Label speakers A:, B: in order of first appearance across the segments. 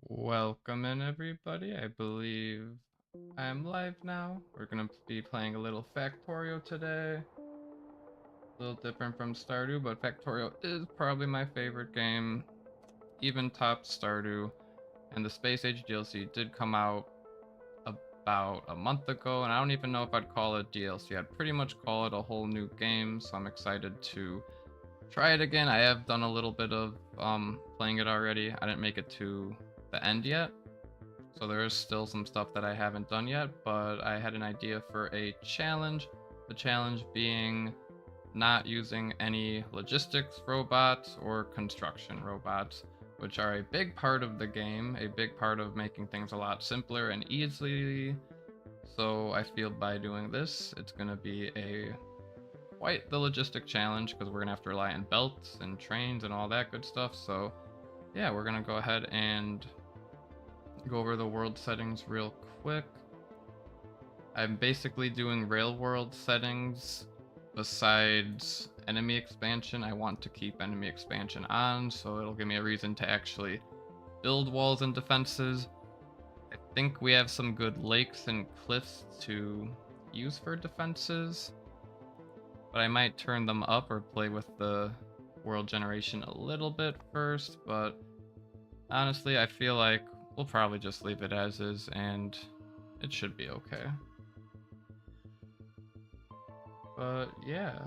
A: Welcome in, everybody. I believe I'm live now. We're going to be playing a little Factorio today. A little different from Stardew, but Factorio is probably my favorite game, even topped Stardew. And the Space Age DLC did come out about a month ago, and I don't even know if I'd call it DLC. I'd pretty much call it a whole new game, so I'm excited to try it again. I have done a little bit of playing it already. I didn't make it to the end yet, so there is still some stuff that I haven't done yet, but I had an idea for a challenge. The challenge being not using any logistics robots or construction robots, which are a big part of the game, a big part of making things a lot simpler and easily. So I feel by doing this, it's going to be quite the logistic challenge because we're going to have to rely on belts and trains and all that good stuff. So yeah, we're going to go ahead and go over the world settings real quick. I'm basically doing rail world settings besides enemy expansion. I want to keep enemy expansion on, so it'll give me a reason to actually build walls and defenses. I think we have some good lakes and cliffs to use for defenses, but I might turn them up or play with the world generation a little bit first, but honestly, I feel like we'll probably just leave it as is and it should be okay. But yeah,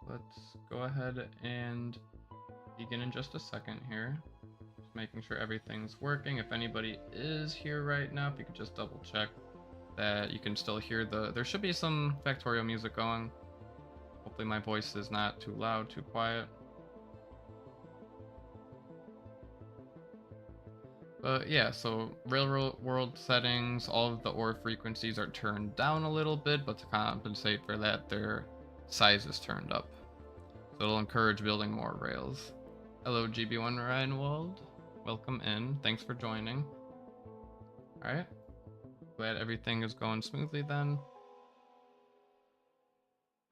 A: let's go ahead and begin in just a second here. Just making sure everything's working. If anybody is here right now, if you could just double check that you can still hear there should be some Factorio music going. Hopefully my voice is not too loud, too quiet. But yeah, so railroad world settings, all of the ore frequencies are turned down a little bit, but to compensate for that, their size is turned up. So it'll encourage building more rails. Hello, GB1 Reinwald. Welcome in. Thanks for joining. Alright. Glad everything is going smoothly then.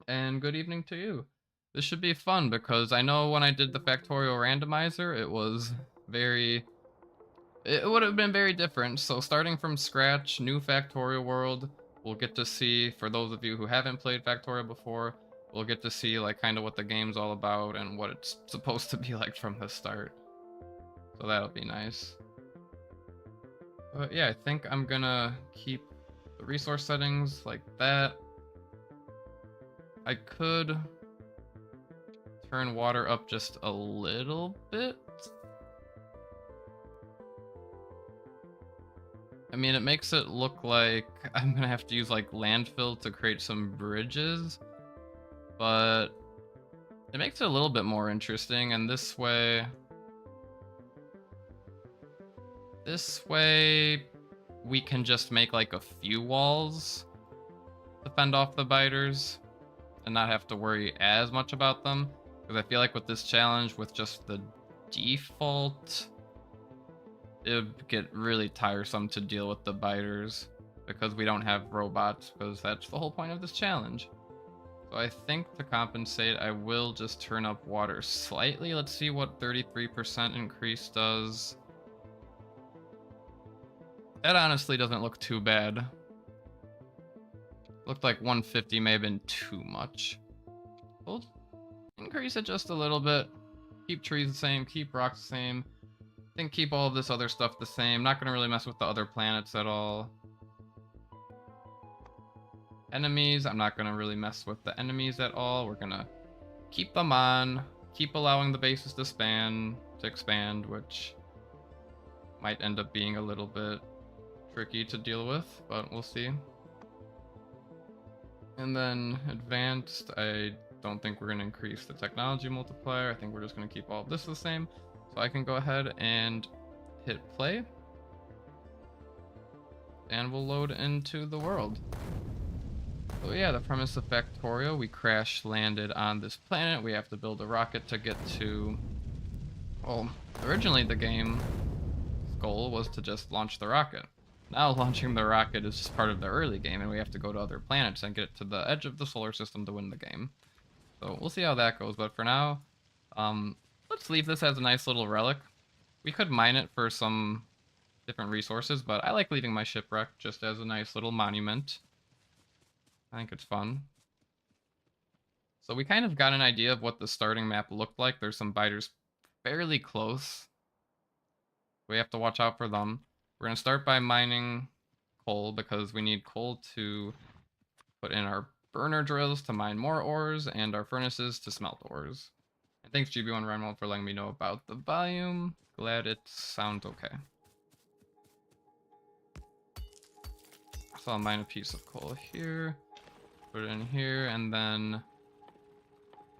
A: And good evening to you. This should be fun because I know when I did the Factorial randomizer, it would have been very different. So starting from scratch, new Factorial world, we'll get to see, for those of you who haven't played Factorial before, we'll get to see like kind of what the game's all about and what it's supposed to be like from the start. So that'll be nice. But yeah, I think I'm gonna keep the resource settings like that. I could turn water up just a little bit. I mean, it makes it look like I'm gonna have to use like landfill to create some bridges, but it makes it a little bit more interesting, and this way we can just make like a few walls to fend off the biters and not have to worry as much about them, because I feel like with this challenge, with just the default, it would get really tiresome to deal with the biters because we don't have robots, because that's the whole point of this challenge. So I think to compensate, I will just turn up water slightly. Let's see what 33% increase does. That honestly doesn't look too bad. Looked like 150 may have been too much. We'll increase it just a little bit. Keep trees the same, keep rocks the same. I think keep all of this other stuff the same. Not gonna really mess with the other planets at all. Enemies, I'm not gonna really mess with the enemies at all. We're gonna keep them on, keep allowing the bases to expand, which might end up being a little bit tricky to deal with, but we'll see. And then advanced, I don't think we're gonna increase the technology multiplier. I think we're just gonna keep all of this the same. So I can go ahead and hit play, and we'll load into the world. So yeah, the premise of Factorio, we crash landed on this planet. We have to build a rocket to get to, well, originally the game's goal was to just launch the rocket. Now launching the rocket is just part of the early game, and we have to go to other planets and get to the edge of the solar system to win the game. So we'll see how that goes, but for now, let's leave this as a nice little relic. We could mine it for some different resources, but I like leaving my shipwreck just as a nice little monument. I think it's fun. So we kind of got an idea of what the starting map looked like. There's some biters fairly close. We have to watch out for them. We're going to start by mining coal because we need coal to put in our burner drills to mine more ores and our furnaces to smelt ores. And thanks GB1 Renwell for letting me know about the volume. Glad it sounds okay. So I'll mine a piece of coal here, put it in here, and then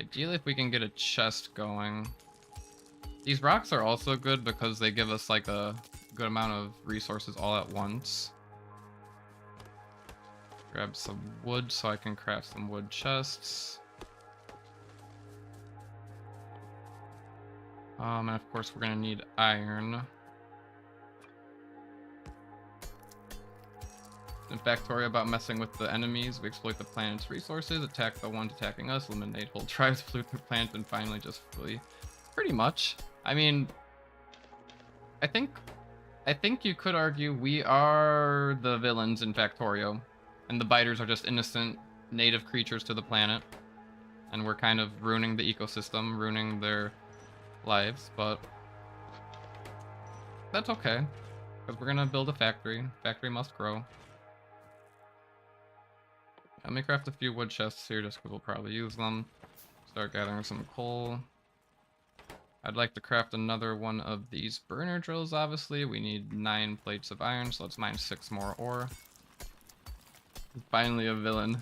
A: ideally if we can get a chest going. These rocks are also good because they give us like a good amount of resources all at once. Grab some wood so I can craft some wood chests. And of course we're gonna need iron. In Factorio about messing with the enemies, we exploit the planet's resources, attack the ones attacking us, eliminate whole tribes, pollute the planet, and finally just flee. Pretty much. I mean, I think you could argue we are the villains in Factorio, and the biters are just innocent native creatures to the planet, and we're kind of ruining the ecosystem, ruining their lives, but that's okay, because we're gonna build a factory. Factory must grow. Let me craft a few wood chests here just because we'll probably use them. Start gathering some coal. I'd like to craft another one of these burner drills, obviously. We need 9 plates of iron, so let's mine 6 more ore. Finally a villain.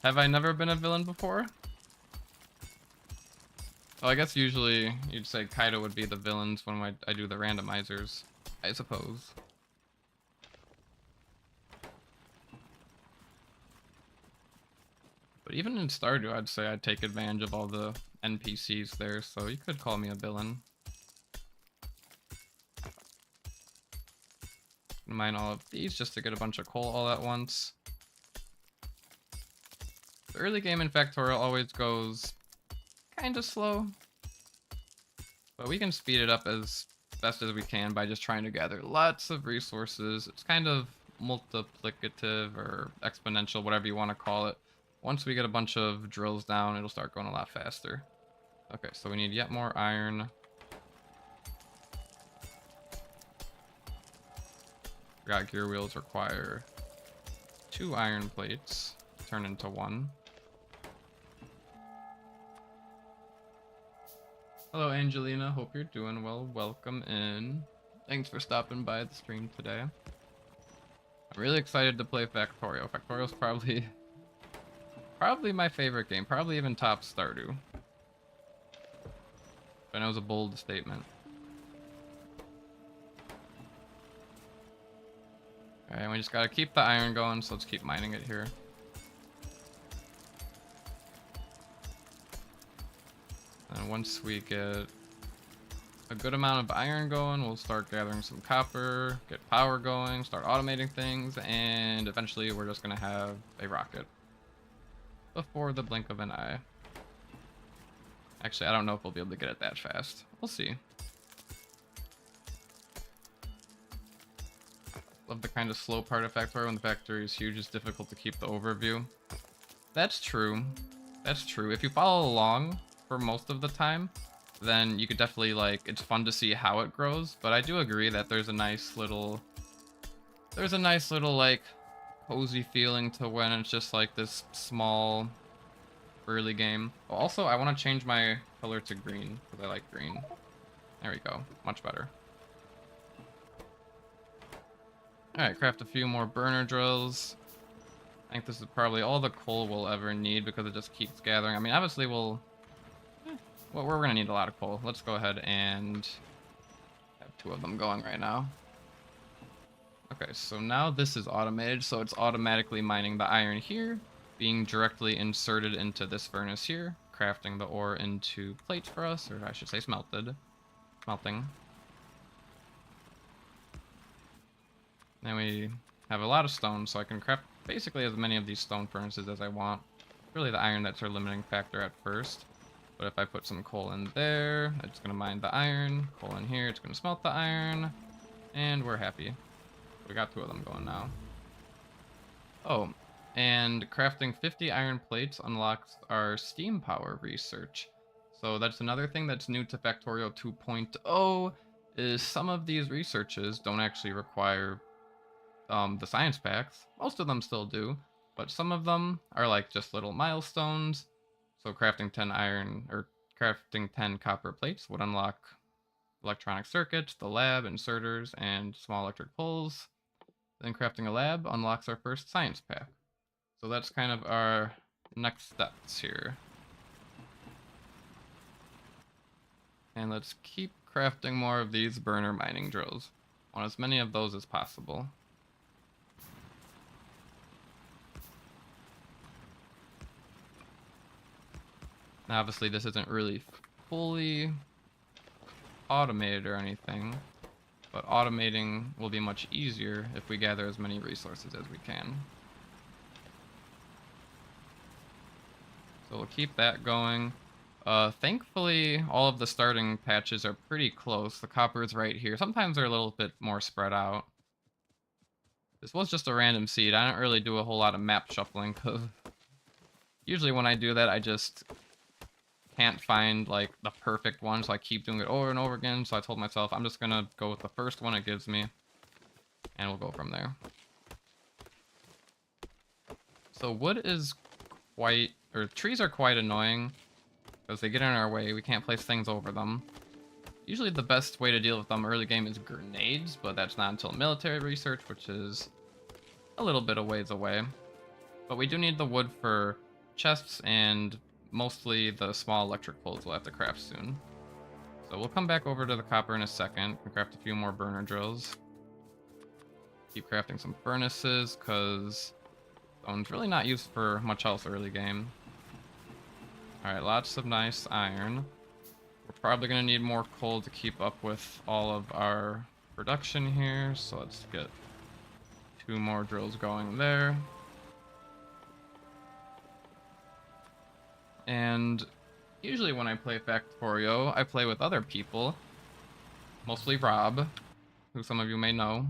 A: Have I never been a villain before? Well, I guess usually you'd say Kaido would be the villains when I do the randomizers, I suppose. But even in Stardew, I'd say I'd take advantage of all the NPCs there, so you could call me a villain. Mine all of these just to get a bunch of coal all at once. The early game in Factorio always goes kind of slow, but we can speed it up as best as we can by just trying to gather lots of resources. It's kind of multiplicative or exponential, whatever you want to call it. Once we get a bunch of drills down, it'll start going a lot faster. Okay, so we need yet more iron. Forgot gear wheels require 2 iron plates to turn into 1. Hello Angelina, hope you're doing well. Welcome in. Thanks for stopping by the stream today. I'm really excited to play Factorio. Factorio's probably my favorite game, probably even top Stardew. I know it's a bold statement. Alright, we just gotta keep the iron going, so let's keep mining it here. And once we get a good amount of iron going, we'll start gathering some copper, get power going, start automating things, and eventually we're just gonna have a rocket. Before the blink of an eye. Actually, I don't know if we'll be able to get it that fast. We'll see. Love the kind of slow part of Factorio when the factory is huge. It's difficult to keep the overview. That's true. That's true. If you follow along for most of the time, then you could definitely, like, it's fun to see how it grows. But I do agree that there's a nice little, like, cozy feeling to when it's just like this small early game. Oh, also, I want to change my color to green because I like green. There we go. Much better. Alright, craft a few more burner drills. I think this is probably all the coal we'll ever need because it just keeps gathering. I mean, obviously we're gonna need a lot of coal. Let's go ahead and have 2 of them going right now. Okay, so now this is automated, so it's automatically mining the iron here, being directly inserted into this furnace here, crafting the ore into plates for us, or I should say smelting. Then we have a lot of stone, so I can craft basically as many of these stone furnaces as I want. Really the iron that's our limiting factor at first. But if I put some coal in there, it's going to mine the iron. Coal in here, it's going to smelt the iron. And we're happy. We got 2 of them going now. Oh, and crafting 50 iron plates unlocks our steam power research. So that's another thing that's new to Factorio 2.0 is some of these researches don't actually require the science packs. Most of them still do, but some of them are like just little milestones. So crafting 10 iron or crafting 10 copper plates would unlock electronic circuits, the lab, inserters, and small electric poles. Then crafting a lab unlocks our first science pack. So that's kind of our next steps here. And let's keep crafting more of these burner mining drills. Want as many of those as possible. Now obviously this isn't really fully automated or anything, but automating will be much easier if we gather as many resources as we can. So we'll keep that going. Thankfully, all of the starting patches are pretty close. The copper's right here. Sometimes they're a little bit more spread out. This was just a random seed. I don't really do a whole lot of map shuffling, because usually when I do that, I just can't find like the perfect one, so I keep doing it over and over again. So I told myself I'm just gonna go with the first one it gives me, and we'll go from there. So wood is quite, or trees are quite annoying because they get in our way. We can't place things over them. Usually the best way to deal with them early game is grenades, but that's not until military research, which is a little bit of ways away. But we do need the wood for chests and mostly the small electric poles we'll have to craft soon. So we'll come back over to the copper in a second and craft a few more burner drills. Keep crafting some furnaces, because stone's really not used for much else early game. Alright, lots of nice iron. We're probably going to need more coal to keep up with all of our production here, so let's get 2 more drills going there. And usually when I play Factorio, I play with other people, mostly Rob, who some of you may know.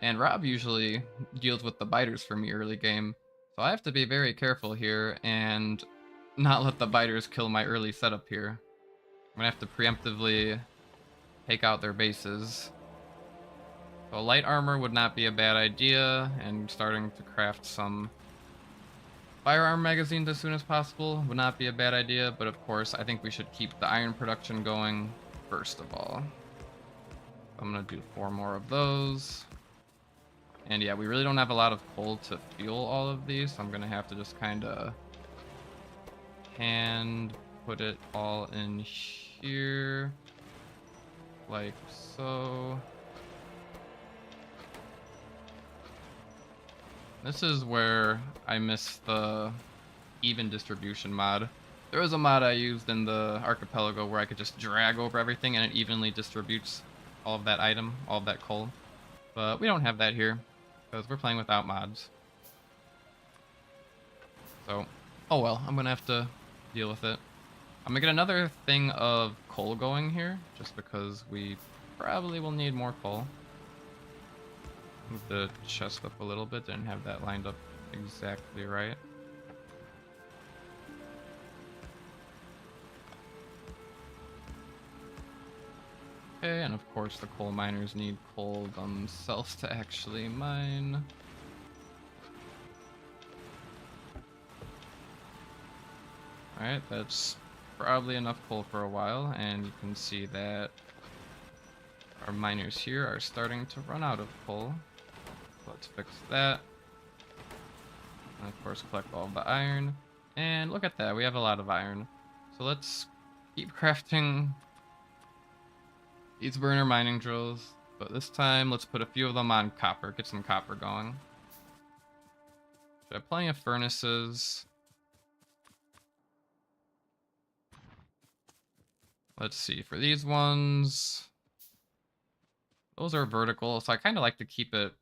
A: And Rob usually deals with the biters for me early game, so I have to be very careful here and not let the biters kill my early setup here. I'm gonna have to preemptively take out their bases. So light armor would not be a bad idea, and starting to craft some firearm magazines as soon as possible would not be a bad idea, but of course I think we should keep the iron production going first of all. I'm gonna do 4 more of those. And yeah, we really don't have a lot of coal to fuel all of these, so I'm gonna have to just kind of hand put it all in here, like so. This is where I miss the even distribution mod. There was a mod I used in the archipelago where I could just drag over everything and it evenly distributes all of that item, all of that coal. But we don't have that here, because we're playing without mods. So, oh well, I'm gonna have to deal with it. I'm gonna get another thing of coal going here, just because we probably will need more coal. Move the chest up a little bit, didn't have that lined up exactly right. Okay, and of course the coal miners need coal themselves to actually mine. Alright, that's probably enough coal for a while, and you can see that our miners here are starting to run out of coal. So let's fix that. And of course collect all of the iron. And look at that, we have a lot of iron. So let's keep crafting these burner mining drills, but this time let's put a few of them on copper, get some copper going. Should have plenty of furnaces. Let's see, for these ones, those are vertical, so I kind of like to keep it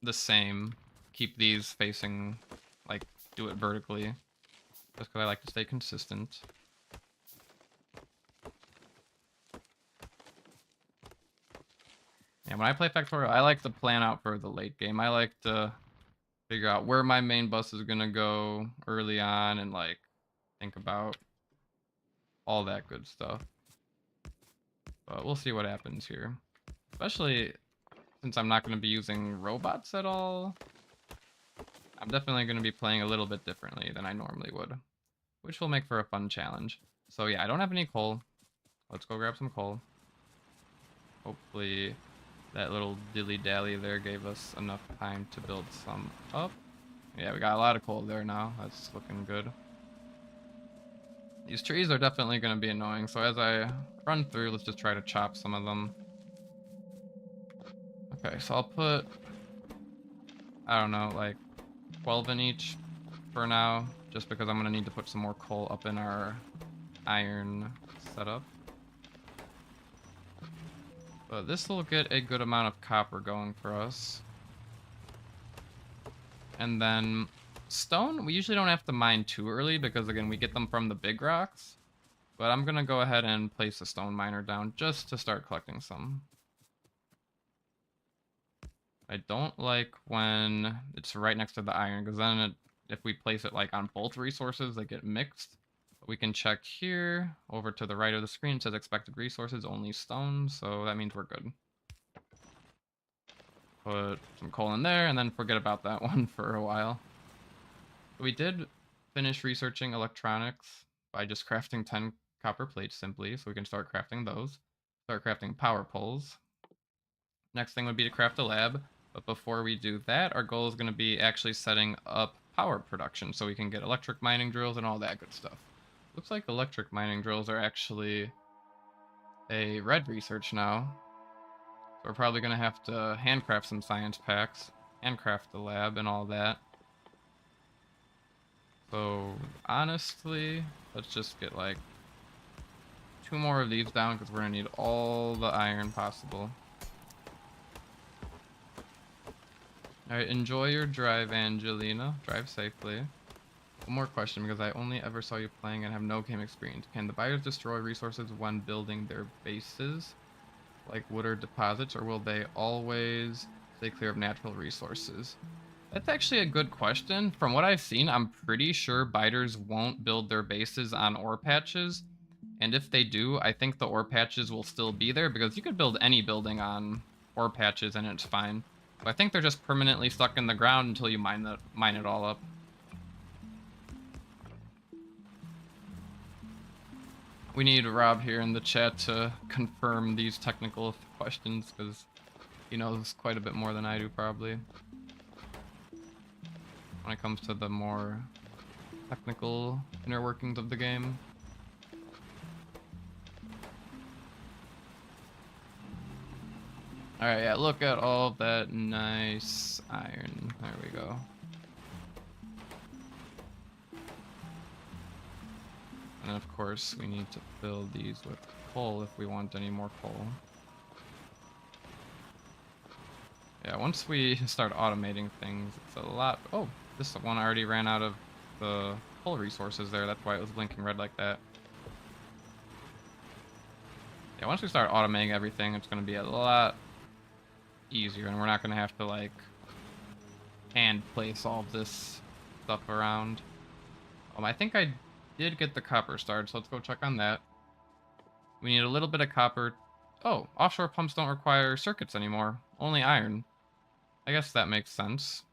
A: the same. Keep these facing, like, do it vertically, just because I like to stay consistent. Yeah, when I play Factorio, I like to plan out for the late game. I like to figure out where my main bus is gonna go early on and like think about all that good stuff. But we'll see what happens here. Especially since I'm not gonna be using robots at all. I'm definitely gonna be playing a little bit differently than I normally would, which will make for a fun challenge. So yeah, I don't have any coal. Let's go grab some coal. Hopefully that little dilly-dally there gave us enough time to build some up. Yeah, we got a lot of coal there now. That's looking good. These trees are definitely going to be annoying, so as I run through, let's just try to chop some of them. Okay, so I'll put, I don't know, like 12 in each for now, just because I'm going to need to put some more coal up in our iron setup. But this will get a good amount of copper going for us. And then stone, we usually don't have to mine too early because, again, we get them from the big rocks. But I'm going to go ahead and place a stone miner down just to start collecting some. I don't like when it's right next to the iron, because then if we place it like on both resources, they get mixed. But we can check here, over to the right of the screen, it says expected resources, only stone, so that means we're good. Put some coal in there, and then forget about that one for a while. We did finish researching electronics by just crafting 10 copper plates simply, so we can start crafting those. Start crafting power poles. Next thing would be to craft a lab, but before we do that, our goal is going to be actually setting up power production so we can get electric mining drills and all that good stuff. Looks like electric mining drills are actually a red research now. So we're probably going to have to handcraft some science packs, handcraft the lab and all that. So honestly, let's just get like 2 more of these down because we're going to need all the iron possible. Alright, enjoy your drive, Angelina. Drive safely. One more question, because I only ever saw you playing and have no game experience. Can the buyers destroy resources when building their bases, like wood or deposits, or will they always stay clear of natural resources? That's actually a good question. From what I've seen, I'm pretty sure biters won't build their bases on ore patches. And if they do, I think the ore patches will still be there, because you could build any building on ore patches and it's fine. But I think they're just permanently stuck in the ground until you mine it all up. We need Rob here in the chat to confirm these technical questions, because he knows quite a bit more than I do, probably, when it comes to the more technical inner workings of the game. Alright, yeah, look at all that nice iron. There we go. And of course, we need to fill these with coal if we want any more coal. Yeah, once we start automating things, it's a lot. Oh, this one already ran out of the coal resources there. That's why it was blinking red like that. Yeah, once we start automating everything, it's going to be a lot easier, and we're not going to have to like hand place all this stuff around. I think I did get the copper started, so let's go check on that. We need a little bit of copper. Oh, offshore pumps don't require circuits anymore, only iron. I guess that makes sense.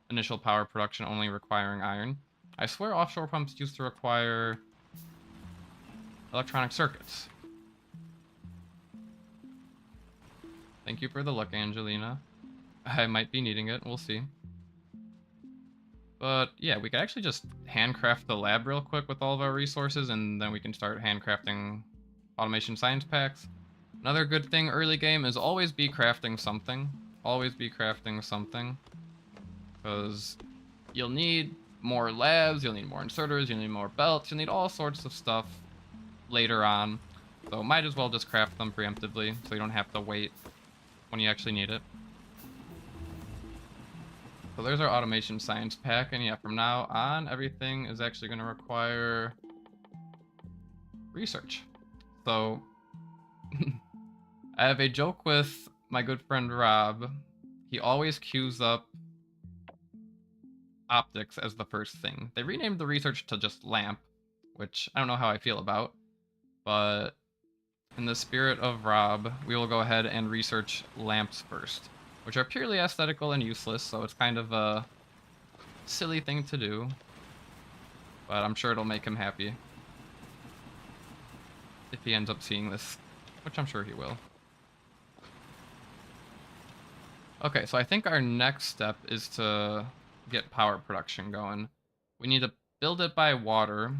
A: Initial power production only requiring iron. I swear offshore pumps used to require electronic circuits. Thank you for the luck, Angelina. I might be needing it, we'll see. But yeah, we could actually just handcraft the lab real quick with all of our resources, and then we can start handcrafting automation science packs. Another good thing early game is always be crafting something. Always be crafting something. Because you'll need more labs, you'll need more inserters, you'll need more belts, you'll need all sorts of stuff later on. So might as well just craft them preemptively so you don't have to wait when you actually need it. So there's our automation science pack, and yeah, from now on, everything is actually going to require research. So I have a joke with my good friend Rob, he always queues up optics as the first thing. They renamed the research to just lamp, which I don't know how I feel about, but in the spirit of Rob, we will go ahead and research lamps first, which are purely aesthetical and useless, so it's kind of a silly thing to do, but I'm sure it'll make him happy if he ends up seeing this, which I'm sure he will. Okay, so I think our next step is to get power production going. We need to build it by water.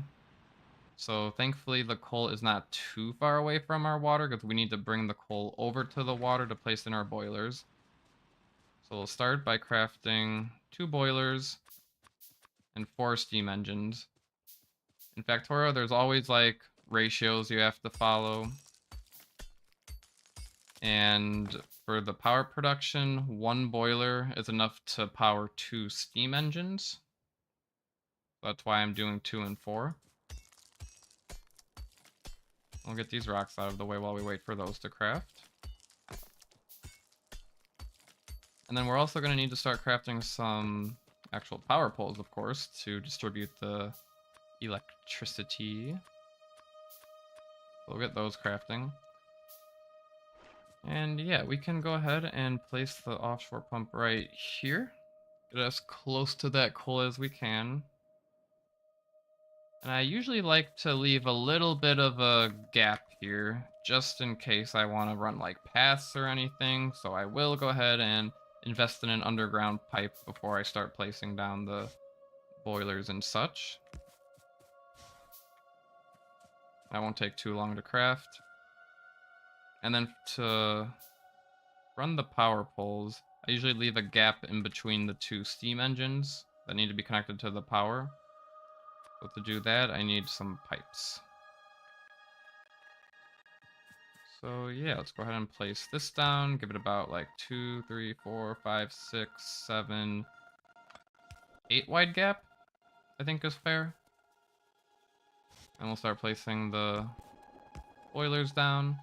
A: So thankfully the coal is not too far away from our water because we need to bring the coal over to the water to place in our boilers. So we'll start by crafting 2 boilers and 4 steam engines. In Factorio, there's always like ratios you have to follow. And for the power production, 1 boiler is enough to power 2 steam engines. That's why I'm doing 2 and 4. We'll get these rocks out of the way while we wait for those to craft. And then we're also going to need to start crafting some actual power poles, of course, to distribute the electricity. We'll get those crafting. And yeah, we can go ahead and place the offshore pump right here. Get as close to that coal as we can. And I usually like to leave a little bit of a gap here, just in case I want to run like paths or anything. So I will go ahead and invest in an underground pipe before I start placing down the boilers and such. That won't take too long to craft. And then to run the power poles, I usually leave a gap in between the 2 steam engines that need to be connected to the power. So to do that, I need some pipes. So yeah, let's go ahead and place this down. Give it about like 2, 3, 4, 5, 6, 7, 8 wide gap, I think is fair. And we'll start placing the boilers down.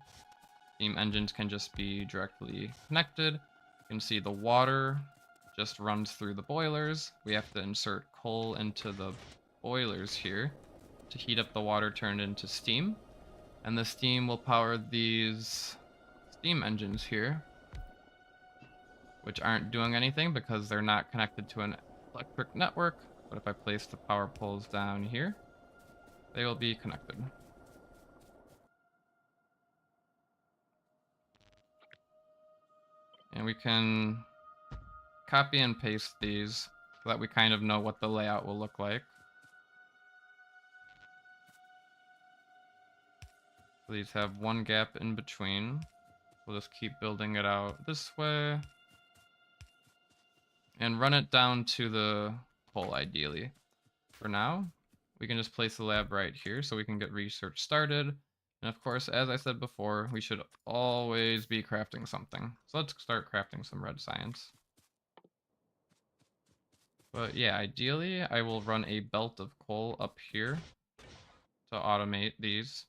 A: Steam engines can just be directly connected. You can see the water just runs through the boilers. We have to insert coal into the boilers here to heat up the water turned into steam. And the steam will power these steam engines here, which aren't doing anything because they're not connected to an electric network. But if I place the power poles down here, they will be connected. And we can copy and paste these so that we kind of know what the layout will look like. These have 1 gap in between. We'll just keep building it out this way. And run it down to the coal, ideally. For now, we can just place the lab right here so we can get research started. And of course, as I said before, we should always be crafting something. So let's start crafting some red science. But yeah, ideally, I will run a belt of coal up here to automate these.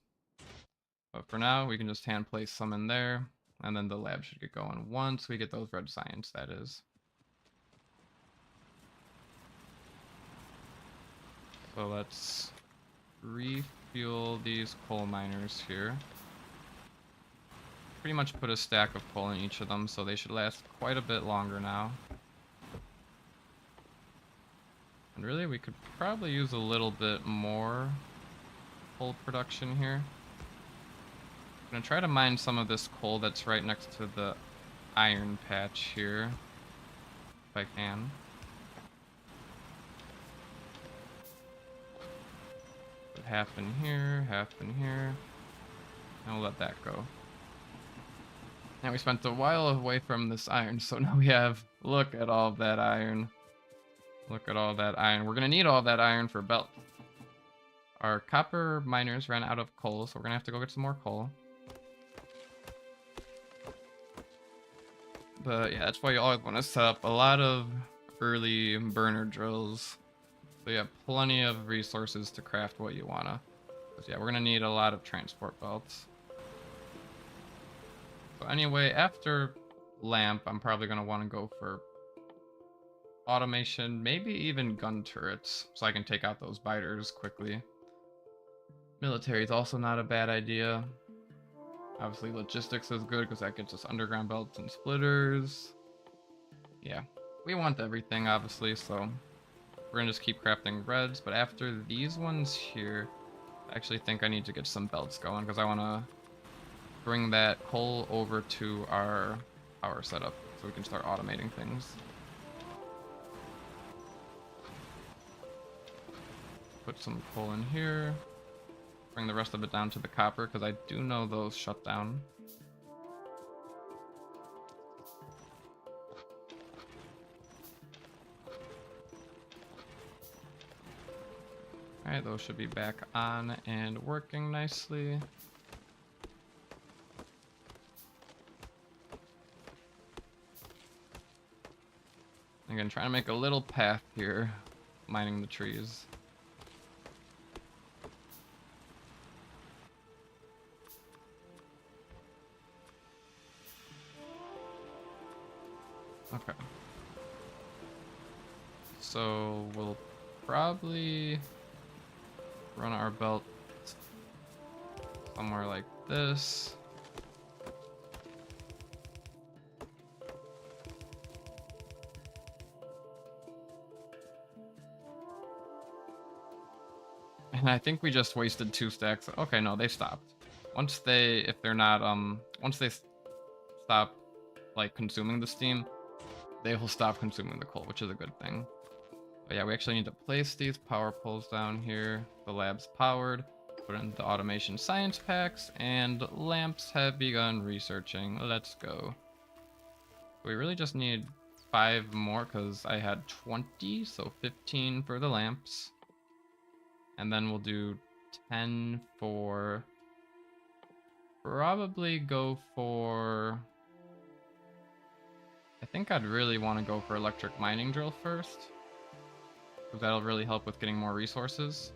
A: But for now, we can just hand place some in there, and then the lab should get going once we get those red science, that is. So let's refuel these coal miners here. Pretty much put a stack of coal in each of them, so they should last quite a bit longer now. And really, we could probably use a little bit more coal production here. I'm gonna try to mine some of this coal that's right next to the iron patch here, if I can. Put half in here, and we'll let that go. Now we spent a while away from this iron, so now we have, look at all that iron. Look at all that iron. We're gonna need all that iron for belt. Our copper miners ran out of coal, so we're gonna have to go get some more coal. But yeah, that's why you always want to set up a lot of early burner drills, so you have plenty of resources to craft what you wanna. Because yeah, we're gonna need a lot of transport belts. So anyway, after lamp, I'm probably going to want to go for automation, maybe even gun turrets, so I can take out those biters quickly. Military is also not a bad idea. Obviously, logistics is good because that gets us underground belts and splitters. Yeah, we want everything, obviously, so we're gonna just keep crafting reds. But after these ones here, I actually think I need to get some belts going because I want to bring that coal over to our power setup so we can start automating things. Put some coal in here. Bring the rest of it down to the copper because I do know those shut down. Alright, those should be back on and working nicely. Again, trying to make a little path here, mining the trees. Okay. So we'll probably run our belt somewhere like this. And I think we just wasted 2 stacks. Okay, no, they stopped. Once they stop like consuming the steam, they will stop consuming the coal, which is a good thing. But yeah, we actually need to place these power poles down here. The lab's powered. Put in the automation science packs, and lamps have begun researching. Let's go. We really just need 5 more because I had 20, so 15 for the lamps. And then we'll do 10 for... Probably go for... I think I'd really want to go for electric mining drill first, because that'll really help with getting more resources.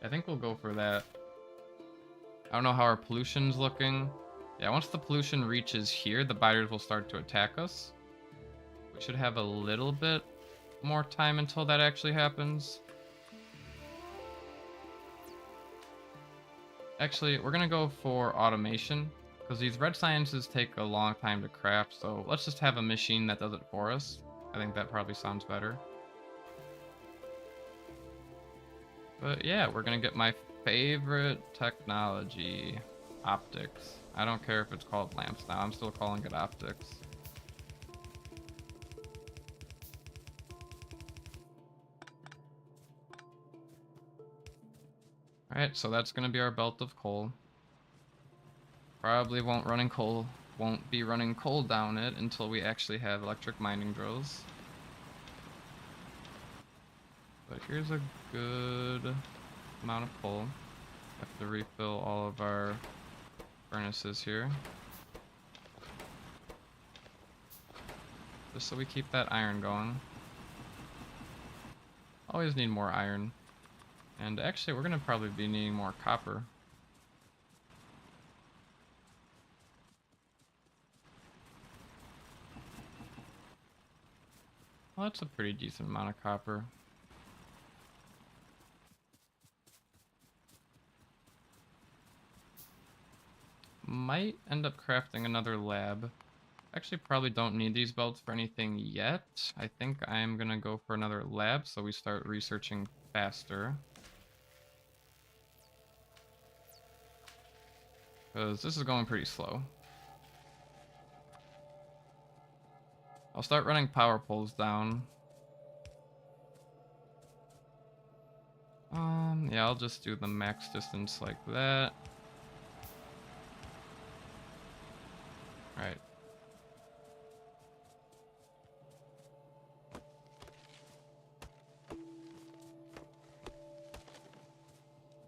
A: I think we'll go for that. I don't know how our pollution's looking. Yeah, once the pollution reaches here, the biters will start to attack us. We should have a little bit more time until that actually happens. Actually, we're gonna go for automation, because these red sciences take a long time to craft, so let's just have a machine that does it for us. I think that probably sounds better. But yeah, we're gonna get my favorite technology, optics. I don't care if it's called lamps now, I'm still calling it optics. Alright, so that's gonna be our belt of coal. Probably won't be running coal down it until we actually have electric mining drills. But here's a good amount of coal. Have to refill all of our furnaces here. Just so we keep that iron going. Always need more iron. And actually, we're gonna probably be needing more copper. Well, that's a pretty decent amount of copper. Might end up crafting another lab. Actually, probably don't need these belts for anything yet. I think I'm gonna go for another lab so we start researching faster. Because this is going pretty slow. I'll start running power poles down. Yeah, I'll just do the max distance like that. Alright.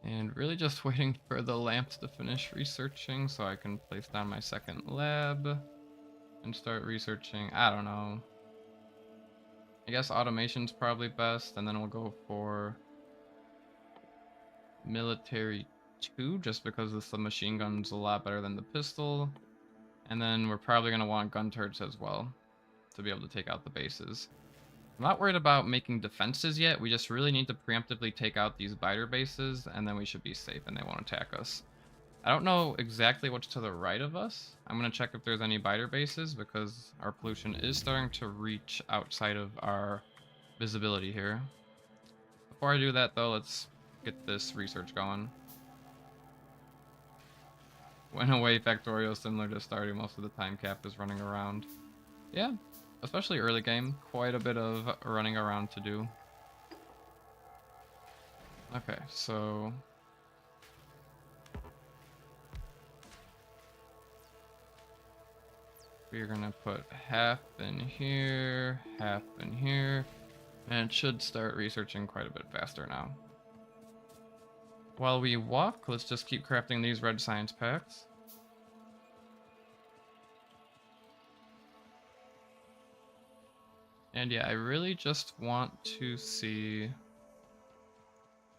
A: And really just waiting for the lamps to finish researching so I can place down my second lab and start researching. I don't know. I guess automation's probably best, and then we'll go for military 2 just because the machine gun's a lot better than the pistol. And then we're probably going to want gun turrets as well to be able to take out the bases. I'm not worried about making defenses yet. We just really need to preemptively take out these biter bases, and then we should be safe and they won't attack us. I don't know exactly what's to the right of us. I'm going to check if there's any biter bases because our pollution is starting to reach outside of our visibility here. Before I do that, though, let's get this research going. When away, Factorio, similar to Stardew, most of the time cap is running around. Yeah, especially early game, quite a bit of running around to do. Okay, so we're gonna put half in here, half in here, and it should start researching quite a bit faster now. While we walk, let's just keep crafting these red science packs. And yeah, I really just want to see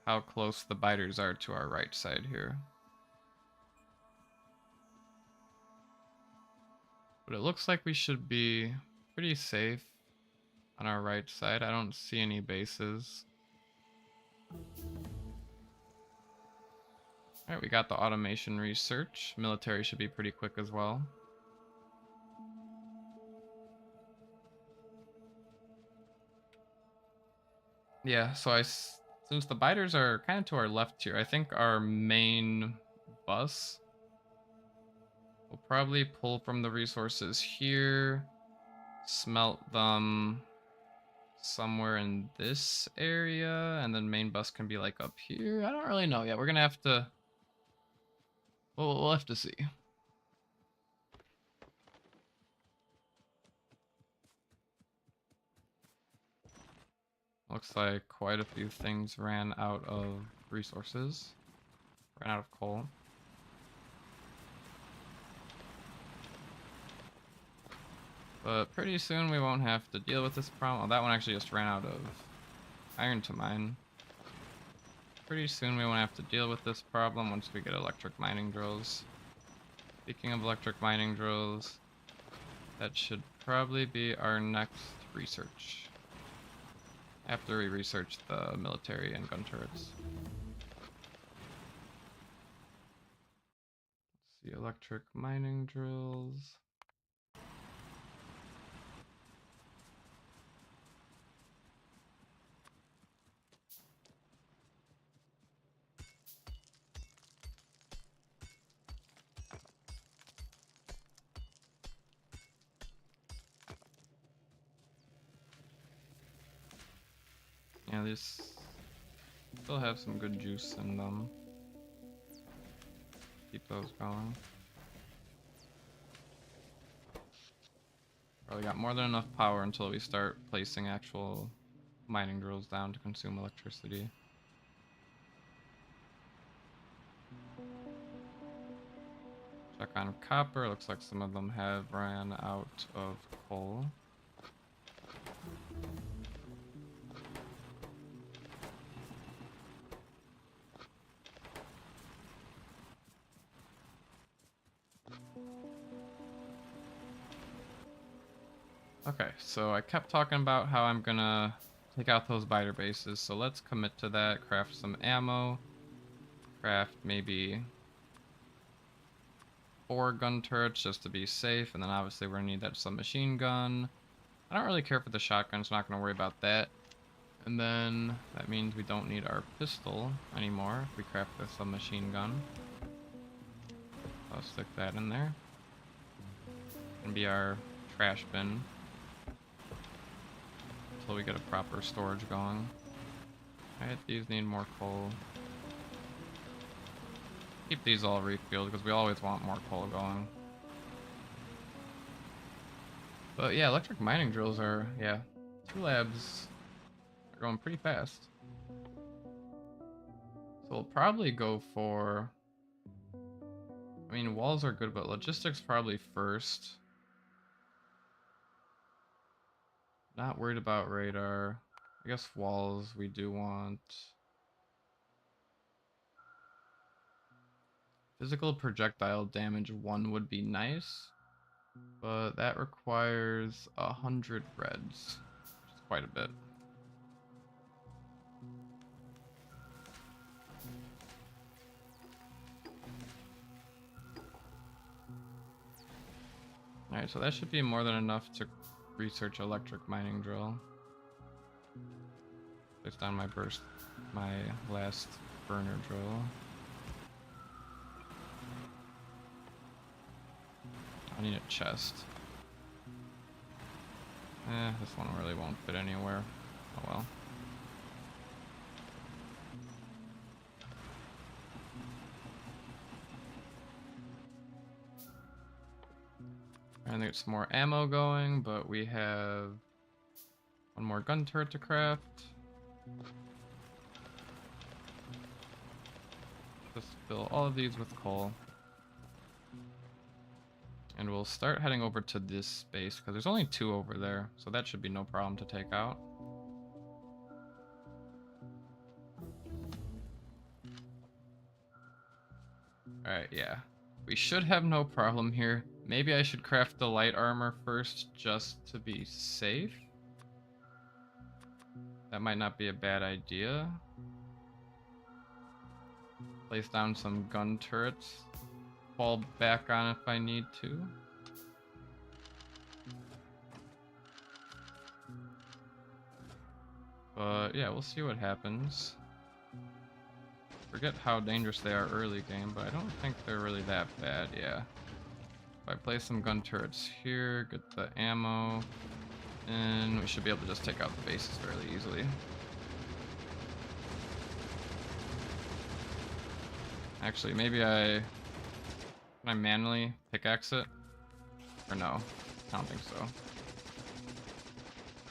A: how close the biters are to our right side here. But it looks like we should be pretty safe on our right side. I don't see any bases. Alright, we got the automation research. Military should be pretty quick as well. Yeah, so since the biters are kind of to our left here, I think our main bus will probably pull from the resources here, smelt them somewhere in this area, and then main bus can be like up here. I don't really know yet. We're gonna have to, we'll have to see. Looks like quite a few things ran out of resources, ran out of coal. But pretty soon we won't have to deal with this problem. Oh, that one actually just ran out of iron to mine. Pretty soon we won't have to deal with this problem once we get electric mining drills. Speaking of electric mining drills, that should probably be our next research. After we research the military and gun turrets. Let's see, electric mining drills. Yeah, these still have some good juice in them. Keep those going. Probably got more than enough power until we start placing actual mining drills down to consume electricity. Check on copper. Looks like some of them have ran out of coal. Okay, so I kept talking about how I'm gonna take out those biter bases, so let's commit to that. Craft some ammo. Craft maybe 4 gun turrets just to be safe, and then obviously we're gonna need that submachine gun. I don't really care for the shotgun, so I'm not gonna worry about that. And then that means we don't need our pistol anymore if we craft the submachine gun. I'll stick that in there. And be our trash bin until we get a proper storage going. Alright, these need more coal. Keep these all refilled because we always want more coal going. But yeah, electric mining drills are, yeah, 2 labs are going pretty fast. So we'll probably go for, I mean, walls are good, but logistics probably first. Not worried about radar. I guess walls we do want. Physical projectile damage 1 would be nice. But that requires 100 reds, which is quite a bit. Alright, so that should be more than enough to research electric mining drill. Place down my last burner drill. I need a chest. This one really won't fit anywhere. Oh well. I think some more ammo going, but we have one more gun turret to craft. Just fill all of these with coal. And we'll start heading over to this space, because there's only 2 over there, so that should be no problem to take out. Alright, yeah. We should have no problem here. Maybe I should craft the light armor first, just to be safe. That might not be a bad idea. Place down some gun turrets. Fall back on if I need to. But yeah, we'll see what happens. Forget how dangerous they are early game, but I don't think they're really that bad, yeah. If I place some gun turrets here, get the ammo, and we should be able to just take out the bases fairly easily. Actually, maybe can I manually pickaxe it? Or no? I don't think so.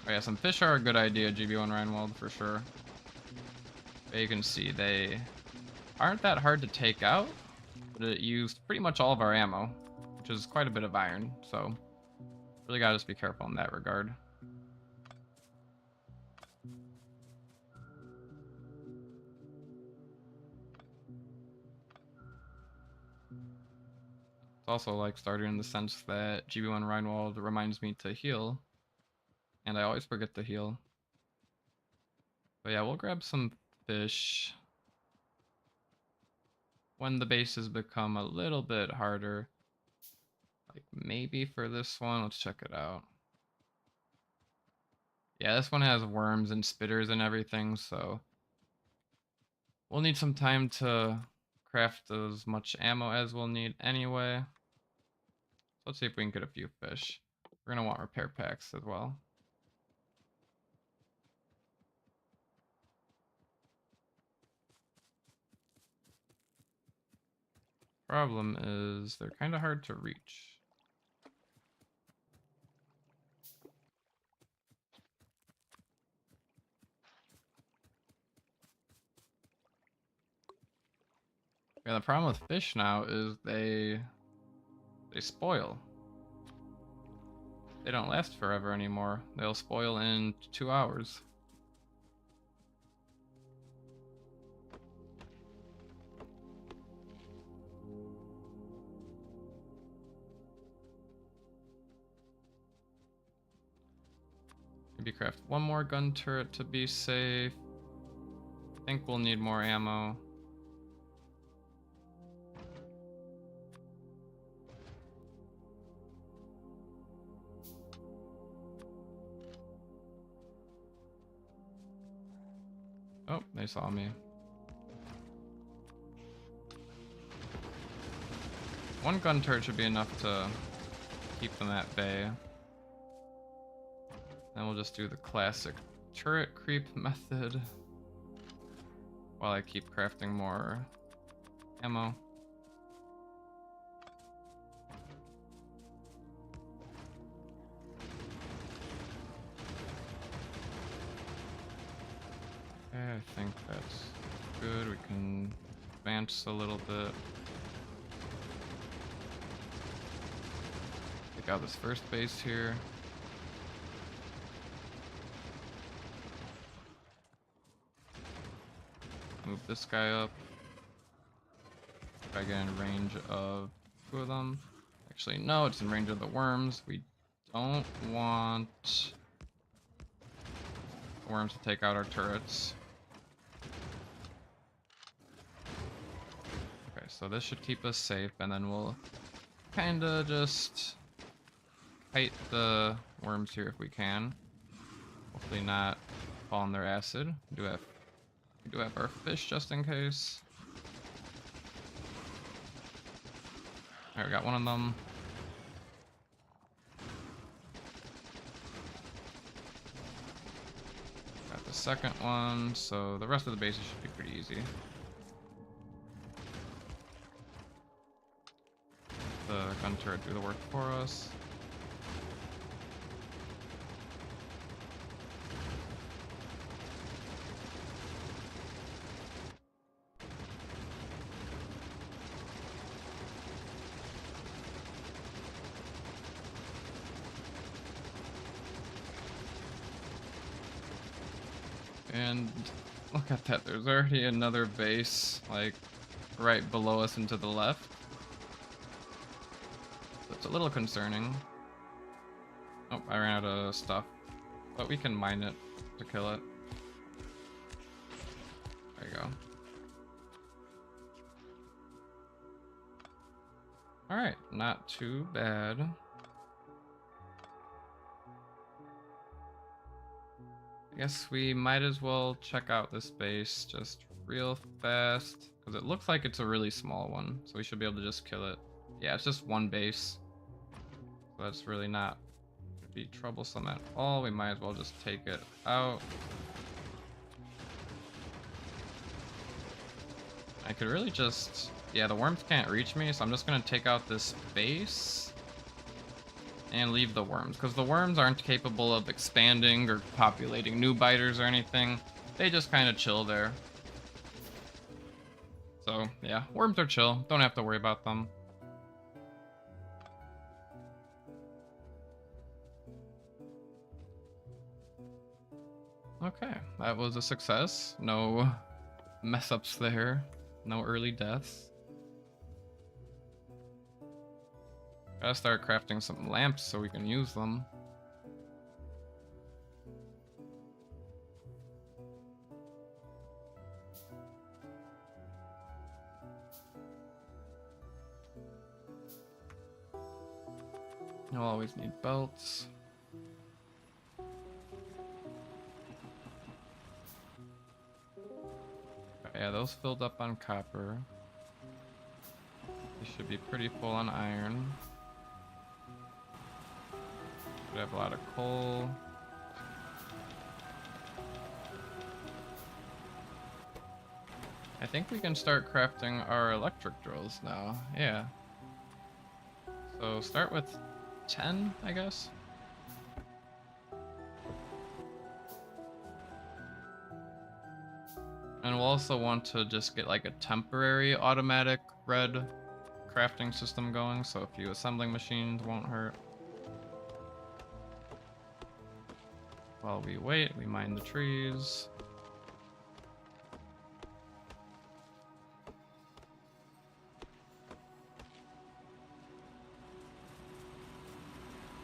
A: Oh yeah, some fish are a good idea, GB1 Reinwald, for sure. But you can see they aren't that hard to take out, but it used pretty much all of our ammo, which is quite a bit of iron, so really gotta just be careful in that regard. It's also like Stardew in the sense that GB1 Reinwald reminds me to heal, and I always forget to heal. But yeah, we'll grab some fish when the bases become a little bit harder. Like maybe for this one, let's check it out. Yeah, this one has worms and spitters and everything, so we'll need some time to craft as much ammo as we'll need anyway. Let's see if we can get a few fish. We're gonna want repair packs as well. Problem is they're kind of hard to reach. Yeah, the problem with fish now is they spoil. They don't last forever anymore. They'll spoil in 2 hours. Maybe craft one more gun turret to be safe. I think we'll need more ammo. Oh, they saw me. One gun turret should be enough to keep them at bay. Then we'll just do the classic turret creep method while I keep crafting more ammo. Okay, I think that's good. We can advance a little bit. Take out this first base here. Move this guy up. If I get in range of 2 of them, Actually, no, it's in range of the worms. We don't want the worms to take out our turrets. Okay, so this should keep us safe, and then we'll kinda just kite the worms here if we can. Hopefully not fall in their acid. We do have our fish just in case. Alright, we got one of them. Got the second one, so the rest of the bases should be pretty easy. The gun turret do the work for us. And look at that, there's already another base, like, right below us and to the left. So it's a little concerning. Oh, I ran out of stuff. But we can mine it to kill it. There you go. Alright, not too bad. I guess we might as well check out this base just real fast, because it looks like it's a really small one, so we should be able to just kill it. Yeah, it's just one base, so that's really not be troublesome at all. We might as well just take it out. I could really just, yeah, the worms can't reach me, so I'm just gonna take out this base and leave the worms, because the worms aren't capable of expanding or populating new biters or anything. They just kind of chill there. So yeah, worms are chill. Don't have to worry about them. Okay, that was a success. No mess ups there. No early deaths. Gotta start crafting some lamps so we can use them. You'll always need belts. Yeah, those filled up on copper. They should be pretty full on iron. Should have a lot of coal. I think we can start crafting our electric drills now. Yeah. So start with 10, I guess. And we'll also want to just get like a temporary automatic red crafting system going, so a few assembling machines won't hurt. While we wait, we mine the trees.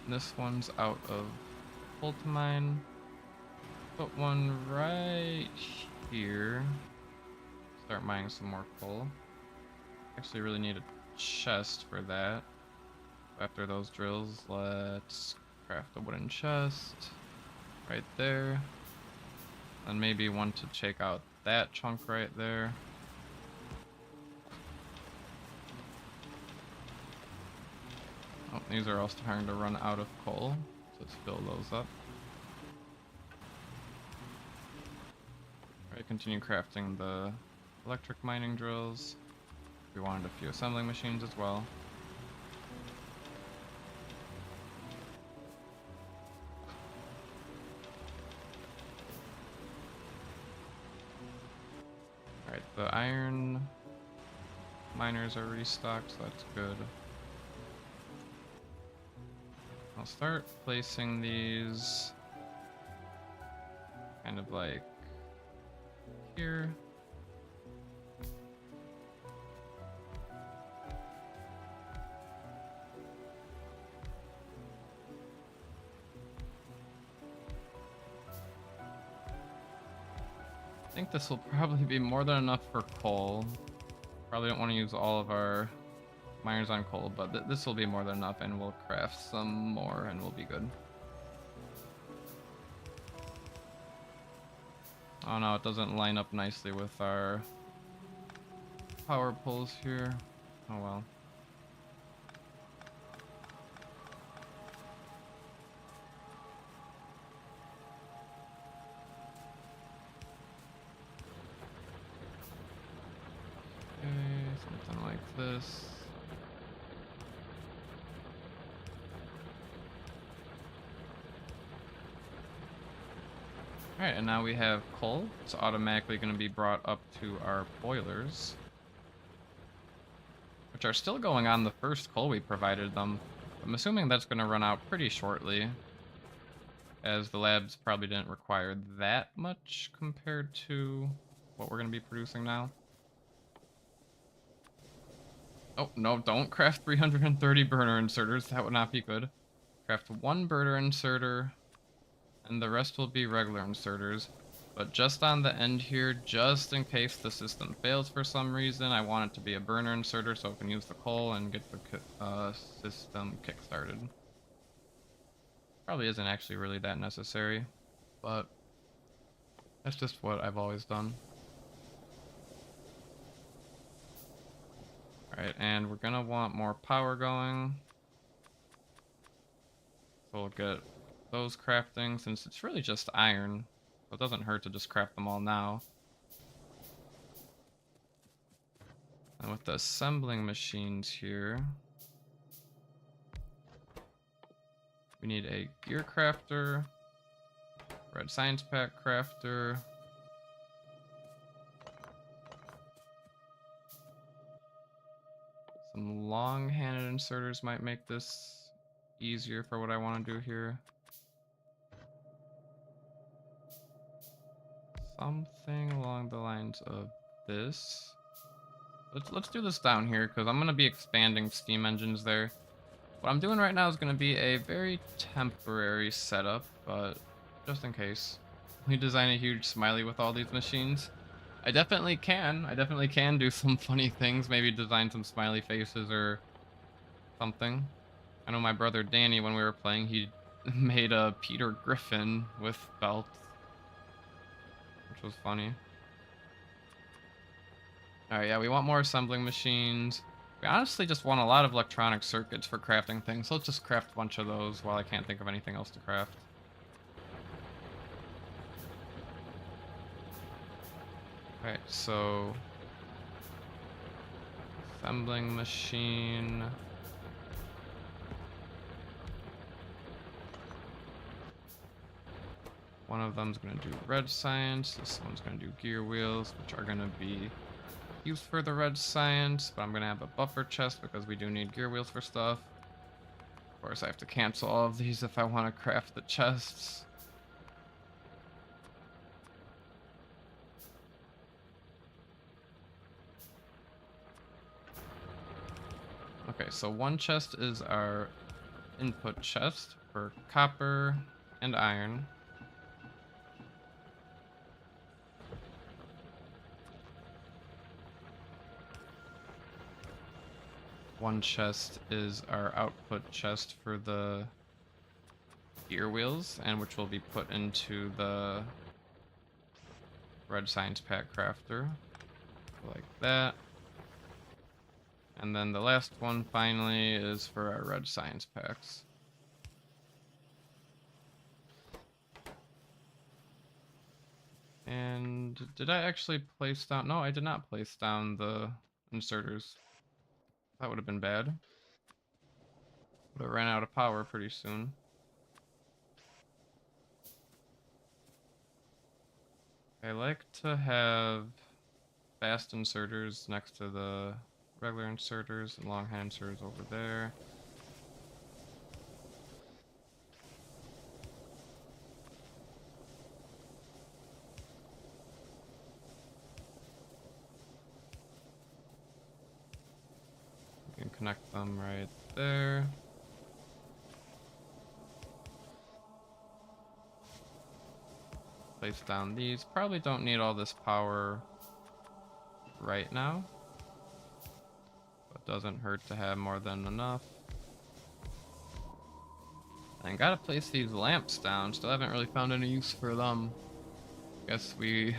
A: This one's out of coal to mine. Put one right here. Start mining some more coal. Actually really need a chest for that. After those drills, let's craft a wooden chest right there. And maybe one to check out that chunk right there. Oh, these are all starting to run out of coal, so let's fill those up. Alright, continue crafting the electric mining drills. We wanted a few assembling machines as well. Alright, the iron miners are restocked, so that's good. I'll start placing these kind of like here. think this will probably be more than enough for coal. Probably don't want to use all of our miners on coal, but this will be more than enough, and we'll craft some more and we'll be good. Oh no, it doesn't line up nicely with our power poles here. Oh well. Okay, something like this. Alright, and now we have coal. It's automatically going to be brought up to our boilers, which are still going on the first coal we provided them. I'm assuming that's going to run out pretty shortly, as the labs probably didn't require that much compared to what we're going to be producing now. Oh, no, don't craft 330 burner inserters. That would not be good. Craft one burner inserter, and the rest will be regular inserters. But just on the end here, just in case the system fails for some reason, I want it to be a burner inserter so it can use the coal and get the system kick-started. Probably isn't actually really that necessary, but that's just what I've always done. Alright, and we're gonna want more power going. So we'll get those crafting, since it's really just iron. So it doesn't hurt to just craft them all now. And with the assembling machines here, we need a gear crafter, red science pack crafter, some long-handed inserters might make this easier for what I want to do here. Something along the lines of this. Let's do this down here, because I'm going to be expanding steam engines there. What I'm doing right now is going to be a very temporary setup, but just in case. We design a huge smiley with all these machines. I definitely can do some funny things, maybe design some smiley faces or something. I know my brother Danny, when we were playing, he made a Peter Griffin with belts, which was funny. Alright, yeah, we want more assembling machines. We honestly just want a lot of electronic circuits for crafting things, so let's just craft a bunch of those while I can't think of anything else to craft. Alright, so assembling machine. One of them's going to do red science. This one's going to do gear wheels, which are going to be used for the red science, but I'm going to have a buffer chest because we do need gear wheels for stuff. Of course, I have to cancel all of these if I want to craft the chests. Okay, so one chest is our input chest for copper and iron. One chest is our output chest for the gear wheels, and which will be put into the red science pack crafter, like that. And then the last one finally is for our red science packs. And did I actually place down? No, I did not place down the inserters. That would have been bad. Would have ran out of power pretty soon. I like to have fast inserters next to the regular inserters and longhand inserters over there. We can connect them right there. Place down these. Probably don't need all this power right now, but doesn't hurt to have more than enough. And gotta place these lamps down. Still haven't really found any use for them. Guess we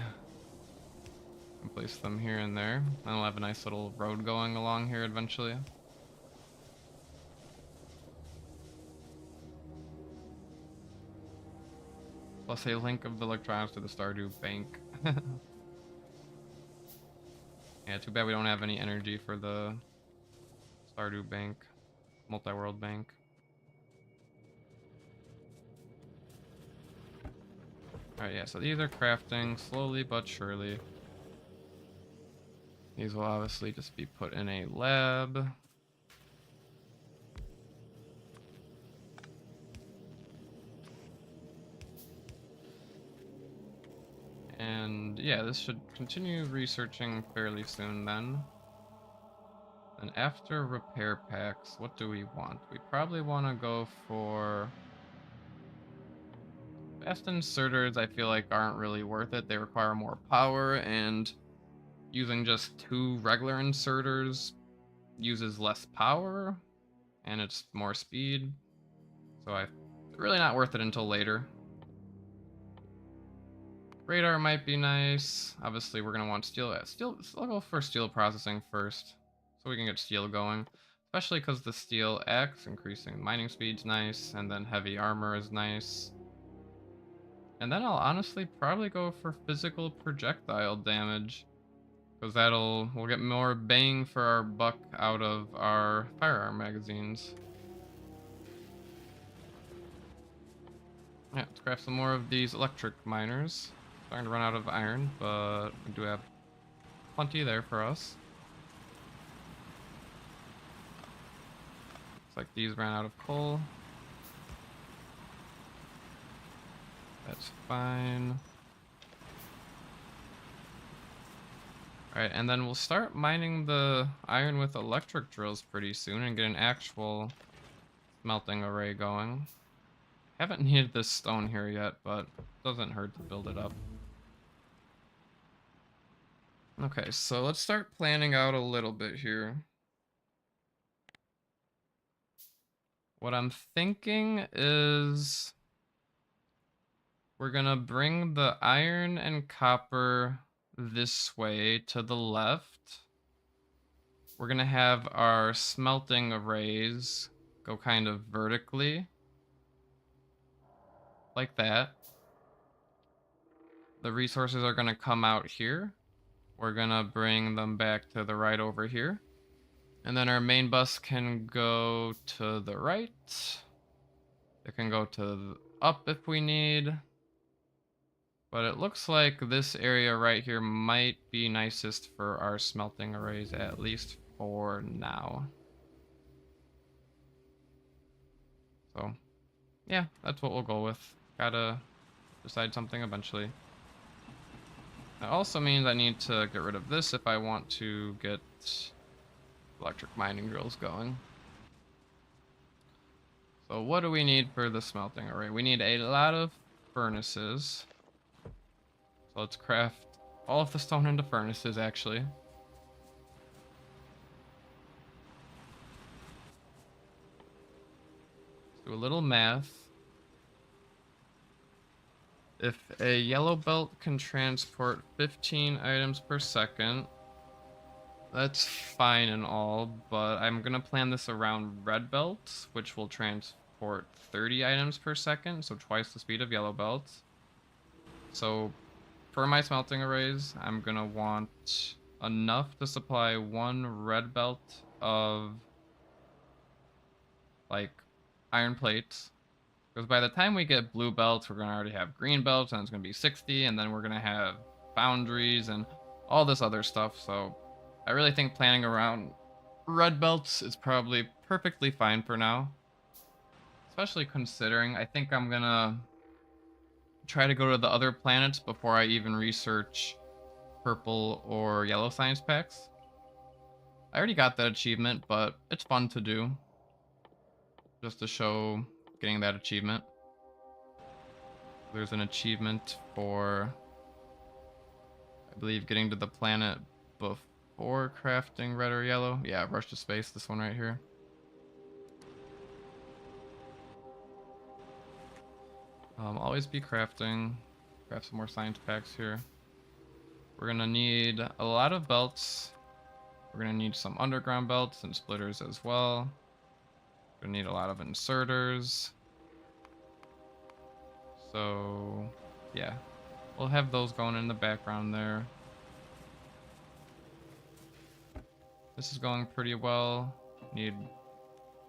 A: can place them here and there. And we'll have a nice little road going along here eventually. Plus a link of the electronics to the Stardew Bank. Yeah, too bad we don't have any energy for the Stardew Bank, Multi-World Bank. Alright, yeah, so these are crafting slowly but surely. These will obviously just be put in a lab. And yeah, this should continue researching fairly soon then. And after repair packs, what do we want? We probably want to go for... Fast inserters I feel like aren't really worth it. They require more power, and using just 2 regular inserters uses less power, and it's more speed. So really not worth it until later. Radar might be nice. Obviously, we're gonna want steel. I'll go for steel processing first, so we can get steel going. Especially because the steel X, increasing mining speed's nice, and then heavy armor is nice. And then I'll honestly probably go for physical projectile damage, because we'll get more bang for our buck out of our firearm magazines. Yeah, let's craft some more of these electric miners. Starting to run out of iron, but we do have plenty there for us. Looks like these ran out of coal. That's fine. Alright, and then we'll start mining the iron with electric drills pretty soon and get an actual smelting array going. Haven't needed this stone here yet, but it doesn't hurt to build it up. Okay, so let's start planning out a little bit here. What I'm thinking is we're gonna bring the iron and copper this way to the left. We're gonna have our smelting arrays go kind of vertically, like that. The resources are gonna come out here. We're gonna bring them back to the right over here. And then our main bus can go to the right. It can go to up if we need. But it looks like this area right here might be nicest for our smelting arrays, at least for now. So, yeah, that's what we'll go with. Gotta decide something eventually. That also means I need to get rid of this if I want to get electric mining drills going. So what do we need for the smelting array? We need a lot of furnaces. So let's craft all of the stone into furnaces, actually. Let's do a little math. If a yellow belt can transport 15 items per second, that's fine and all, but I'm gonna plan this around red belts, which will transport 30 items per second, so twice the speed of yellow belts. So for my smelting arrays, I'm gonna want enough to supply 1 red belt of like iron plates. Because by the time we get blue belts, we're going to already have green belts, and it's going to be 60, and then we're going to have foundries and all this other stuff. So I really think planning around red belts is probably perfectly fine for now. Especially considering I think I'm going to try to go to the other planets before I even research purple or yellow science packs. I already got that achievement, but it's fun to do. Just to show getting that achievement. There's an achievement for, I believe, getting to the planet before crafting red or yellow. Yeah, rush to space, this one right here. Always be crafting. Craft some more science packs here. We're gonna need a lot of belts. We're gonna need some underground belts and splitters as well. We're gonna need a lot of inserters. So, yeah. We'll have those going in the background there. This is going pretty well. Need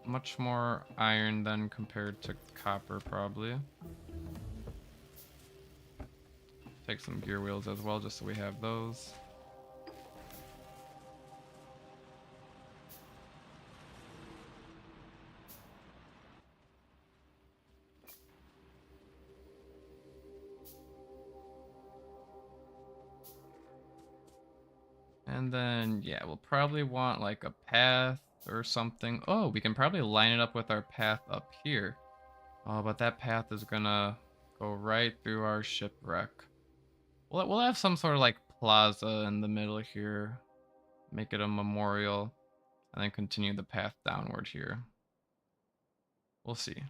A: much more iron than compared to copper, probably. Take some gear wheels as well, just so we have those. And then, yeah, we'll probably want like a path or something. Oh, we can probably line it up with our path up here. Oh, but that path is gonna go right through our shipwreck. We'll have some sort of like plaza in the middle here. Make it a memorial. And then continue the path downward here. We'll see.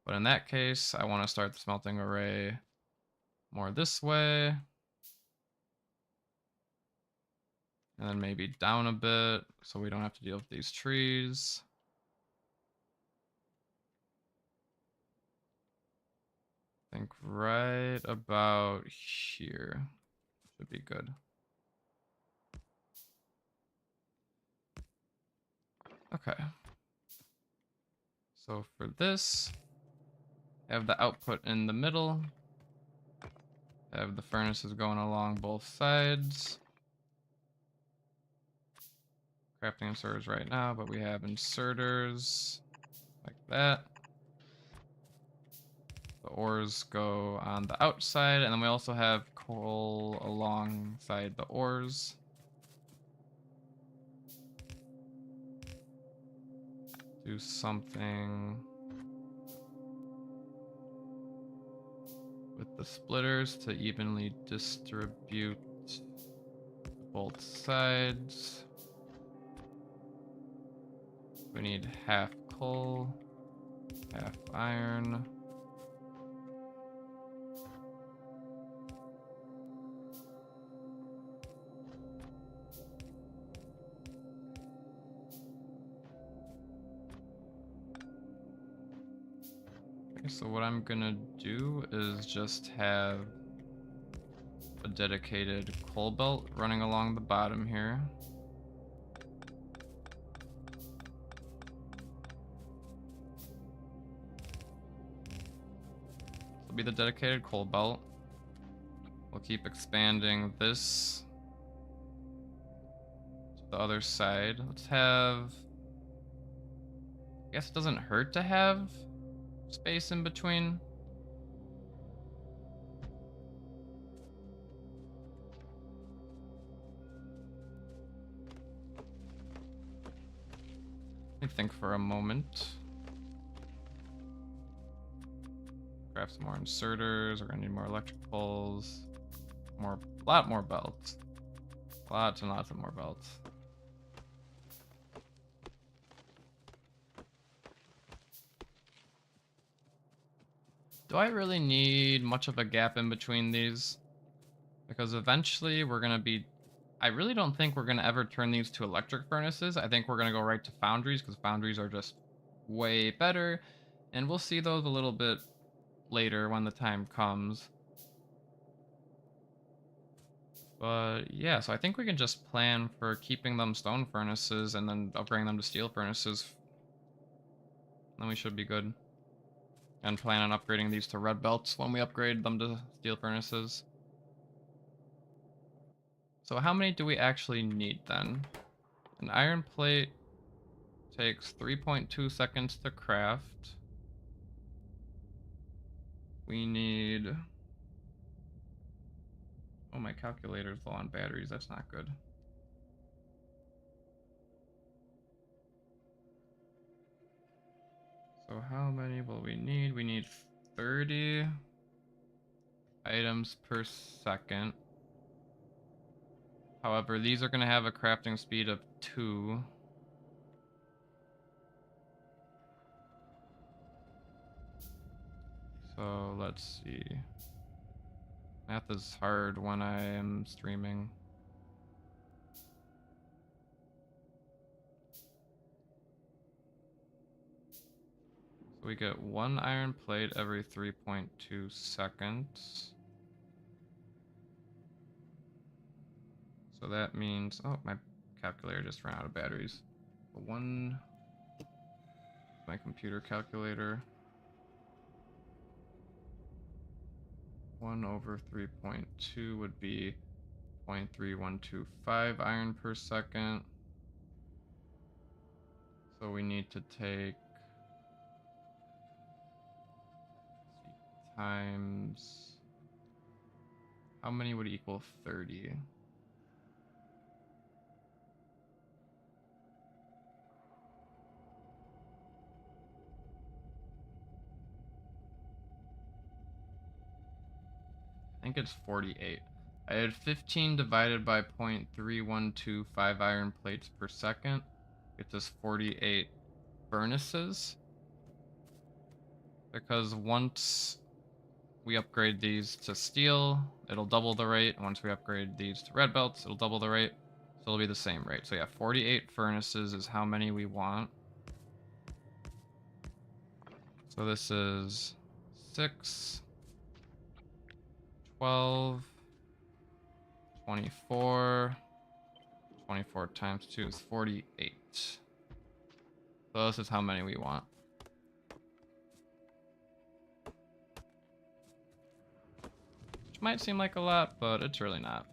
A: But in that case, I want to start the smelting array more this way. And then maybe down a bit so we don't have to deal with these trees. I think right about here should be good. Okay. So for this, have the output in the middle. Have the furnaces going along both sides. Crafting inserters right now, but we have inserters like that. The ores go on the outside, and then we also have coal alongside the ores. Do something with the splitters to evenly distribute both sides. We need half coal, half iron. Okay, so what I'm gonna do is just have a dedicated coal belt running along the bottom here. This will be the dedicated coal belt. We'll keep expanding this to the other side. Let's have, I guess it doesn't hurt to have space in between. Let me think for a moment. Craft some more inserters. We're gonna need more electric poles. A lot more belts. Lots and lots of more belts. Do I really need much of a gap in between these? Because eventually we're gonna be, I really don't think we're gonna ever turn these to electric furnaces. I think we're gonna go right to foundries, because foundries are just way better. And we'll see those a little bit later when the time comes. But yeah, so I think we can just plan for keeping them stone furnaces and then upgrading them to steel furnaces. Then we should be good. And plan on upgrading these to red belts when we upgrade them to steel furnaces. So how many do we actually need then? An iron plate takes 3.2 seconds to craft. We need... Oh, my calculator's low on batteries. That's not good. So how many will we need? We need 30. items per second. However, these are going to have a crafting speed of 2. So let's see. Math is hard when I am streaming. So we get 1 iron plate every 3.2 seconds. So that means, oh, my calculator just ran out of batteries. My computer calculator. 1 over 3.2 would be 0.3125 iron per second. So we need to take times, how many would equal 30? I think it's 48. I had 15 divided by 0.3125 iron plates per second. It's just 48 furnaces. Because once we upgrade these to steel, it'll double the rate. Once we upgrade these to red belts, it'll double the rate. So it'll be the same rate. So yeah, 48 furnaces is how many we want. So this is 6, 12, 24. 24 times 2 is 48. So this is how many we want. Which might seem like a lot, but it's really not.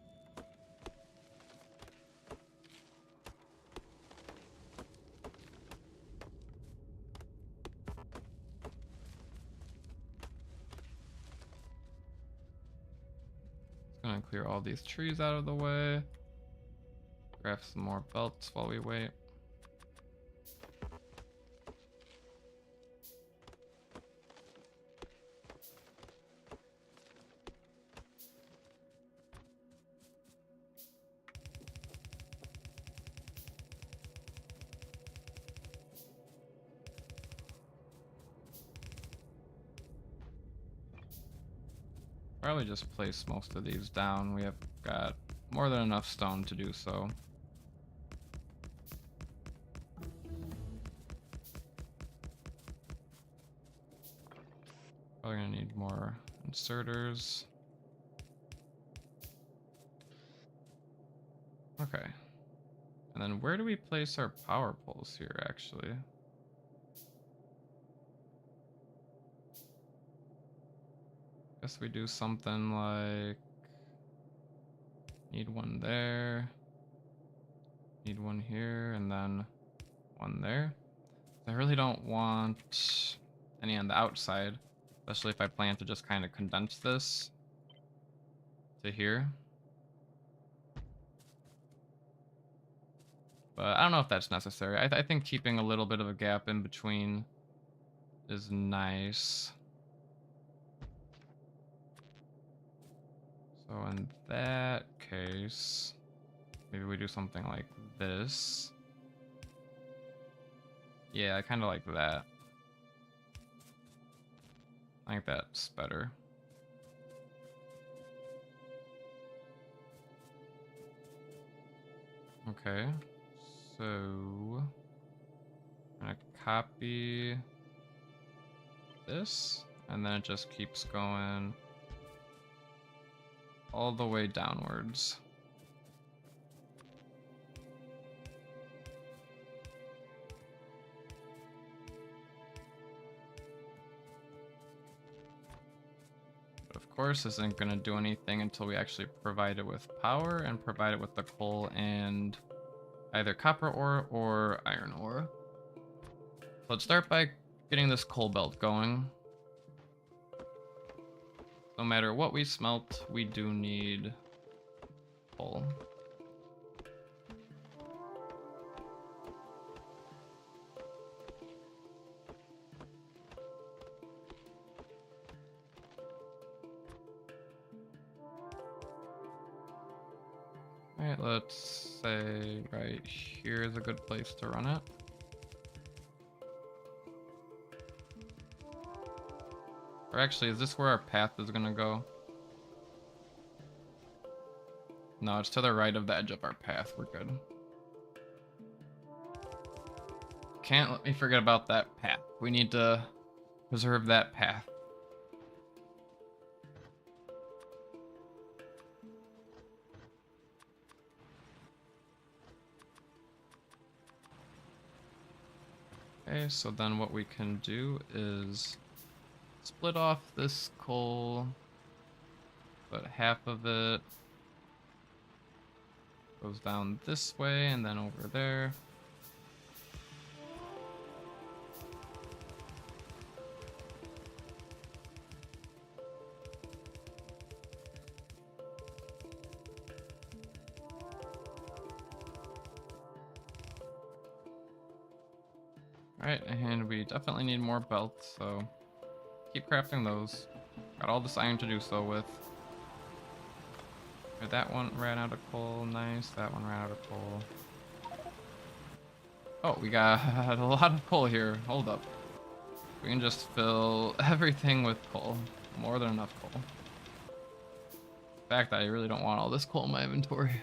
A: Just gonna clear all these trees out of the way. Grab some more belts while we wait. Probably just place most of these down. We have got more than enough stone to do so. Probably gonna need more inserters. Okay. And then where do we place our power poles here, actually? Guess we do something like, need one there, need one here, and then one there. I really don't want any on the outside, especially if I plan to just kind of condense this to here. But I don't know if that's necessary. I think keeping a little bit of a gap in between is nice. So in that case, maybe we do something like this. Yeah, I kind of like that. I think that's better. Okay, so I'm gonna copy this, and then it just keeps going all the way downwards. But of course, this isn't going to do anything until we actually provide it with power and provide it with the coal and either copper ore or iron ore. So let's start by getting this coal belt going. No matter what we smelt, we do need coal. Alright, let's say right here is a good place to run it. Or actually, is this where our path is gonna go? No, it's to the right of the edge of our path. We're good. Can't let me forget about that path. We need to preserve that path. Okay, so then what we can do is split off this coal, but half of it goes down this way and then over there. Alright, and we definitely need more belts, so keep crafting those. Got all this iron to do so with. Okay, that one ran out of coal, nice. That one ran out of coal. Oh, we got a lot of coal here. Hold up. We can just fill everything with coal. More than enough coal. In fact, I really don't want all this coal in my inventory.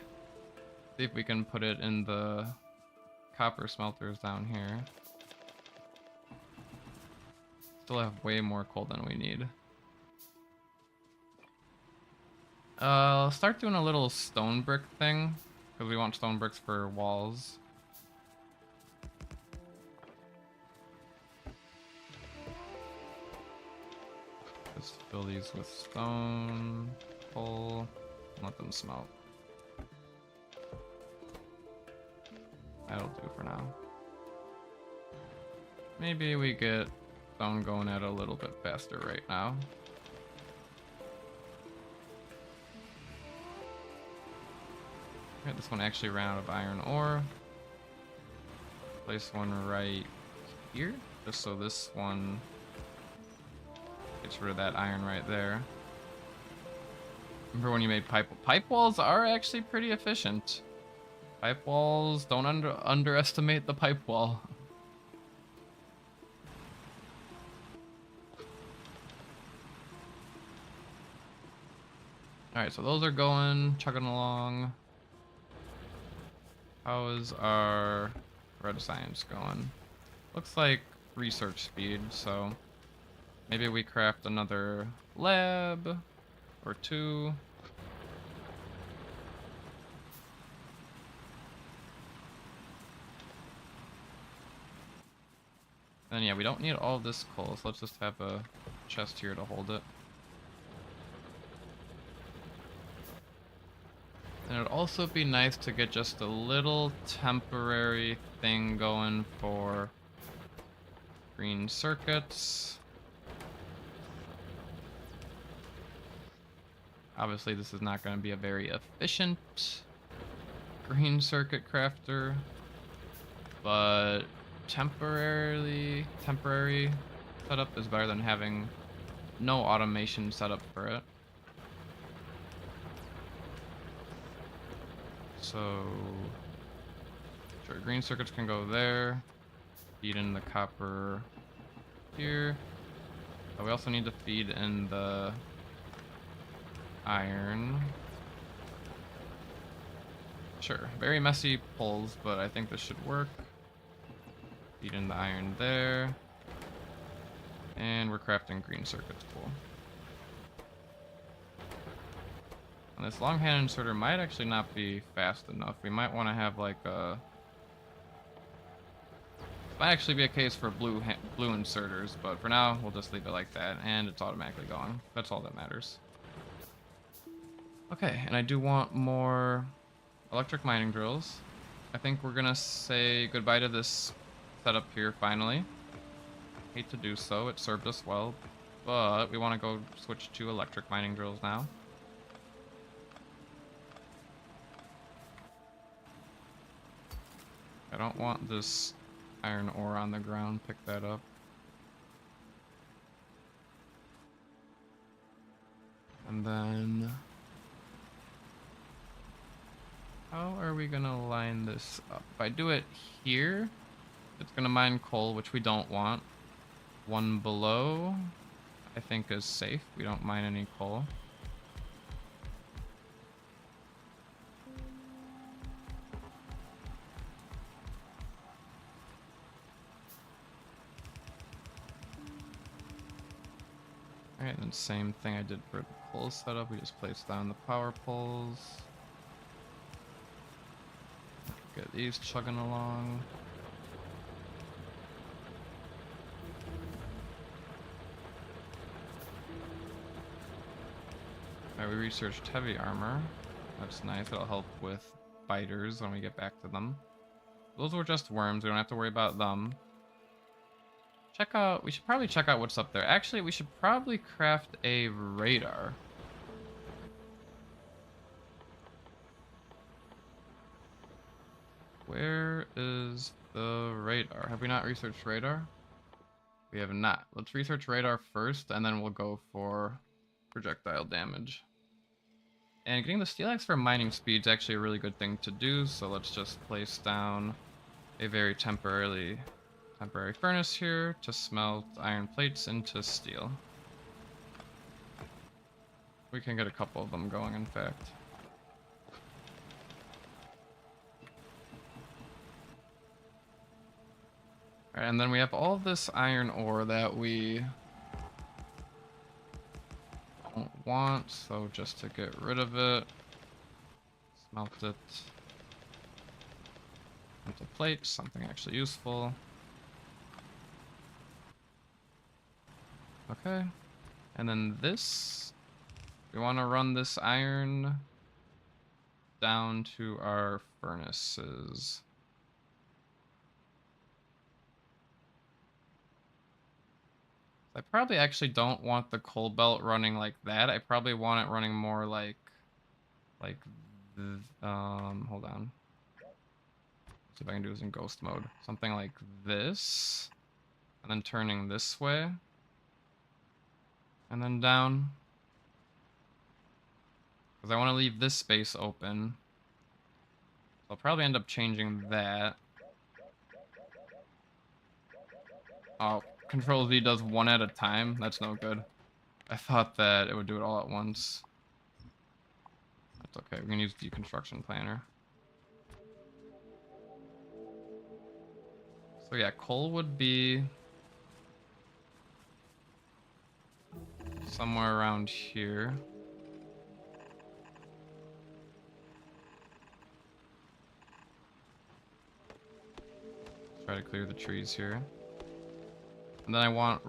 A: See if we can put it in the copper smelters down here. Still have way more coal than we need. I'll start doing a little stone brick thing, because we want stone bricks for walls. Just fill these with stone, coal, and let them smelt. That'll do for now. Maybe we get stone going at a little bit faster right now. Okay, this one actually ran out of iron ore. Place one right here, just so this one gets rid of that iron right there. Remember when you made pipe walls are actually pretty efficient. Pipe walls, don't underestimate the pipe wall. Alright, so those are chugging along. How is our red science going? Looks like research speed, so maybe we craft another lab or two. Then yeah, we don't need all this coal, so let's just have a chest here to hold it. And it would also be nice to get just a little temporary thing going for green circuits. Obviously, this is not going to be a very efficient green circuit crafter, but temporary setup is better than having no automation set up for it. So, sure, green circuits can go there. Feed in the copper here. But we also need to feed in the iron. Sure, very messy pulls, but I think this should work. Feed in the iron there. And we're crafting green circuits, cool. And this long hand inserter might actually not be fast enough. We might want to have like a... Might actually be a case for blue inserters, but for now we'll just leave it like that, and it's automatically going. That's all that matters. Okay, and I do want more electric mining drills. I think we're gonna say goodbye to this setup here finally. Hate to do so, it served us well, but we want to go switch to electric mining drills now. I don't want this iron ore on the ground, pick that up. And then... How are we gonna line this up? If I do it here, it's gonna mine coal, which we don't want. One below, I think is safe. We don't mine any coal. Alright, then same thing I did for the pole setup. We just place down the power poles. Get these chugging along. Alright, we researched heavy armor. That's nice. It'll help with biters when we get back to them. Those were just worms. We don't have to worry about them. We should probably check out what's up there. Actually, we should probably craft a radar. Where is the radar? Have we not researched radar? We have not. Let's research radar first, and then we'll go for projectile damage. And getting the steel axe for mining speed is actually a really good thing to do, so let's just place down a very temporary furnace here to smelt iron plates into steel. We can get a couple of them going, in fact. Alright, and then we have all of this iron ore that we don't want, so just to get rid of it, smelt it into plates, something actually useful. Okay, and then this, we want to run this iron down to our furnaces. I probably actually don't want the coal belt running like that. I probably want it running more like hold on. See if I can do this in ghost mode. Something like this, and then turning this way. And then down. Because I want to leave this space open. So I'll probably end up changing that. Oh, Control Z does one at a time? That's no good. I thought that it would do it all at once. That's okay, we're gonna use deconstruction planner. So yeah, coal would be somewhere around here. Try to clear the trees here. And then I want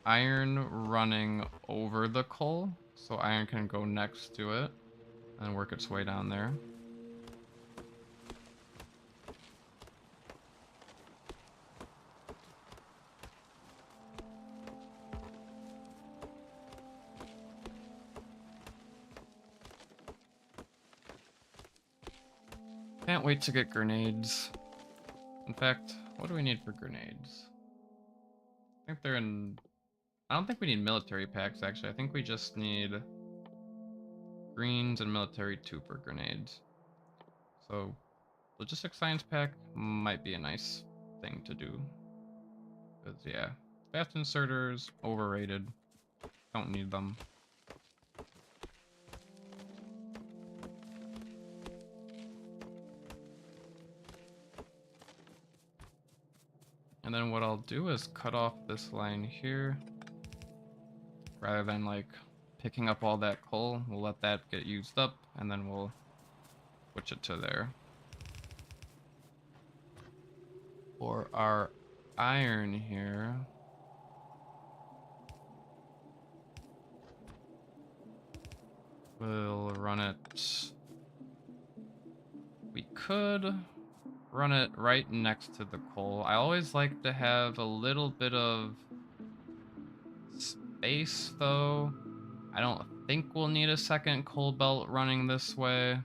A: iron running over the coal, so iron can go next to it and work its way down there. Can't wait to get grenades. In fact, what do we need for grenades? I think they're in... I don't think we need military packs, actually. I think we just need greens and military 2 for grenades. So, logistic science pack might be a nice thing to do. Because, yeah, fast inserters, overrated. Don't need them. And then what I'll do is cut off this line here. Rather than like picking up all that coal, we'll let that get used up and then we'll switch it to there. For our iron here, we'll run it. We could run it right next to the coal. I always like to have a little bit of space though. I don't think we'll need a second coal belt running this way.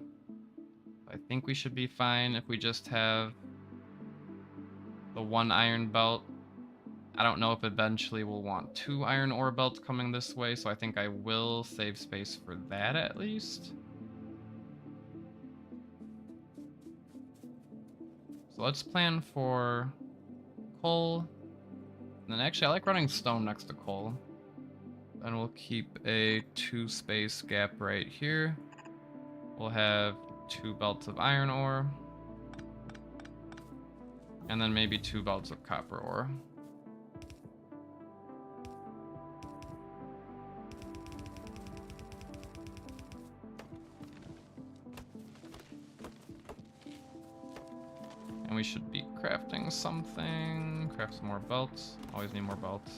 A: I think we should be fine if we just have the 1 iron belt. I don't know if eventually we'll want 2 iron ore belts coming this way, so I think I will save space for that at least. So let's plan for coal. And then actually I like running stone next to coal. Then we'll keep a 2-space gap right here. We'll have 2 belts of iron ore. And then maybe 2 belts of copper ore. And we should be crafting something. Craft some more belts. Always need more belts.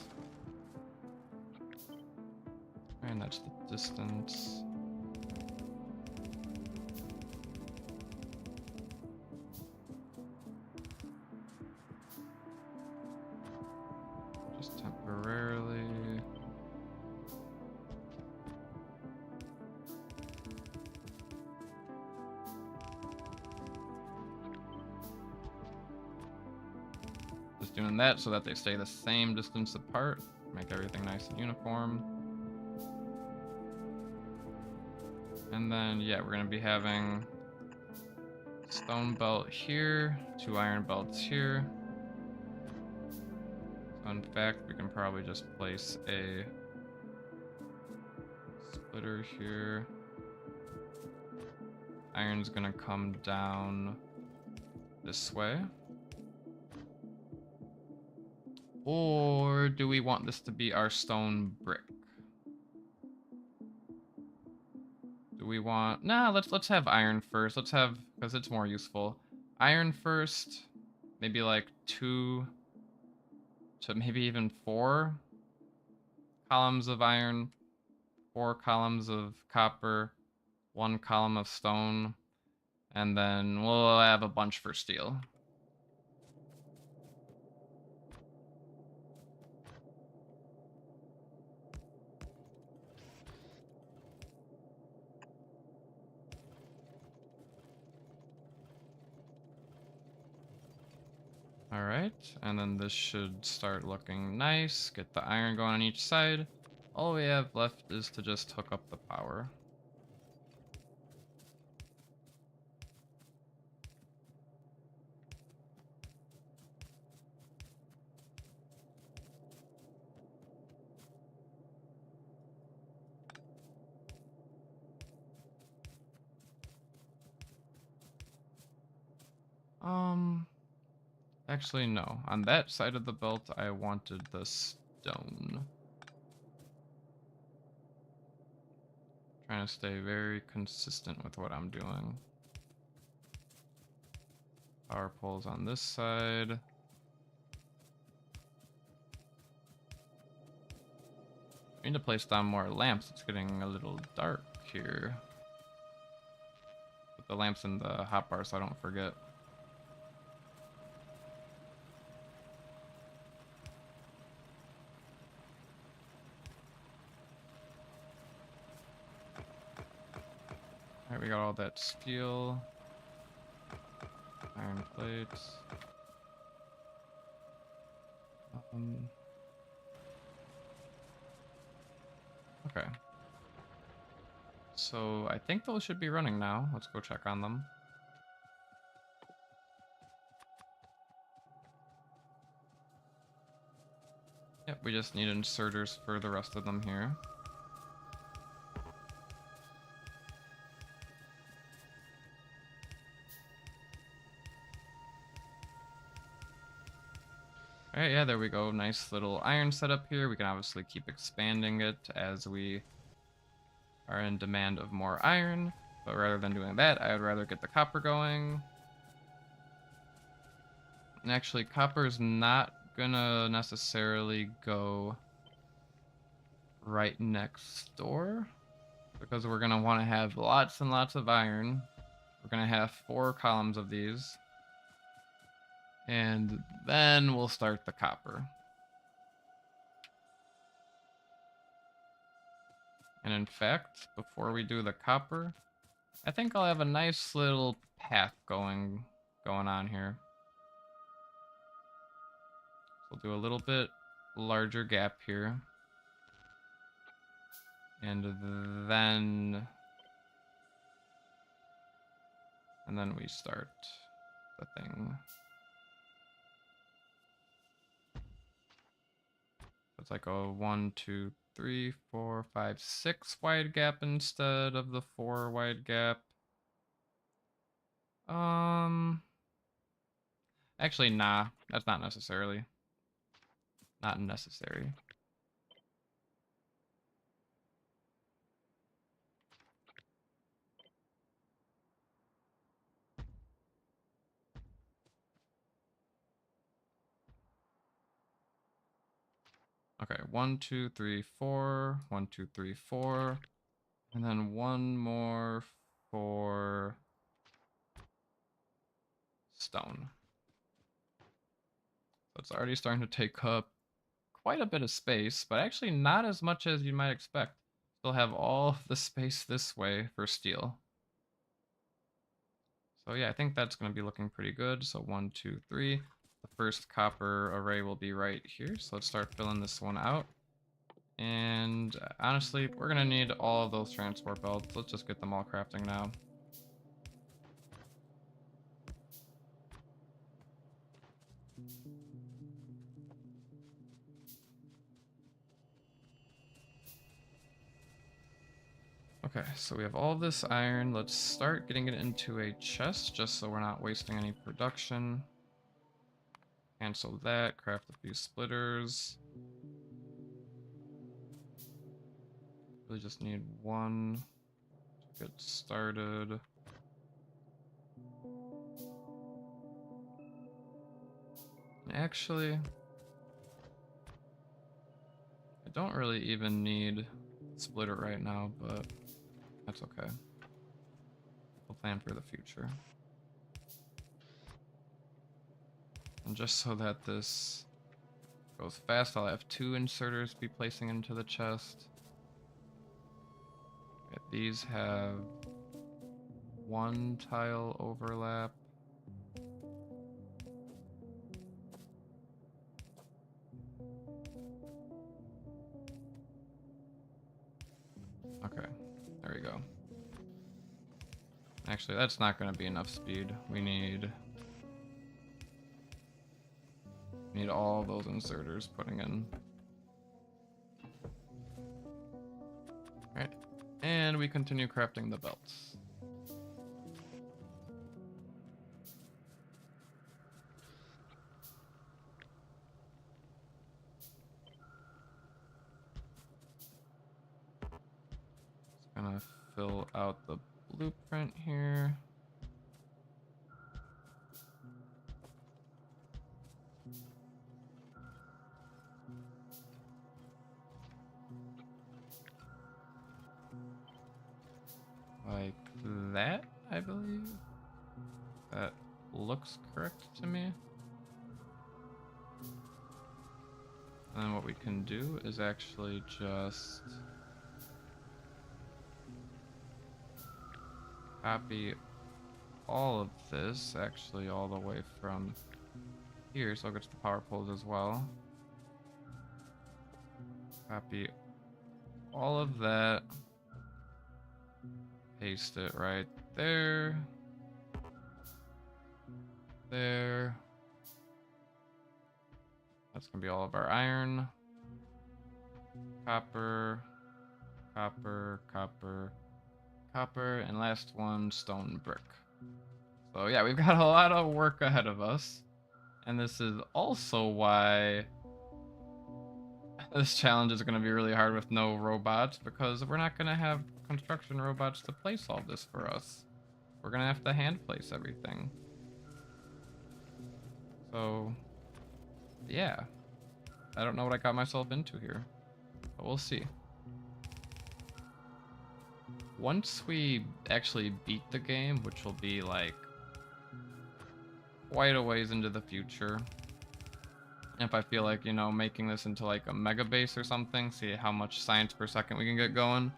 A: And that's the distance. Just temporarily. Just doing that so that they stay the same distance apart. Make everything nice and uniform. And then, yeah, we're going to be having stone belt here, 2 iron belts here. So in fact, we can probably just place a splitter here. Iron's going to come down this way. Or do we want this to be our stone brick? Do we want... Nah, let's have iron first. Let's have... because it's more useful. Iron first. Maybe like 2 to maybe even 4 columns of iron. 4 columns of copper. 1 column of stone. And then we'll have a bunch for steel. Alright, and then this should start looking nice. Get the iron going on each side. All we have left is to just hook up the power. Actually, no. On that side of the belt, I wanted the stone. Trying to stay very consistent with what I'm doing. Power poles on this side. I need to place down more lamps. It's getting a little dark here. Put the lamps in the hotbar so I don't forget. Alright, we got all that steel. Iron plates. Okay. So I think those should be running now. Let's go check on them. Yep, we just need inserters for the rest of them here. Alright, yeah, there we go. Nice little iron setup here. We can obviously keep expanding it as we are in demand of more iron. But rather than doing that, I would rather get the copper going. And actually, copper's not gonna necessarily go right next door, because we're gonna want to have lots and lots of iron. We're gonna have 4 columns of these. And then we'll start the copper. And in fact, before we do the copper, I think I'll have a nice little path going on here. We'll do a little bit larger gap here. And then we start the thing. it's like a 1, 2, 3, 4, 5, 6 wide gap instead of the 4 wide gap. Actually, nah, that's not necessarily. Not necessary. Okay, 1, 2, 3, 4. 1, 2, 3, 4. And then one more for stone. So it's already starting to take up quite a bit of space, but actually not as much as you might expect. Still have all the space this way for steel. So yeah, I think that's going to be looking pretty good. So 1, 2, 3. The first copper array will be right here. So let's start filling this one out. And honestly, we're going to need all of those transport belts. Let's just get them all crafting now. Okay, so we have all this iron. Let's start getting it into a chest just so we're not wasting any production. Cancel that, craft a few splitters. Really just need one to get started. Actually, I don't really even need a splitter right now, but that's okay. We'll plan for the future. And just so that this goes fast, I'll have 2 inserters be placing into the chest. Okay, these have 1 tile overlap. Okay, there we go. Actually, that's not going to be enough speed. We need all those inserters putting in. Alright, and we continue crafting the belts. Just gonna fill out the blueprint here. Like that, I believe. That looks correct to me. And then what we can do is actually just copy all of this, actually all the way from here, so I'll get to the power poles as well. Copy all of that. Paste it right there. There. That's gonna be all of our iron. Copper. Copper. Copper. Copper. And last one, stone brick. So yeah, we've got a lot of work ahead of us. And this is also why this challenge is going to be really hard with no robots, because we're not going to have construction robots to place all this for us. We're going to have to hand place everything. So, yeah. I don't know what I got myself into here, but we'll see. Once we actually beat the game, which will be like quite a ways into the future, if I feel like, you know, making this into like a mega base or something, see how much science per second we can get going,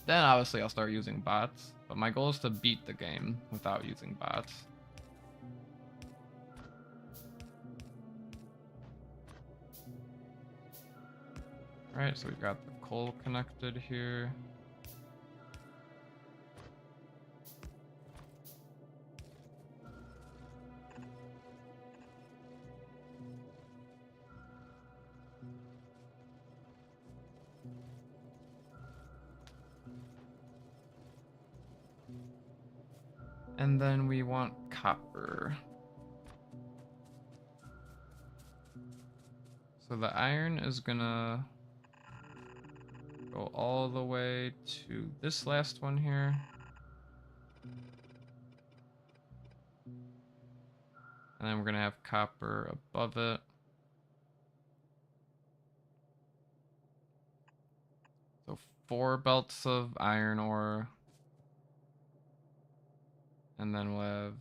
A: then obviously I'll start using bots. But my goal is to beat the game without using bots. Alright, so we've got the coal connected here. And then we want copper. So the iron is gonna go all the way to this last one here. And then we're gonna have copper above it. So 4 belts of iron ore. And then we'll have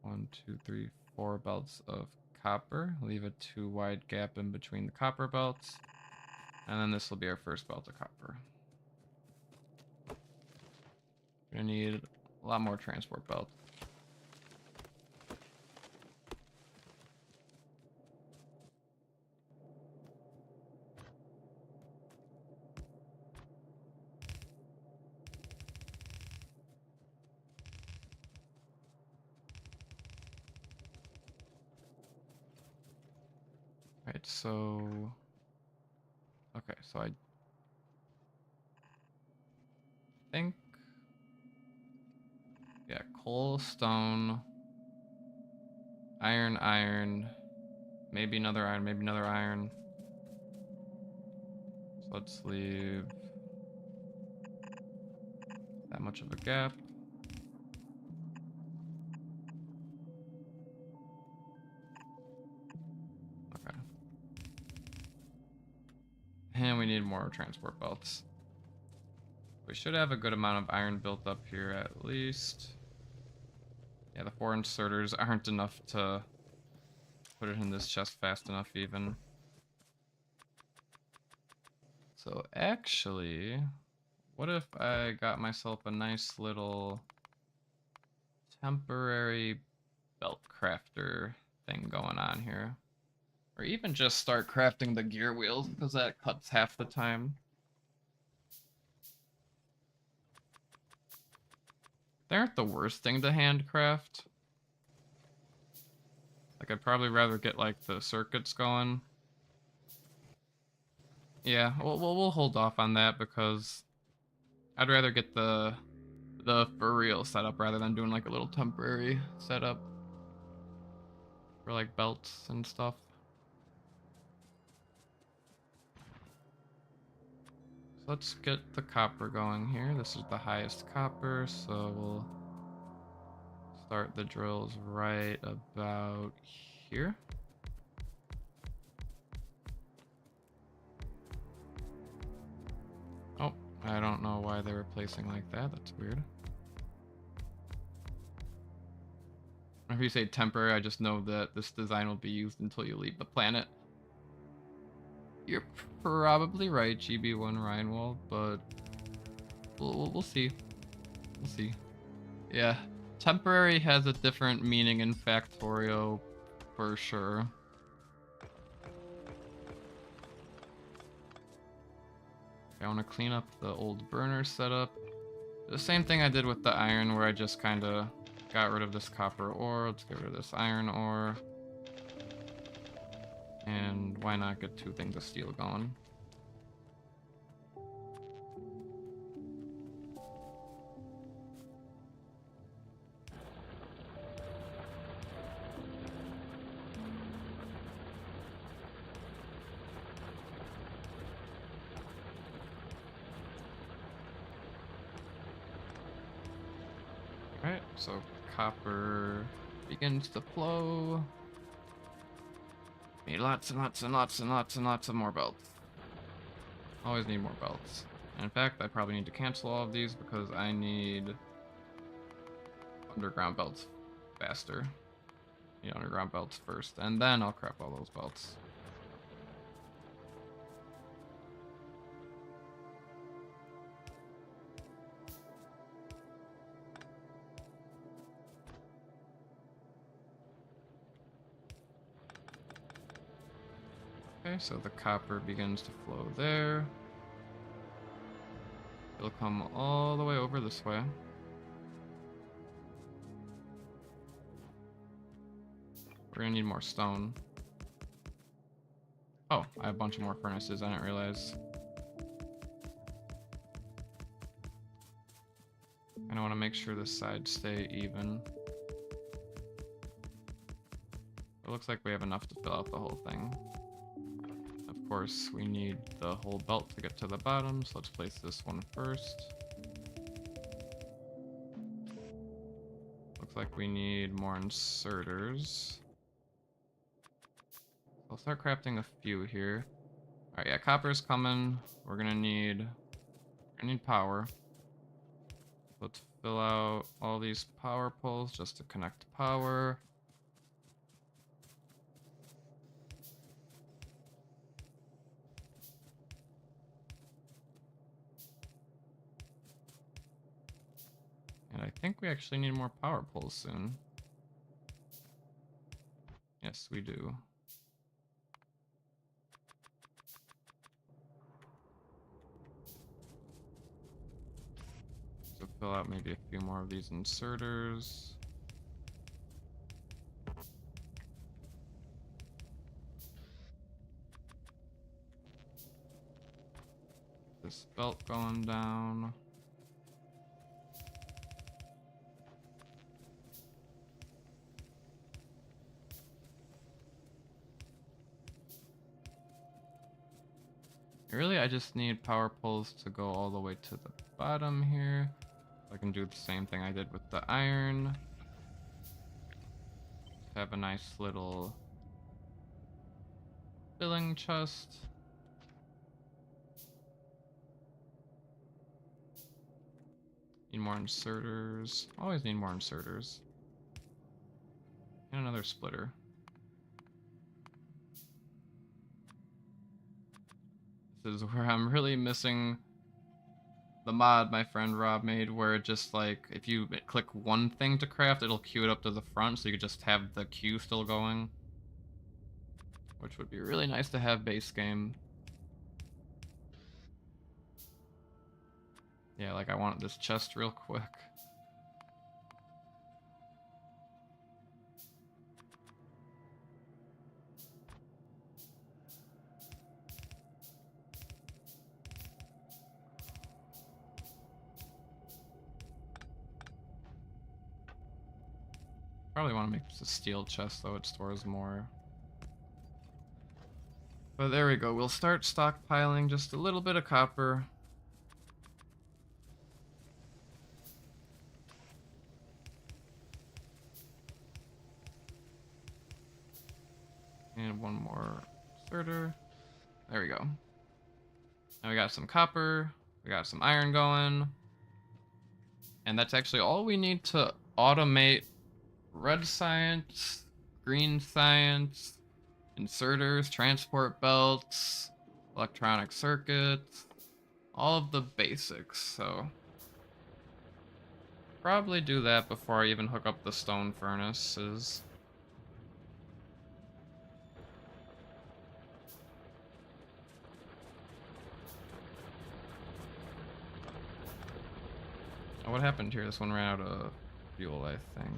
A: 1, 2, 3, 4 belts of copper. Leave a 2 wide gap in between the copper belts. And then this will be our first belt of copper. We're gonna need a lot more transport belts. Right, so okay, so I think, yeah, coal, stone, iron, maybe another iron. So let's leave that much of a gap. Okay. And we need more transport belts. We should have a good amount of iron built up here at least. Yeah, the 4 inserters aren't enough to put it in this chest fast enough even. So actually, what if I got myself a nice little temporary belt crafter thing going on here? Or even just start crafting the gear wheels, because that cuts half the time. They aren't the worst thing to handcraft. Like, I'd probably rather get, like, the circuits going. Yeah, we'll hold off on that, because I'd rather get the for real setup rather than doing, like, a little temporary setup for, like, belts and stuff. So let's get the copper going here. This is the highest copper, so we'll start the drills right about here. Oh, I don't know why they were placing like that. That's weird. If you say temporary, I just know that this design will be used until you leave the planet. You're probably right, GB1 Rheinwald, but we'll see. We'll see. Yeah, temporary has a different meaning in Factorio, for sure. I want to clean up the old burner setup. The same thing I did with the iron, where I just kind of got rid of this copper ore. Let's get rid of this iron ore. And why not get 2 things of steel going? Alright, so copper begins to flow. Need lots and lots and lots and lots and lots of more belts. Always need more belts. And in fact, I probably need to cancel all of these because I need underground belts faster. Need underground belts first, and then I'll craft all those belts. Okay, so the copper begins to flow there. It'll come all the way over this way. We're gonna need more stone. Oh, I have a bunch of more furnaces, I didn't realize. And I want to make sure the sides stay even. It looks like we have enough to fill out the whole thing. Of course, we need the whole belt to get to the bottom, so let's place this one first. Looks like we need more inserters. I'll start crafting a few here. Alright, yeah, copper's coming. We're gonna need power. Let's fill out all these power poles just to connect power. And I think we actually need more power poles soon. Yes, we do. So fill out maybe a few more of these inserters. This belt going down. Really, I just need power poles to go all the way to the bottom here. I can do the same thing I did with the iron. Just have a nice little filling chest. Need more inserters. Always need more inserters. And another splitter. This is where I'm really missing the mod my friend Rob made, where it just like, if you click one thing to craft, it'll queue it up to the front, so you could just have the queue still going. Which would be really nice to have base game. Yeah, like I want this chest real quick. Probably want to make this a steel chest, though it stores more. But there we go. We'll start stockpiling just a little bit of copper. And one more inserter. There we go. Now we got some copper. We got some iron going. And that's actually all we need to automate red science, green science, inserters, transport belts, electronic circuits, all of the basics. So probably do that before I even hook up the stone furnaces. Oh, what happened here? This one ran out of fuel, I think.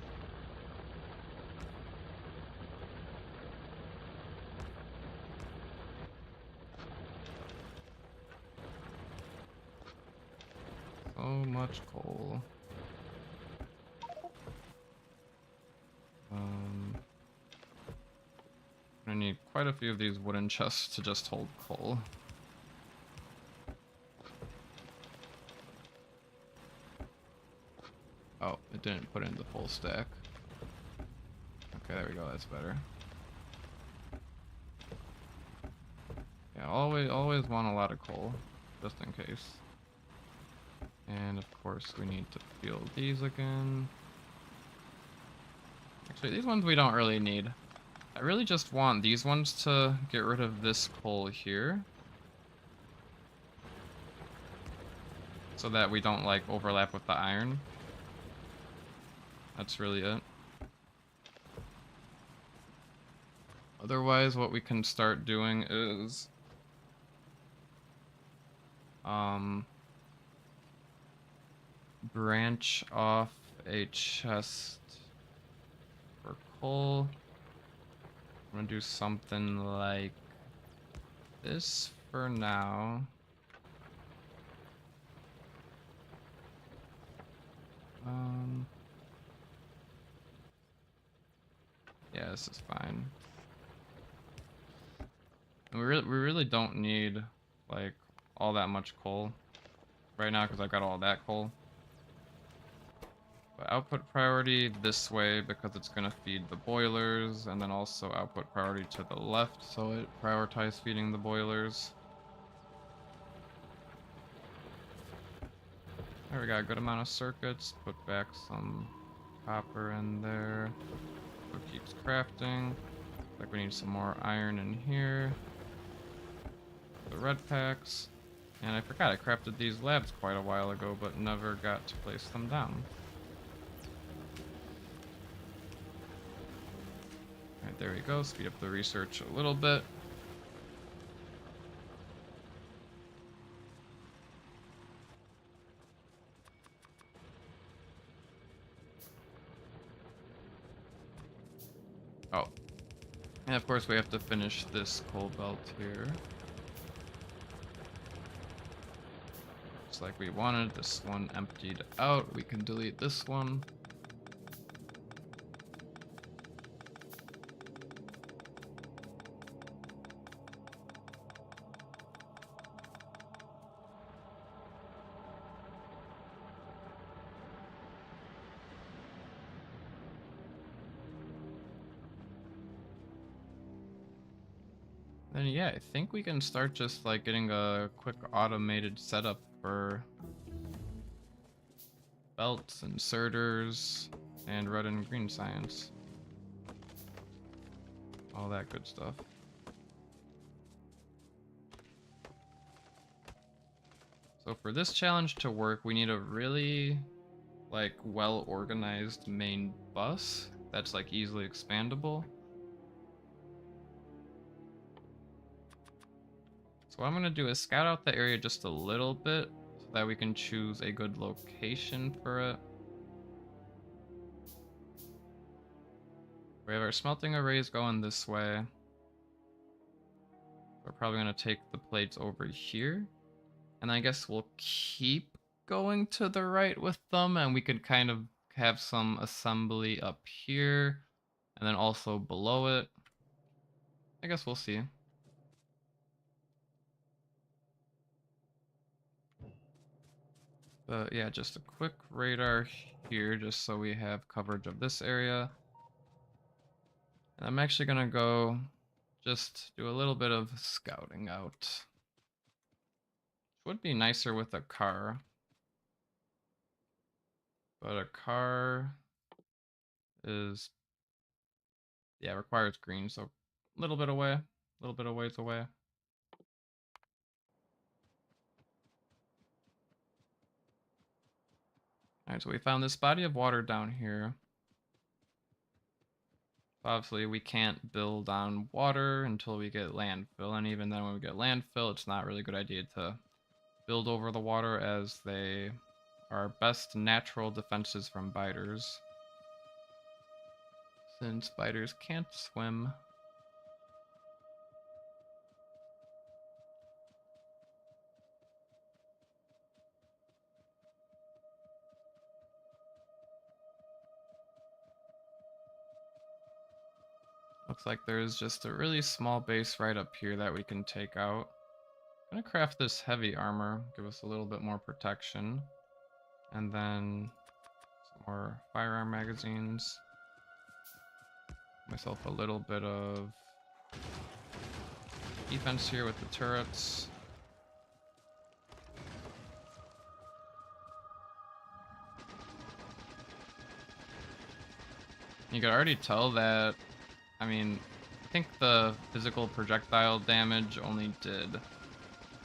A: So much coal. I need quite a few of these wooden chests to just hold coal. Oh, it didn't put in the full stack. Okay, there we go, that's better. Yeah, always want a lot of coal, just in case. And of course we need to fuel these again. Actually, these ones we don't really need. I really just want these ones to get rid of this coal here. So that we don't like overlap with the iron. That's really it. Otherwise, what we can start doing is branch off a chest for coal. I'm gonna do something like this for now. Yeah, this is fine. And we really don't need like all that much coal right now because I've got all that coal. But output priority this way because it's gonna feed the boilers, and then also output priority to the left so it prioritizes feeding the boilers. There we got a good amount of circuits. Put back some copper in there. So it keeps crafting. Like we need some more iron in here. The red packs. And I forgot I crafted these labs quite a while ago, but never got to place them down. Alright, there we go. Speed up the research a little bit. Oh. And of course we have to finish this coal belt here. Just like we wanted. This one emptied out. We can delete this one. Then yeah, I think we can start just like getting a quick automated setup for belts, inserters, and red and green science. All that good stuff. So for this challenge to work, we need a really like well organized main bus that's like easily expandable. So what I'm gonna do is scout out the area just a little bit so that we can choose a good location for it. We have our smelting arrays going this way. We're probably gonna take the plates over here. And I guess we'll keep going to the right with them, and we could kind of have some assembly up here and then also below it. I guess we'll see. But yeah, just a quick radar here just so we have coverage of this area. And I'm actually gonna go just do a little bit of scouting out. Would be nicer with a car. But a car is, yeah, requires green, so a little bit away, a little bit of ways away. Alright, so we found this body of water down here. Obviously, we can't build on water until we get landfill, and even then when we get landfill, it's not really a good idea to build over the water as they are best natural defenses from biters. Since biters can't swim. Looks like there's just a really small base right up here that we can take out. I'm gonna craft this heavy armor, give us a little bit more protection. And then some more firearm magazines. Myself a little bit of defense here with the turrets. You can already tell that, I mean, I think the physical projectile damage only did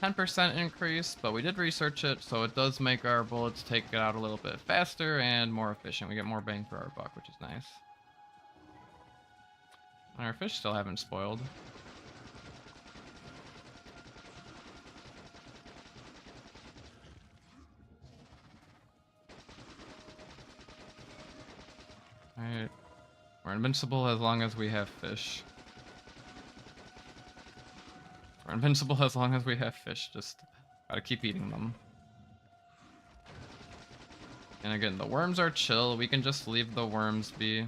A: 10% increase, but we did research it, so it does make our bullets take it out a little bit faster and more efficient. We get more bang for our buck, which is nice. And our fish still haven't spoiled. Alright. We're invincible as long as we have fish. We're invincible as long as we have fish. Just gotta keep eating them. And again, the worms are chill. We can just leave the worms be.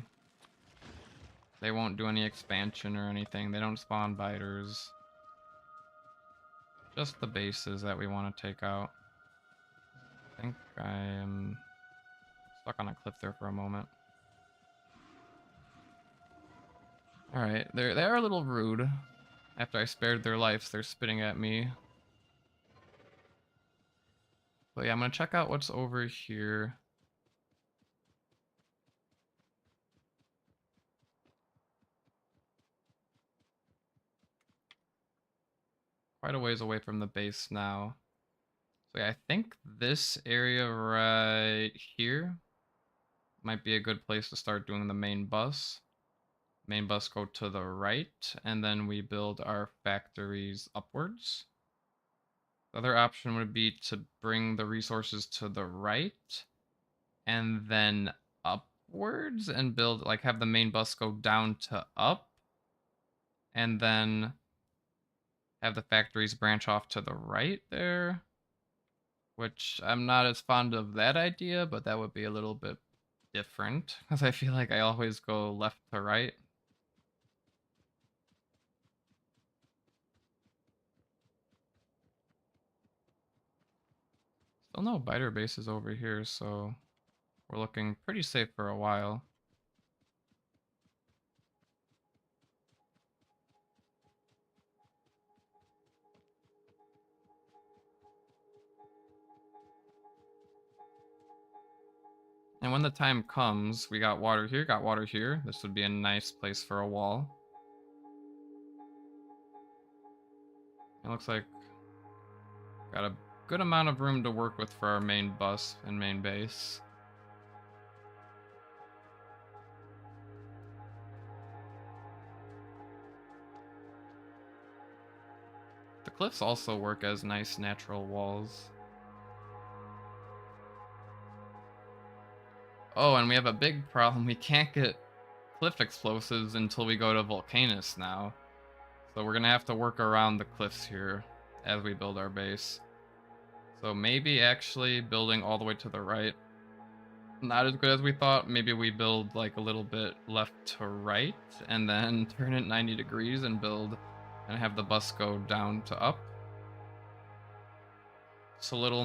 A: They won't do any expansion or anything. They don't spawn biters. Just the bases that we want to take out. I think I am stuck on a cliff there for a moment. Alright, they are a little rude. After I spared their lives, they're spitting at me. But yeah, I'm gonna check out what's over here. Quite a ways away from the base now. So yeah, I think this area right here might be a good place to start doing the main bus. Main bus go to the right, and then we build our factories upwards. The other option would be to bring the resources to the right, and then upwards, and build, like, have the main bus go down to up, and then have the factories branch off to the right there. Which I'm not as fond of that idea, but that would be a little bit different, because I feel like I always go left to right. Still no biter bases over here, so we're looking pretty safe for a while. And when the time comes, we got water here, got water here. This would be a nice place for a wall. It looks like got a good amount of room to work with for our main bus and main base. The cliffs also work as nice natural walls. Oh, and we have a big problem. We can't get cliff explosives until we go to Vulcanus now. So we're gonna have to work around the cliffs here as we build our base. So maybe actually building all the way to the right. Not as good as we thought. Maybe we build like a little bit left to right and then turn it 90 degrees and build and have the bus go down to up. It's a little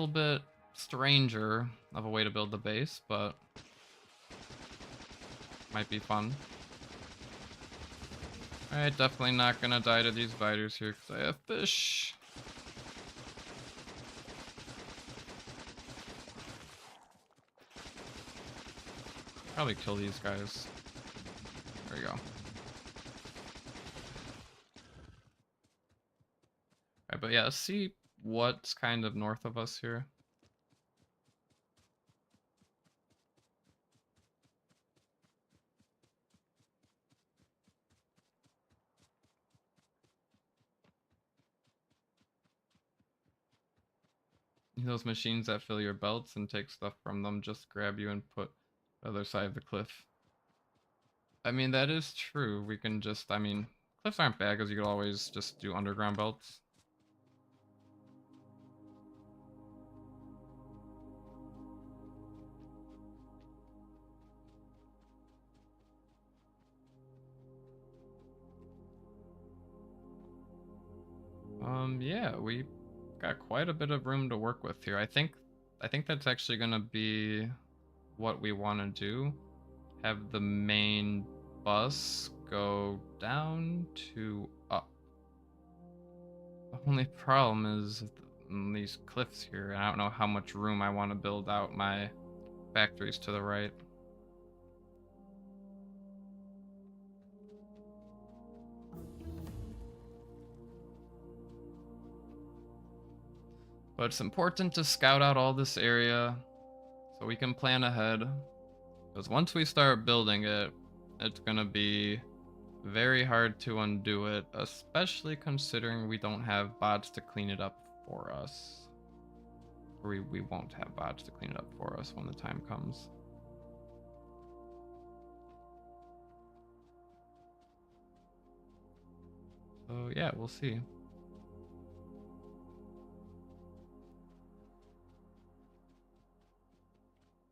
A: bit stranger of a way to build the base, but might be fun. Alright, definitely not gonna die to these biters here because I have fish. Probably kill these guys. There we go. Alright, but yeah, let's see what's kind of north of us here. Those machines that fill your belts and take stuff from them just grab you and put the other side of the cliff. I mean, that is true. We can just, I mean, cliffs aren't bad because you could always just do underground belts. Yeah, we got quite a bit of room to work with here. I think that's actually gonna be what we want to do. Have the main bus go down to up. The only problem is these cliffs here, and I don't know how much room I want to build out my factories to the right. But it's important to scout out all this area so we can plan ahead. Because once we start building it, it's gonna be very hard to undo it, especially considering we don't have bots to clean it up for us. Or we won't have bots to clean it up for us when the time comes. So yeah, we'll see.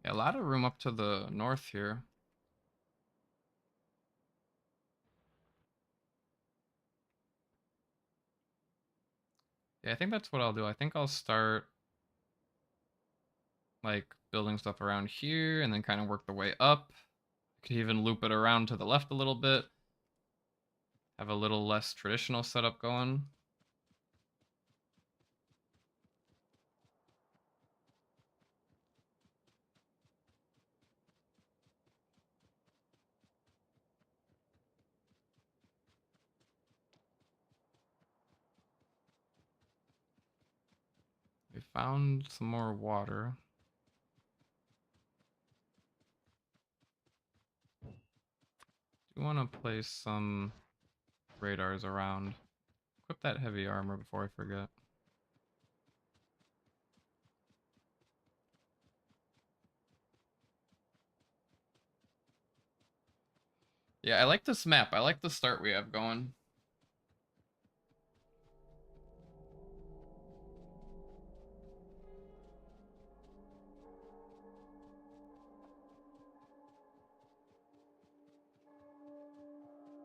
A: Yeah, a lot of room up to the north here. Yeah, I think that's what I'll do. I think I'll start like building stuff around here and then kind of work the way up. Could even loop it around to the left a little bit. Have a little less traditional setup going. We found some more water. Do want to place some radars around. Equip that heavy armor before I forget. Yeah, I like this map. I like the start we have going.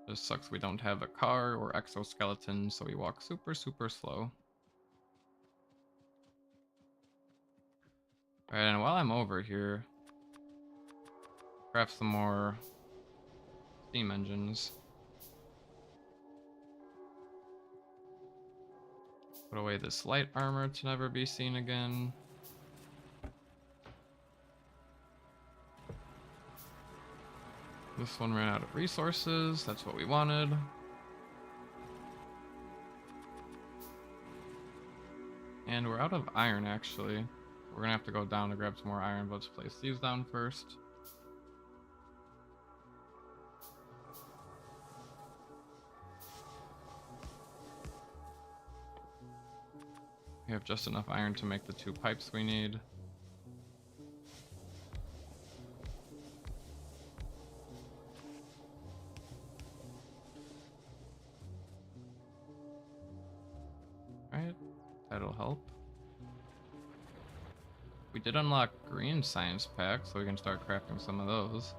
A: Just sucks we don't have a car or exoskeleton, so we walk super, super slow. Alright, and while I'm over here, craft some more steam engines. Put away this light armor to never be seen again. This one ran out of resources. That's what we wanted. And we're out of iron, actually. We're gonna have to go down to grab some more iron, but let's place these down first. We have just enough iron to make the 2 pipes we need. Alright, that'll help. We did unlock green science packs, so we can start crafting some of those.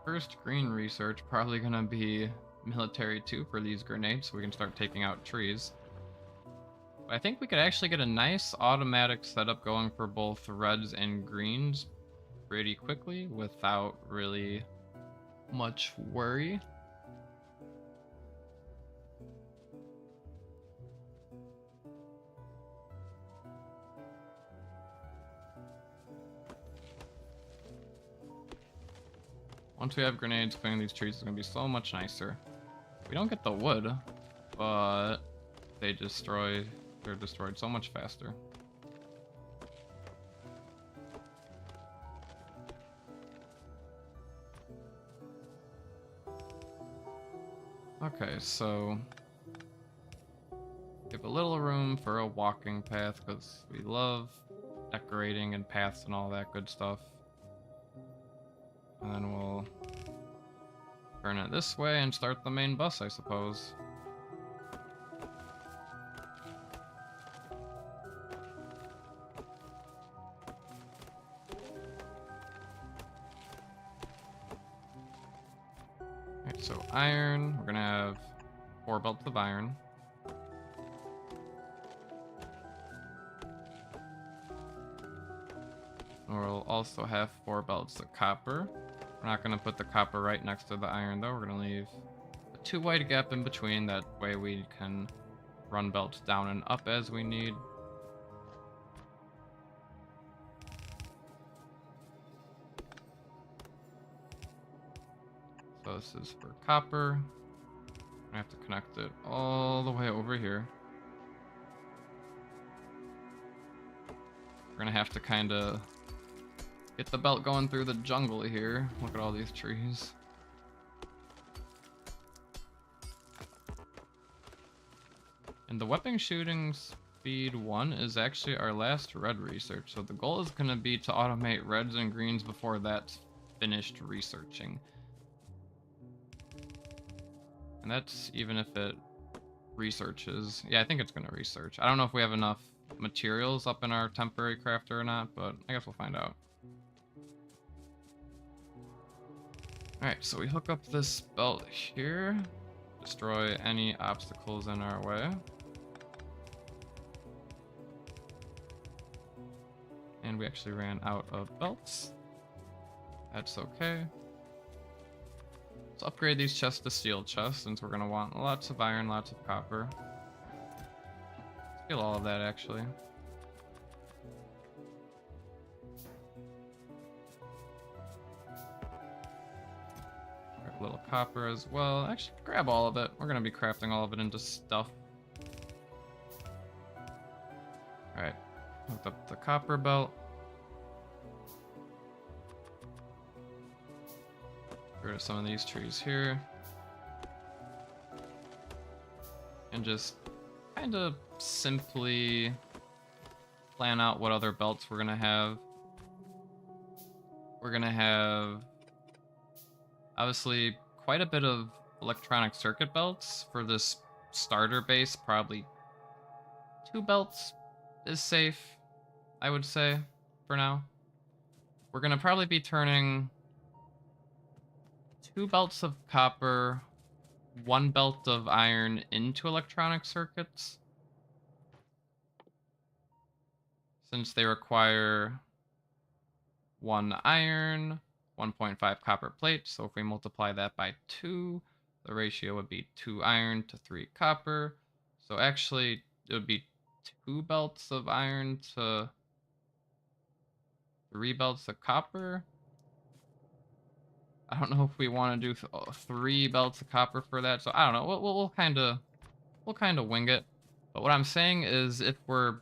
A: First green research, probably gonna be military 2 for these grenades, so we can start taking out trees. I think we could actually get a nice automatic setup going for both reds and greens pretty quickly without really much worry. Once we have grenades, clearing these trees is going to be so much nicer. We don't get the wood, but they're destroyed so much faster. Okay, so give a little room for a walking path because we love decorating and paths and all that good stuff. And then we'll turn it this way and start the main bus, I suppose. Alright, so iron, we're gonna have 4 belts of iron. We'll also have 4 belts of copper. We're not going to put the copper right next to the iron though. We're going to leave a 2 wide gap in between. That way we can run belts down and up as we need. So this is for copper. I have to connect it all the way over here. We're going to have to kind of get the belt going through the jungle here. Look at all these trees. And the weapon shooting speed 1 is actually our last red research. So the goal is going to be to automate reds and greens before that's finished researching. And that's even if it researches. Yeah, I think it's going to research. I don't know if we have enough materials up in our temporary crafter or not, but I guess we'll find out. Alright, so we hook up this belt here. Destroy any obstacles in our way. And we actually ran out of belts. That's okay. Let's upgrade these chests to steel chests, since we're going to want lots of iron, lots of copper. Steal all of that, actually. Grab a little copper as well. Actually, grab all of it. We're going to be crafting all of it into stuff. Alright, hooked up the copper belt. Get rid of some of these trees here. And just kind of simply plan out what other belts we're going to have. We're going to have, obviously, quite a bit of electronic circuit belts for this starter base. Probably 2 belts is safe, I would say, for now. We're going to probably be turning 2 belts of copper, 1 belt of iron into electronic circuits, since they require 1 iron, 1.5 copper plate. So if we multiply that by 2, the ratio would be 2 iron to 3 copper. So actually, it would be 2 belts of iron to 3 belts of copper. I don't know if we want to do 3 belts of copper for that. So I don't know. We'll kind of wing it. But what I'm saying is, if we're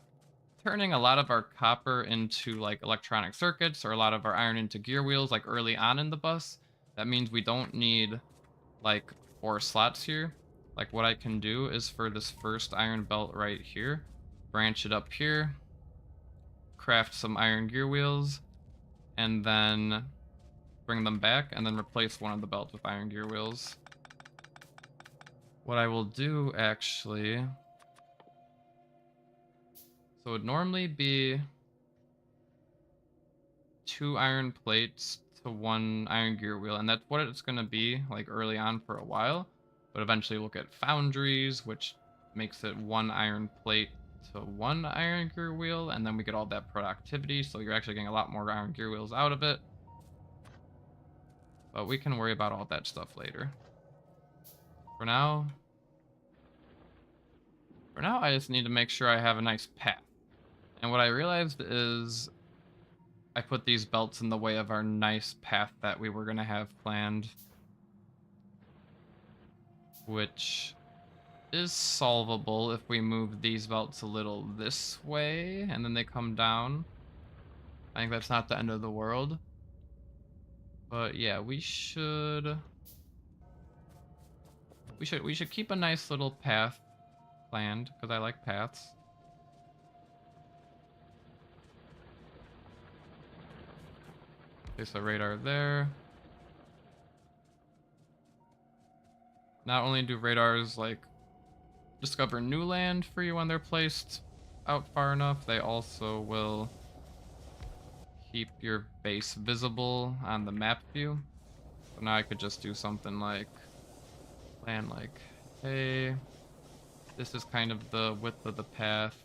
A: turning a lot of our copper into like electronic circuits, or a lot of our iron into gear wheels, like early on in the bus, that means we don't need like 4 slots here. Like what I can do is, for this first iron belt right here, branch it up here, craft some iron gear wheels, and then bring them back, and then replace one of the belts with iron gear wheels. What I will do, actually, so it would normally be 2 iron plates to 1 iron gear wheel, and that's what it's going to be like early on for a while. But eventually we'll get foundries, which makes it 1 iron plate to 1 iron gear wheel, and then we get all that productivity, so you're actually getting a lot more iron gear wheels out of it. But we can worry about all that stuff later. For now, I just need to make sure I have a nice path. And what I realized is, I put these belts in the way of our nice path that we were going to have planned, which is solvable if we move these belts a little this way and then they come down. I think that's not the end of the world. But yeah, we should keep a nice little path planned, because I like paths. Place a radar there. Not only do radars like discover new land for you when they're placed out far enough, they also will keep your base visible on the map view. So now I could just do something like plan like, hey, this is kind of the width of the path.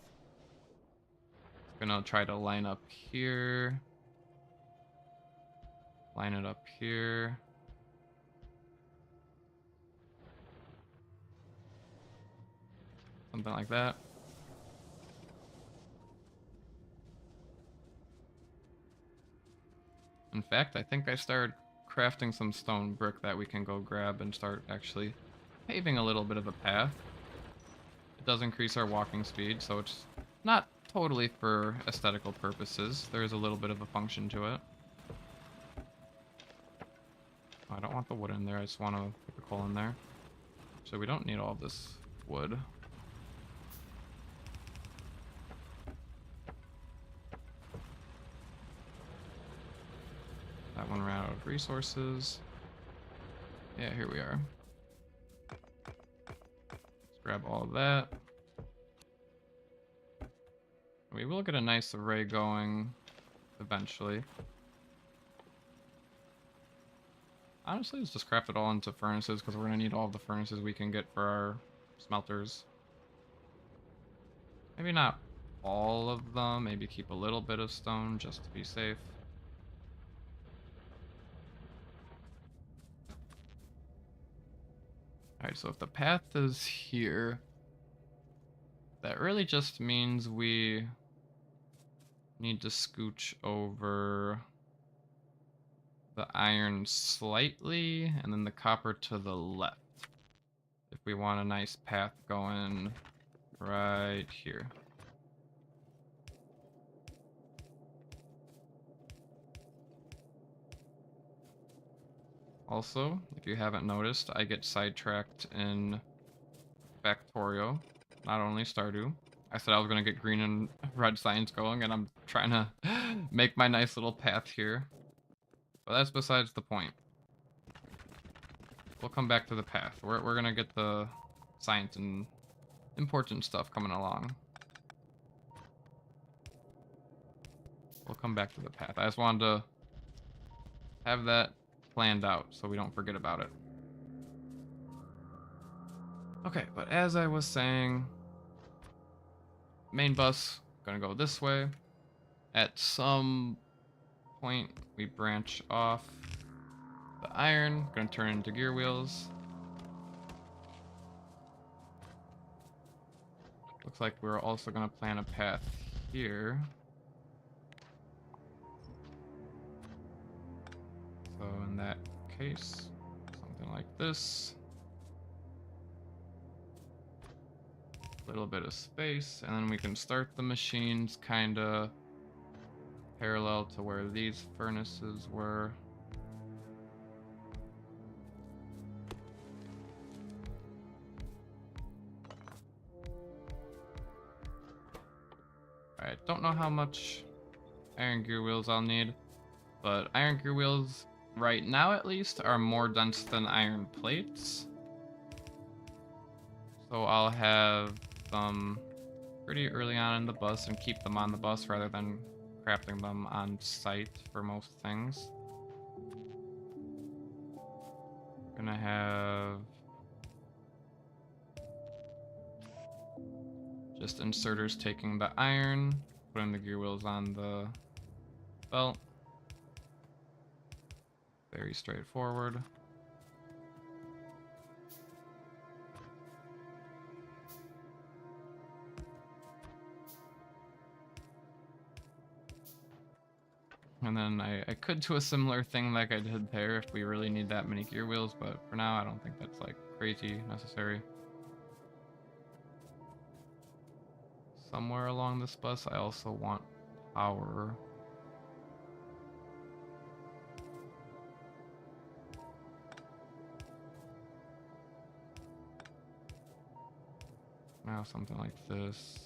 A: It's gonna try to line up here. Line it up here. Something like that. In fact, I think I started crafting some stone brick that we can go grab and start actually paving a little bit of a path. It does increase our walking speed, so it's not totally for aesthetical purposes. There is a little bit of a function to it. Oh, I don't want the wood in there, I just want to put the coal in there. So we don't need all this wood. That one ran out of resources. Yeah, here we are. Let's grab all of that. We will get a nice array going eventually. Honestly, let's just craft it all into furnaces because we're gonna need all of the furnaces we can get for our smelters. Maybe not all of them, maybe keep a little bit of stone just to be safe. Alright, so if the path is here, that really just means we need to scooch over the iron slightly and then the copper to the left if we want a nice path going right here. Also, if you haven't noticed, I get sidetracked in Factorio, not only Stardew. I said I was going to get green and red signs going, and I'm trying to make my nice little path here. But that's besides the point. We'll come back to the path. We're going to get the science and important stuff coming along. We'll come back to the path. I just wanted to have that planned out so we don't forget about it. Okay, but as I was saying, main bus gonna go this way. At some point, we branch off the iron, gonna turn into gear wheels. Looks like we're also gonna plan a path here. So in that case, something like this. A little bit of space, and then we can start the machines kinda parallel to where these furnaces were. Alright, don't know how much iron gear wheels I'll need, but iron gear wheels, right now at least, are more dense than iron plates. So I'll have them pretty early on in the bus and keep them on the bus rather than crafting them on site for most things. Gonna have just inserters taking the iron, putting the gear wheels on the belt. Very straightforward. And then I could do a similar thing like I did there if we really need that many gear wheels, but for now I don't think that's like crazy necessary. Somewhere along this bus I also want power. Now something like this.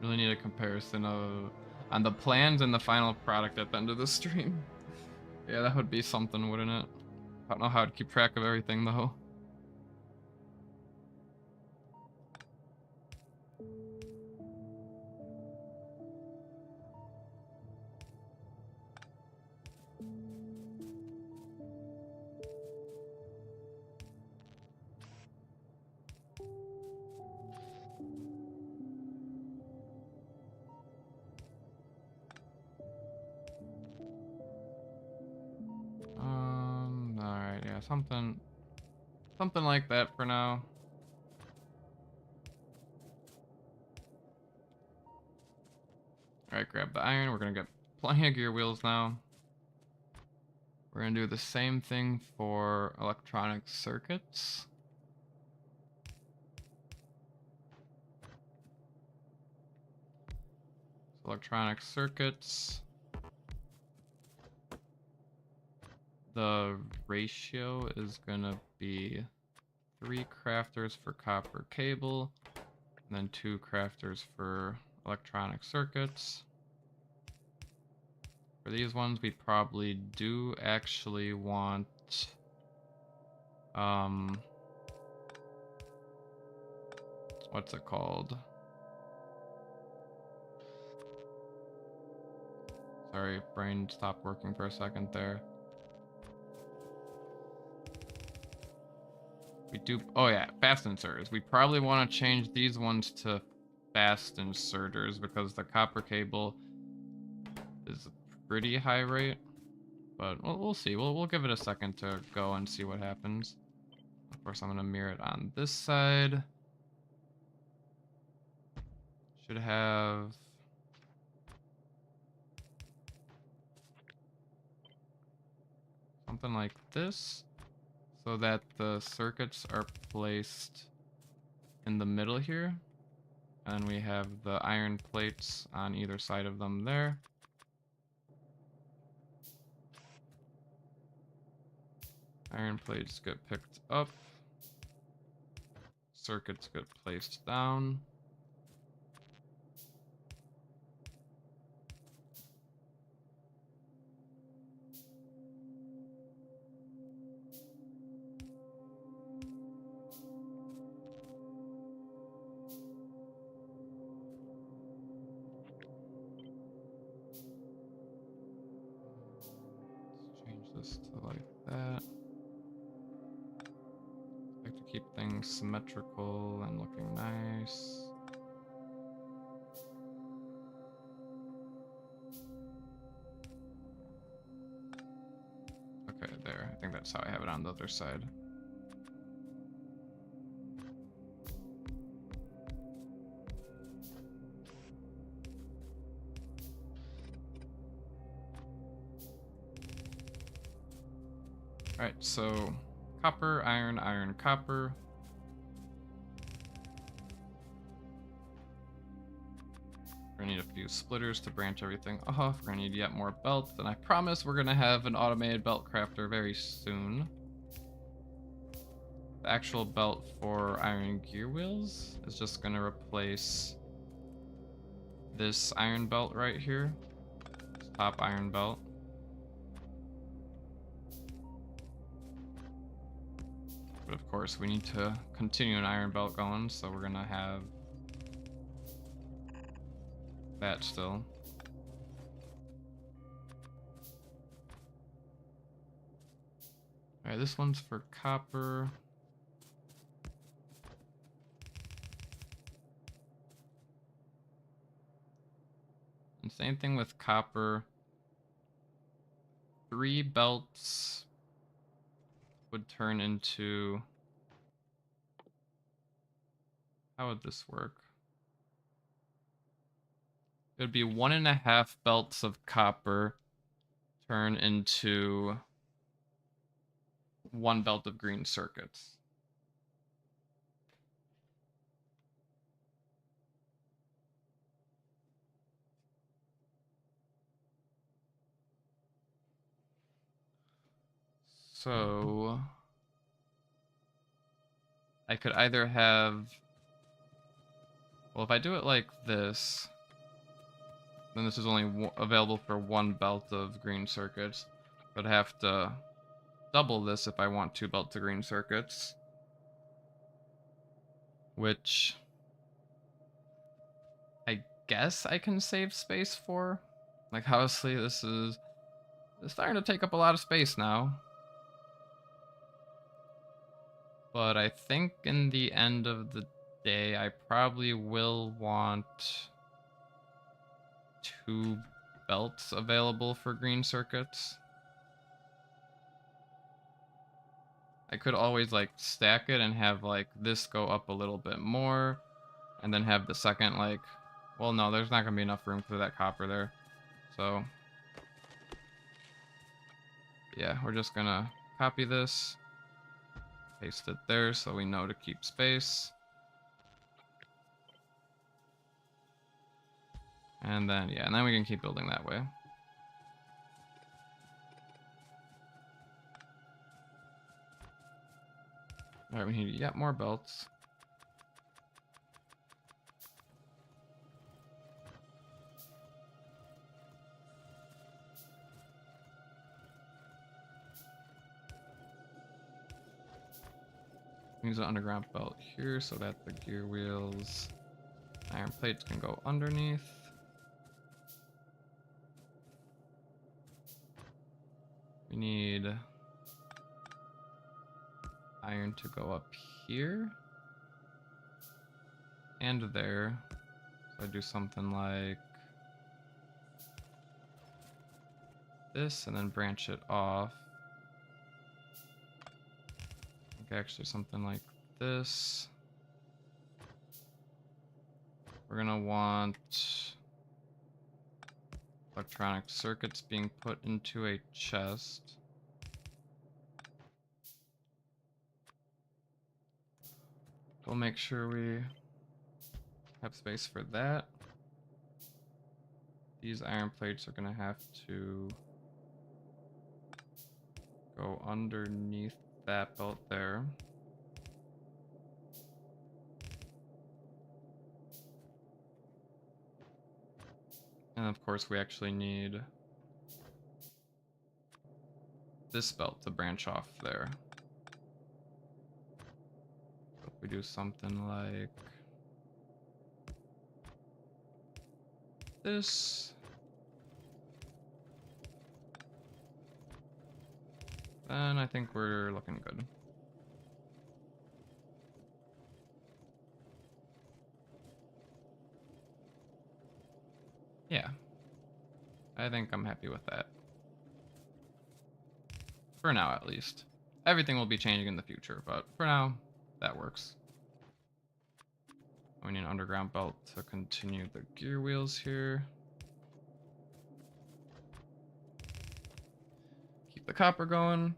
A: Really need a comparison of on the plans and the final product at the end of the stream. Yeah, that would be something, wouldn't it? I don't know how to keep track of everything though. Alright, yeah, something like that for now. Alright, grab the iron. We're gonna get plenty of gear wheels now. We're gonna do the same thing for electronic circuits. So electronic circuits. The ratio is gonna be 3 crafters for copper cable, and then 2 crafters for electronic circuits. For these ones, we probably do actually want what's it called? Sorry, brain stopped working for a second there. We do, oh yeah, fast inserters. We probably want to change these ones to fast inserters because the copper cable is a pretty high rate. But we'll see. We'll give it a second to go and see what happens. Of course, I'm gonna mirror it on this side. Should have something like this, so that the circuits are placed in the middle here. And we have the iron plates on either side of them there. Iron plates get picked up. Circuits get placed down. Let's change this to like that. I like to keep things symmetrical and looking nice. Okay, there. I think that's how I have it on the other side. Alright, so copper, iron, iron, copper. We're gonna need a few splitters to branch everything off. We're gonna need yet more belts, and I promise we're gonna have an automated belt crafter very soon. The actual belt for iron gear wheels is just gonna replace this iron belt right here. This top iron belt. But of course, we need to continue an iron belt going, so we're gonna have that still. Alright, this one's for copper. And same thing with copper. 3 belts would turn into... How would this work? It would be 1.5 belts of copper turn into 1 belt of green circuits. So I could either have, well, if I do it like this, then this is only available for 1 belt of green circuits. But I have to double this if I want 2 belts of green circuits, which I guess I can save space for. Like, obviously this is starting to take up a lot of space now. But I think in the end of the day, I probably will want 2 belts available for green circuits. I could always like stack it and have like this go up a little bit more, and then have the second like, well, no, there's not gonna be enough room for that copper there. So yeah, we're just gonna copy this, paste it there so we know to keep space. And then, yeah, and then we can keep building that way. Alright, we need yet more belts. Use an underground belt here so that the gear wheels, iron plates can go underneath. need iron to go up here and there. So I do something like this and then branch it off. I think actually something like this. We're gonna want electronic circuits being put into a chest. We'll make sure we have space for that. These iron plates are gonna have to go underneath that belt there. And of course we actually need this belt to branch off there. So if we do something like this, then I think we're looking good. Yeah, I think I'm happy with that. For now, at least. Everything will be changing in the future, but for now, that works. We need an underground belt to continue the gear wheels here. Keep the copper going.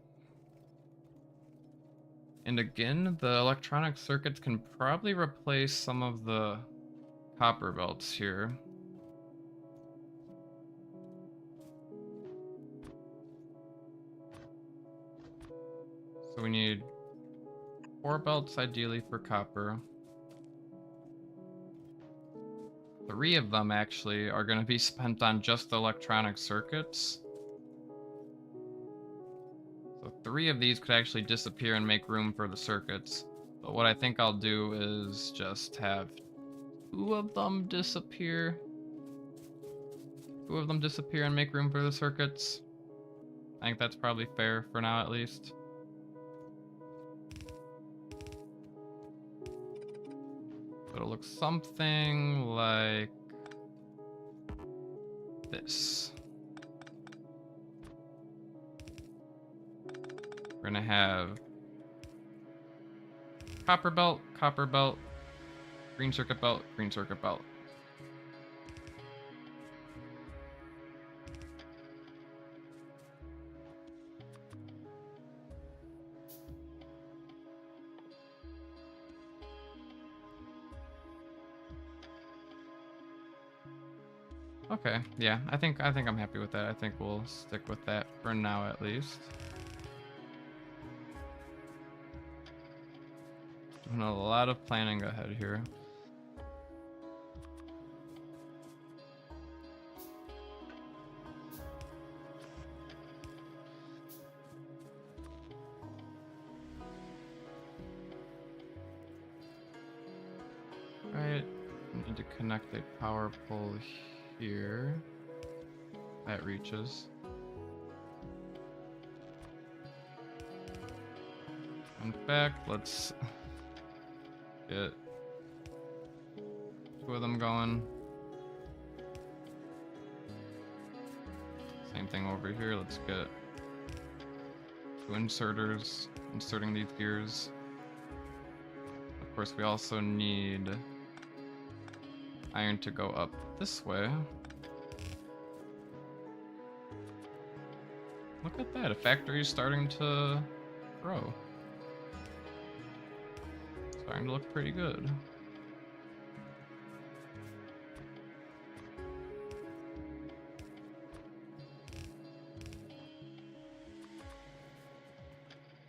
A: And again, the electronic circuits can probably replace some of the copper belts here. So we need 4 belts ideally for copper. 3 of them actually are going to be spent on just the electronic circuits. So 3 of these could actually disappear and make room for the circuits. But what I think I'll do is just have 2 of them disappear. 2 of them disappear and make room for the circuits. I think that's probably fair for now at least. So it'll look something like this. We're gonna have copper belt, green circuit belt, green circuit belt. Okay, yeah, I think I'm happy with that. I think we'll stick with that for now at least. Doing a lot of planning ahead here. Right, need to connect a power pole here. That reaches. In fact, let's get 2 of them going. Same thing over here. Let's get 2 inserters inserting these gears. Of course, we also need iron to go up this way. Look at that, a factory is starting to grow. Starting to look pretty good.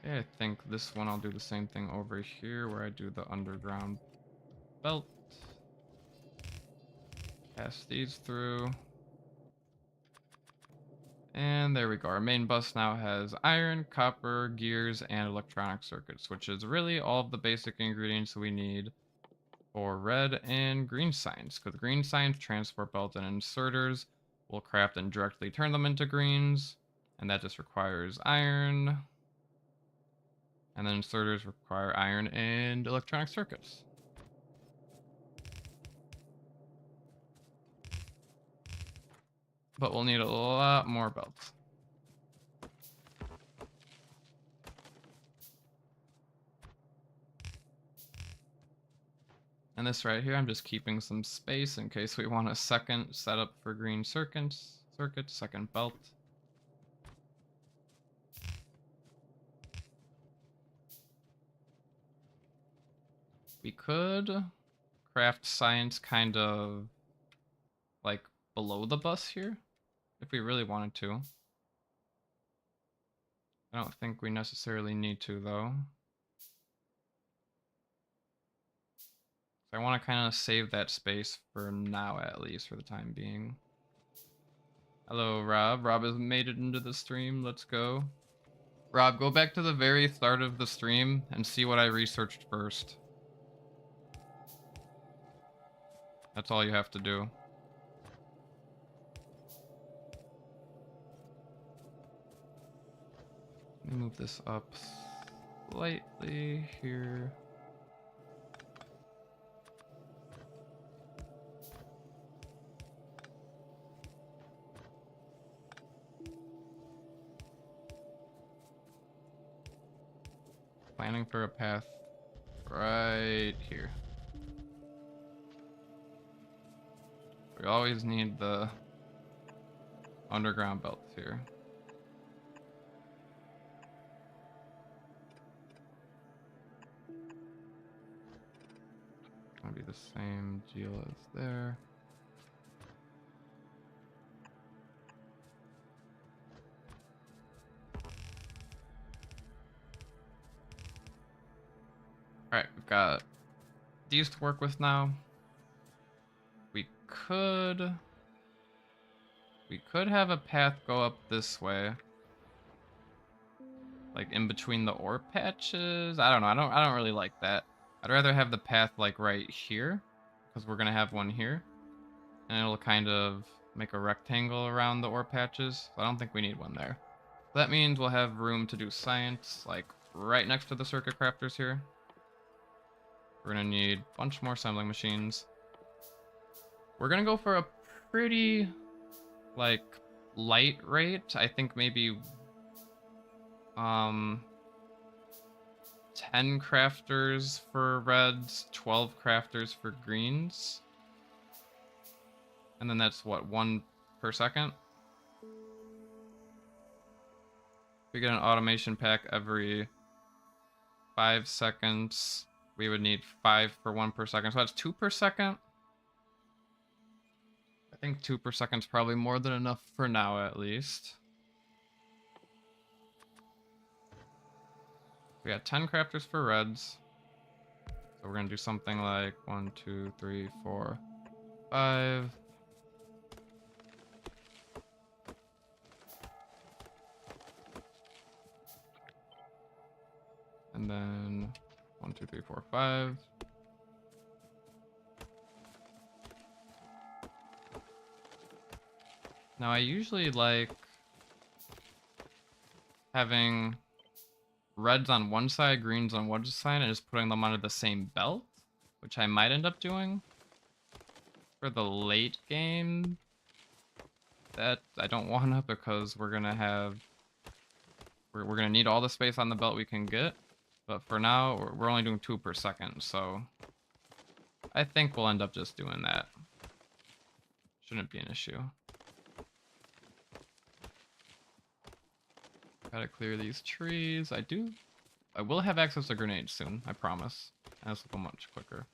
A: Okay, I think this one I'll do the same thing over here where I do the underground belt. Pass these through. And there we go. Our main bus now has iron, copper, gears, and electronic circuits, which is really all of the basic ingredients we need for red and green signs. Because green signs, transport belt, and inserters will craft and directly turn them into greens. And that just requires iron. And then inserters require iron and electronic circuits. But we'll need a lot more belts. And this right here, I'm just keeping some space in case we want a second setup for green circuits, second belt. We could craft science kind of like below the bus here, if we really wanted to. I don't think we necessarily need to though. So I want to kind of save that space for now, at least for the time being. Hello, Rob. Rob has made it into the stream. Let's go. Rob, go back to the very start of the stream and see what I researched first. That's all you have to do. Let me move this up slightly here. Planning for a path right here. We always need the underground belts here. Gonna be the same deal as there. Alright, we've got these to work with now. We could have a path go up this way. Like in between the ore patches. I don't know. I don't really like that. I'd rather have the path like right here, because we're gonna have one here. And it'll kind of make a rectangle around the ore patches. So I don't think we need one there. That means we'll have room to do science like right next to the circuit crafters here. We're gonna need a bunch more assembling machines. We're gonna go for a pretty like light rate. I think maybe 10 crafters for reds, 12 crafters for greens. And then that's what, 1 per second? We get an automation pack every 5 seconds. We would need 5 for 1 per second. So that's 2 per second. I think 2 per second is probably more than enough for now, at least. We got 10 crafters for reds. So we're gonna do something like 1, 2, 3, 4, 5. And then 1, 2, 3, 4, 5. Now I usually like having reds on one side, greens on one side, and just putting them onto the same belt, which I might end up doing for the late game. That I don't want to, because we're gonna need all the space on the belt we can get. But for now, we're only doing 2 per second, so I think we'll end up just doing that. Shouldn't be an issue. Gotta clear these trees. I will have access to grenades soon, I promise. And this will go much quicker.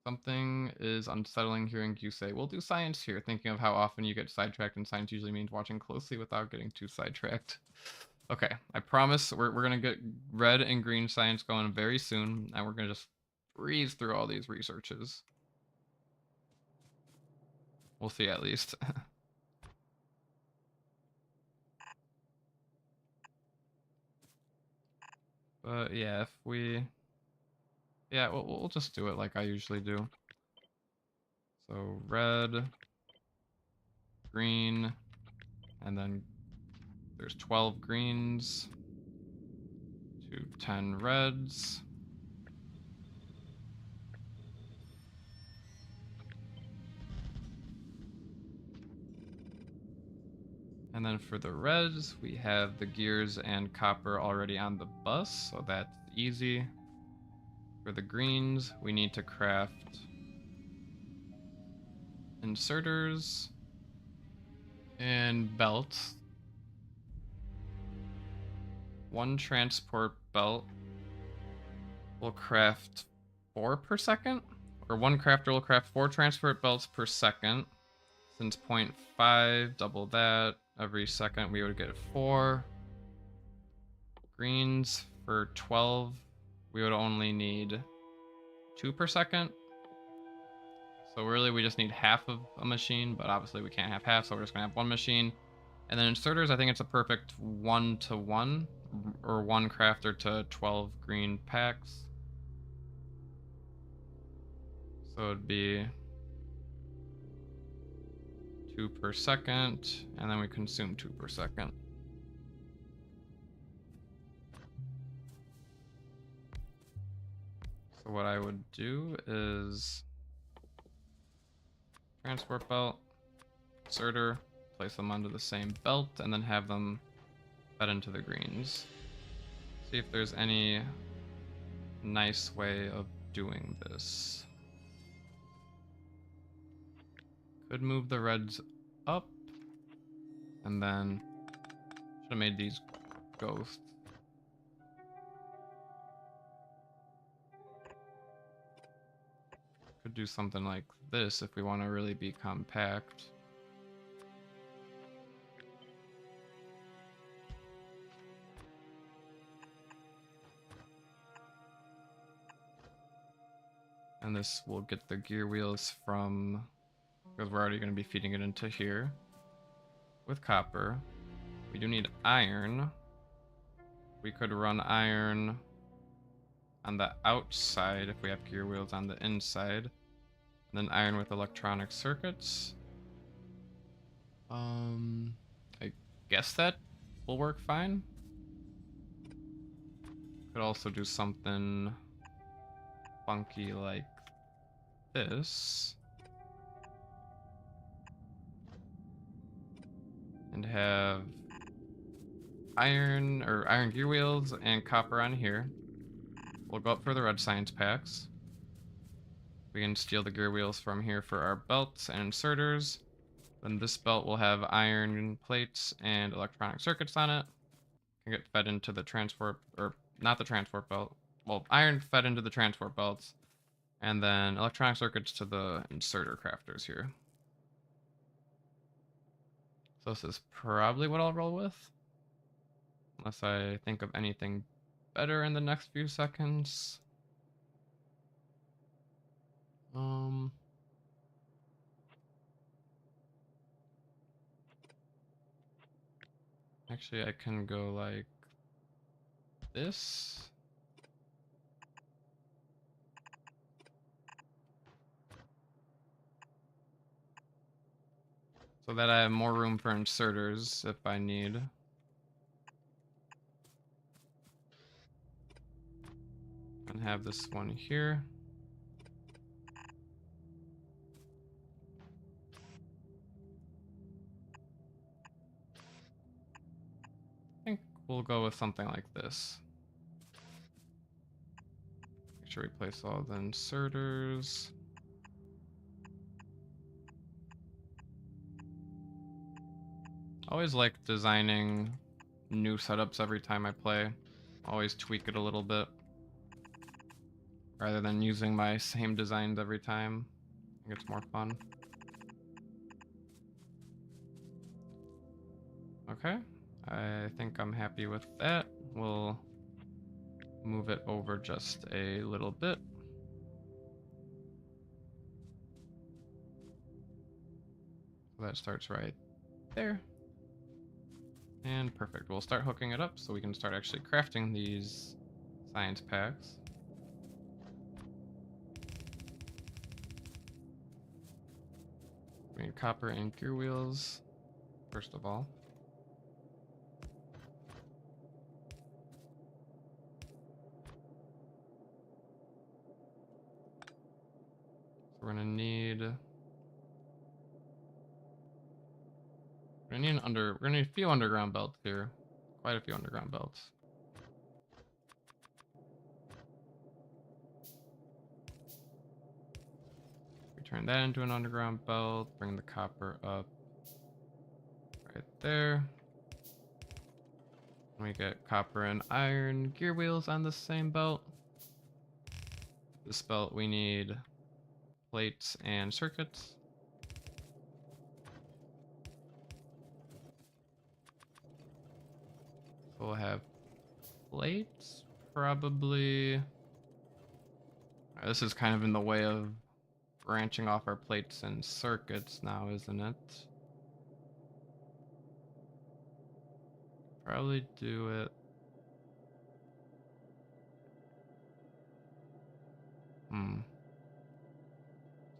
A: Something is unsettling hearing you say, we'll do science here, thinking of how often you get sidetracked, and science usually means watching closely without getting too sidetracked. Okay, I promise we're gonna get red and green science going very soon, and we're gonna just breeze through all these researches. We'll see, at least. But yeah, we'll just do it like I usually do. So red, green, and then there's 12 greens to 10 reds. And then for the reds, we have the gears and copper already on the bus, so that's easy. For the greens, we need to craft inserters and belts. One transport belt will craft 4 per second, or one crafter will craft 4 transport belts per second. Since 0.5, double that. Every second we would get 4. Greens for 12, we would only need 2 per second. So really we just need half of a machine, but obviously we can't have half, so we're just gonna have one machine. And then inserters, I think it's a perfect 1-to-1, or 1 crafter to 12 green packs. So it'd be 2 per second, and then we consume 2 per second. So what I would do is transport belt, inserter, place them onto the same belt, and then have them fed into the greens. See if there's any nice way of doing this. Could move the reds up, and then should have made these ghosts. Could do something like this if we want to really be compact. And this will get the gear wheels from, because we're already going to be feeding it into here with copper. We do need iron. We could run iron on the outside if we have gear wheels on the inside. And then iron with electronic circuits. I guess that will work fine. Could also do something funky like this. And have iron gear wheels and copper on here. We'll go up for the red science packs. We can steal the gear wheels from here for our belts and inserters. Then this belt will have iron plates and electronic circuits on it. Can get fed into the transport, or not the transport belt. Well, iron fed into the transport belts. And then electronic circuits to the inserter crafters here. So this is probably what I'll roll with. Unless I think of anything better in the next few seconds. Actually, I can go like this. So that I have more room for inserters if I need. And have this one here. I think we'll go with something like this. Make sure we place all the inserters. Always like designing new setups every time I play. Always tweak it a little bit, rather than using my same designs every time. I think it's more fun. Okay, I think I'm happy with that. We'll move it over just a little bit. So that starts right there. And perfect. We'll start hooking it up so we can start actually crafting these science packs. We need copper and gear wheels, first of all. we're gonna need we're gonna need a few underground belts here. Quite a few underground belts. We turn that into an underground belt, bring the copper up right there. We get copper and iron gear wheels on the same belt. This belt we need plates and circuits. So we'll have plates, probably. This is kind of in the way of branching off our plates and circuits now, isn't it? Probably do it.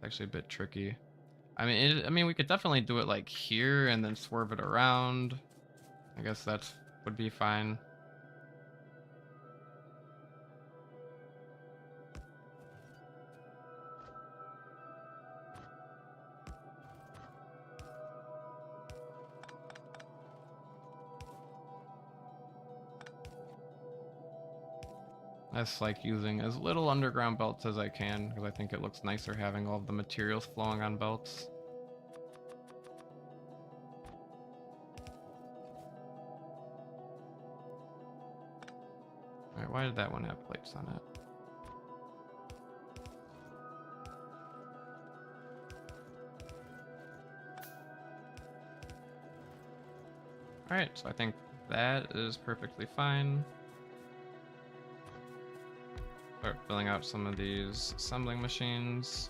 A: It's actually a bit tricky. I mean, we could definitely do it like here and then swerve it around. I guess that would be fine. I just like using as little underground belts as I can because I think it looks nicer having all of the materials flowing on belts. Alright, why did that one have plates on it? Alright, so I think that is perfectly fine. Start filling out some of these assembling machines.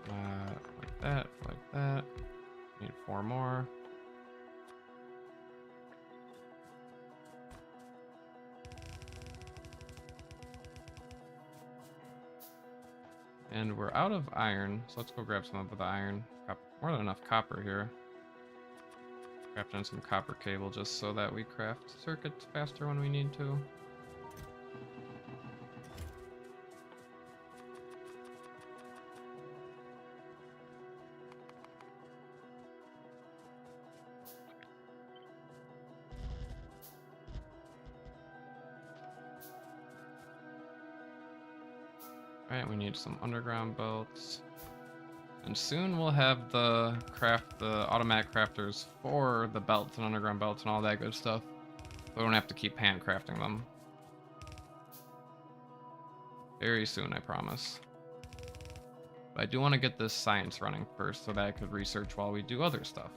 A: Like that, like that. Need 4 more. And we're out of iron, so let's go grab some of the iron. More than enough copper here. Craft in some copper cable just so that we craft circuits faster when we need to. Alright, we need some underground belts. And soon we'll have the automatic crafters for the belts and underground belts and all that good stuff. So we don't have to keep handcrafting them. Very soon, I promise. But I do want to get this science running first so that I could research while we do other stuff.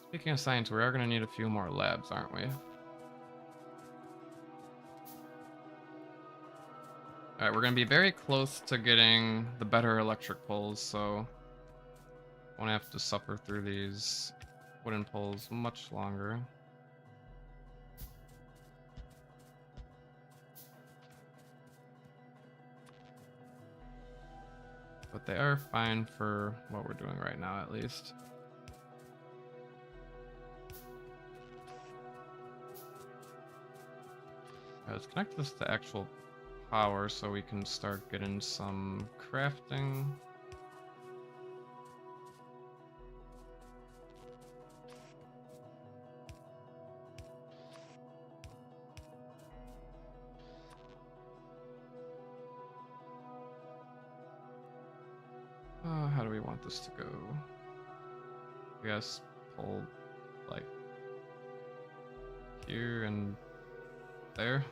A: Speaking of science, we are going to need a few more labs, aren't we? Alright, we're going to be very close to getting the better electric poles, so won't have to suffer through these wooden poles much longer. But they are fine for what we're doing right now, at least. Let's connect this to actual power so we can start getting some crafting. How do we want this to go? I guess pull like here and there.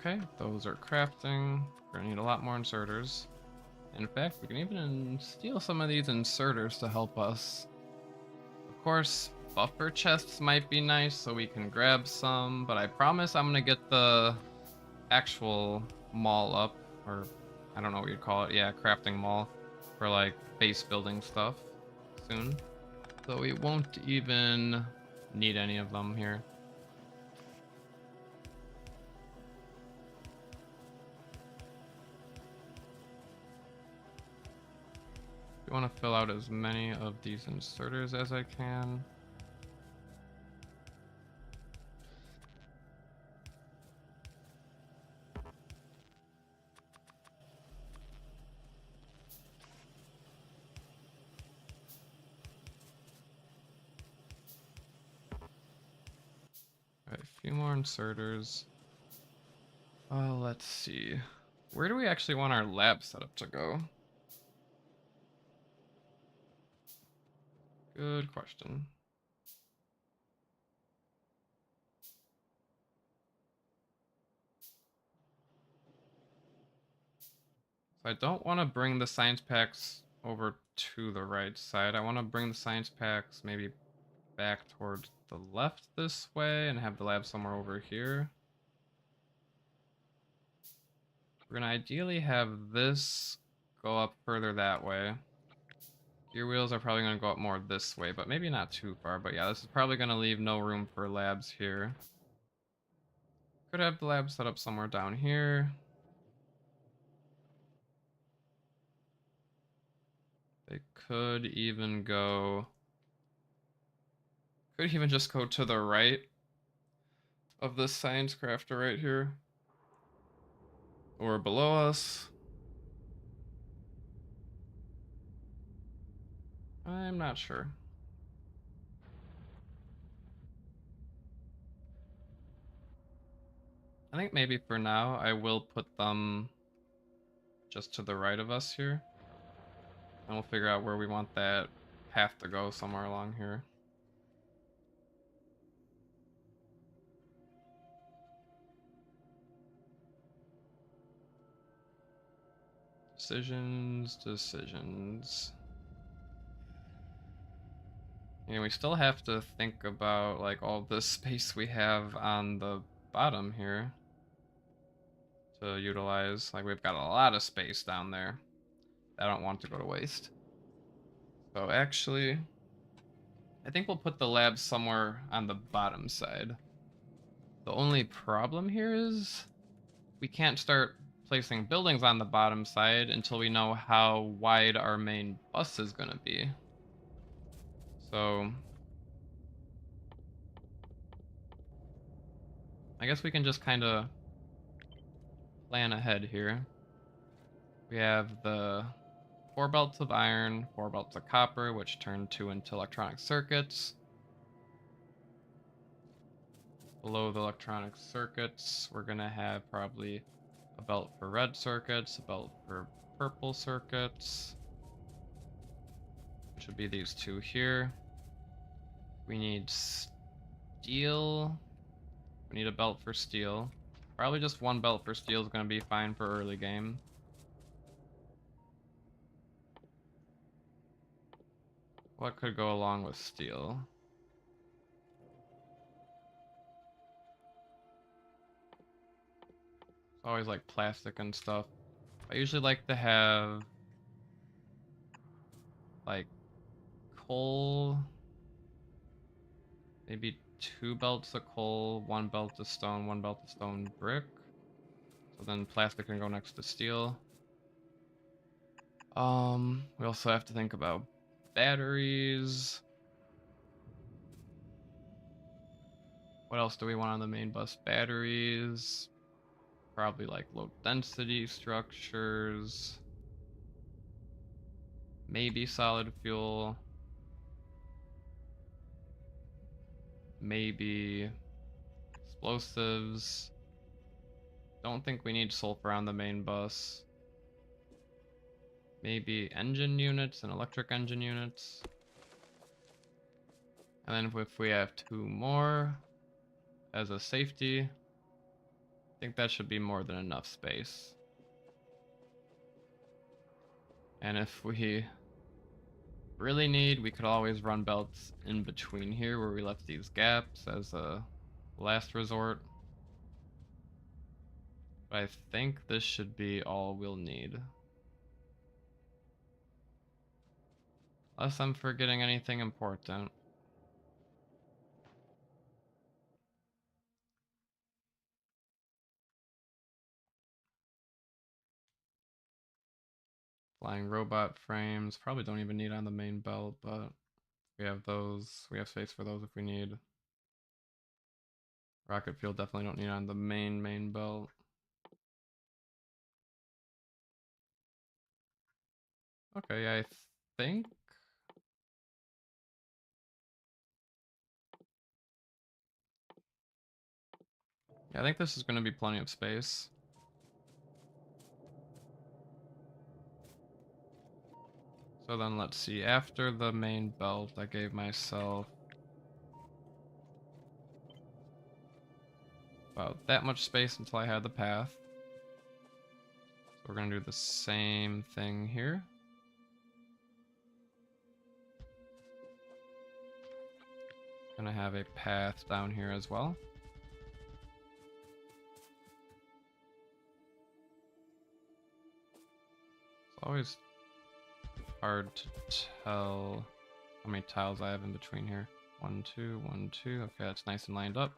A: Okay, those are crafting. We're gonna need a lot more inserters. In fact, we can even steal some of these inserters to help us. Of course, buffer chests might be nice so we can grab some, but I promise I'm gonna get the actual mall up, or I don't know what you'd call it. Yeah, crafting mall. for like base building stuff soon. So we won't even need any of them here. I want to fill out as many of these inserters as I can. Alright, a few more inserters. Let's see. Where do we actually want our lab setup to go? Good question. So I don't want to bring the science packs over to the right side. I want to bring the science packs maybe back towards the left this way and have the lab somewhere over here. We're gonna ideally have this go up further that way. Gear wheels are probably gonna go up more this way, but maybe not too far. But yeah, this is probably gonna leave no room for labs here. Could have the lab set up somewhere down here. They could even go... Could even just go to the right of this science crafter right here. Or below us. I'm not sure. I think maybe for now I will put them just to the right of us here. And we'll figure out where we want that path to go somewhere along here. Decisions. And we still have to think about like all the space we have on the bottom here to utilize. Like we've got a lot of space down there. I don't want to go to waste. So actually, I think we'll put the lab somewhere on the bottom side. The only problem here is we can't start placing buildings on the bottom side until we know how wide our main bus is going to be. So I guess we can just kind of plan ahead here. We have the 4 belts of iron, 4 belts of copper, which turn 2 into electronic circuits. Below the electronic circuits, we're going to have probably a belt for red circuits, a belt for purple circuits, which would be these two here. We need steel. We need a belt for steel. Probably just one belt for steel is going to be fine for early game. What could go along with steel? It's always like plastic and stuff. I usually like to have like coal, maybe 2 belts of coal, 1 belt of stone, 1 belt of stone brick. So then plastic can go next to steel. We also have to think about batteries. What else do we want on the main bus? Batteries. Probably like low density structures. Maybe solid fuel. Maybe explosives. Don't think we need sulfur on the main bus. Maybe engine units and electric engine units. And then if we have 2 more as a safety, I think that should be more than enough space. And if we really need, we could always run belts in between here where we left these gaps as a last resort. But I think this should be all we'll need. Unless I'm forgetting anything important. Flying robot frames. Probably don't even need on the main belt, but we have those. We have space for those if we need. Rocket fuel definitely don't need on the main belt. Okay, I think. Yeah, I think this is going to be plenty of space. So then let's see. After the main belt, I gave myself about that much space until I had the path. So we're going to do the same thing here. Gonna have a path down here as well. It's always hard to tell how many tiles I have in between here. 1, 2, 1, 2. Okay, that's nice and lined up.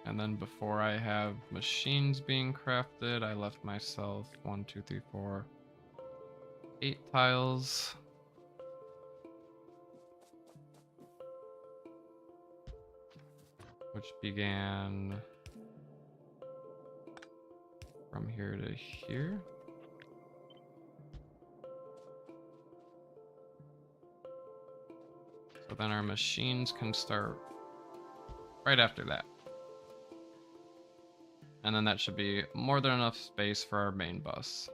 A: And then before I have machines being crafted, I left myself 1, 2, 3, 4, 8 tiles. Which began from here to here. So then our machines can start right after that. And then that should be more than enough space for our main bus.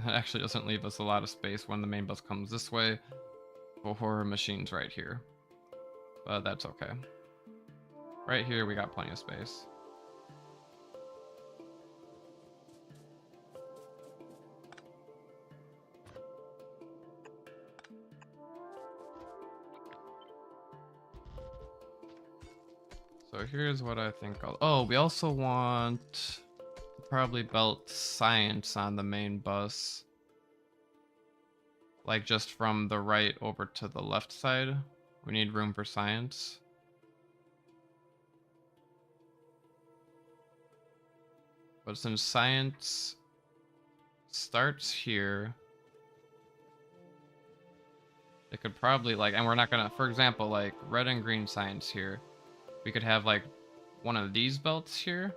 A: It actually doesn't leave us a lot of space when the main bus comes this way for machines right here. But that's okay. Right here we got plenty of space. So here's what I think I'll... Oh, we also want to probably belt science on the main bus. Like just from the right over to the left side. We need room for science. But since science starts here, it could probably like, and we're not gonna, for example, like red and green science here. We could have like one of these belts here.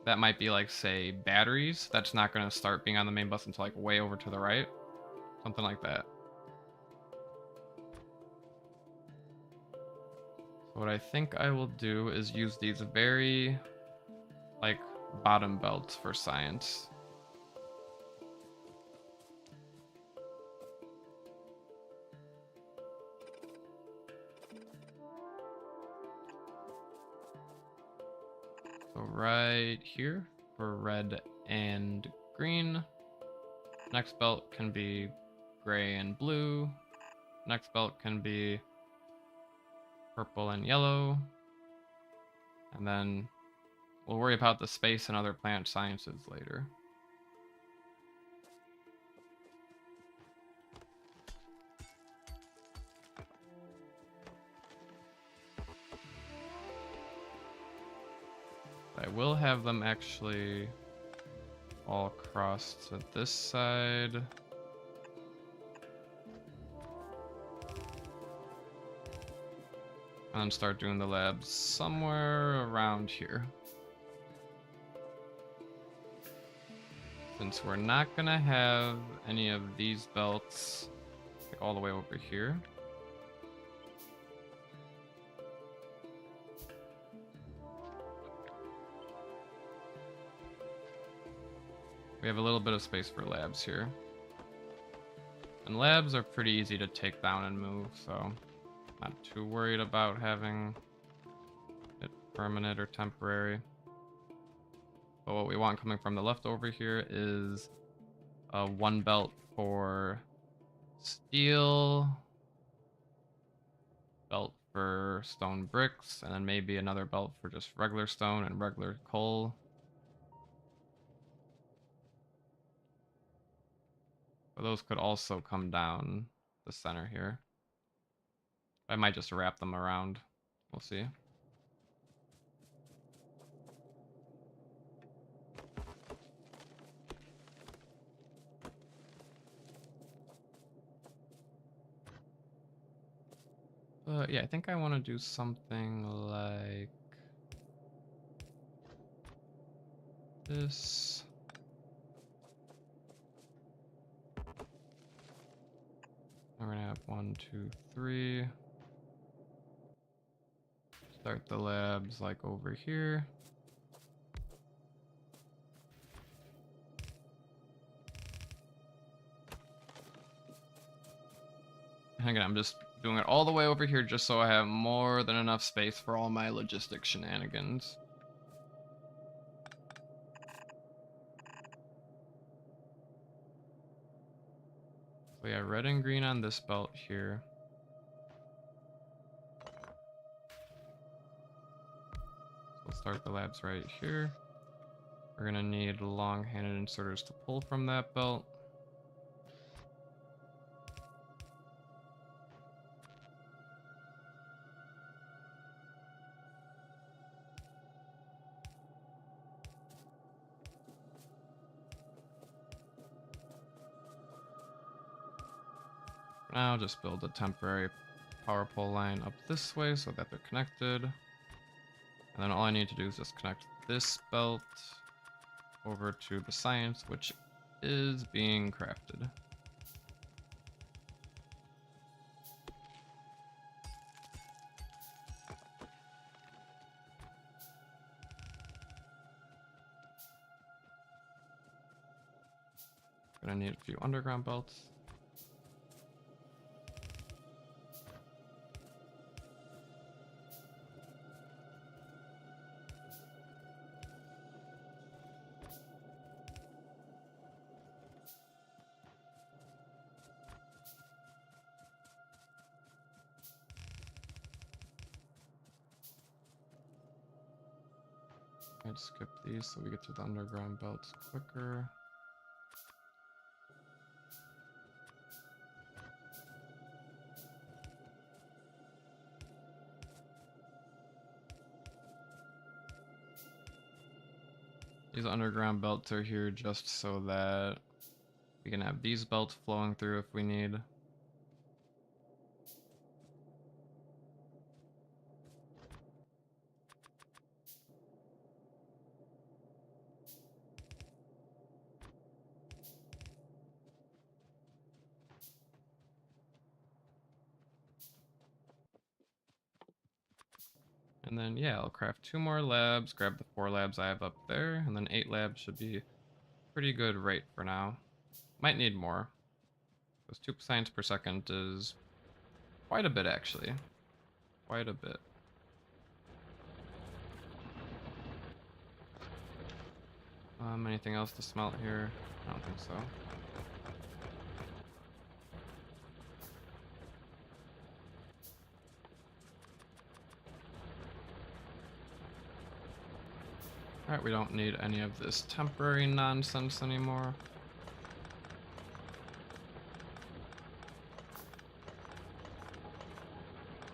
A: That might be like, say, batteries. That's not gonna start being on the main bus until like way over to the right. Something like that. So what I think I will do is use these very like bottom belts for science. So right here for red and green. Next belt can be gray and blue. Next belt can be purple and yellow. And then we'll worry about the space and other plant sciences later. I will have them actually all cross to this side. And then start doing the labs somewhere around here. Since we're not gonna have any of these belts like all the way over here. We have a little bit of space for labs here. And labs are pretty easy to take down and move, so not too worried about having it permanent or temporary. But what we want coming from the left over here is one belt for steel, belt for stone bricks, and then maybe another belt for just regular stone and regular coal. But those could also come down the center here. I might just wrap them around. We'll see. Yeah, I think I want to do something like this. We're gonna have 1, 2, 3. Start the labs like over here. And again, I'm just doing it all the way over here just so I have more than enough space for all my logistic shenanigans. So yeah, red and green on this belt here. So we'll start the labs right here. We're gonna need long-handed inserters to pull from that belt. Now just build a temporary power pole line up this way so that they're connected. And then all I need to do is just connect this belt over to the science, which is being crafted. Gonna need a few underground belts. I'd skip these so we get to the underground belts quicker. These underground belts are here just so that we can have these belts flowing through if we need. And then, yeah, I'll craft 2 more labs, grab the 4 labs I have up there, and then 8 labs should be pretty good rate for now. Might need more. Because 2 science per second is quite a bit, actually. Quite a bit. Anything else to smelt here? I don't think so. Alright, we don't need any of this temporary nonsense anymore.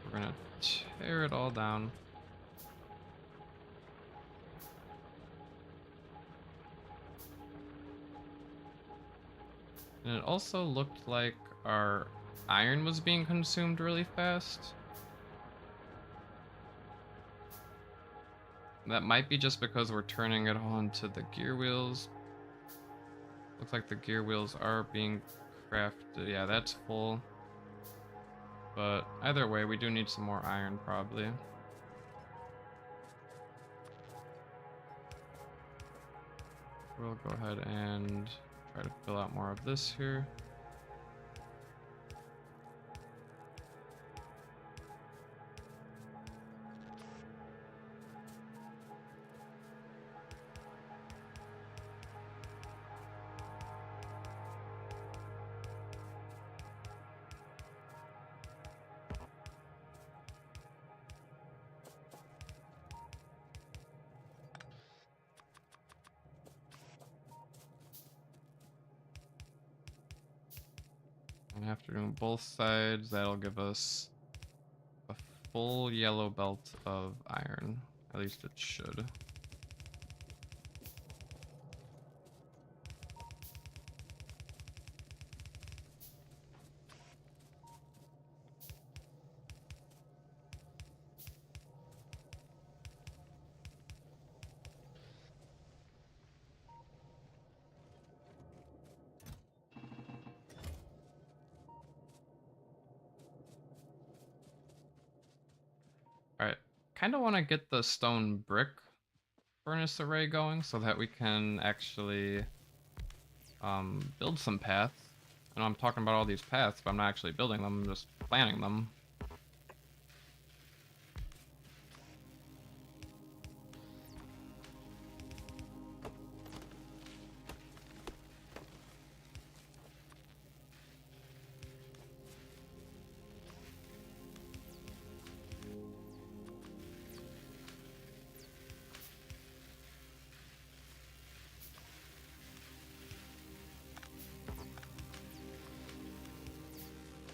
A: We're gonna tear it all down. And it also looked like our iron was being consumed really fast. That might be just because we're turning it on to the gear wheels. Looks like the gear wheels are being crafted. Yeah, that's full. But either way, we do need some more iron probably. We'll go ahead and try to fill out more of this here. And after doing both sides, that'll give us a full yellow belt of iron. At least it should. Alright, kind of want to get the stone brick furnace array going so that we can actually build some paths. I know I'm talking about all these paths, but I'm not actually building them, I'm just planning them.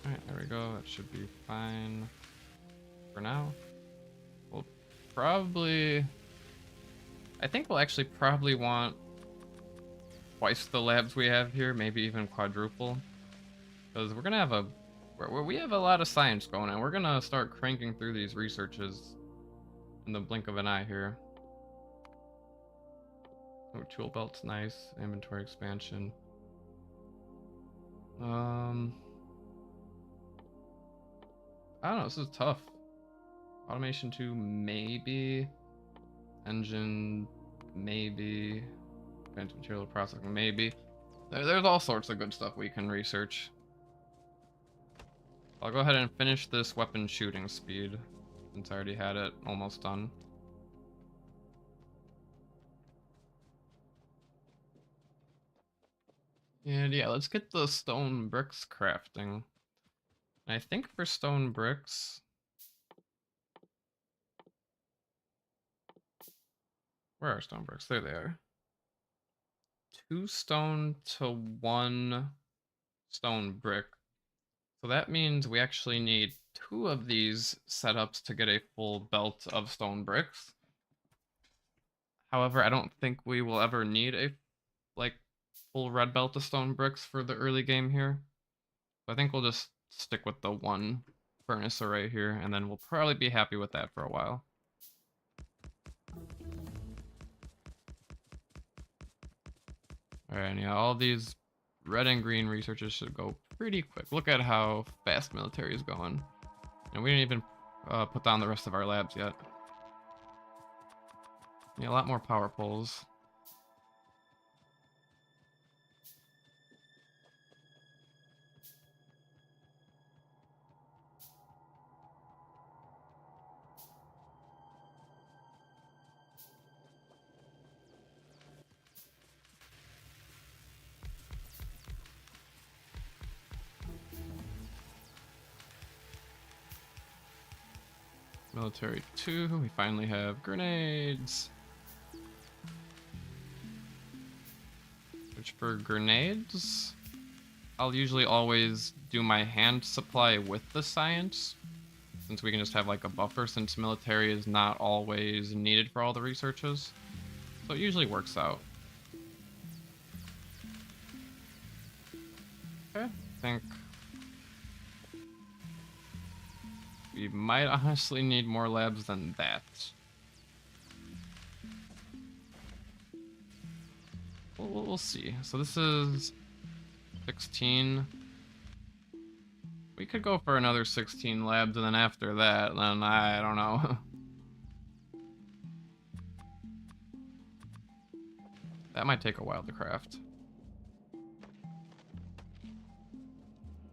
A: Alright, there we go. That should be fine for now. We'll probably... I think we'll actually probably want twice the labs we have here, maybe even quadruple. Because we're gonna have a... we have a lot of science going on. We're gonna start cranking through these researches in the blink of an eye here. Oh, tool belt's nice. Inventory expansion. I don't know, this is tough. Automation 2, maybe. Engine, maybe. Advanced material processing, maybe. There's all sorts of good stuff we can research. I'll go ahead and finish this weapon shooting speed, since I already had it almost done. And yeah, let's get the stone bricks crafting. And I think for stone bricks... Where are stone bricks? There they are. 2 stone to 1 stone brick. So that means we actually need 2 of these setups to get a full belt of stone bricks. However, I don't think we will ever need a full red belt of stone bricks for the early game here. So I think we'll just stick with the 1 furnace array here, and then we'll probably be happy with that for a while. Alright, and yeah, all these red and green researches should go pretty quick. Look at how fast military is going. And we didn't even put down the rest of our labs yet. Yeah, a lot more power poles. Military 2, we finally have grenades. Which for grenades, I'll usually always do my hand supply with the science, since we can just have like a buffer, since military is not always needed for all the researches. So it usually works out. Okay, I think we might honestly need more labs than that. We'll see. So this is 16. We could go for another 16 labs, and then after that, then I don't know. That might take a while to craft.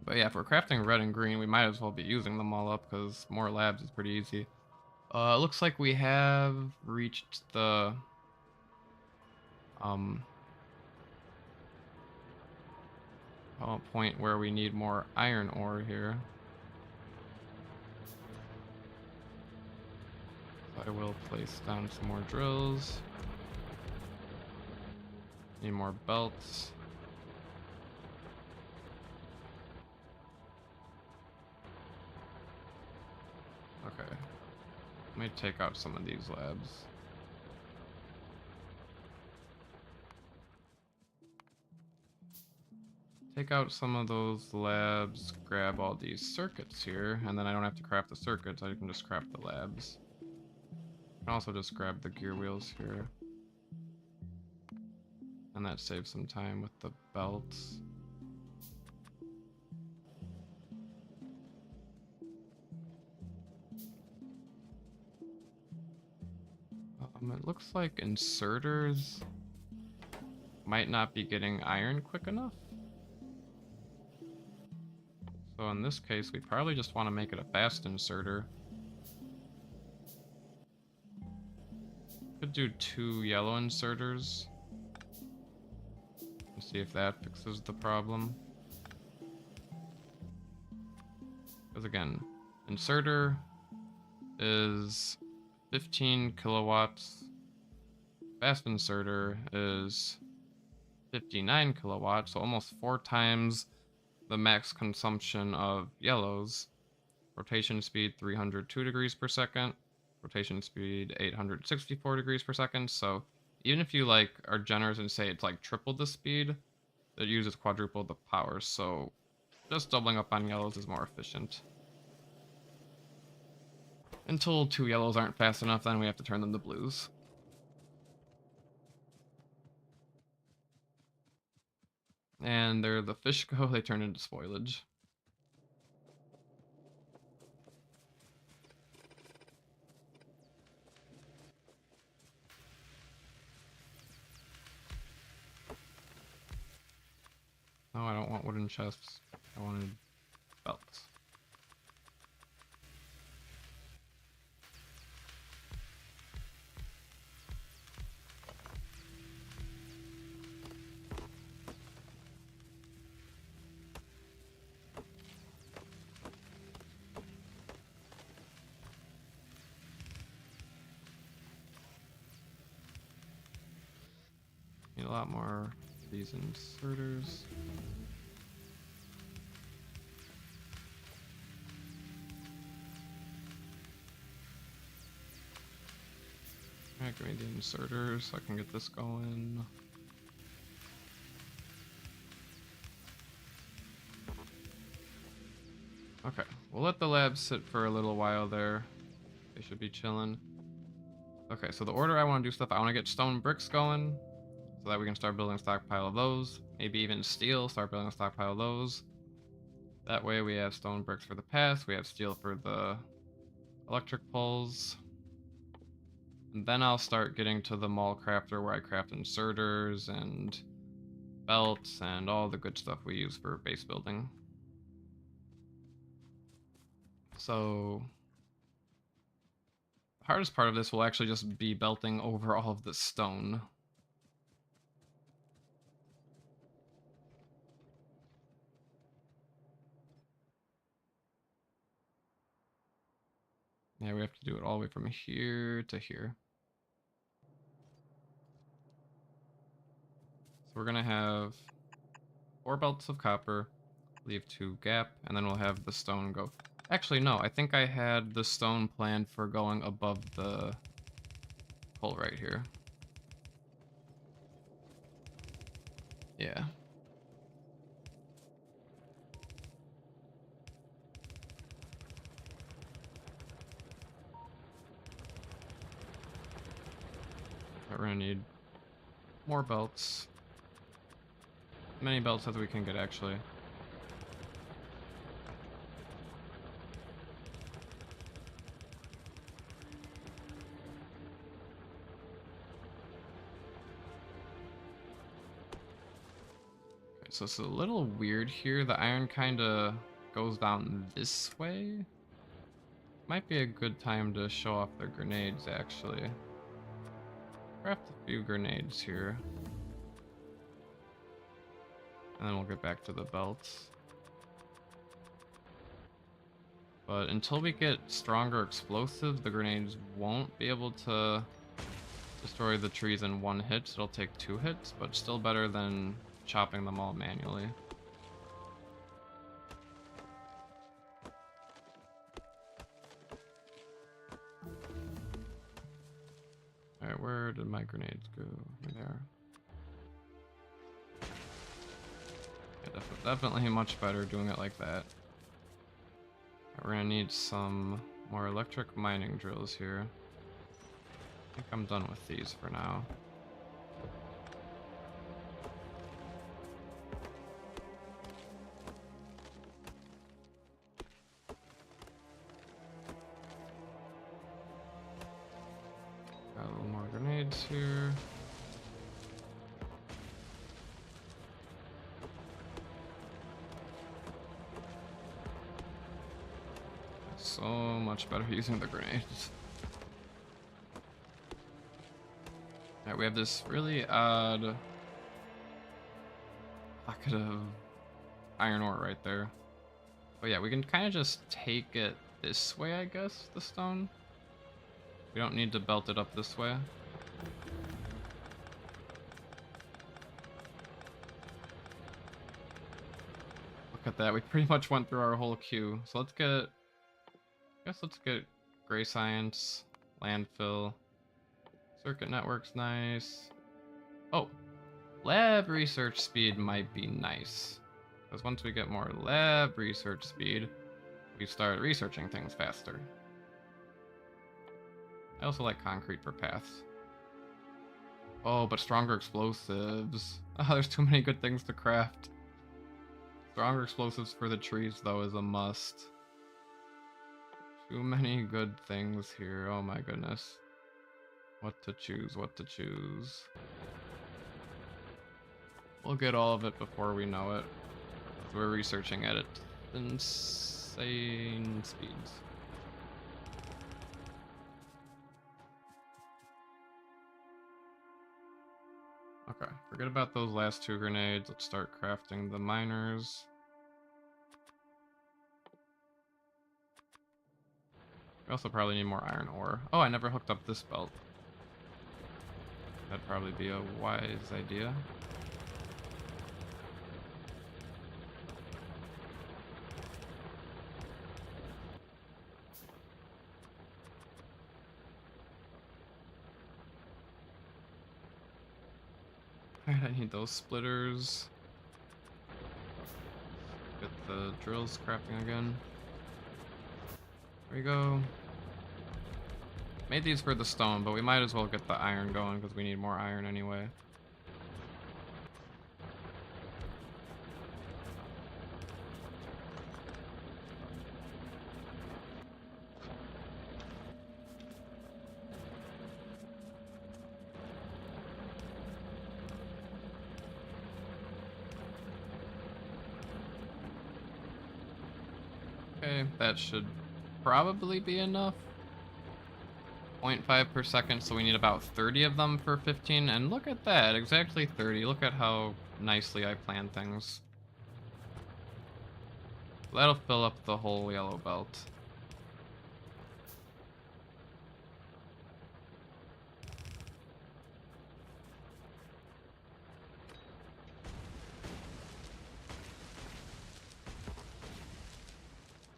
A: But yeah, if we're crafting red and green, we might as well be using them all up, because more labs is pretty easy. It looks like we have reached the point where we need more iron ore here. So I will place down some more drills. Need more belts. Let me take out some of these labs. Take out some of those labs, grab all these circuits here, and then I don't have to craft the circuits, I can just craft the labs. I can also just grab the gear wheels here. And that saves some time with the belts. It looks like inserters might not be getting iron quick enough. So in this case, we probably just want to make it a fast inserter. Could do 2 yellow inserters. And see if that fixes the problem. Because again, inserter is 15 kilowatts. Fast inserter is 59 kilowatts, so almost 4 times the max consumption of yellows. Rotation speed 302 degrees per second. Rotation speed 864 degrees per second. So even if you like are generous and say it's like triple the speed, it uses quadruple the power. So just doubling up on yellows is more efficient. Until 2 yellows aren't fast enough, then we have to turn them to blues. And there the fish go, they turn into spoilage. No, I don't want wooden chests. I wanted belts. Need a lot more of these inserters. Alright, give me the inserters so I can get this going. Okay, we'll let the labs sit for a little while there. They should be chilling. Okay, so the order I want to do stuff, I want to get stone bricks going so that we can start building a stockpile of those. Maybe even steel, start building a stockpile of those. That way we have stone bricks for the path, we have steel for the electric poles. And then I'll start getting to the mall crafter where I craft inserters and belts and all the good stuff we use for base building. So the hardest part of this will actually just be belting over all of the stone. Yeah, we have to do it all the way from here to here. So we're gonna have 4 belts of copper, leave 2 gap, and then we'll have the stone go. Actually, no, I think I had the stone planned for going above the hole right here. Yeah. We're gonna need more belts. Many belts as we can get, actually. Okay, so it's a little weird here. The iron kind of goes down this way. Might be a good time to show off the grenades, actually. Craft a few grenades here. And then we'll get back to the belts. But until we get stronger explosives, the grenades won't be able to destroy the trees in 1 hit. So it'll take 2 hits, but still better than chopping them all manually. Alright, where did my grenades go? Here they are. Yeah, definitely much better doing it like that. We're gonna need some more electric mining drills here. I think I'm done with these for now. Got a little more grenades here. So much better using the grenades. Alright, we have this really odd pocket of iron ore right there. But yeah, we can kind of just take it this way, I guess, the stone. We don't need to belt it up this way. Look at that, we pretty much went through our whole queue. So let's get, let's get gray science, landfill, circuit network's nice. Oh, lab research speed might be nice. Because once we get more lab research speed, we start researching things faster. I also like concrete for paths. Oh, but stronger explosives. Oh, there's too many good things to craft. Stronger explosives for the trees, though, is a must. Too many good things here. Oh my goodness. What to choose, what to choose. We'll get all of it before we know it. We're researching at insane speeds. Okay, forget about those last two grenades. Let's start crafting the miners. We also probably need more iron ore. Oh, I never hooked up this belt. That'd probably be a wise idea. Alright, I need those splitters. Get the drills crafting again. There we go. Made these for the stone, but we might as well get the iron going because we need more iron anyway. Okay, that should probably be enough. 0.5 per second, so we need about 30 of them for 15, and look at that, exactly 30. Look at how nicely I plan things. That'll fill up the whole yellow belt.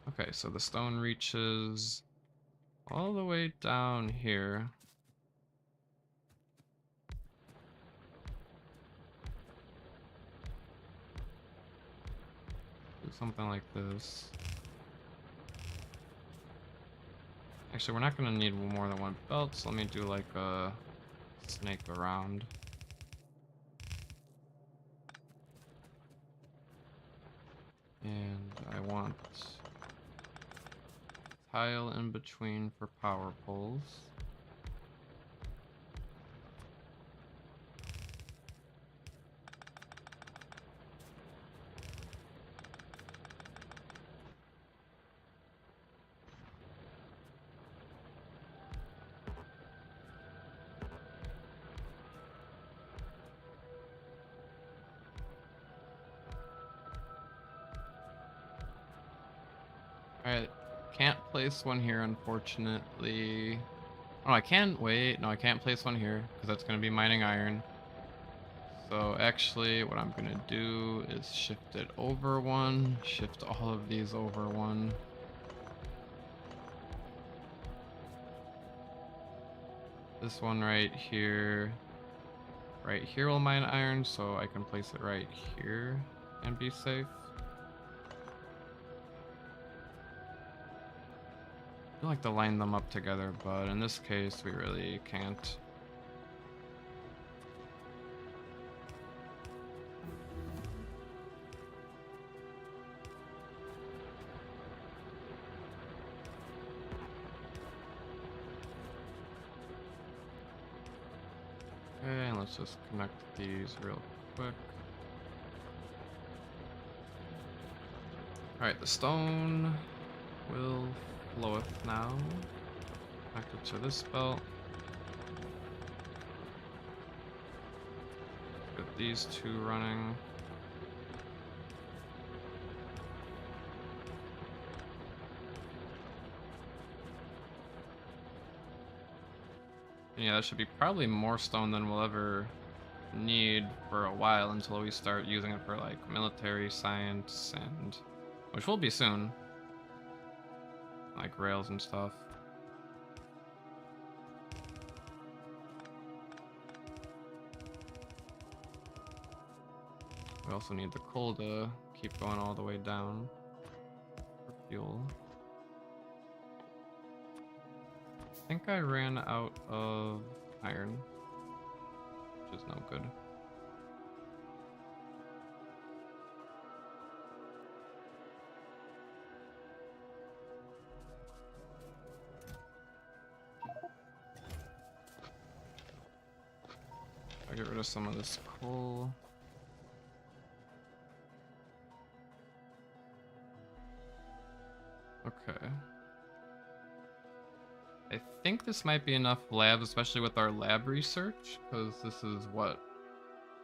A: Okay, so the stone reaches all the way down here. Do something like this. Actually, we're not gonna need more than one belt, so let me do like a snake around. And I want tile in between for power poles. Alright, can't place one here, unfortunately. Oh, I can wait. No, I can't place one here because that's going to be mining iron. So actually, what I'm going to do is shift it over one, shift all of these over one. This one right here. Right here will mine iron, so I can place it right here and be safe. I like to line them up together, but in this case, we really can't. Okay, and let's just connect these real quick. Alright, the stone will floweth now. Connected to this belt. Get these two running. And yeah, that should be probably more stone than we'll ever need for a while until we start using it for like military science and which will be soon. Like rails and stuff. We also need the coal to keep going all the way down for fuel. I think I ran out of iron, which is no good. I'll get rid of some of this coal. Okay. I think this might be enough lab, especially with our lab research, because this is what?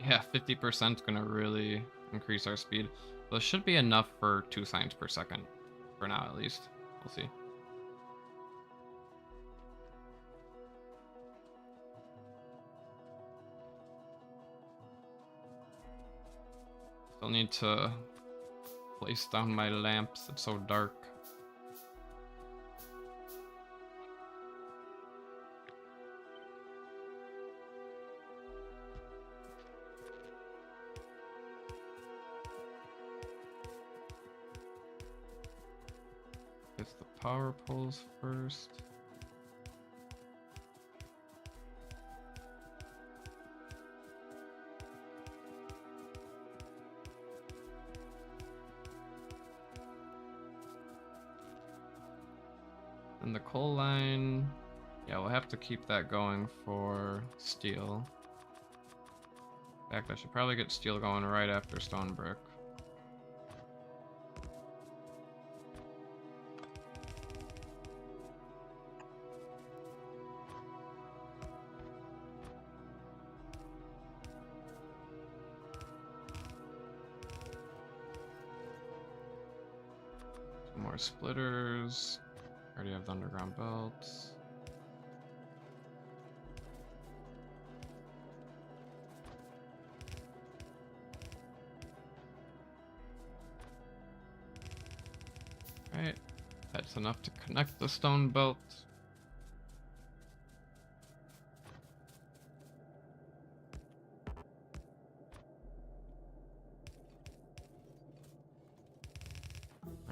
A: Yeah, 50% is going to really increase our speed. This should be enough for 2 science per second, for now at least. We'll see. Still need to place down my lamps, it's so dark. It's the power poles first. And the coal line, yeah, we'll have to keep that going for steel. In fact, I should probably get steel going right after stone brick. Some more splitters. Already have the underground belts. Right, that's enough to connect the stone belt.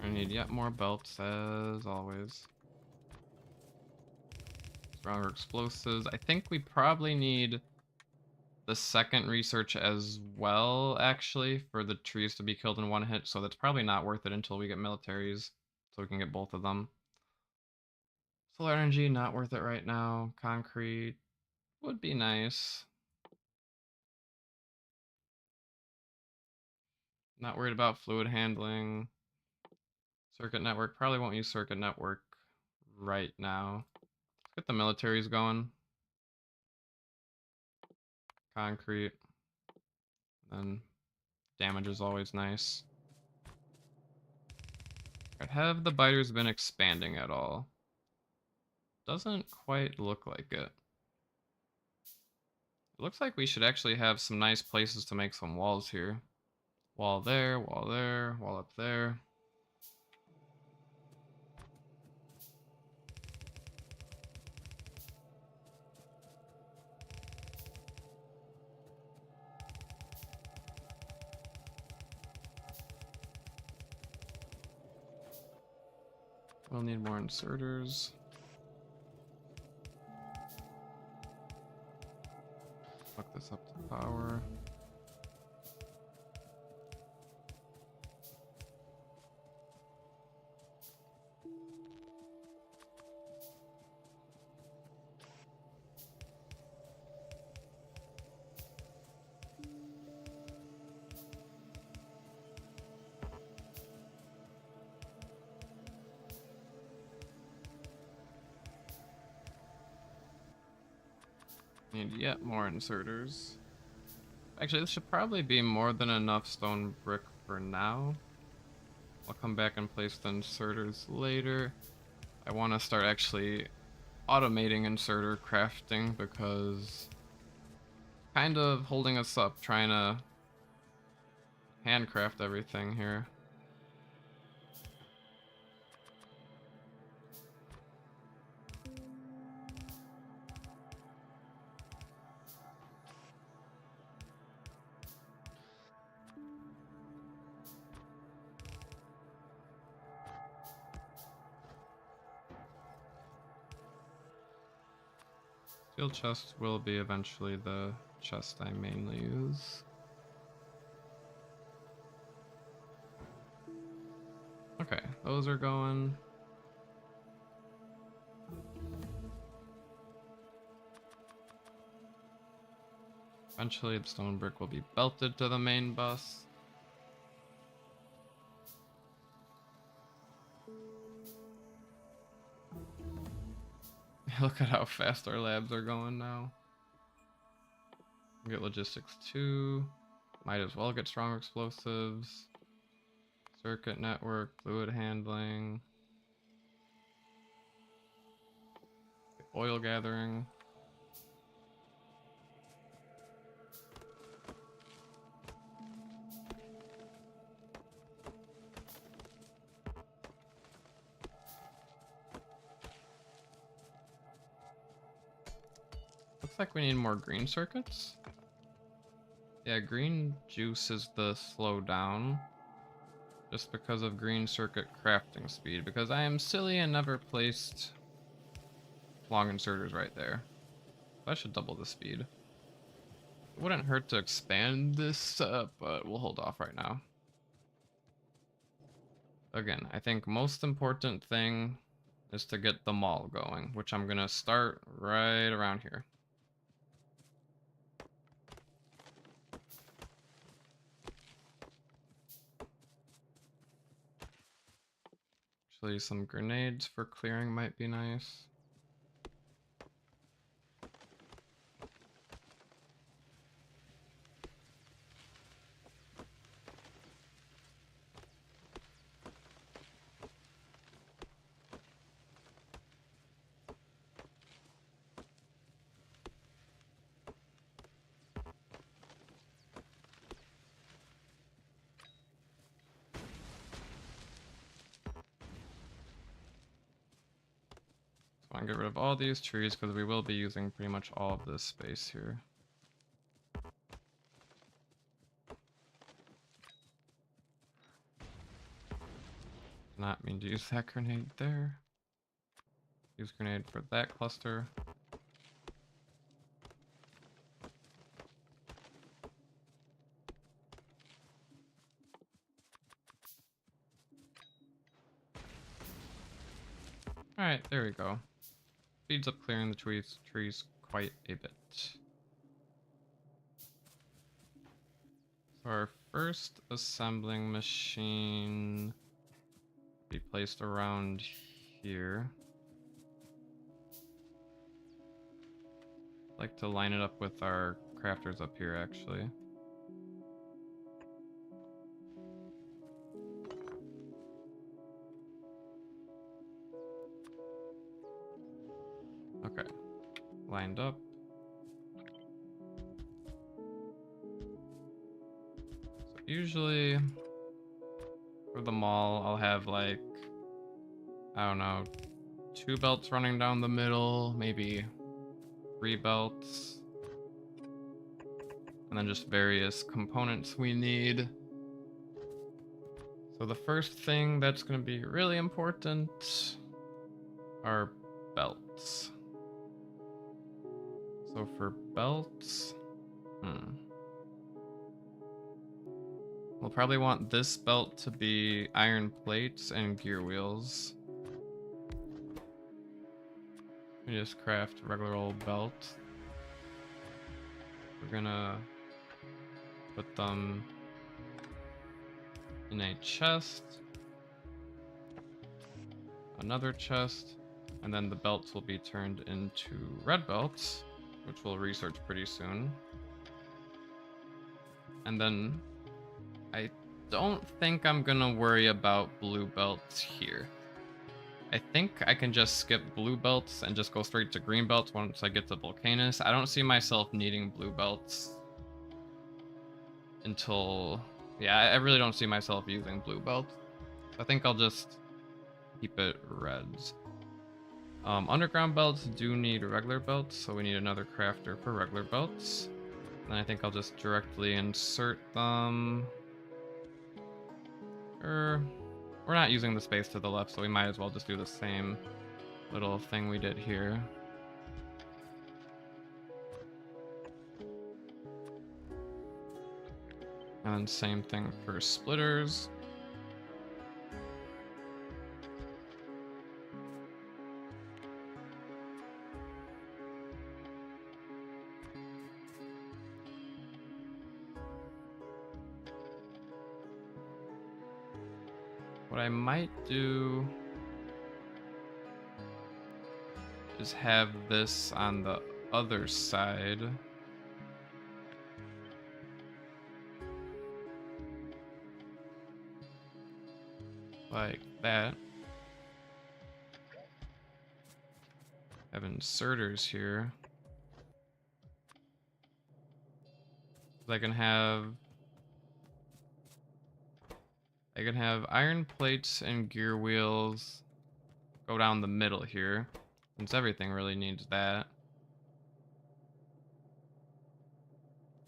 A: I need yet more belts as always. Stronger explosives. I think we probably need the second research as well, actually, for the trees to be killed in one hit, so that's probably not worth it until we get militaries, so we can get both of them. Solar energy, not worth it right now. Concrete would be nice. Not worried about fluid handling. Circuit network, probably won't use circuit network right now. Let's get the militaries going. Concrete. Then damage is always nice. Right, have the biters been expanding at all? Doesn't quite look like it. It looks like we should actually have some nice places to make some walls here. Wall there, wall there, wall up there. We'll need more inserters. Hook this up to power. Need yet more inserters. Actually, this should probably be more than enough stone brick for now. I'll come back and place the inserters later. I want to start actually automating inserter crafting because it's kind of holding us up trying to handcraft everything here. Steel chest will be eventually the chest I mainly use. Okay, those are going. Eventually the stone brick will be belted to the main bus. Look at how fast our labs are going now. Get logistics 2. Might as well get strong explosives. Circuit network, fluid handling. Oil gathering. Looks like we need more green circuits. Yeah, green juice is the slow down. Just because of green circuit crafting speed. Because I am silly and never placed long inserters right there. I should double the speed. It wouldn't hurt to expand this, but we'll hold off right now. Again, I think most important thing is to get the mall going, which I'm gonna start right around here. Actually, some grenades for clearing might be nice. So I can get rid of all these trees because we will be using pretty much all of this space here. Not mean to use that grenade there. Use grenade for that cluster. Alright, there we go. Speeds up clearing the trees quite a bit. So our first assembling machine be placed around here. I'd like to line it up with our crafters up here actually. Okay, lined up. So usually for the mall, I'll have like, I don't know, 2 belts running down the middle, maybe 3 belts. And then just various components we need. So the first thing that's going to be really important our belts. So for belts, we'll probably want this belt to be iron plates and gear wheels. We just craft a regular old belt. We're gonna put them in a chest, another chest, and then the belts will be turned into red belts, which we'll research pretty soon. And then I don't think I'm gonna worry about blue belts here. I think I can just skip blue belts and just go straight to green belts once I get to vulcanus. I don't see myself needing blue belts until, yeah, I really don't see myself using blue belts. I think I'll just keep it reds. Underground belts do need regular belts, so we need another crafter for regular belts. And I think I'll just directly insert them. We're not using the space to the left, so we might as well just do the same little thing we did here. And same thing for splitters. What I might do is have this on the other side. Like that. Have inserters here. I can have iron plates and gear wheels go down the middle here, since everything really needs that.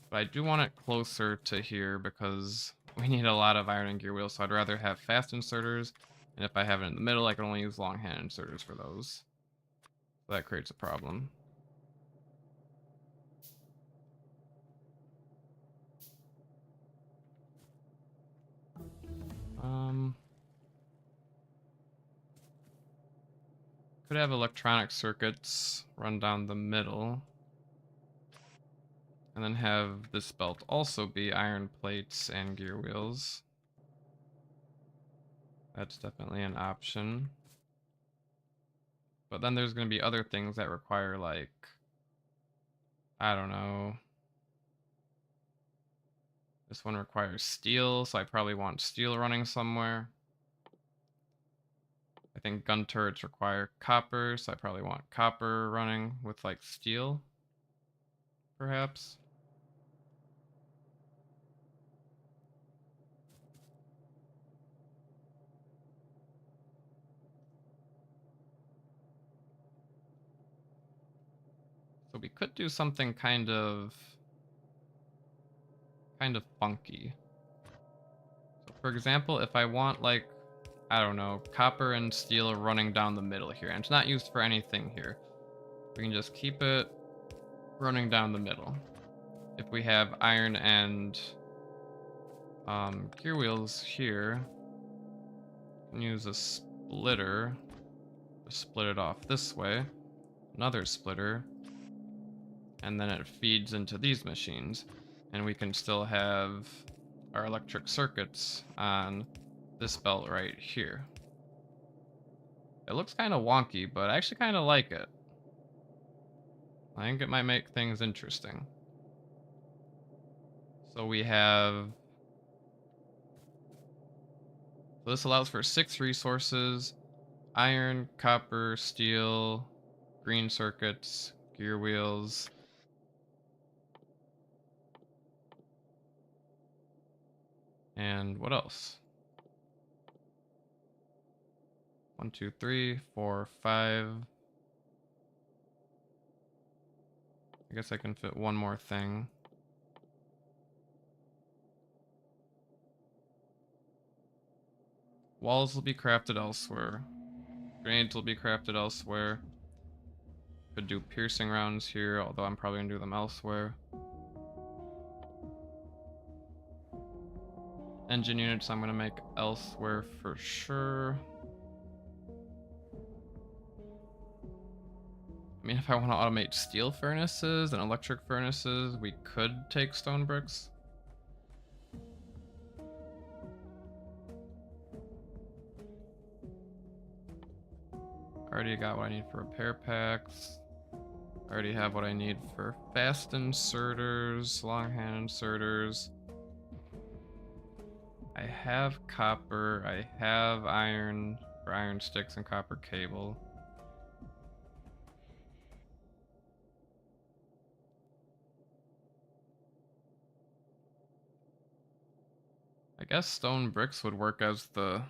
A: But I do want it closer to here because we need a lot of iron and gear wheels, so I'd rather have fast inserters, and if I have it in the middle, I can only use long hand inserters for those. So that creates a problem. Could have electronic circuits run down the middle. And then have this belt also be iron plates and gear wheels. That's definitely an option. But then there's going to be other things that require, like, I don't know. This one requires steel, so I probably want steel running somewhere. I think gun turrets require copper, so I probably want copper running with, like, steel, perhaps. So we could do something kind of funky. So for example, if I want, like, I don't know, copper and steel running down the middle here, and it's not used for anything here, we can just keep it running down the middle. If we have iron and gear wheels here, we can use a splitter to split it off this way, another splitter, and then it feeds into these machines, and we can still have our electric circuits on this belt right here. It looks kind of wonky, but I actually kind of like it. I think it might make things interesting. So we have, so this allows for 6 resources: iron, copper, steel, green circuits, gear wheels. And what else? 1, 2, 3, 4, 5. I guess I can fit one more thing. Walls will be crafted elsewhere. Grenades will be crafted elsewhere. Could do piercing rounds here, although I'm probably gonna do them elsewhere. Engine units I'm gonna make elsewhere for sure. I mean, if I want to automate steel furnaces and electric furnaces, we could take stone bricks. Already got what I need for repair packs. I already have what I need for fast inserters, longhand inserters. I have copper, I have iron for iron sticks and copper cable. I guess stone bricks would work as the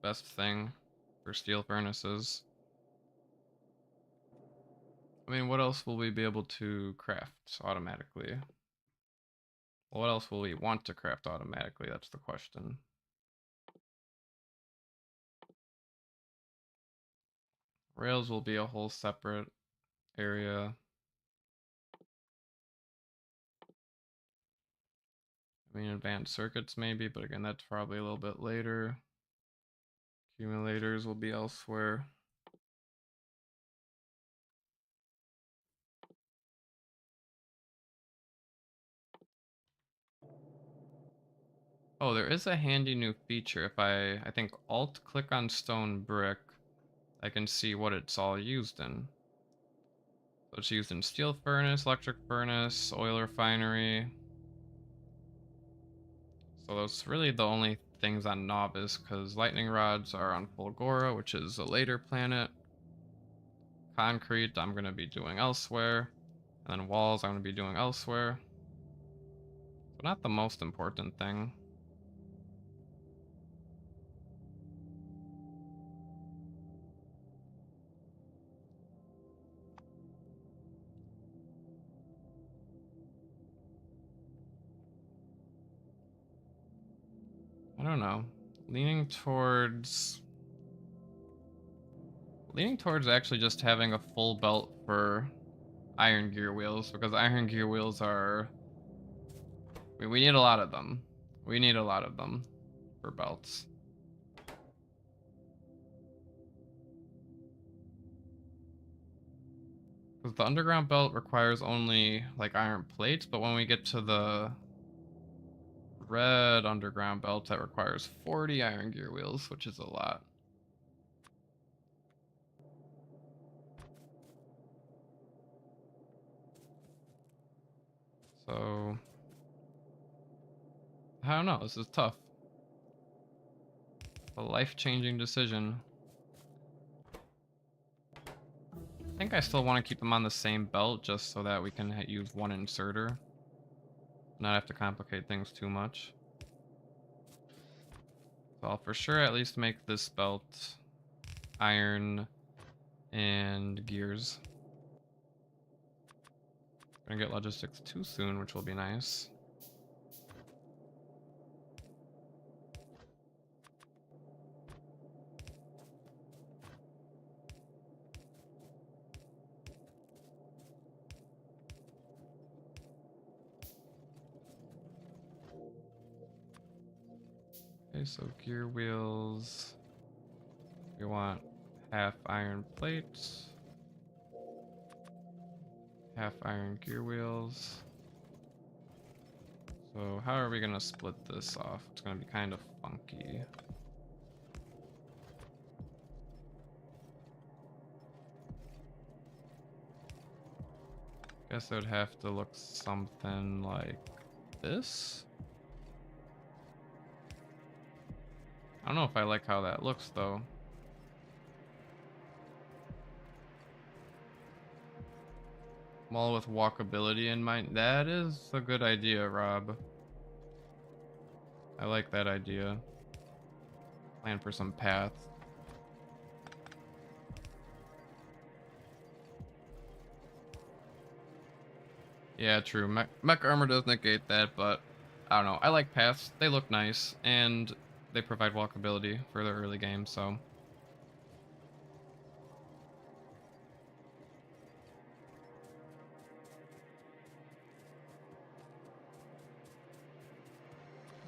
A: best thing for steel furnaces. I mean, what else will we be able to craft automatically? Well, what else will we want to craft automatically? That's the question. Rails will be a whole separate area. I mean, advanced circuits maybe, but again, that's probably a little bit later. Accumulators will be elsewhere. Oh, there is a handy new feature. If I think Alt click on stone brick, I can see what it's all used in. So it's used in steel furnace, electric furnace, oil refinery. So that's really the only things on Novice, because lightning rods are on Fulgora, which is a later planet. Concrete I'm going to be doing elsewhere. And then walls I'm going to be doing elsewhere. So not the most important thing. I don't know. Leaning towards actually just having a full belt for iron gear wheels, because iron gear wheels are, we need a lot of them. We need a lot of them for belts. Because the underground belt requires only like iron plates, but when we get to the red underground belt, that requires 40 iron gear wheels, which is a lot. So I don't know, this is tough. A life-changing decision. I think I still want to keep them on the same belt just so that we can use one inserter. Not have to complicate things too much. So I'll for sure at least make this belt iron and gears. Gonna get logistics too soon, which will be nice. Okay, so gear wheels. We want half iron plates. Half iron gear wheels. So how are we gonna split this off? It's gonna be kind of funky. Guess it would have to look something like this. I don't know if I like how that looks though. Mall with walkability in mind. That is a good idea, Rob. I like that idea. Plan for some path. Yeah, true. Mech armor does negate that, but I don't know. I like paths. They look nice, and they provide walkability for the early game, so.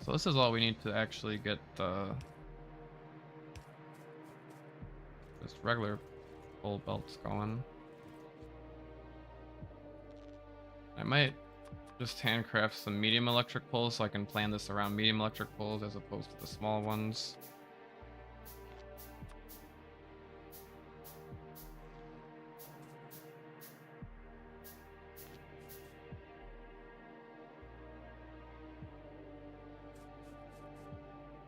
A: So this is all we need to actually get just regular full belts going. I might just handcraft some medium electric poles so I can plan this around medium electric poles as opposed to the small ones.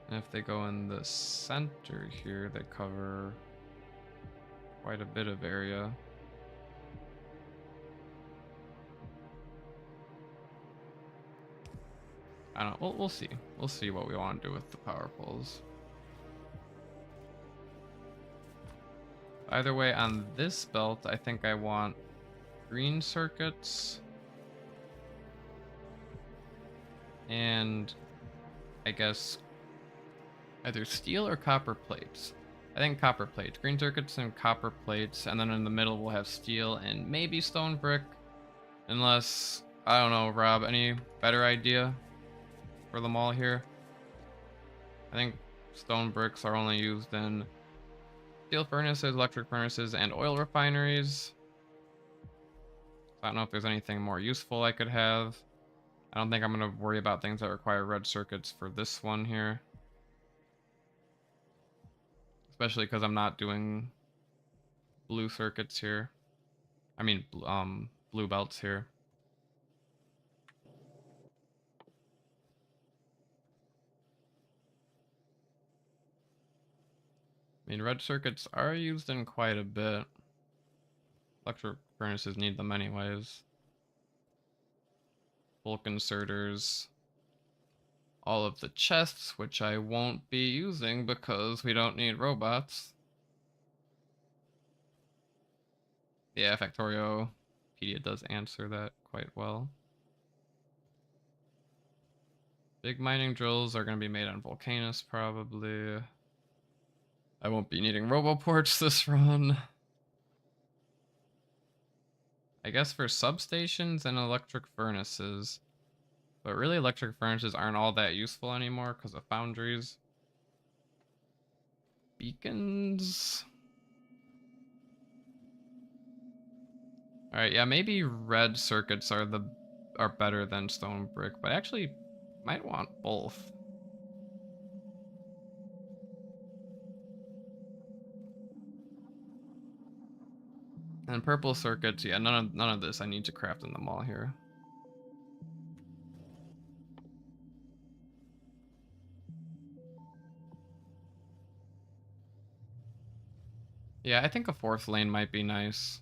A: And if they go in the center here, they cover quite a bit of area. I don't know, we'll see. We'll see what we want to do with the power poles. Either way, on this belt, I think I want green circuits. And I guess either steel or copper plates. I think copper plates. Green circuits and copper plates, and then in the middle we'll have steel and maybe stone brick. Unless, I don't know, Rob, any better idea for them all here? I think stone bricks are only used in steel furnaces, electric furnaces, and oil refineries. I don't know if there's anything more useful I could have. I don't think I'm going to worry about things that require red circuits for this one here. Especially because I'm not doing blue circuits here. I mean, blue belts here. I mean, red circuits are used in quite a bit. Electric furnaces need them anyways. Bulk inserters. All of the chests, which I won't be using because we don't need robots. Yeah, Factorio Pedia does answer that quite well. Big mining drills are going to be made on vulcanus probably. I won't be needing roboports this run. I guess for substations and electric furnaces. But really electric furnaces aren't all that useful anymore because of foundries. Beacons. Alright, yeah, maybe red circuits are better than stone brick, but I actually might want both. And purple circuits, yeah, none of this I need to craft in the mall here. Yeah, I think a fourth lane might be nice.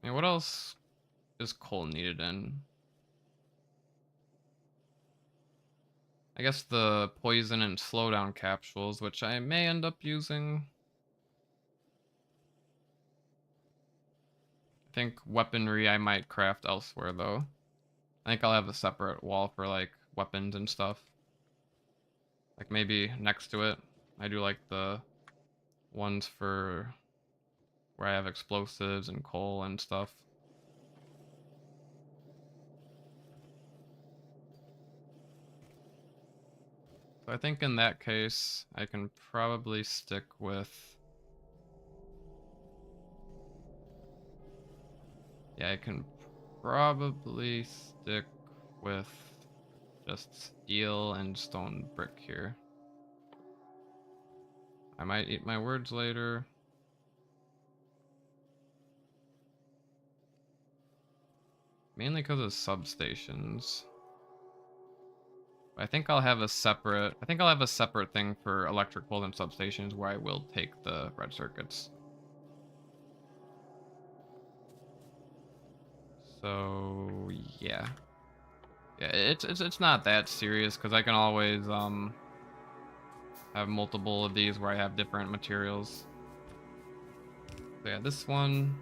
A: I mean, what else is coal needed in? I guess the poison and slowdown capsules, which I may end up using. I think weaponry I might craft elsewhere though. I think I'll have a separate wall for like weapons and stuff. Like maybe next to it. I do like the ones for where I have explosives and coal and stuff. So I think in that case, I can probably stick with... Yeah, I can probably stick with just steel and stone brick here. I might eat my words later. Mainly because of substations. I think I'll have a separate thing for electric poles and substations where I will take the red circuits. So yeah. Yeah, it's not that serious because I can always have multiple of these where I have different materials. So yeah, this one.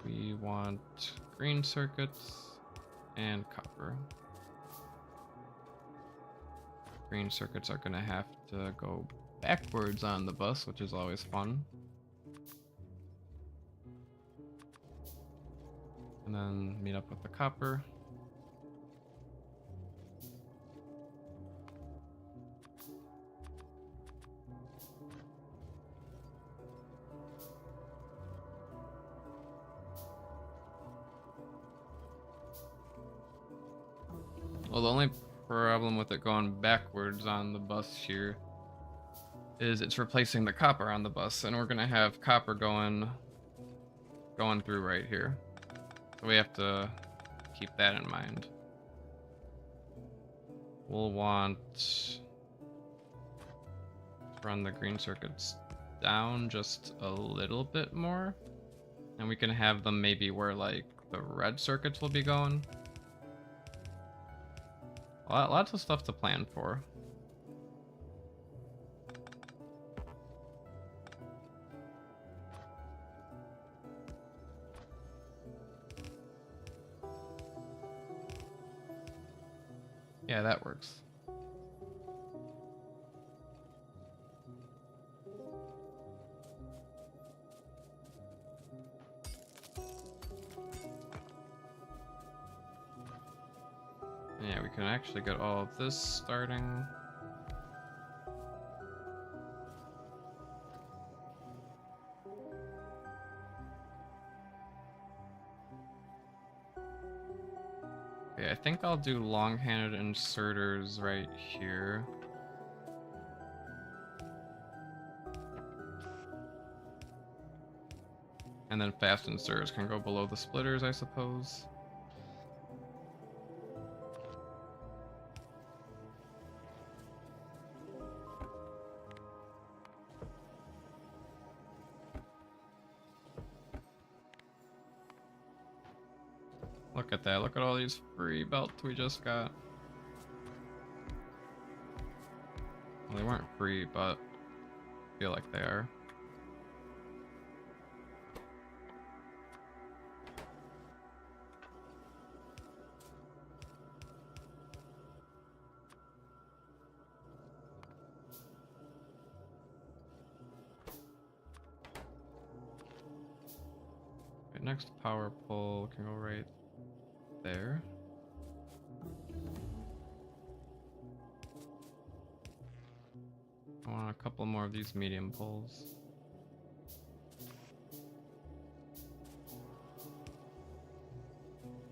A: We want green circuits and copper. Green circuits are gonna have to go backwards on the bus, which is always fun. And then meet up with the copper. Well, the only problem with it going backwards on the bus here is it's replacing the copper on the bus, and we're gonna have copper going through right here. So we have to keep that in mind. We'll want to run the green circuits down just a little bit more, and we can have them maybe where like the red circuits will be going. Lots of stuff to plan for. Yeah, that works. Yeah, we can actually get all of this starting. Okay, I think I'll do long-handed inserters right here. And then fast inserters can go below the splitters, I suppose. Look at that. Look at all these free belts we just got. Well, they weren't free, but I feel like they are. Okay, next power pole can go right there. I want a couple more of these medium poles.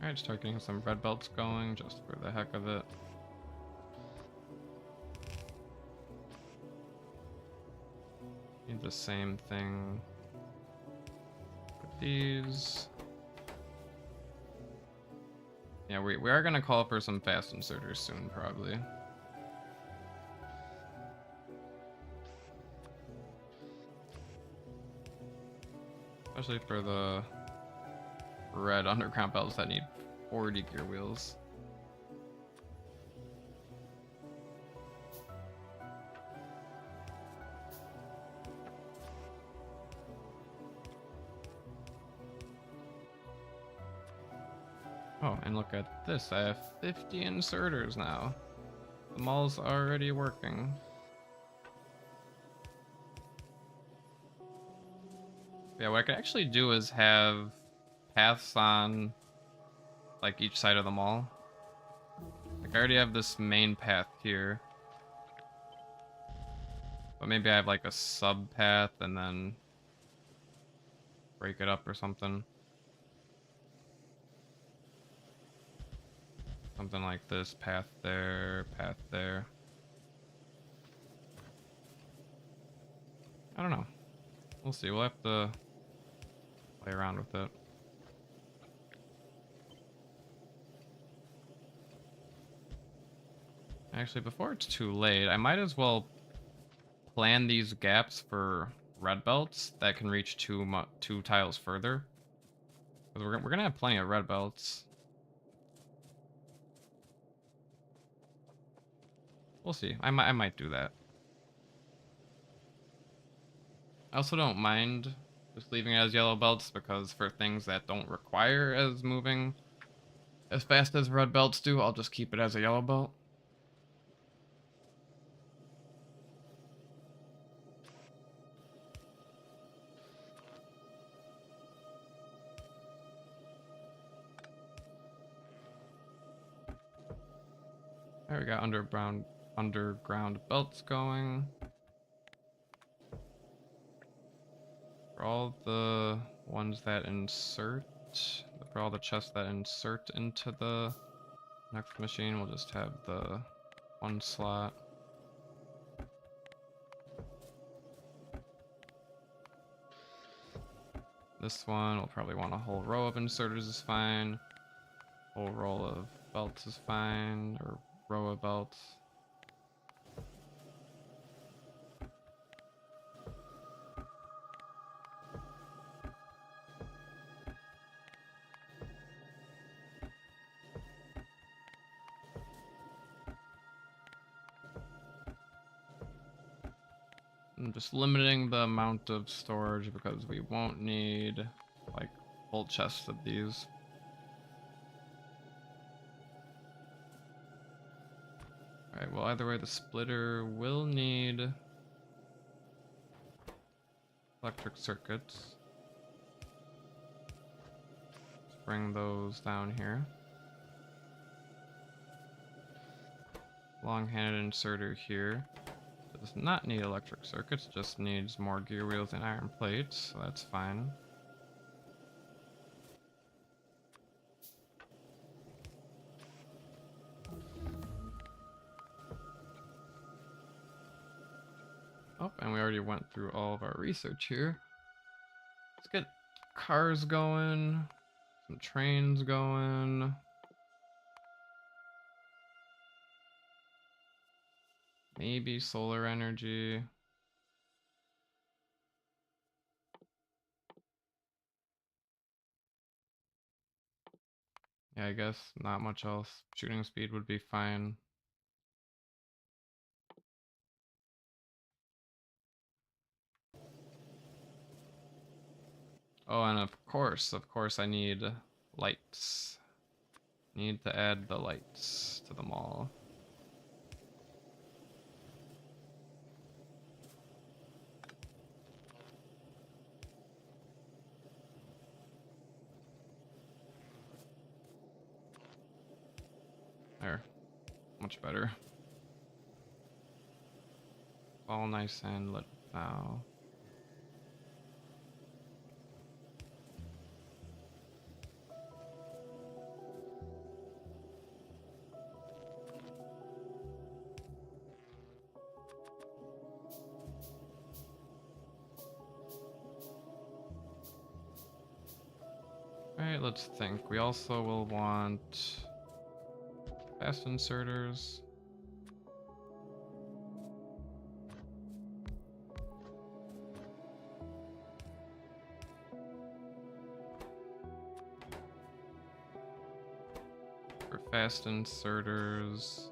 A: Alright, start getting some red belts going just for the heck of it. Need the same thing with these. Yeah, we are gonna call for some fast inserters soon, probably. Especially for the red underground belts that need 40 gear wheels. Oh, and look at this. I have 50 inserters now. The mall's already working. Yeah, what I could actually do is have paths on like each side of the mall. Like I already have this main path here. But maybe I have like a sub path and then break it up or something. Something like this, path there, path there. I don't know. We'll see. We'll have to play around with it. Actually, before it's too late, I might as well plan these gaps for red belts that can reach two tiles further. Because we're gonna have plenty of red belts. We'll see. I might do that. I also don't mind just leaving it as yellow belts because for things that don't require as moving as fast as red belts do, I'll just keep it as a yellow belt. Alright, got underground belts going. For all the ones that insert, for all the chests that insert into the next machine, we'll just have the one slot. This one will probably want a whole row of inserters is fine. Whole roll of belts is fine, or row of belts. I'm just limiting the amount of storage because we won't need like whole chests of these. Alright, well either way the splitter will need electric circuits. Let's bring those down here. Long-handed inserter here. Does not need electric circuits, just needs more gear wheels and iron plates, so that's fine. Oh, and we already went through all of our research here. Let's get cars going, some trains going. Maybe solar energy. Yeah, I guess not much else. Shooting speed would be fine. Oh, and of course I need lights. Need to add the lights to the mall. There. Much better. All nice and lit now. Alright, let's think. We also will want fast inserters. For fast inserters,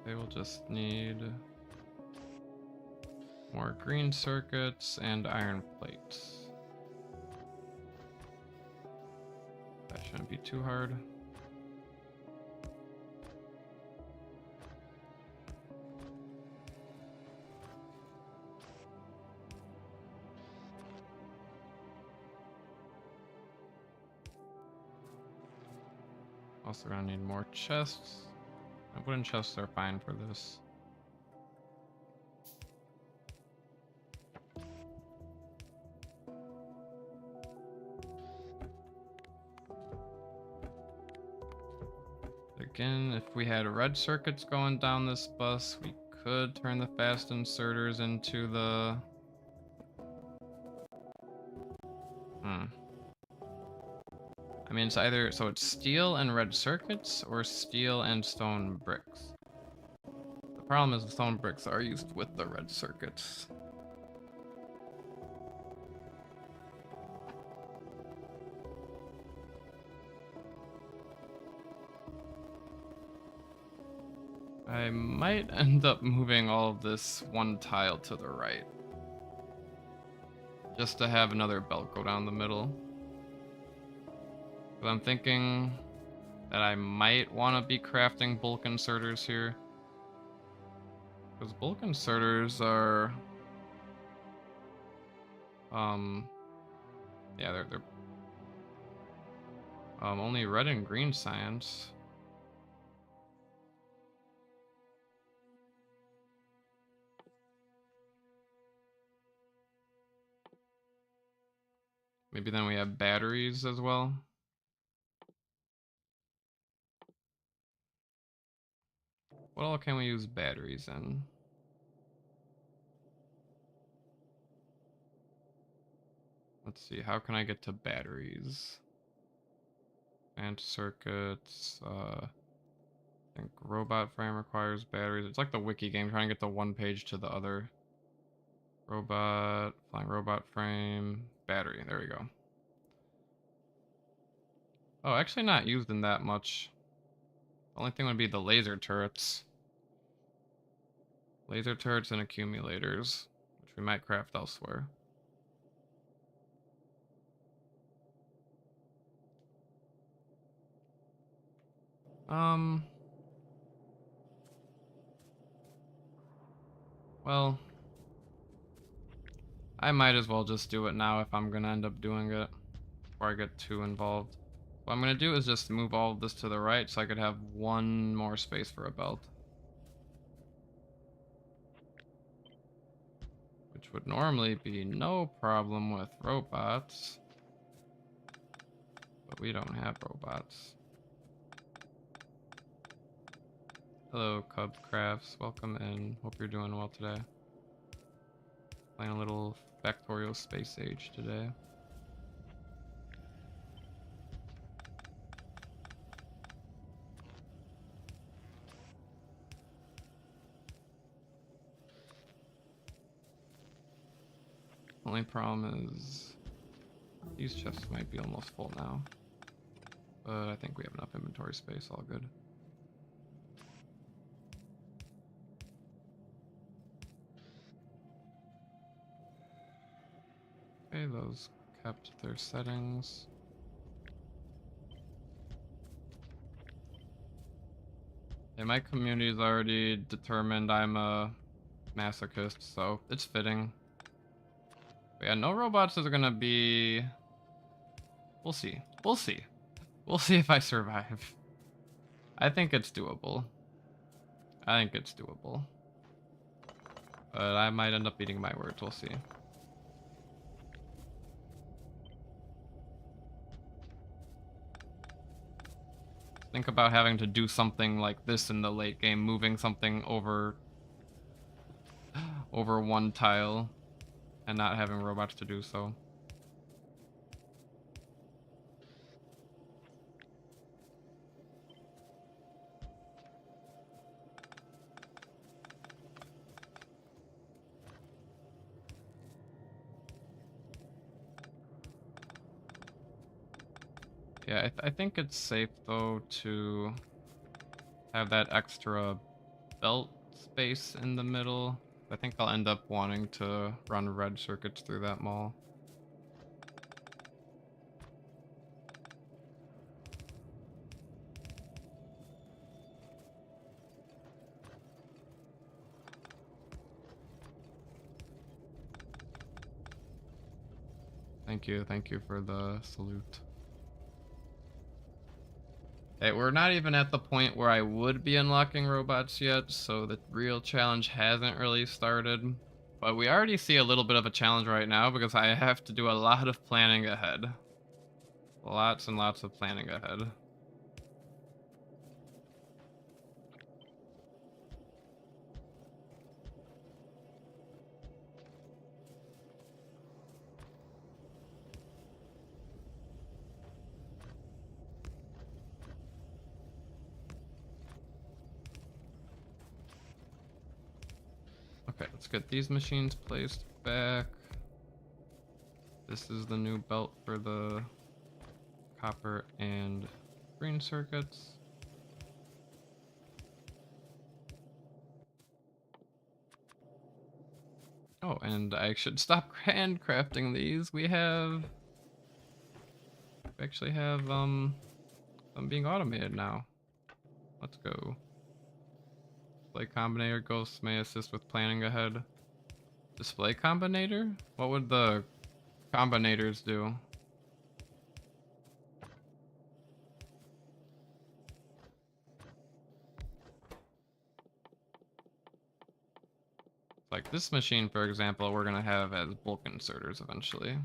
A: they will just need more green circuits and iron plates. That shouldn't be too hard. Also gonna need more chests. Wooden chests are fine for this. Again, if we had red circuits going down this bus, we could turn the fast inserters into the... I mean, it's either, so it's steel and red circuits, or steel and stone bricks. The problem is the stone bricks are used with the red circuits. I might end up moving all of this one tile to the right. Just to have another belt go down the middle. But I'm thinking that I might want to be crafting bulk inserters here. Because bulk inserters are... yeah, they're only red and green science. Maybe then we have batteries as well. What all can we use batteries in? Let's see, how can I get to batteries? And circuits, I think robot frame requires batteries. It's like the wiki game, trying to get the one page to the other. Robot, flying robot frame, battery, there we go. Oh, actually not used in that much. The only thing would be the laser turrets. Laser turrets and accumulators, which we might craft elsewhere. Well, I might as well just do it now if I'm gonna end up doing it before I get too involved. What I'm gonna do is just move all of this to the right so I could have one more space for a belt. Which would normally be no problem with robots. But we don't have robots. Hello, Cub Crafts. Welcome in. Hope you're doing well today. Playing a little Factorio Space Age today. Only problem is these chests might be almost full now. But I think we have enough inventory space, all good. Okay, those kept their settings. Yeah, my community's already determined I'm a masochist, so it's fitting. But yeah, no robots is gonna be... We'll see. We'll see. We'll see if I survive. I think it's doable. I think it's doable. But I might end up eating my words, we'll see. Think about having to do something like this in the late game, moving something over one tile and not having robots to do so. Yeah, I think it's safe though to have that extra belt space in the middle. I think I'll end up wanting to run red circuits through that mall. Thank you for the salute. Hey, we're not even at the point where I would be unlocking robots yet, so the real challenge hasn't really started. But we already see a little bit of a challenge right now because I have to do a lot of planning ahead. Lots and lots of planning ahead. Okay, let's get these machines placed back. This is the new belt for the copper and green circuits. Oh, and I should stop handcrafting these. We actually have them being automated now. Let's go. Display combinator ghosts may assist with planning ahead. Display combinator? What would the combinators do? Like this machine, for example, we're gonna have as bulk inserters eventually.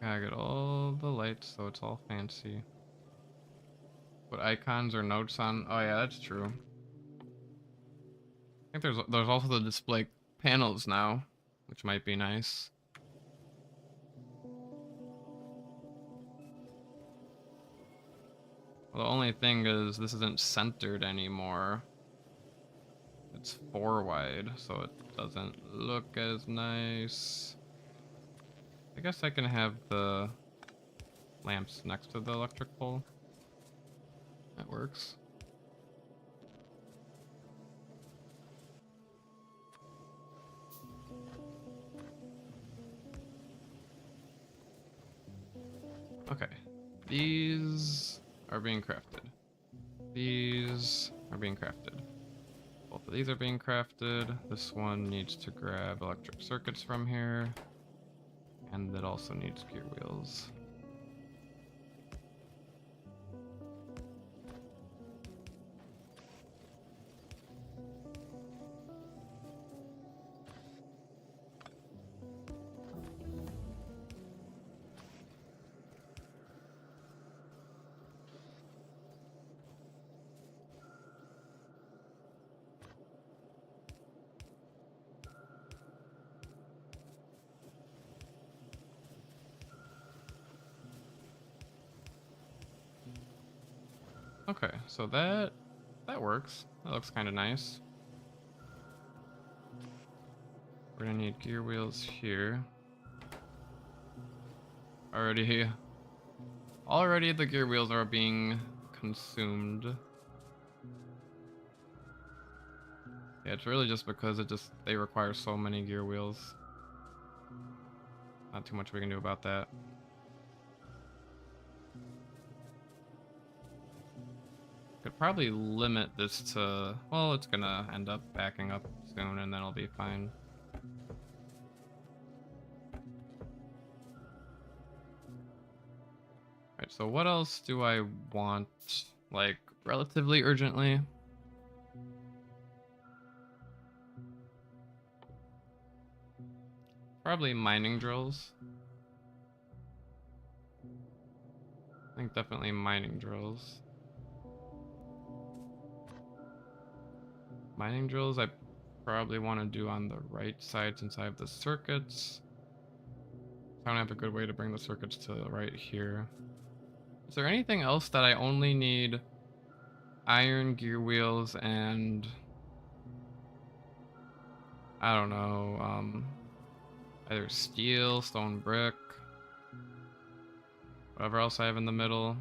A: I get all the lights, so it's all fancy. Put icons or notes on. Oh yeah, that's true. I think there's also the display panels now, which might be nice. Well, the only thing is this isn't centered anymore. It's 4 wide, so it doesn't look as nice. I guess I can have the lamps next to the electric pole. That works. Okay, these are being crafted. These are being crafted. Both of these are being crafted. This one needs to grab electric circuits from here. And it also needs gear wheels. Okay, so that works. That looks kind of nice. We're gonna need gear wheels here. Already the gear wheels are being consumed. Yeah, it's really just because they require so many gear wheels. Not too much we can do about that. Could probably limit this to, well, it's gonna end up backing up soon and then it'll be fine. Alright, so what else do I want, like, relatively urgently? Probably mining drills. I think definitely mining drills. Mining drills I probably want to do on the right side since I have the circuits. I don't have a good way to bring the circuits to the right here. Is there anything else that I only need iron, gear wheels, and I don't know, either steel, stone brick, whatever else I have in the middle?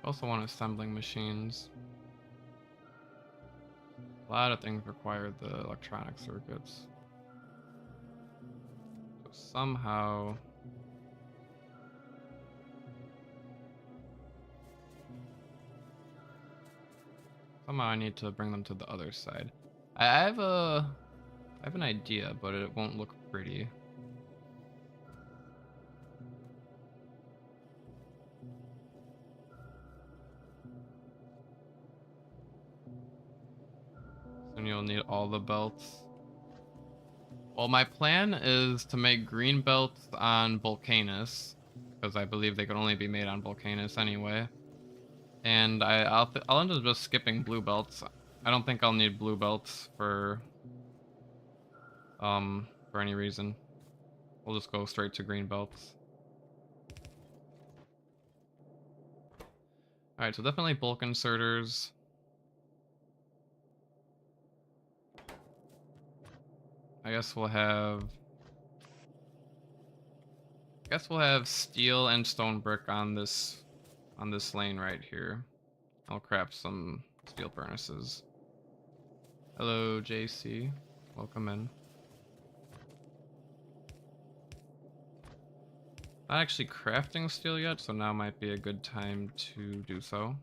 A: I also want assembling machines. A lot of things require the electronic circuits. So somehow I need to bring them to the other side. I have an idea, but it won't look pretty. Soon you'll need all the belts. Well, my plan is to make green belts on vulcanus, because I believe they can only be made on vulcanus anyway. And I'll end up just skipping blue belts. I don't think I'll need blue belts for any reason. We'll just go straight to green belts. Alright, so definitely bulk inserters. I guess we'll have steel and stone brick on this lane right here. I'll craft some steel furnaces. Hello, JC. Welcome in. Not actually crafting steel yet, so now might be a good time to do so.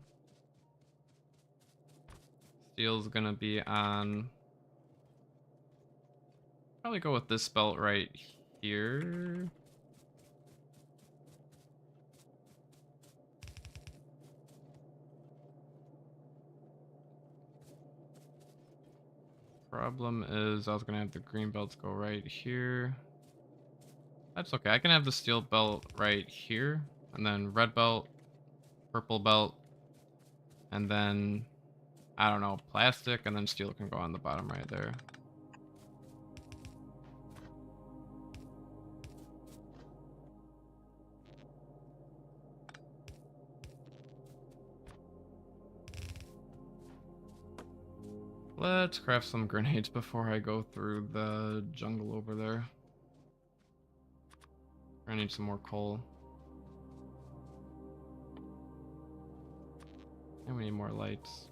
A: Steel's gonna be on... Probably go with this belt right here. Problem is I was gonna have the green belts go right here. That's okay. I can have the steel belt right here, and then red belt, purple belt, and then, I don't know, plastic, and then steel can go on the bottom right there. Let's craft some grenades before I go through the jungle over there. I need some more coal. And we need more lights.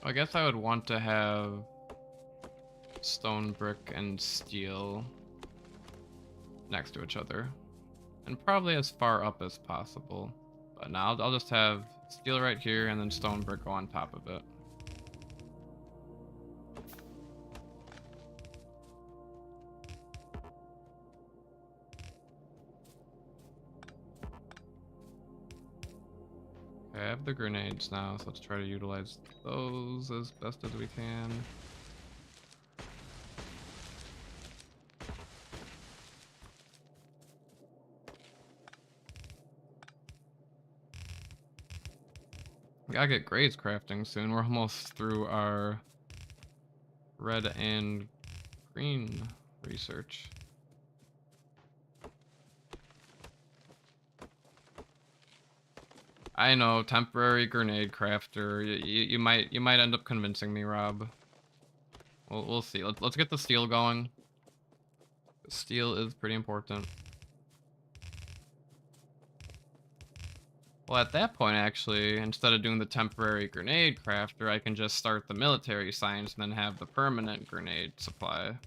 A: I guess I would want to have stone, brick, and steel next to each other. And probably as far up as possible. But now I'll just have steel right here and then stone brick go on top of it. Okay, I have the grenades now, so let's try to utilize those as best as we can. We gotta get grades crafting soon. We're almost through our red and green research. I know, temporary grenade crafter. You might end up convincing me, Rob. We'll see. Let's get the steel going. Steel is pretty important. Well, at that point, actually, instead of doing the temporary grenade crafter, I can just start the military science and then have the permanent grenade supply.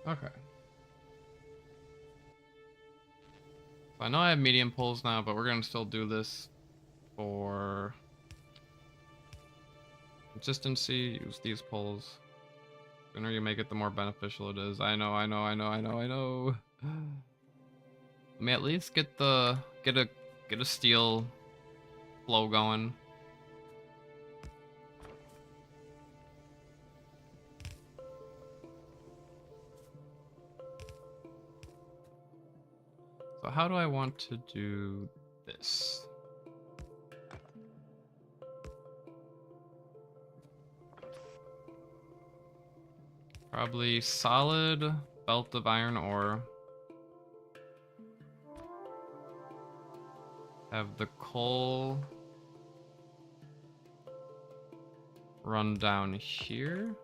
A: Okay. So I know I have medium pulls now, but we're gonna still do this for consistency. Use these pulls. The sooner you make it, the more beneficial it is. I know. Let me at least get a steel flow going. So how do I want to do this? Probably solid belt of iron ore. Have the coal run down here,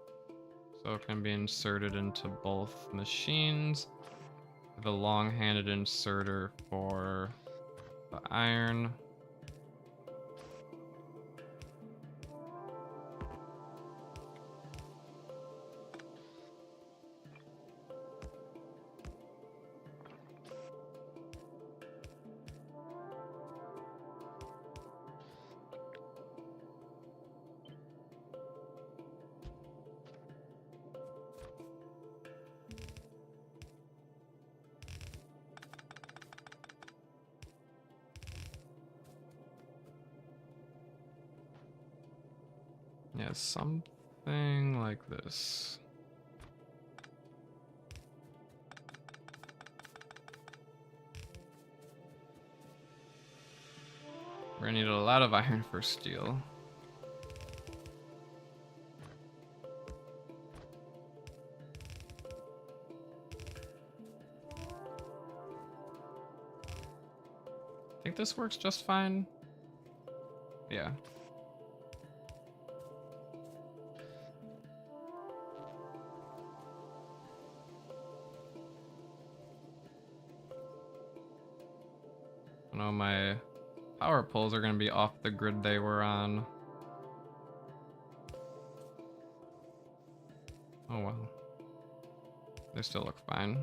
A: so it can be inserted into both machines. Have a long-handed inserter for the iron. Yeah, something like this. We're gonna need a lot of iron for steel. I think this works just fine. Yeah. I know my power poles are going to be off the grid they were on. Oh well. They still look fine.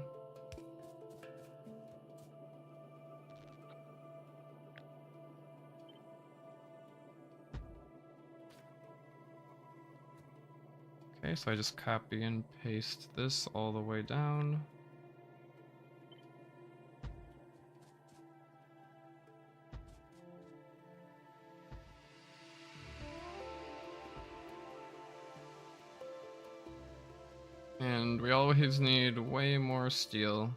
A: Okay, so I just copy and paste this all the way down. And we always need way more steel.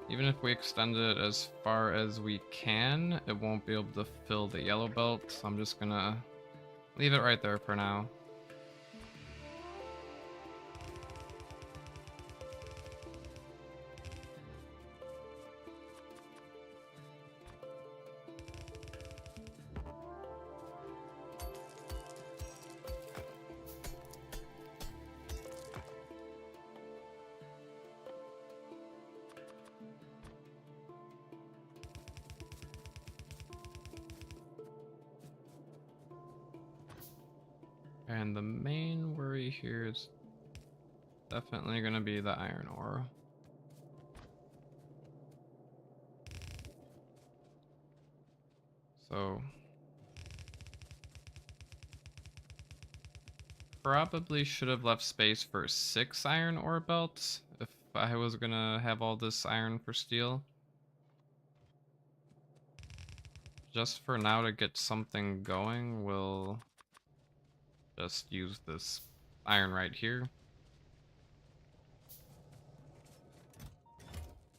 A: Even if we extend it as far as we can, it won't be able to fill the yellow belt, so I'm just gonna leave it right there for now. And the main worry here is definitely gonna be the iron ore. So probably should have left space for 6 iron ore belts if I was gonna have all this iron for steel. Just for now, to get something going, we'll just use this iron right here.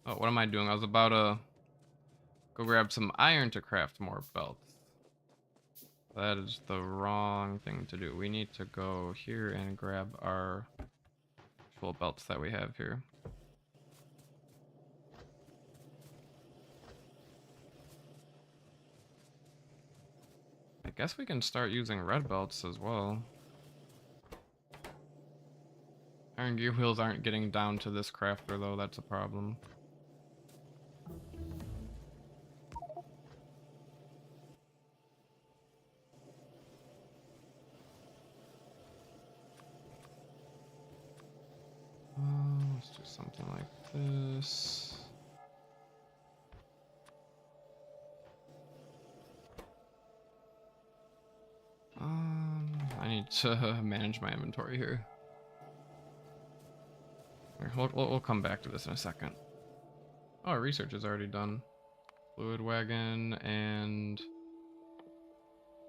A: Oh, what am I doing? I was about to go grab some iron to craft more belts. That is the wrong thing to do. We need to go here and grab our actual belts that we have here. I guess we can start using red belts as well. Iron gear wheels aren't getting down to this crafter though, that's a problem. Let's do something like this. I need to manage my inventory here. We'll come back to this in a second. Oh, research is already done. Fluid wagon, and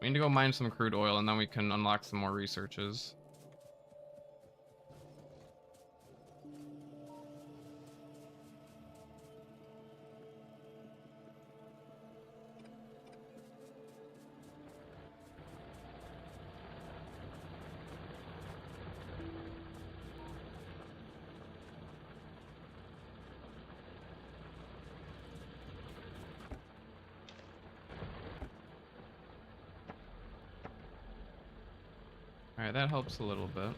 A: we need to go mine some crude oil, and then we can unlock some more researches. Alright, that helps a little bit.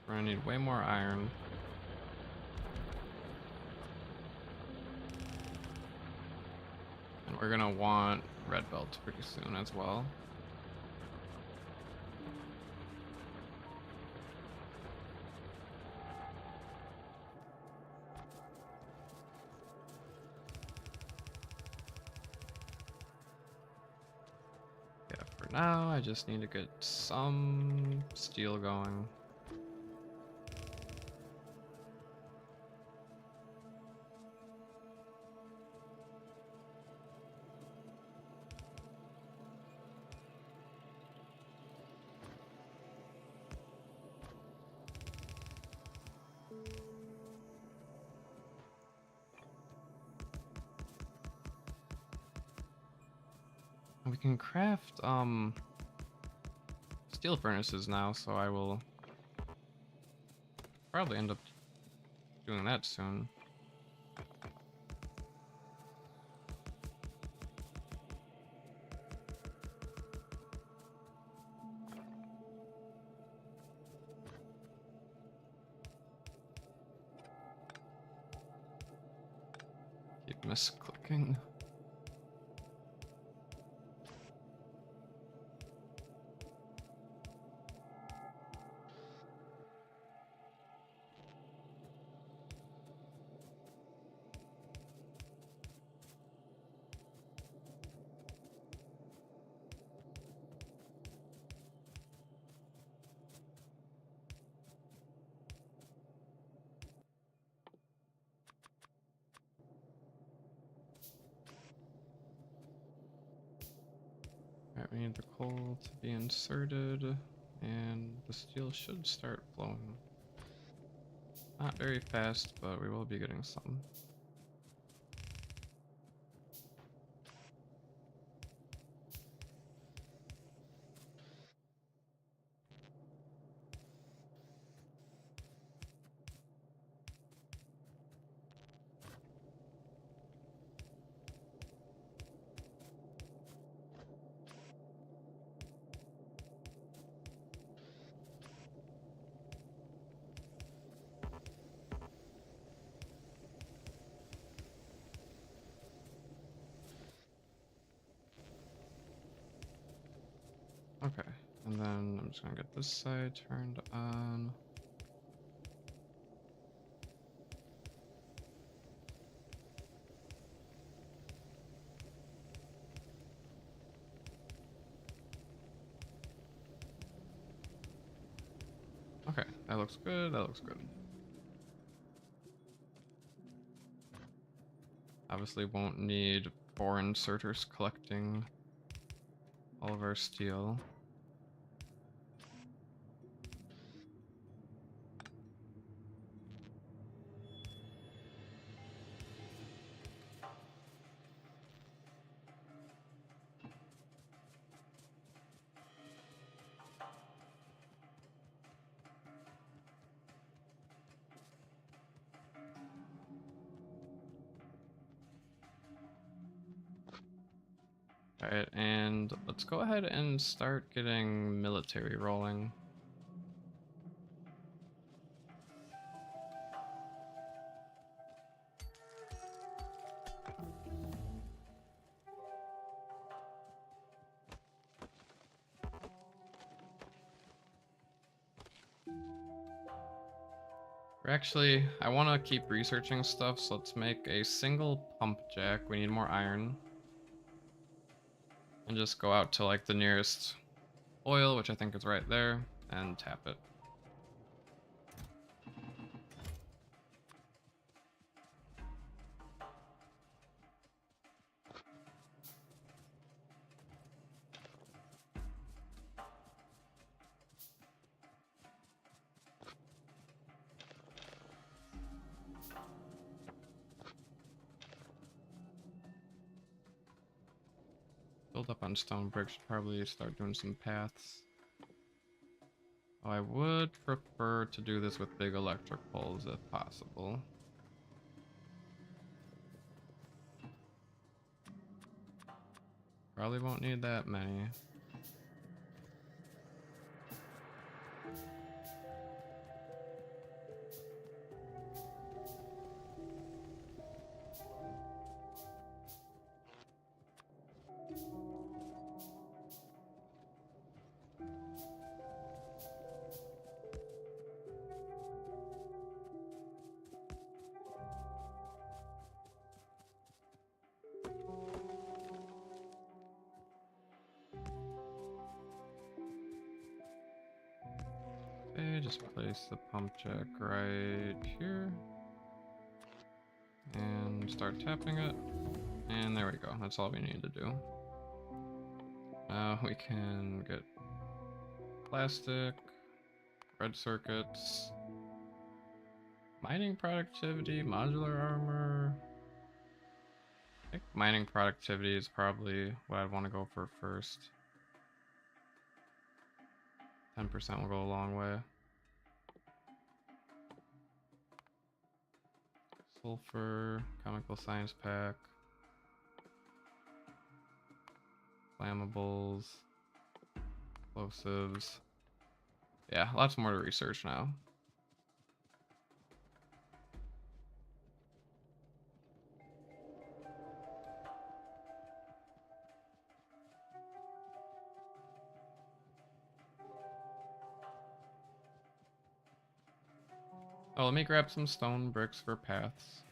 A: We're gonna need way more iron. And we're gonna want red belts pretty soon as well. For now, I just need to get some steel going. We can craft steel furnaces now, so I will probably end up doing that soon. Keep misclicking. Alright, we need the coal to be inserted, and the steel should start flowing. Not very fast, but we will be getting some. Okay, and then I'm just gonna get this side turned on. Okay, that looks good, that looks good. Obviously won't need 4 inserters collecting all of our steel. Alright, and let's go ahead and start getting military rolling. Actually, I want to keep researching stuff, so let's make a single pump jack. We need more iron. And just go out to like the nearest oil, which I think is right there, and tap it. Build up on stone bricks, should probably start doing some paths. Oh, I would prefer to do this with big electric poles if possible. Probably won't need that many. Okay, just place the pump jack right here. And start tapping it. And there we go, that's all we need to do. Now we can get plastic, red circuits, mining productivity, modular armor. I think mining productivity is probably what I'd want to go for first. 10% will go a long way. Sulfur, chemical science pack, flammables, explosives. Yeah, lots more to research now. Oh, let me grab some stone bricks for paths.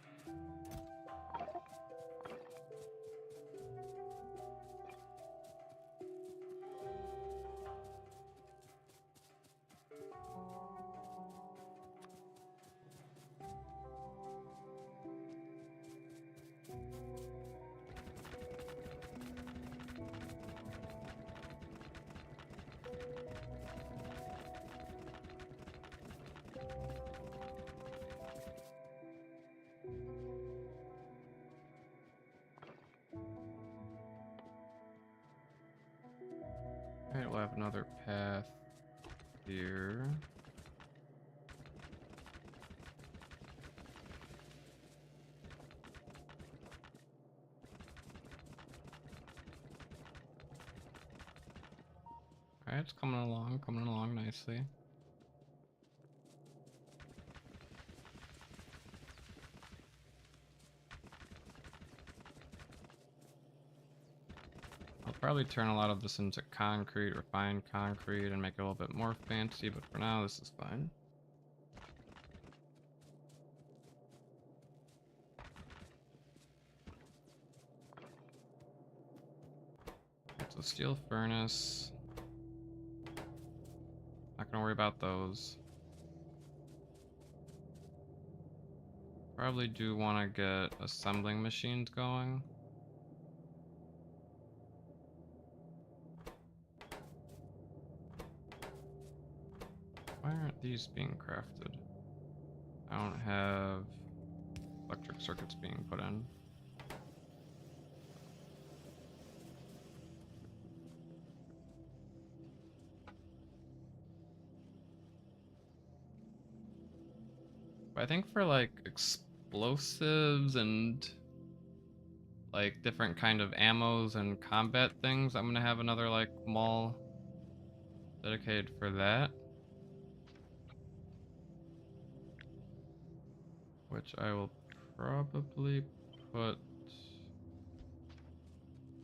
A: Alright, we'll have another path here. Alright, it's coming along nicely. I'll probably turn a lot of this into concrete, refined concrete, and make it a little bit more fancy, but for now this is fine. So steel furnace. Not gonna worry about those. Probably do want to get assembling machines going. Why aren't these being crafted? I don't have electric circuits being put in. But I think for like explosives and like different kind of ammos and combat things, I'm gonna have another like mall dedicated for that. Which I will probably put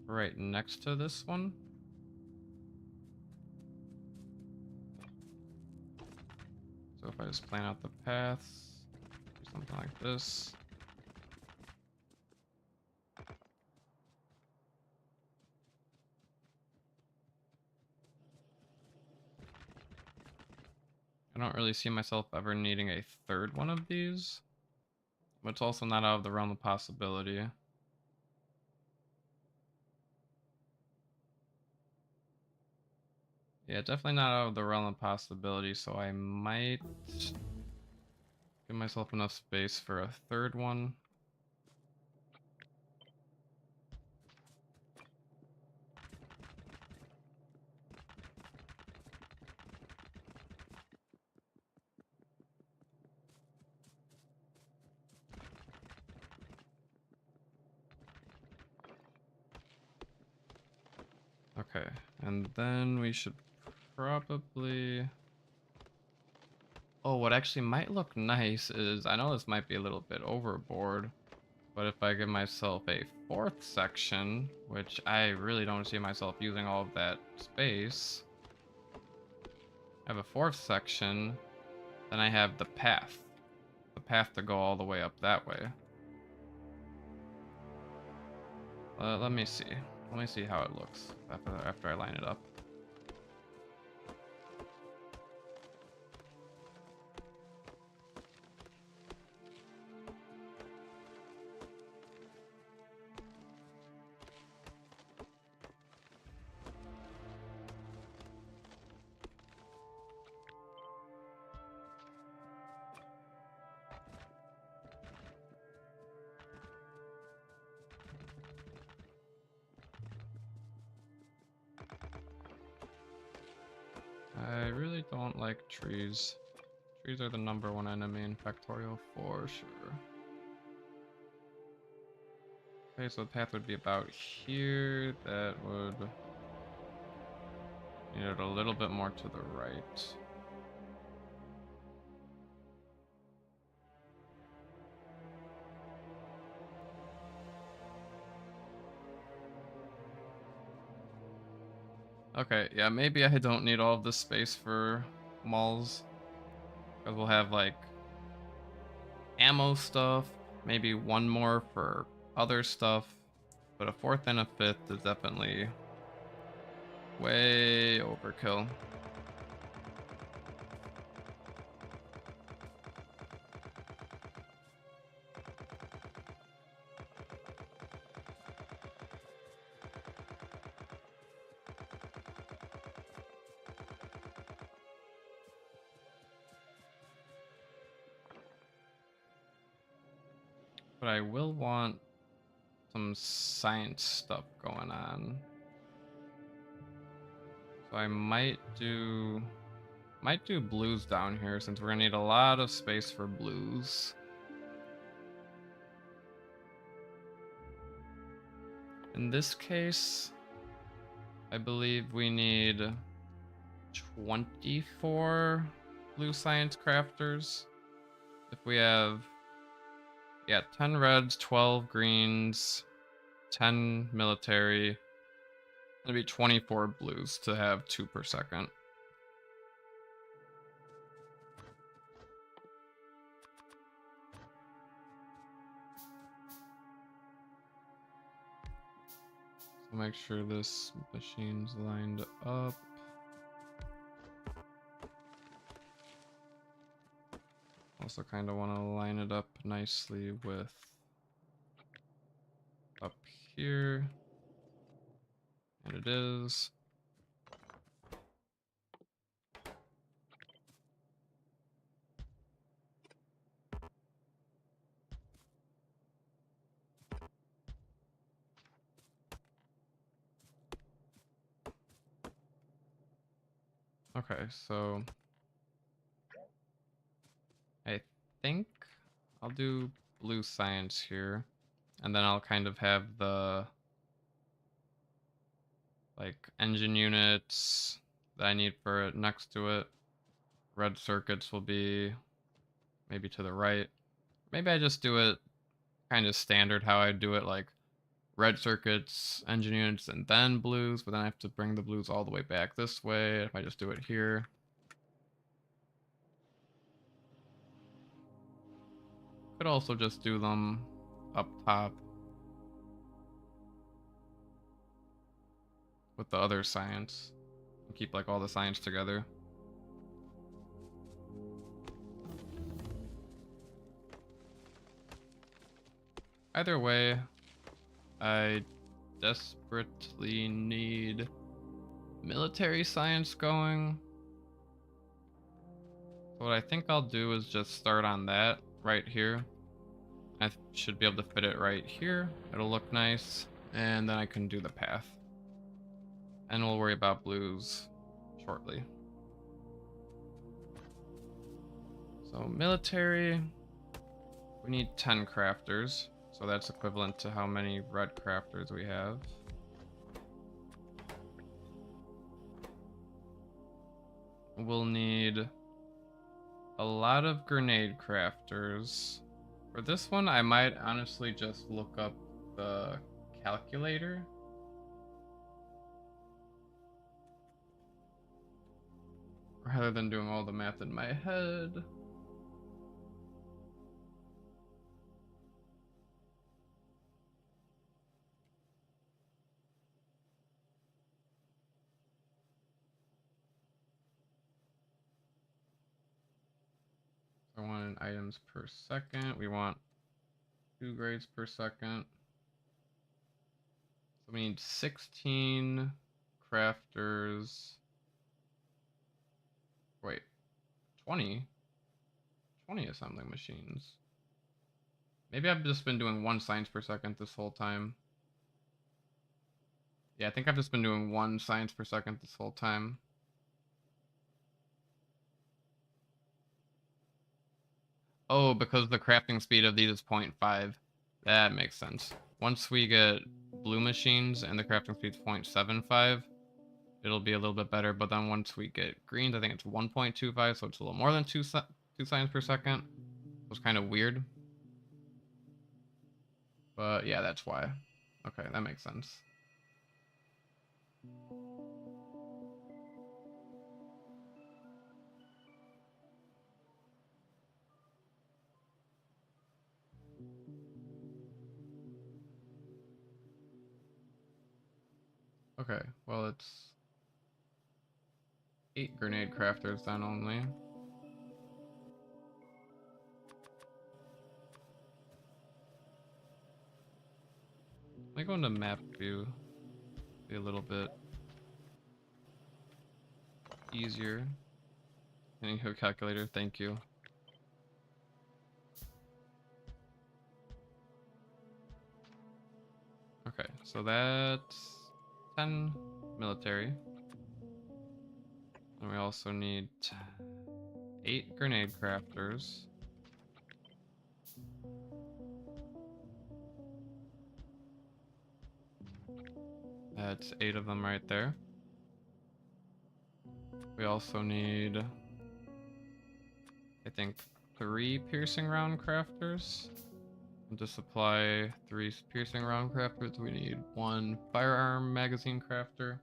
A: right next to this one. So if I just plan out the paths, do something like this. I don't really see myself ever needing a third one of these, but it's also not out of the realm of possibility. Yeah, definitely not out of the realm of possibility, so I might give myself enough space for a third one. Okay, and then we should probably... Oh, what actually might look nice is, I know this might be a little bit overboard, but if I give myself a fourth section, which I really don't see myself using all of that space, I have a fourth section, then I have the path to go all the way up that way. Let me see how it looks after I line it up. I really don't like trees. Trees are the #1 enemy in Factorio for sure. Okay, so the path would be about here. That would need it a little bit more to the right. Okay, yeah, maybe I don't need all of this space for malls. Because we'll have like ammo stuff, maybe one more for other stuff, but a fourth and a fifth is definitely way overkill. But I will want some science stuff going on. So I might do blues down here since we're gonna need a lot of space for blues. In this case, I believe we need 24 blue science crafters. If we have, yeah, 10 reds, 12 greens, 10 military, it'll be 24 blues to have 2 per second. So make sure this machine's lined up. Also kind of want to line it up nicely with up here. And it is. Okay, so I think I'll do blue science here, and then I'll kind of have the like engine units that I need for it next to it. Red circuits will be maybe to the right. Maybe I just do it kind of standard how I do it, like red circuits, engine units, and then blues, but then I have to bring the blues all the way back this way if I just do it here. Could also just do them up top with the other science and keep like all the science together. Either way, I desperately need military science going. So what I think I'll do is just start on that right here. I should be able to fit it right here. It'll look nice. And then I can do the path. And we'll worry about blues shortly. So military, we need 10 crafters. So that's equivalent to how many red crafters we have. We'll need a lot of grenade crafters. For this one, I might honestly just look up the calculator. Rather than doing all the math in my head. I want items per second. We want 2 grades per second. So we need 16 crafters. Wait, 20? 20 assembling machines. Maybe I've just been doing 1 science per second this whole time. Yeah, I think I've just been doing 1 science per second this whole time. Oh, because the crafting speed of these is 0.5. That makes sense. Once we get blue machines and the crafting speed is 0.75, it'll be a little bit better. But then once we get greens, I think it's 1.25, so it's a little more than 2 science per second. It was kind of weird. But yeah, that's why. Okay, that makes sense. Okay, well it's 8 grenade crafters then only. Let me go into map view. Be a little bit easier. Anywho, calculator, thank you. Okay, so that's 10 military. And we also need 8 grenade crafters. That's 8 of them right there. We also need, I think, 3 piercing round crafters. And to supply 3 piercing round crafters, we need 1 firearm magazine crafter.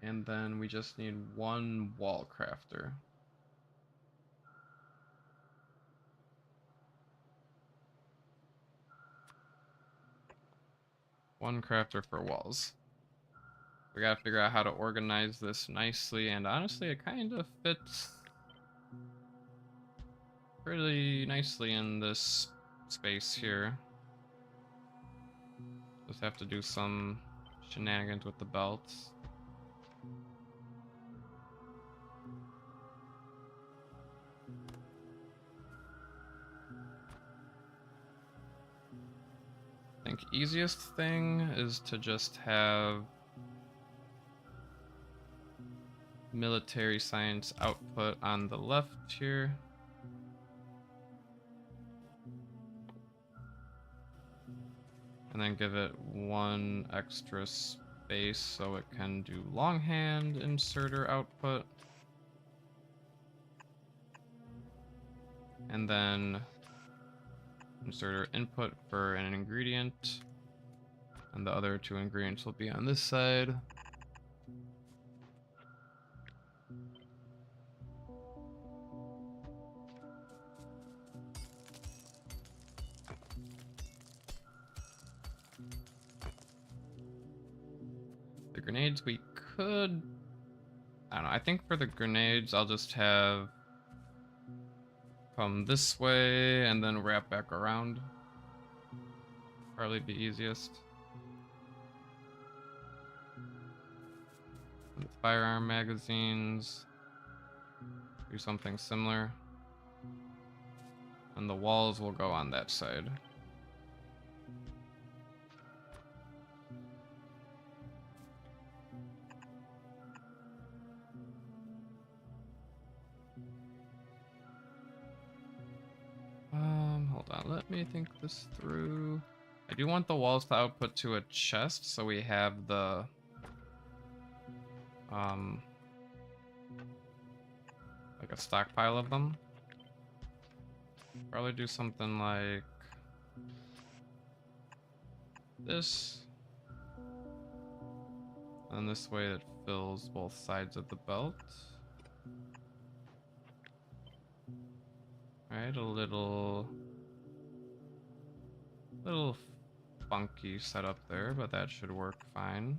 A: And then we just need 1 wall crafter. One crafter for walls. We gotta figure out how to organize this nicely, and honestly, it kind of fits pretty nicely in this space here. Just have to do some shenanigans with the belts. I think easiest thing is to just have military science output on the left here. And then give it 1 extra space so it can do longhand inserter output. And then inserter input for an ingredient. And the other 2 ingredients will be on this side. The grenades we could, I don't know, I think for the grenades I'll just have come this way and then wrap back around. Probably be easiest. With firearm magazines, do something similar. And the walls will go on that side. Hold on, let me think this through. I do want the walls to output to a chest, so we have the like a stockpile of them. Probably do something like this. And this way it fills both sides of the belt. Right, a little funky setup there, but that should work fine.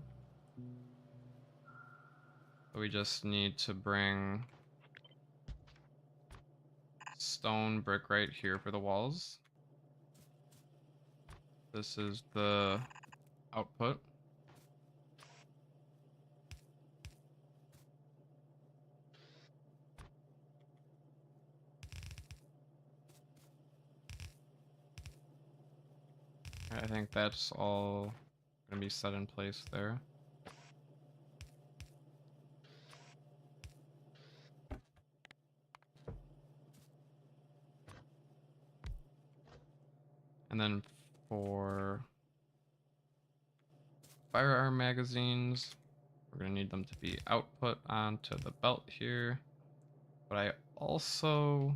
A: So we just need to bring stone brick right here for the walls. This is the output. I think that's all gonna be set in place there. And then for firearm magazines, we're gonna need them to be output onto the belt here. But I also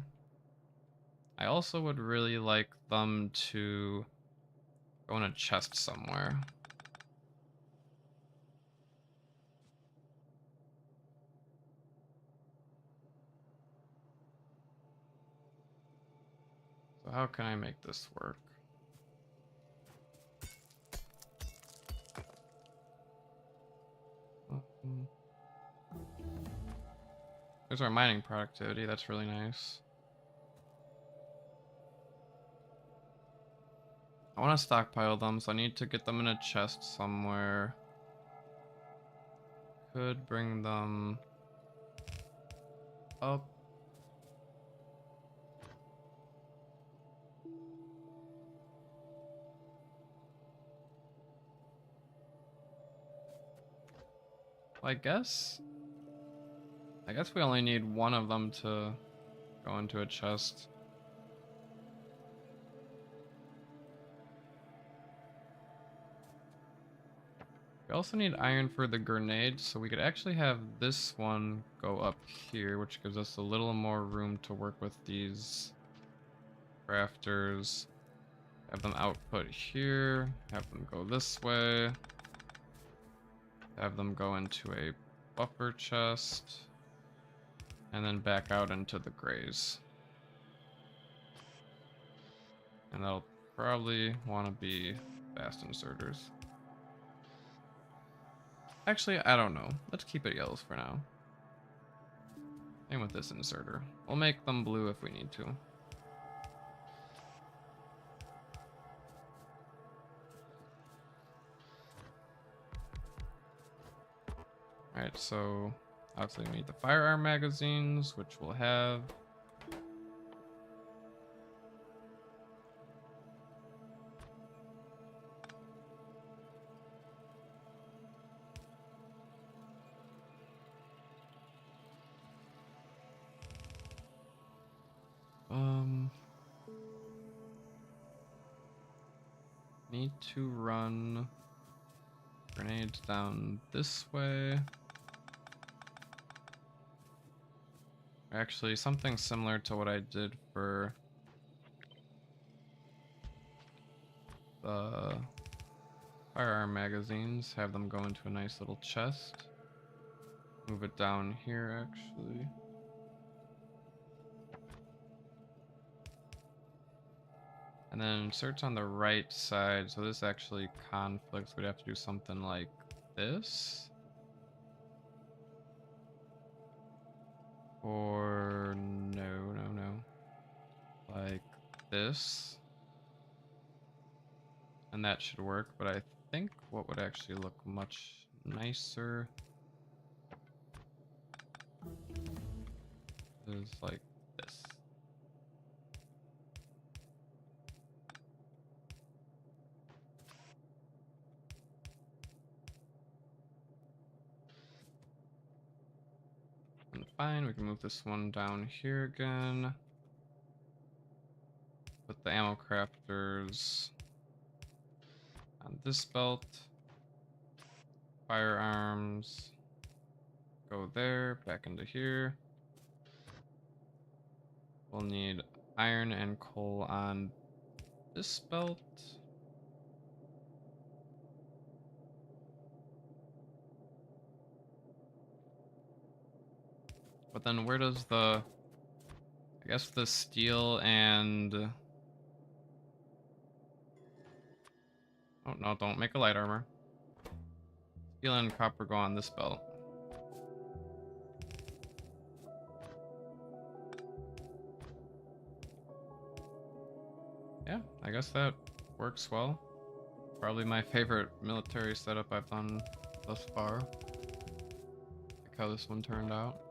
A: would really like them to go in a chest somewhere. So how can I make this work? There's our mining productivity. That's really nice. I want to stockpile them, so I need to get them in a chest somewhere. Could bring them up. I guess we only need one of them to go into a chest. We also need iron for the grenade, so we could actually have this one go up here, which gives us a little more room to work with these crafters. Have them output here, have them go this way, have them go into a buffer chest, and then back out into the grays. And that'll probably want to be fast inserters. Actually, I don't know. Let's keep it yellows for now. Same with this inserter. We'll make them blue if we need to. Alright, so obviously we need the firearm magazines, which we'll have. Need to run grenades down this way. Actually, something similar to what I did for the firearm magazines. Have them go into a nice little chest. Move it down here, actually. And then inserts on the right side, so this actually conflicts. We'd have to do something like this. Or no. Like this. And that should work, but I think what would actually look much nicer is like this. And fine, we can move this one down here again. Put the ammo crafters on this belt. Firearms go there, back into here. We'll need iron and coal on this belt. But then where does the, I guess the steel and, oh no, don't make a light armor. Steel and copper go on this belt. Yeah, I guess that works well. Probably my favorite military setup I've done thus far. Like how this one turned out.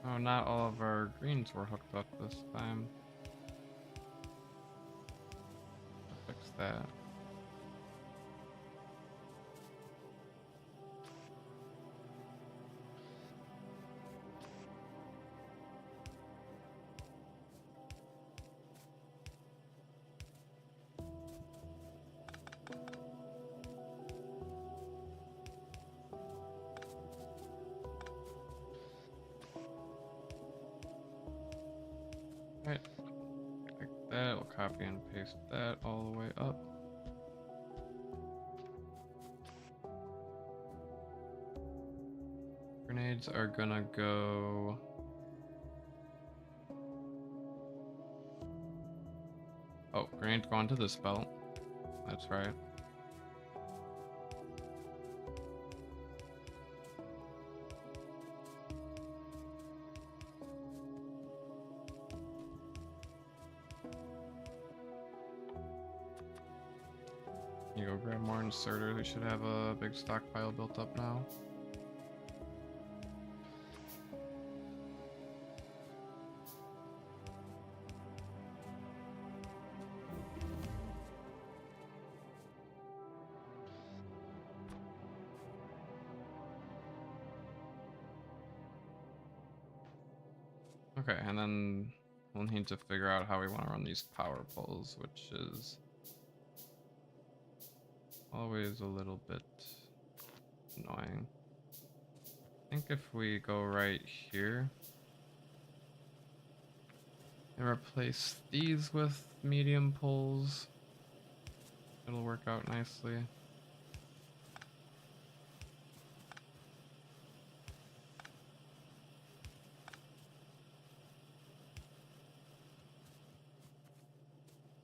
A: Oh, not all of our greens were hooked up this time. Fix that. that. We'll copy and paste that all the way up. Grenades are gonna go... Oh, grenades go onto this belt. That's right. You go grab more inserters. We should have a big stockpile built up now. Okay, and then we'll need to figure out how we want to run these power poles, which is always a little bit annoying. I think if we go right here and replace these with medium poles, it'll work out nicely.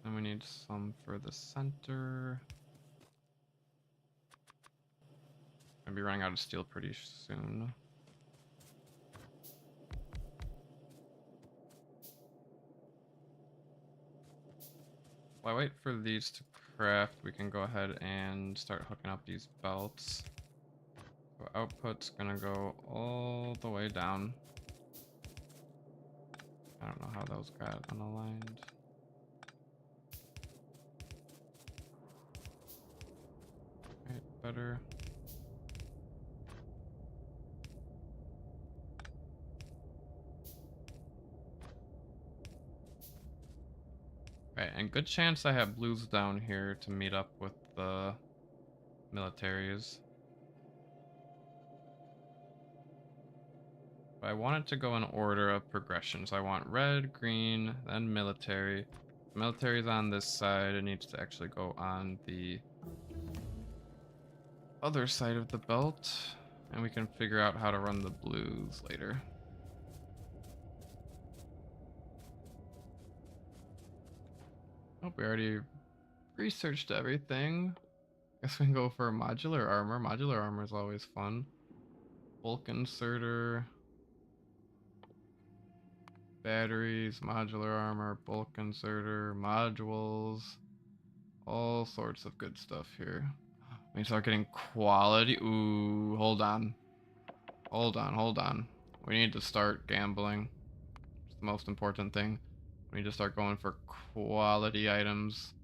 A: And we need some for the center. I'll be running out of steel pretty soon. While I wait for these to craft, we can go ahead and start hooking up these belts. So output's gonna go all the way down. I don't know how those got unaligned. Right, better. Right, and good chance I have blues down here to meet up with the militaries. But I want it to go in order of progression. So I want red, green, then military. Military's on this side. It needs to actually go on the other side of the belt. And we can figure out how to run the blues later. Oh, we already researched everything. Guess we can go for modular armor. Modular armor is always fun. Bulk inserter. Batteries, modular armor, bulk inserter, modules. All sorts of good stuff here. We start getting quality. Ooh, hold on. Hold on, hold on. We need to start gambling. It's the most important thing. We need to start going for quality items.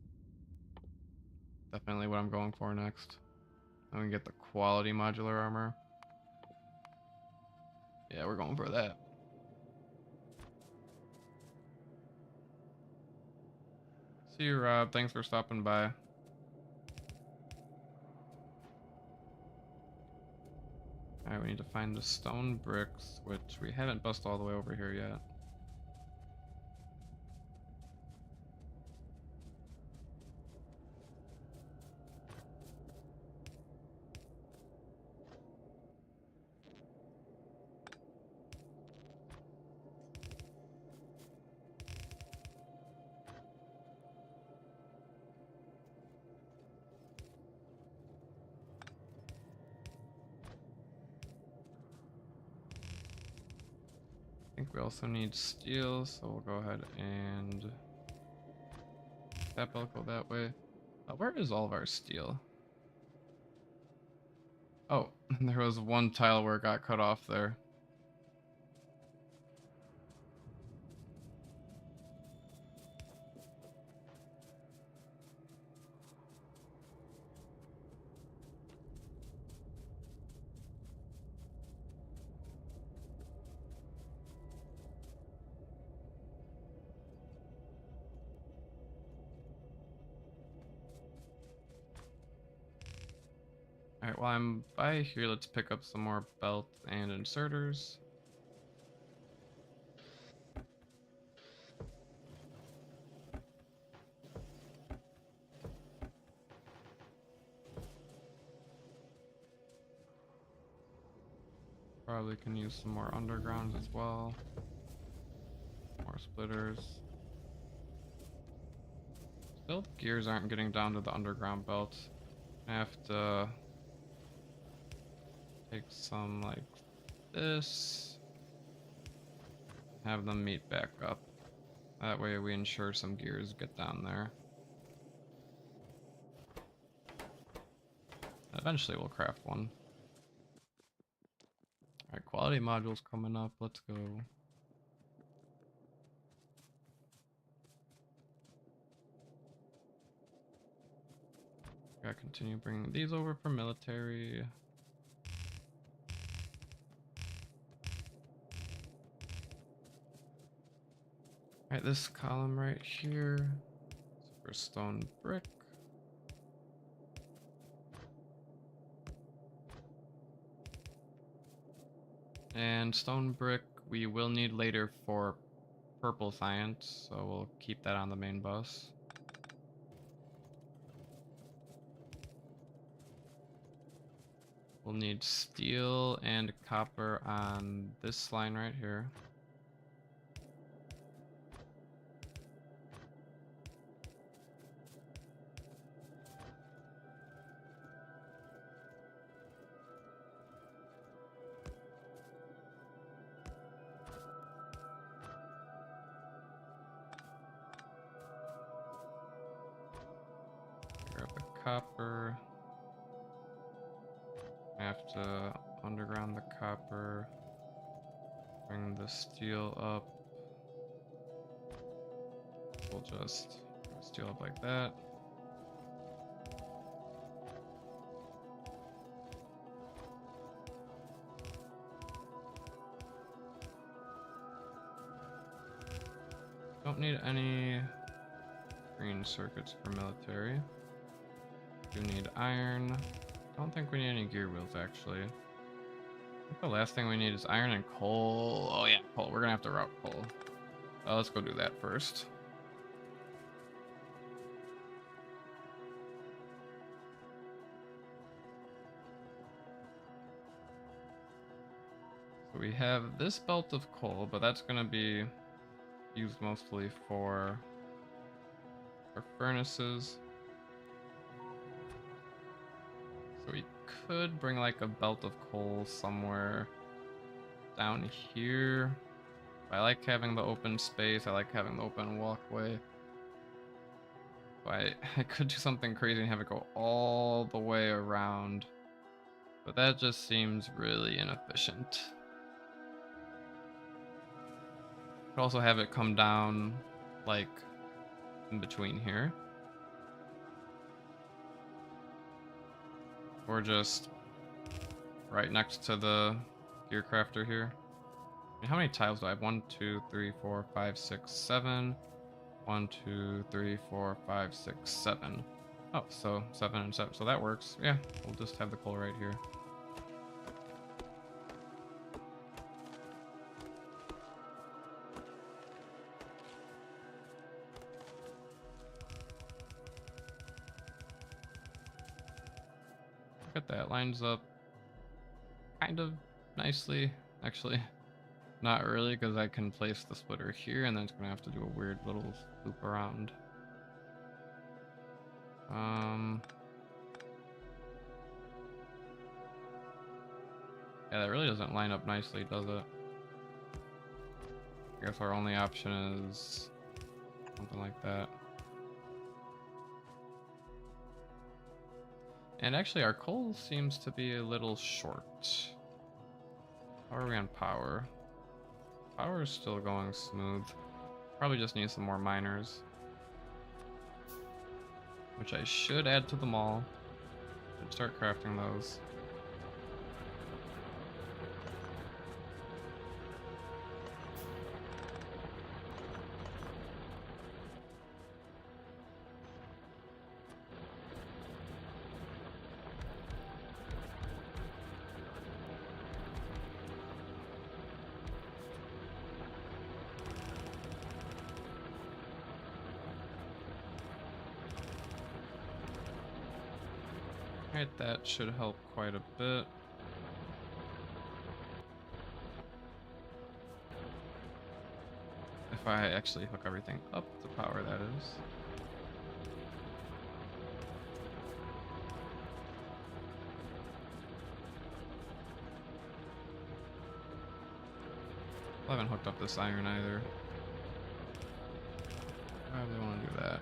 A: Definitely what I'm going for next. And we can get the quality modular armor. Yeah, we're going for that. See you, Rob. Thanks for stopping by. Alright, we need to find the stone bricks, which we haven't busted all the way over here yet. I think we also need steel, so we'll go ahead and that will go that way. Where is all of our steel? Oh, there was one tile where it got cut off there. Alright, while I'm by here, let's pick up some more belts and inserters. Probably can use some more undergrounds as well. More splitters. Still, the gears aren't getting down to the underground belt. I have to take some like this. Have them meet back up. That way we ensure some gears get down there. Eventually we'll craft one. Alright, quality modules coming up. Let's go. Gotta continue bringing these over for military. Alright, this column right here is for stone brick. And stone brick we will need later for purple science, so we'll keep that on the main bus. We'll need steel and copper on this line right here. Grab the copper. I have to underground the copper. Bring the steel up. We'll just steel up like that. Don't need any green circuits for military. Do need iron. Don't think we need any gear wheels actually. I think the last thing we need is iron and coal. Oh yeah, coal. We're gonna have to route coal. Let's go do that first. So we have this belt of coal, but that's gonna be used mostly for our furnaces. So we could bring like a belt of coal somewhere down here. I like having the open space. I like having the open walkway. But I could do something crazy and have it go all the way around. But that just seems really inefficient. Could also have it come down like in between here. Or just right next to the gear crafter here. I mean, how many tiles do I have? 1, 2, 3, 4, 5, 6, 7. 1, 2, 3, 4, 5, 6, 7. Oh, so 7 and 7. So that works. Yeah, we'll just have the coal right here. Look at that. Lines up kind of nicely. Actually, not really, because I can place the splitter here and then it's going to have to do a weird little loop around. Yeah, that really doesn't line up nicely, does it? I guess our only option is something like that. And actually our coal seems to be a little short. How are we on power? Power is still going smooth. Probably just need some more miners. Which I should add to the mall. Should start crafting those. Alright, that should help quite a bit. If I actually hook everything up to power, that is. I haven't hooked up this iron either. Probably want to do that.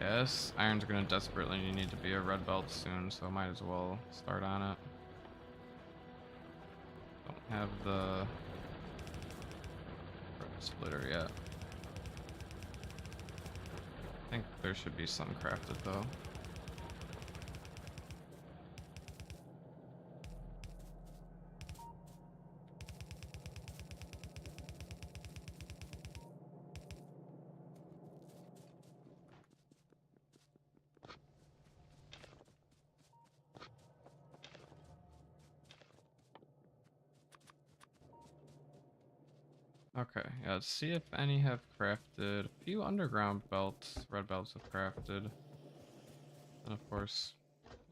A: Yes, iron's gonna desperately need to be a red belt soon, so I might as well start on it. Don't have the splitter yet. I think there should be some crafted though. Okay, yeah, let's see if any have crafted. A few underground belts, red belts have crafted. And of course,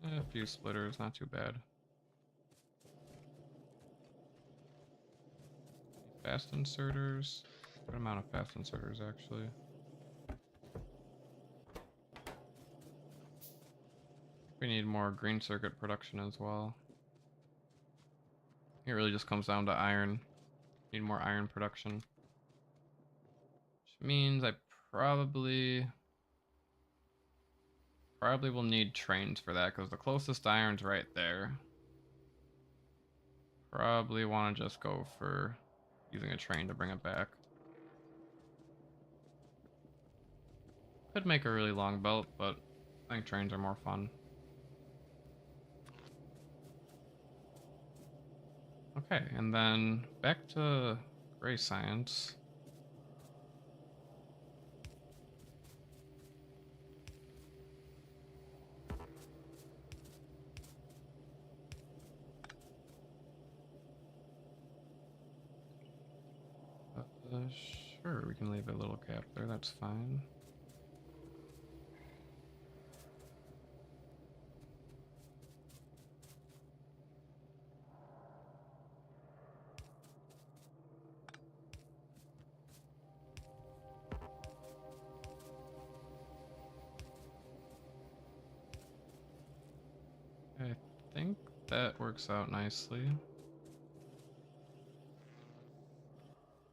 A: a few splitters, not too bad. Fast inserters. Good amount of fast inserters, actually. We need more green circuit production as well. It really just comes down to iron. Need more iron production. Which means I probably will need trains for that, because the closest iron's right there. Probably want to just go for using a train to bring it back. Could make a really long belt, but I think trains are more fun. Okay, and then back to gray science. Sure, we can leave a little gap there, that's fine. I think that works out nicely.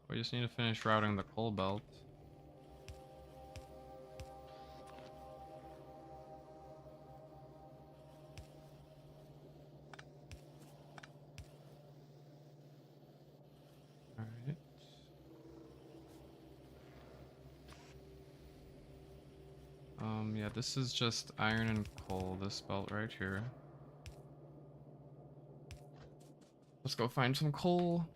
A: We just need to finish routing the coal belt. Alright. Yeah, this is just iron and coal, this belt right here. Let's go find some coal.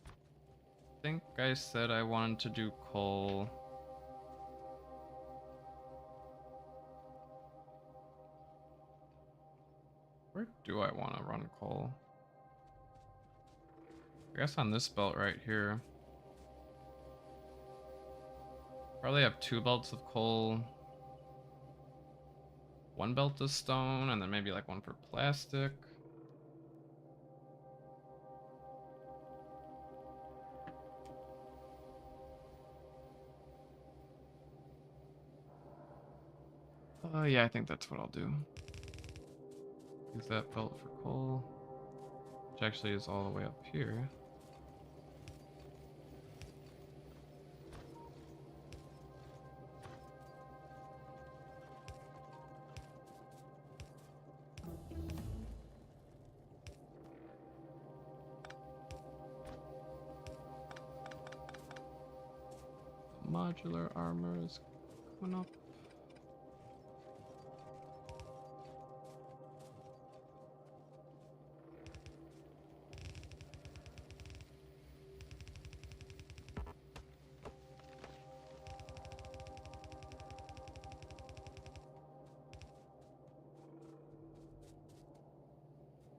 A: I think I said I wanted to do coal. Where do I want to run coal? I guess on this belt right here. Probably have 2 belts of coal. 1 belt of stone, and then maybe like 1 for plastic. Yeah, I think that's what I'll do. Use that belt for coal, which actually is all the way up here. Modular armor is coming up.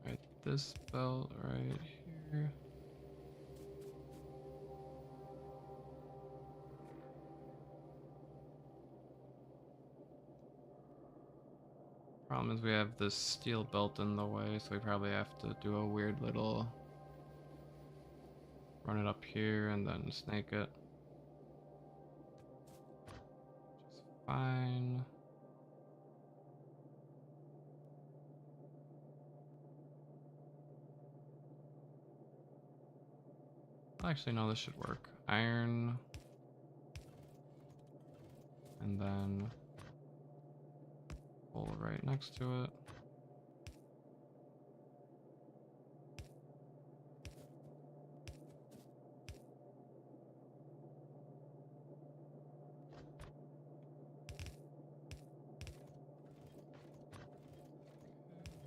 A: Right, this belt right here. Problem is we have this steel belt in the way, so we probably have to do a weird little Run it up here and then snake it. Just fine. Actually, no, this should work. Iron. And then pull right next to it.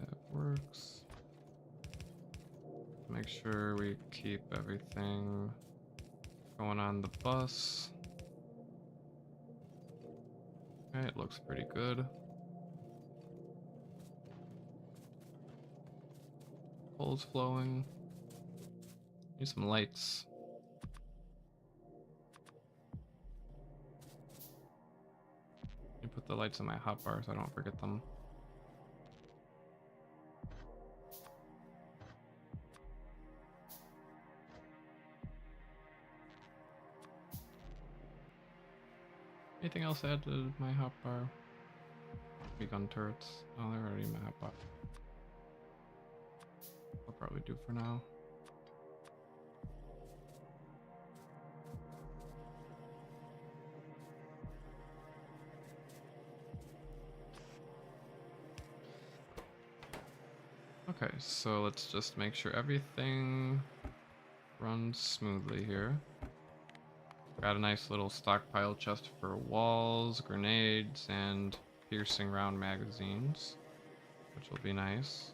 A: That works. Make sure we keep everything going on the bus. Okay, it looks pretty good. Coal's flowing. Need some lights. You put the lights in my hotbar so I don't forget them. Anything else to add to my hotbar? Gun turrets. Oh, they're already in my hotbar. I'll probably do for now. Okay, so let's just make sure everything runs smoothly here. Got a nice little stockpile chest for walls, grenades, and piercing round magazines, which will be nice.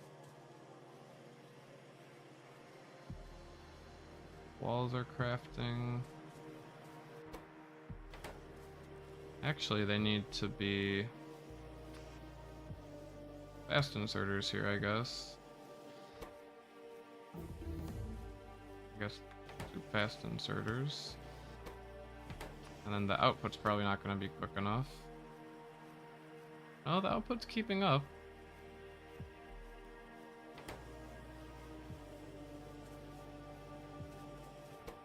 A: Walls are crafting. Actually, they need to be fast inserters here, I guess. Two fast inserters. And then the output's probably not going to be quick enough. Oh, the output's keeping up.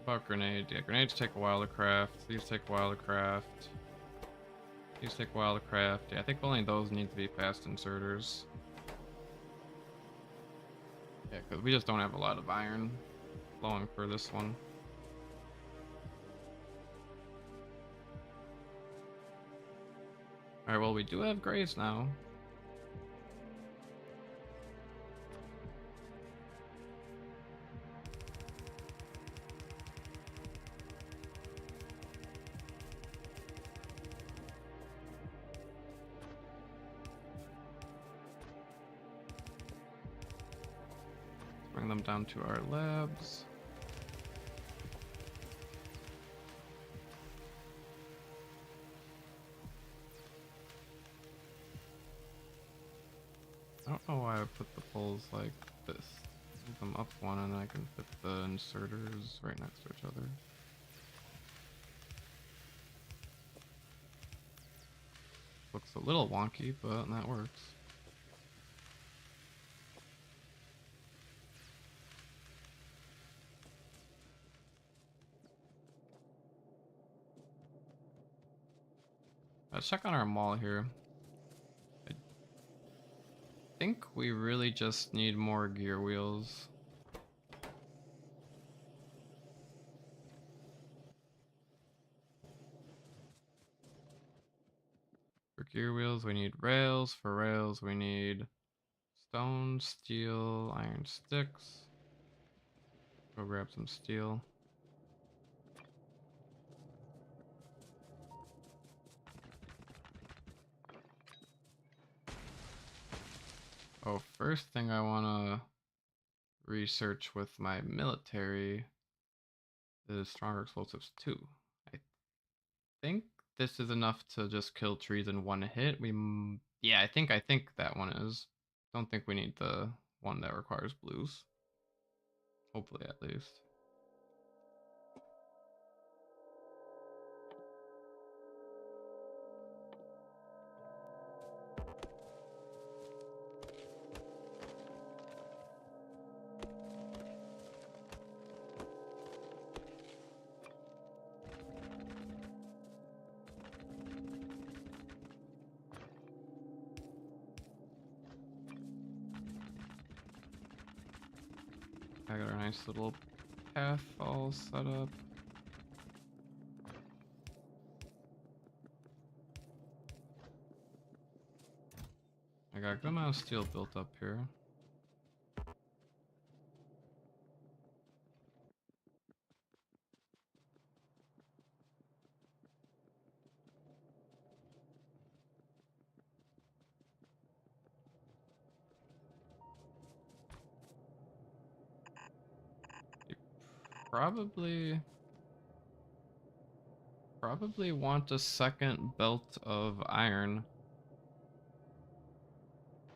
A: About grenades? Yeah, grenades take a while to craft. These take a while to craft. These take a while to craft. Yeah, I think only those need to be fast inserters. Yeah, because we just don't have a lot of iron flowing for this one. Alright, well, we do have graves now. Bring them down to our labs. I don't know why I put the poles like this. Move them up one and then I can fit the inserters right next to each other. Looks a little wonky, but that works. Let's check on our mall here. I think we really just need more gear wheels. For gear wheels, we need rails. For rails, we need stone, steel, iron sticks. Go grab some steel. Oh, first thing I want to research with my military is stronger explosives 2. I think this is enough to just kill trees in one hit. Yeah, I think that one is. Don't think we need the one that requires blues. Hopefully, at least. I got our nice little path all set up. I got a good amount of steel built up here. You probably want a second belt of iron.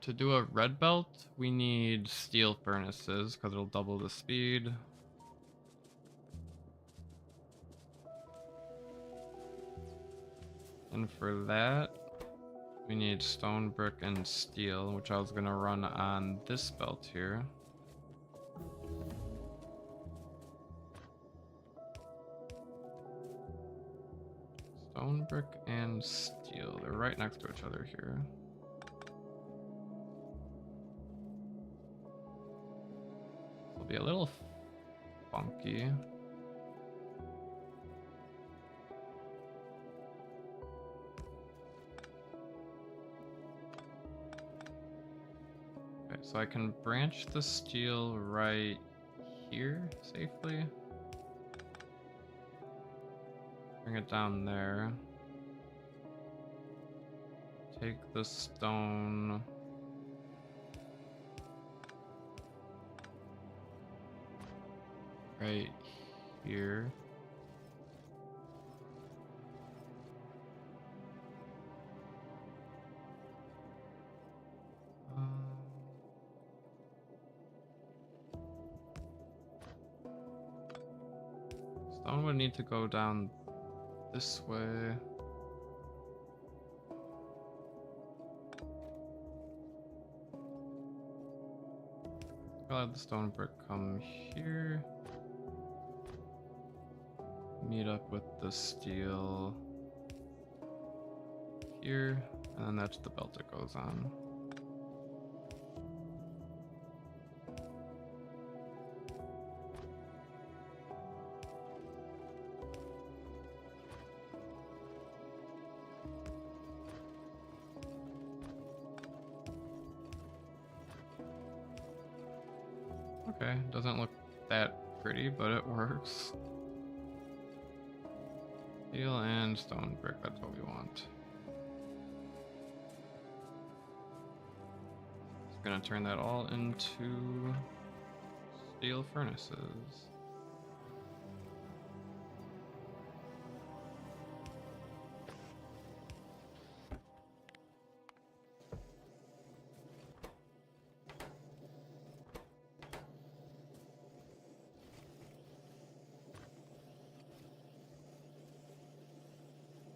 A: To do a red belt, we need steel furnaces because it'll double the speed. And for that, we need stone, brick, and steel, which I was gonna run on this belt here. Stone, brick, and steel. They're right next to each other here. It'll be a little funky. Okay, so I can branch the steel right here safely. Bring it down there. Take the stone. Right here. Stone would need to go down this way. I'll have the stone brick come here. Meet up with the steel here, and then that's the belt it goes on. Okay, doesn't look that pretty, but it works. Steel and stone brick, that's what we want. Just gonna turn that all into steel furnaces.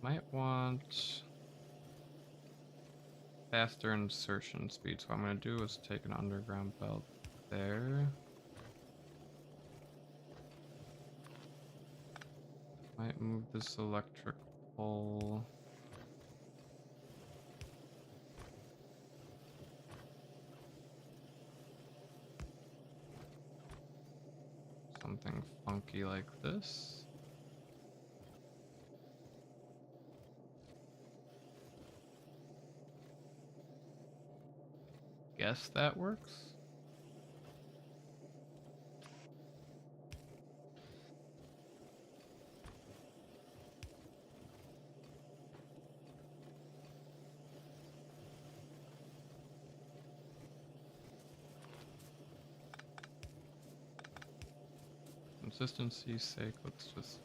A: Might want faster insertion speed, so what I'm gonna do is take an underground belt there. Might move this electric pole. Something funky like this. Guess that works. Consistency's sake, let's just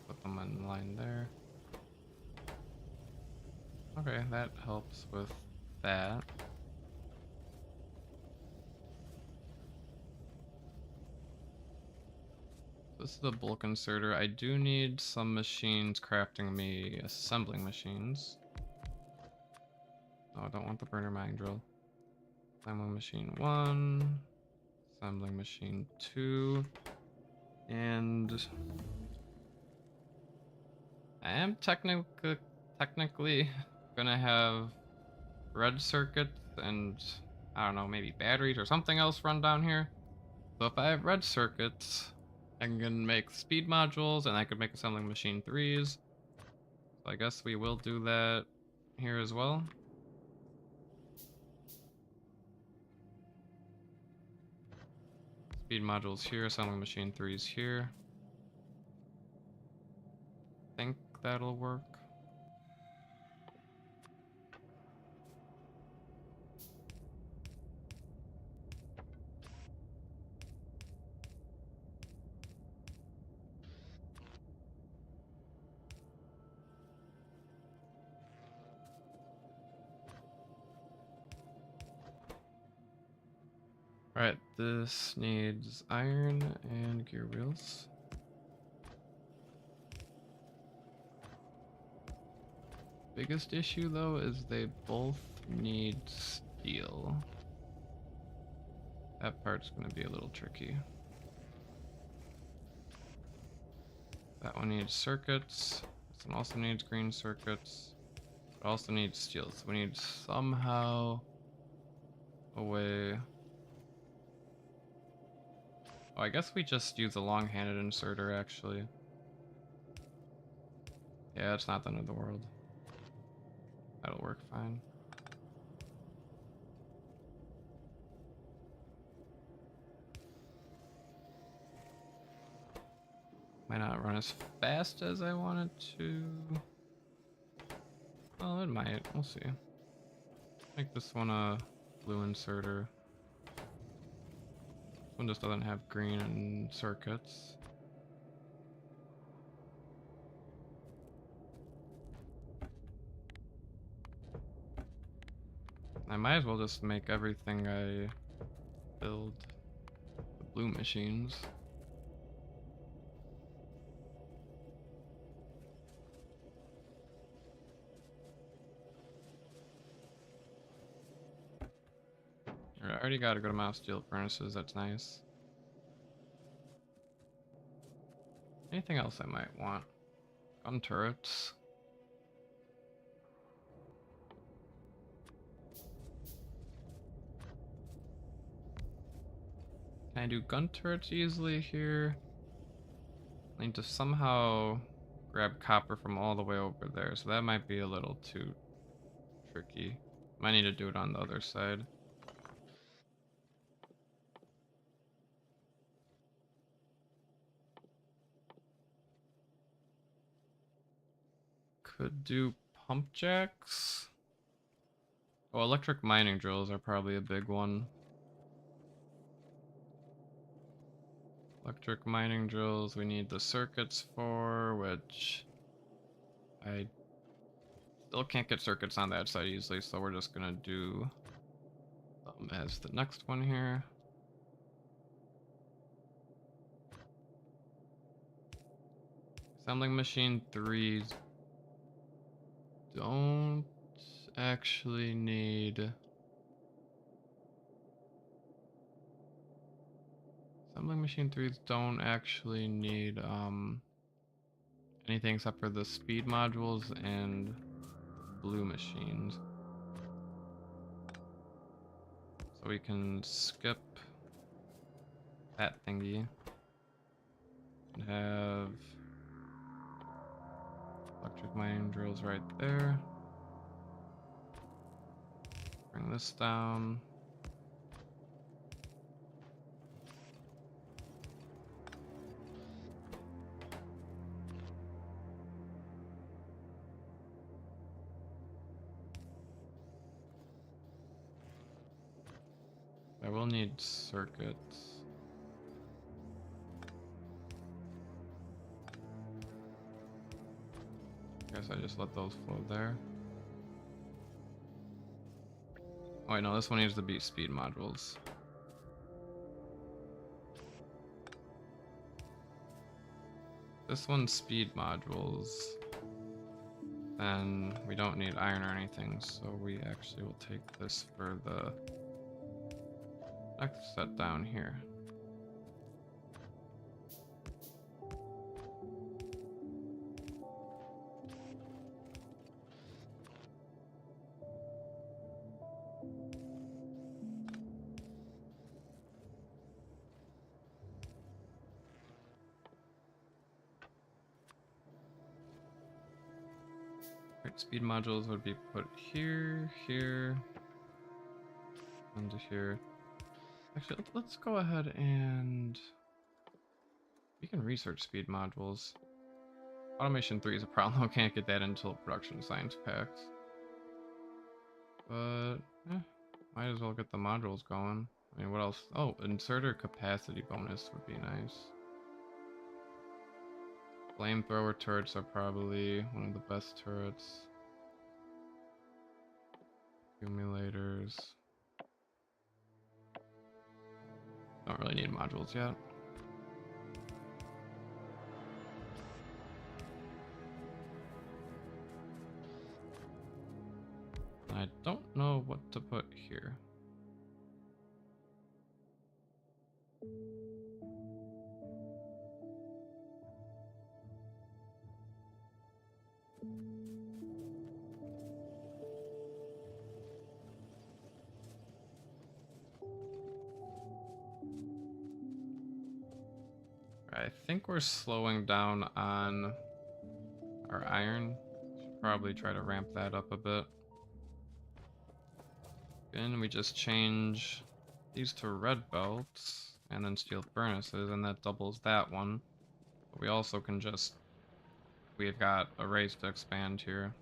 A: put them in line there. Okay, that helps with that. This is the bulk inserter. I do need some machines crafting me assembling machines. Oh, I don't want the burner mag drill. Assembling machine 1, assembling machine 2, and I am technically gonna have red circuits and I don't know, maybe batteries or something else run down here. So if I have red circuits, I can make speed modules and I could make assembling machine 3s. So I guess we will do that here as well. Speed modules here, assembling machine 3s here. I think that'll work. Alright, this needs iron and gear wheels. Biggest issue though is they both need steel. That part's gonna be a little tricky. That one needs circuits. This one also needs green circuits. It also needs steel, so we need somehow a way. Oh, I guess we just use a long-handed inserter actually. Yeah, it's not the end of the world. That'll work fine. Might not run as fast as I want it to. Well, it might. We'll see. Make this one a blue inserter. This one just doesn't have green and circuits. I might as well just make everything I build the blue machines. I already got a good amount of steel furnaces, that's nice. Anything else I might want? Gun turrets. Can I do gun turrets easily here? I need to somehow grab copper from all the way over there, so that might be a little too tricky. Might need to do it on the other side. Could do pump jacks. Oh, electric mining drills are probably a big one. Electric mining drills we need the circuits for, which I still can't get circuits on that side easily, so we're just gonna do as the next one here. Assembling machine 3s don't actually need assembling machine 3s don't actually need anything except for the speed modules and blue machines. So we can skip that thingy and have electric mining drills right there. Bring this down. I will need circuits. Guess I just let those flow there. Oh wait, no, this one needs to be speed modules. This one's speed modules. Then we don't need iron or anything, so we actually will take this for the next set down here. Right, speed modules would be put here, here, and here. Actually, let's go ahead and we can research speed modules. Automation 3 is a problem. Can't get that until production science packs. But might as well get the modules going. I mean, what else? Oh, inserter capacity bonus would be nice. Flamethrower turrets are probably one of the best turrets. Accumulators. Don't really need modules yet. I don't know what to put here. I think we're slowing down on our iron. Should probably try to ramp that up a bit. And we just change these to red belts and then steel furnaces, and that doubles that one. But we also can just, we've got arrays to expand here.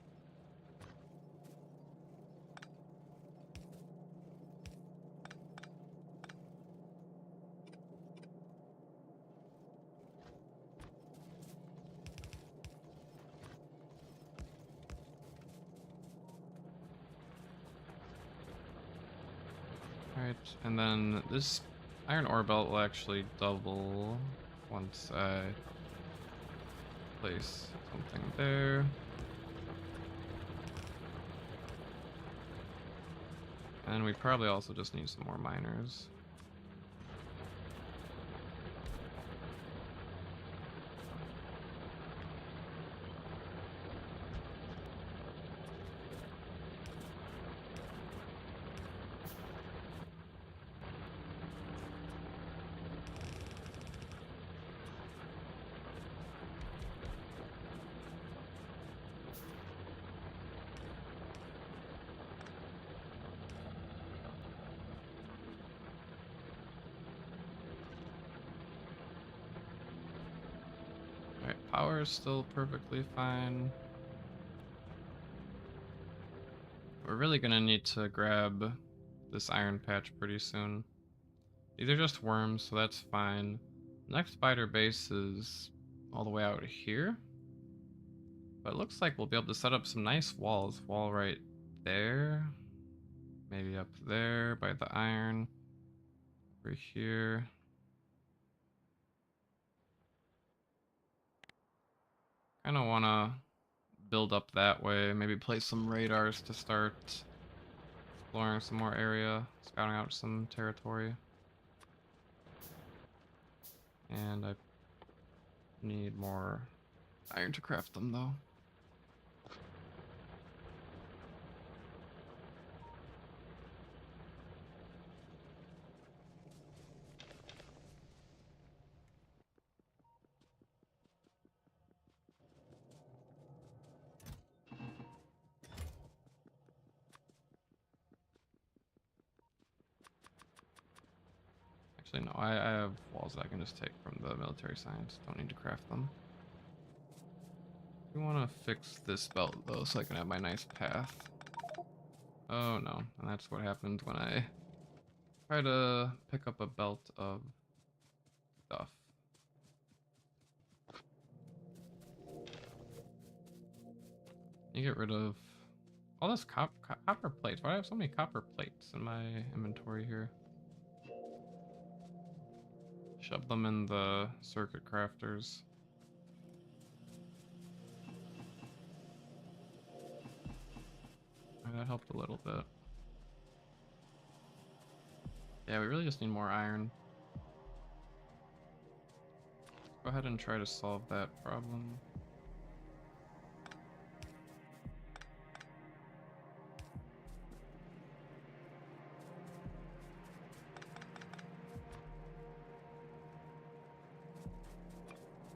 A: Alright, and then this iron ore belt will actually double once I place something there. And we probably also just need some more miners. Alright, power is still perfectly fine. We're really gonna need to grab this iron patch pretty soon. These are just worms, so that's fine. Next spider base is all the way out here. But it looks like we'll be able to set up some nice walls. Wall right there. Maybe up there by the iron. Over here. Kind of want to build up that way. Maybe place some radars to start exploring some more area. Scouting out some territory. And I need more iron to craft them though. Actually, no, I have walls that I can just take from the military science. Don't need to craft them. I want to fix this belt though, so I can have my nice path. Oh no, and that's what happens when I try to pick up a belt of stuff. You get rid of all this copper plates. Why do I have so many copper plates in my inventory here? Shove them in the circuit crafters. That helped a little bit. Yeah, we really just need more iron. Go ahead and try to solve that problem.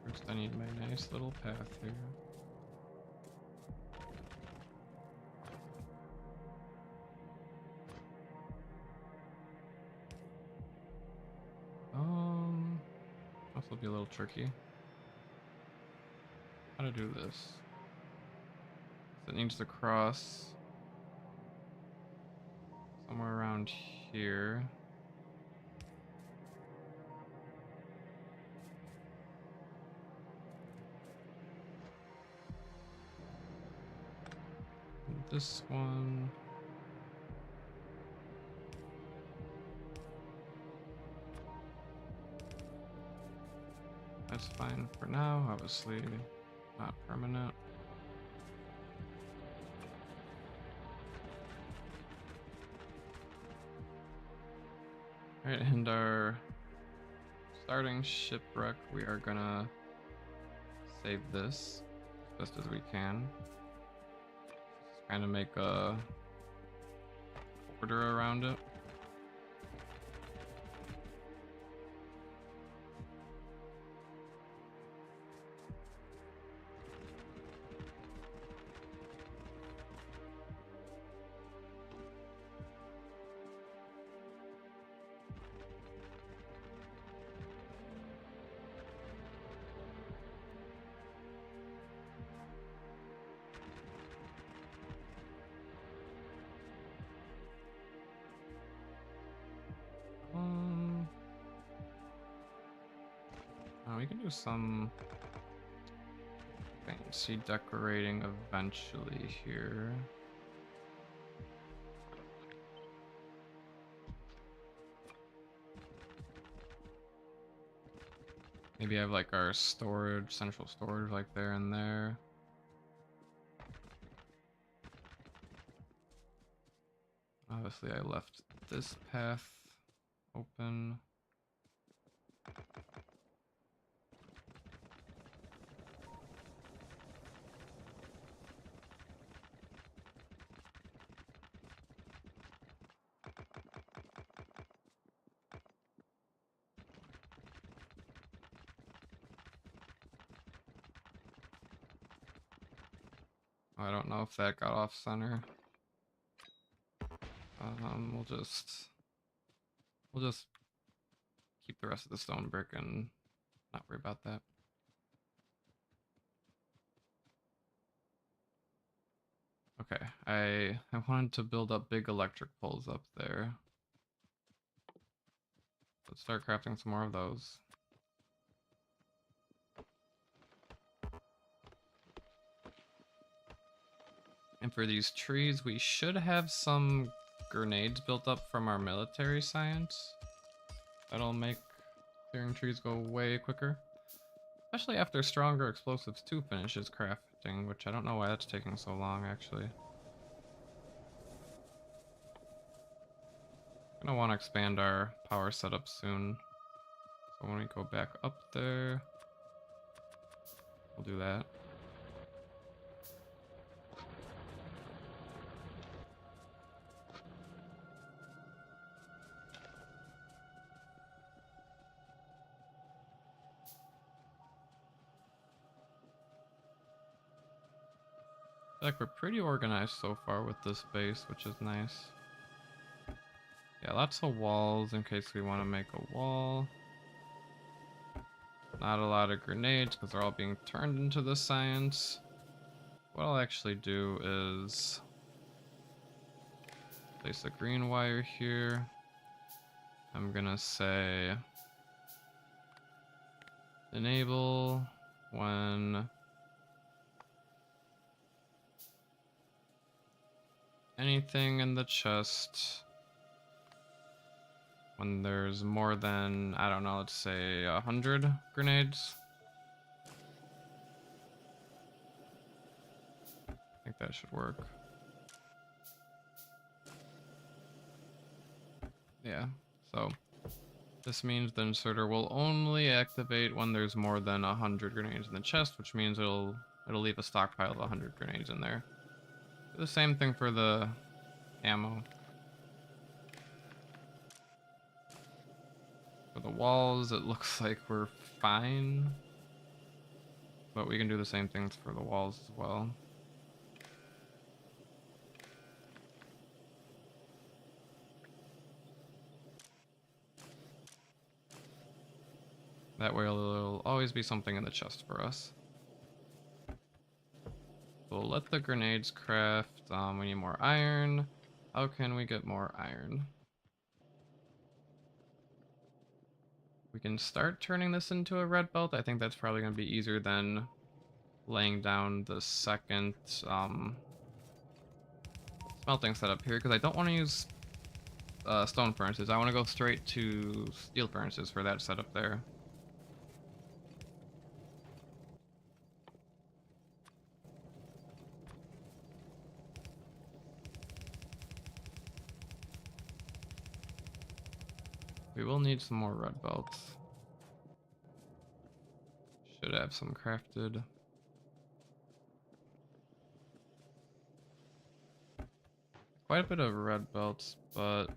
A: First, I need my nice little path here. will be a little tricky. How to do this? It needs to cross somewhere around here. And this one. That's fine for now, obviously not permanent. Alright, and our starting shipwreck, we are gonna save this as best as we can. Just kind of make a border around it. We can do some fancy decorating eventually here. Maybe have like our storage, central storage like there and there. Obviously I left this path open. I don't know if that got off center. We'll just keep the rest of the stone brick and not worry about that. Okay, I wanted to build up big electric poles up there. Let's start crafting some more of those. And for these trees, we should have some grenades built up from our military science. That'll make clearing trees go way quicker. Especially after stronger explosives 2 finishes crafting, which I don't know why that's taking so long actually. Gonna want to expand our power setup soon. So when we go back up there, we'll do that. Like we're pretty organized so far with this base, which is nice. Yeah, lots of walls in case we want to make a wall. Not a lot of grenades because they're all being turned into the science. What I'll actually do is place a green wire here. I'm gonna say enable when anything in the chest, when there's more than, I don't know, let's say 100 grenades. I think that should work. Yeah, so this means the inserter will only activate when there's more than 100 grenades in the chest, which means it'll leave a stockpile of 100 grenades in there. Do the same thing for the ammo. For the walls, it looks like we're fine, but we can do the same things for the walls as well. That way there'll always be something in the chest for us. We'll let the grenades craft. We need more iron. How can we get more iron? We can start turning this into a red belt. I think that's probably going to be easier than laying down the second smelting setup here, because I don't want to use stone furnaces. I want to go straight to steel furnaces for that setup there. We will need some more red belts. Should have some crafted. Quite a bit of red belts, but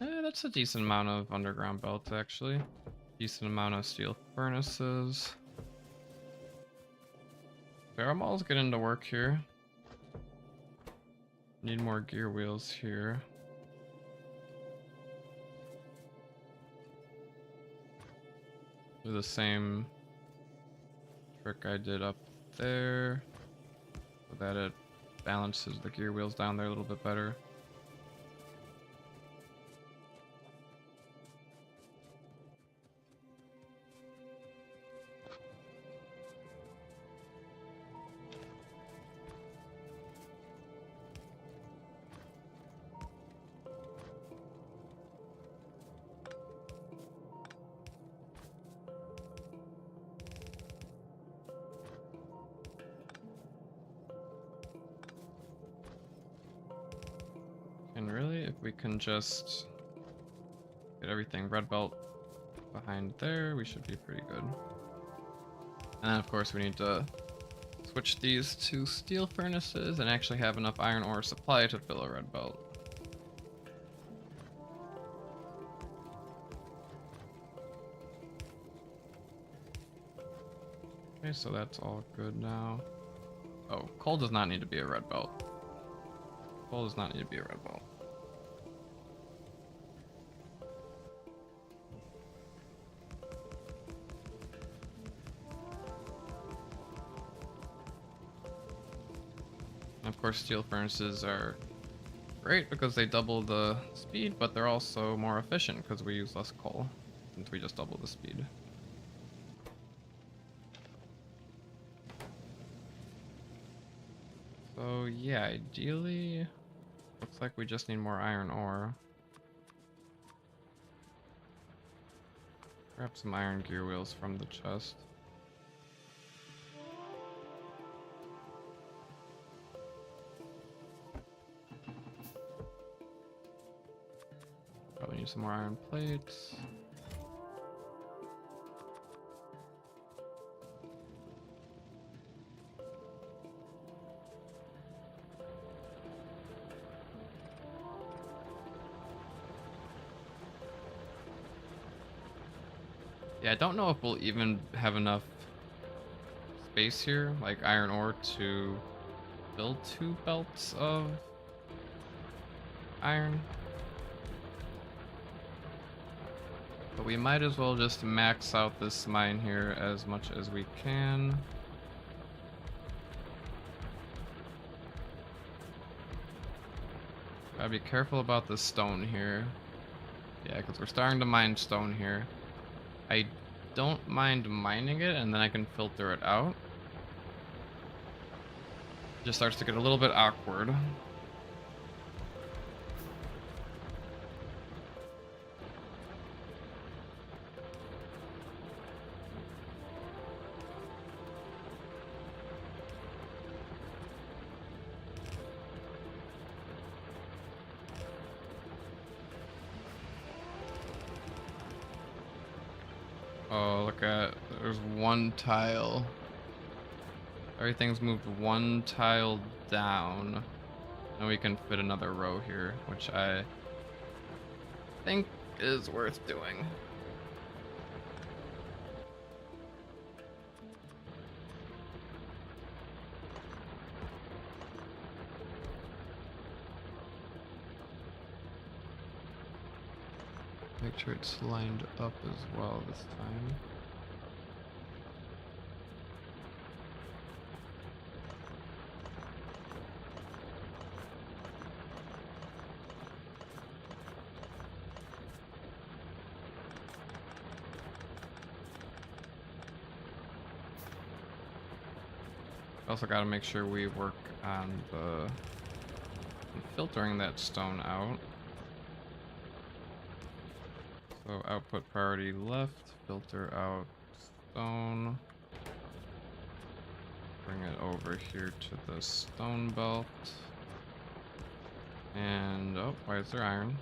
A: that's a decent amount of underground belts actually. Decent amount of steel furnaces. Barrelmalls get into work here. Need more gear wheels here. Do the same trick I did up there, so that it balances the gear wheels down there a little bit better. And really, if we can just get everything red belt behind there, we should be pretty good. And then of course we need to switch these to steel furnaces and actually have enough iron ore supply to fill a red belt. Okay, so that's all good now. Oh, coal does not need to be a red belt. Coal does not need to be a red belt. And of course, steel furnaces are great because they double the speed, but they're also more efficient because we use less coal since we just double the speed. So yeah, ideally, looks like we just need more iron ore. Grab some iron gear wheels from the chest. Probably need some more iron plates. Yeah, I don't know if we'll even have enough space here, like iron ore, to build 2 belts of iron. But we might as well just max out this mine here as much as we can. Gotta be careful about the stone here. Yeah, because we're starting to mine stone here. I don't mind mining it, and then I can filter it out. It just starts to get a little bit awkward. Oh, look at, there's one tile. Everything's moved one tile down. And we can fit another row here, which I think is worth doing. Make sure it's lined up as well this time. Also got to make sure we work on the filtering that stone out. So output priority left, filter out stone. Bring it over here to the stone belt. And, oh, why is there iron?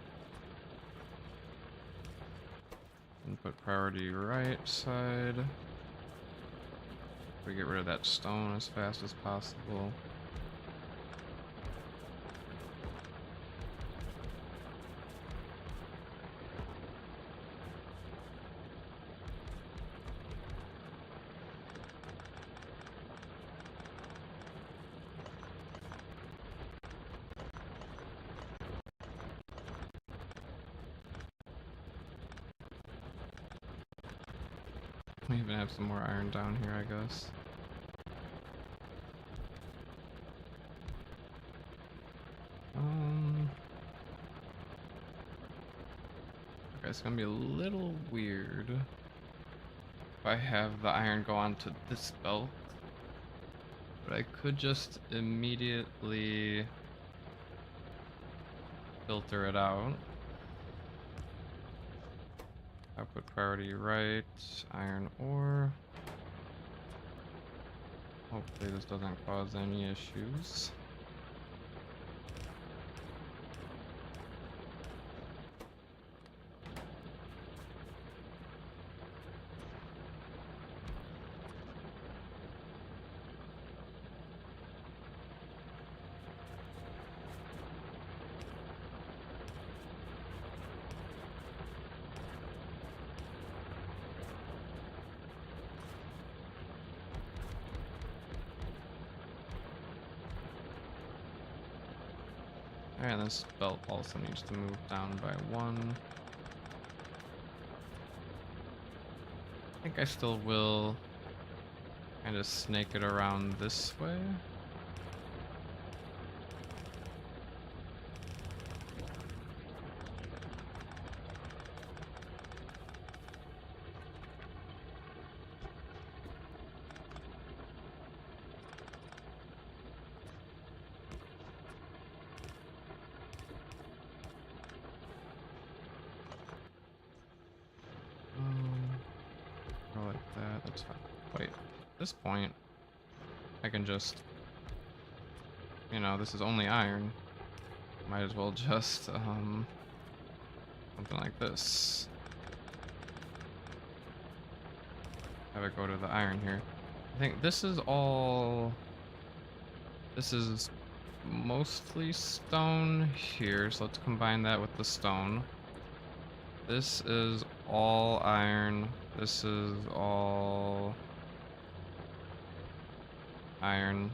A: Input priority right side. We get rid of that stone as fast as possible. We even have some more iron down here, I guess. Okay, it's gonna be a little weird if I have the iron go onto this belt. But I could just immediately filter it out. Output priority right, iron ore. Hopefully this doesn't cause any issues. Alright, this belt also needs to move down by 1. I think I still will kind of snake it around this way. Like that, that's fine. Wait, at this point, I can just, you know, this is only iron. Might as well just, something like this. Have it go to the iron here. I think this is all, this is mostly stone here, so let's combine that with the stone. This is all iron. This is all iron.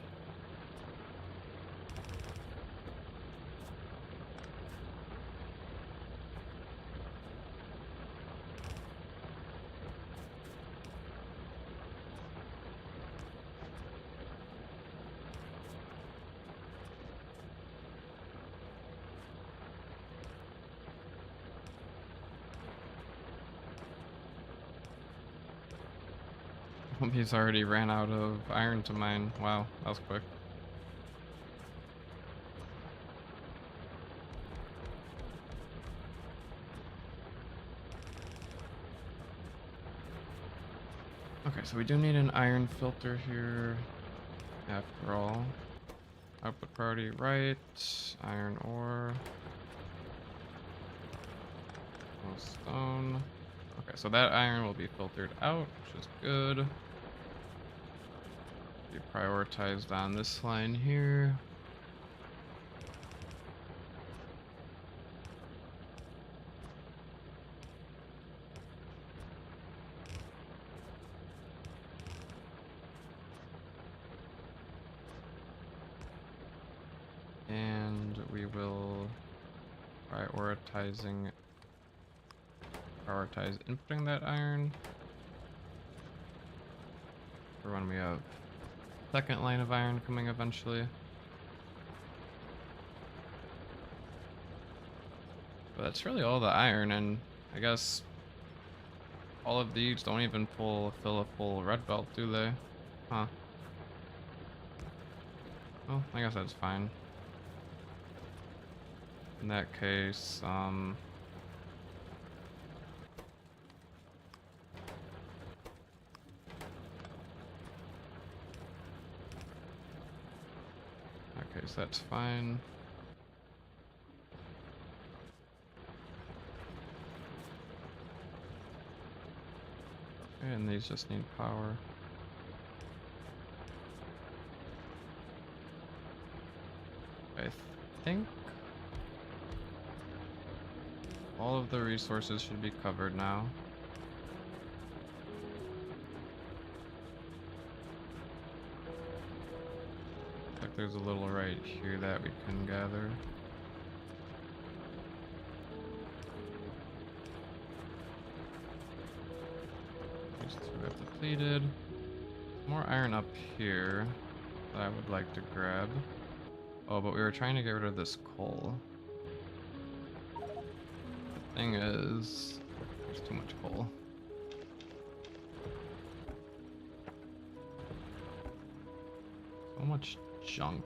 A: He's already ran out of iron to mine. Wow, that was quick. Okay, so we do need an iron filter here, after all. Output priority right, iron ore. No stone. Okay, so that iron will be filtered out, which is good. Be prioritized on this line here. And we will prioritize inputting that iron for when we have second line of iron coming eventually. But that's really all the iron, and I guess all of these don't even fill a full red belt, do they? Huh. Well, I guess that's fine. In that case, okay, so that's fine. Okay, and these just need power. I think all of the resources should be covered now. Like there's a little right here that we can gather. These two have depleted. More iron up here that I would like to grab. Oh, but we were trying to get rid of this coal. The thing is, there's too much coal. So much junk.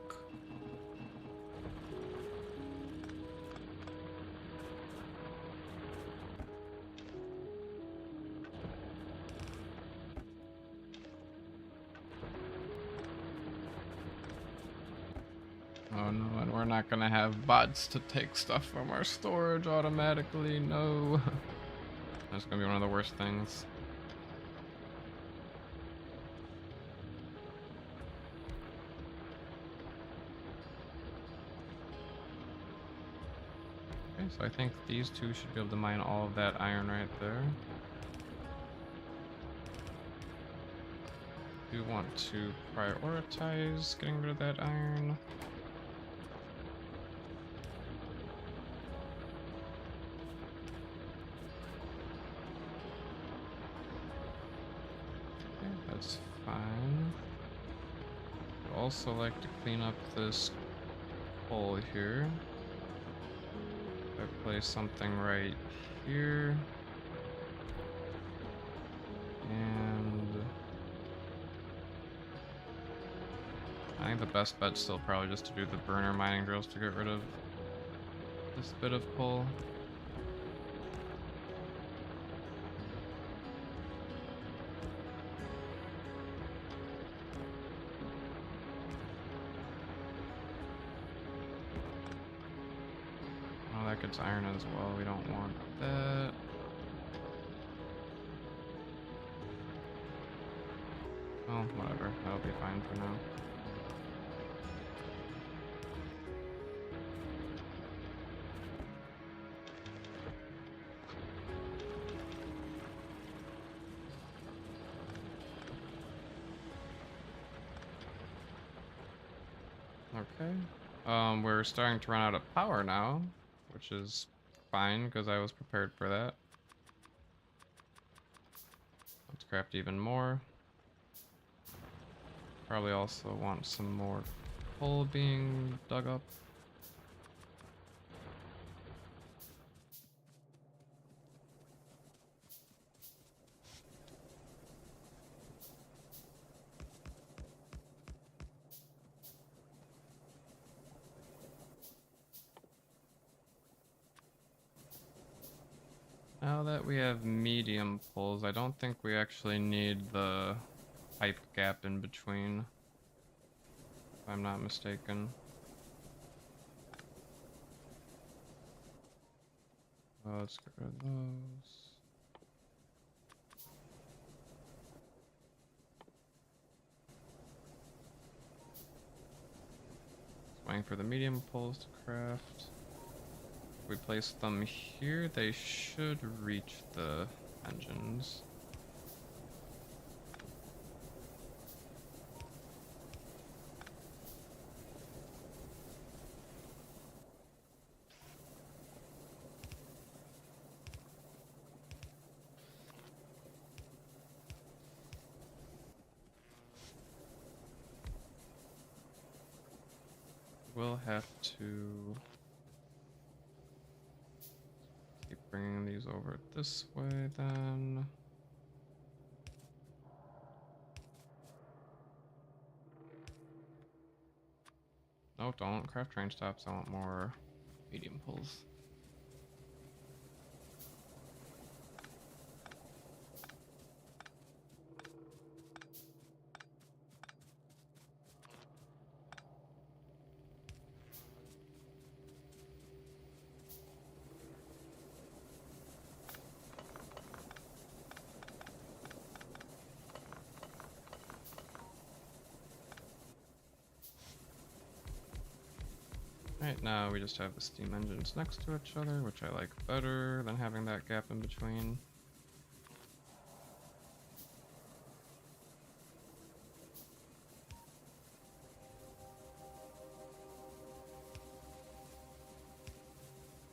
A: Oh no, and we're not gonna have bots to take stuff from our storage automatically, no. That's gonna be one of the worst things. Okay, so I think these two should be able to mine all of that iron right there. Do want to prioritize getting rid of that iron. Okay, that's fine. I'd also like to clean up this hole here. If I place something right here. And I think the best bet's still probably just to do the burner mining drills to get rid of this bit of coal. Oh, that gets iron as well. We don't want that. Oh, whatever. That'll be fine for now. Okay. We're starting to run out of power now, which is fine because I was prepared for that. Let's craft even more. Probably also want some more coal being dug up. Now that we have medium poles, I don't think we actually need the pipe gap in between, if I'm not mistaken. Let's get rid of those. Just waiting for the medium poles to craft. If we place them here, they should reach the engines. We'll have to keep bringing these over this way then. No, don't craft train stops. I want more medium pulls. Right now we just have the steam engines next to each other, which I like better than having that gap in between.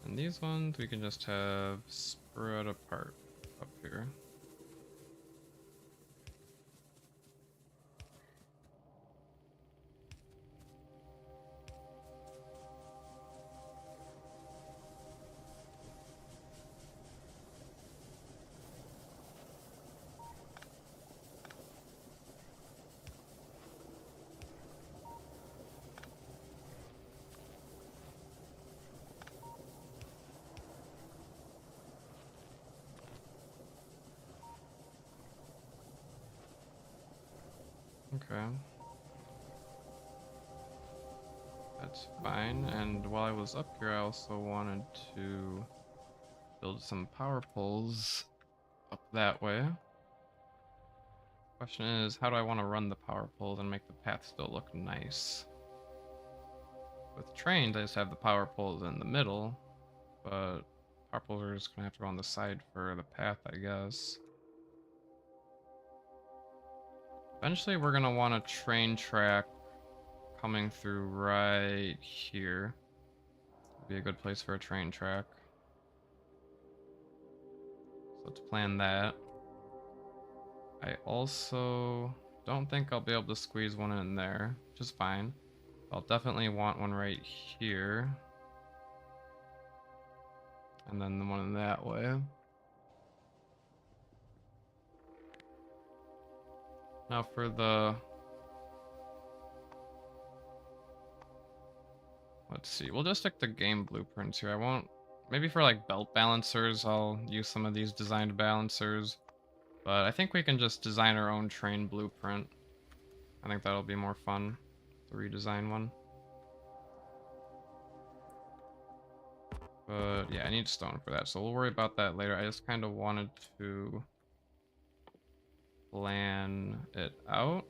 A: And these ones we can just have spread apart up here. Okay. That's fine. And while I was up here, I also wanted to build some power poles up that way. Question is, how do I want to run the power poles and make the path still look nice? With trains, I just have the power poles in the middle, but power poles are just gonna have to go on the side for the path, I guess. Eventually, we're gonna want a train track coming through right here. Would be a good place for a train track. So let's plan that. I also don't think I'll be able to squeeze one in there, which is fine. I'll definitely want one right here. And then the one in that way. Now for the... Let's see, we'll just stick to game blueprints here. I won't... Maybe for like belt balancers, I'll use some of these designed balancers. But I think we can just design our own train blueprint. I think that'll be more fun to redesign one. But yeah, I need stone for that, so we'll worry about that later. I just kind of wanted to plan it out.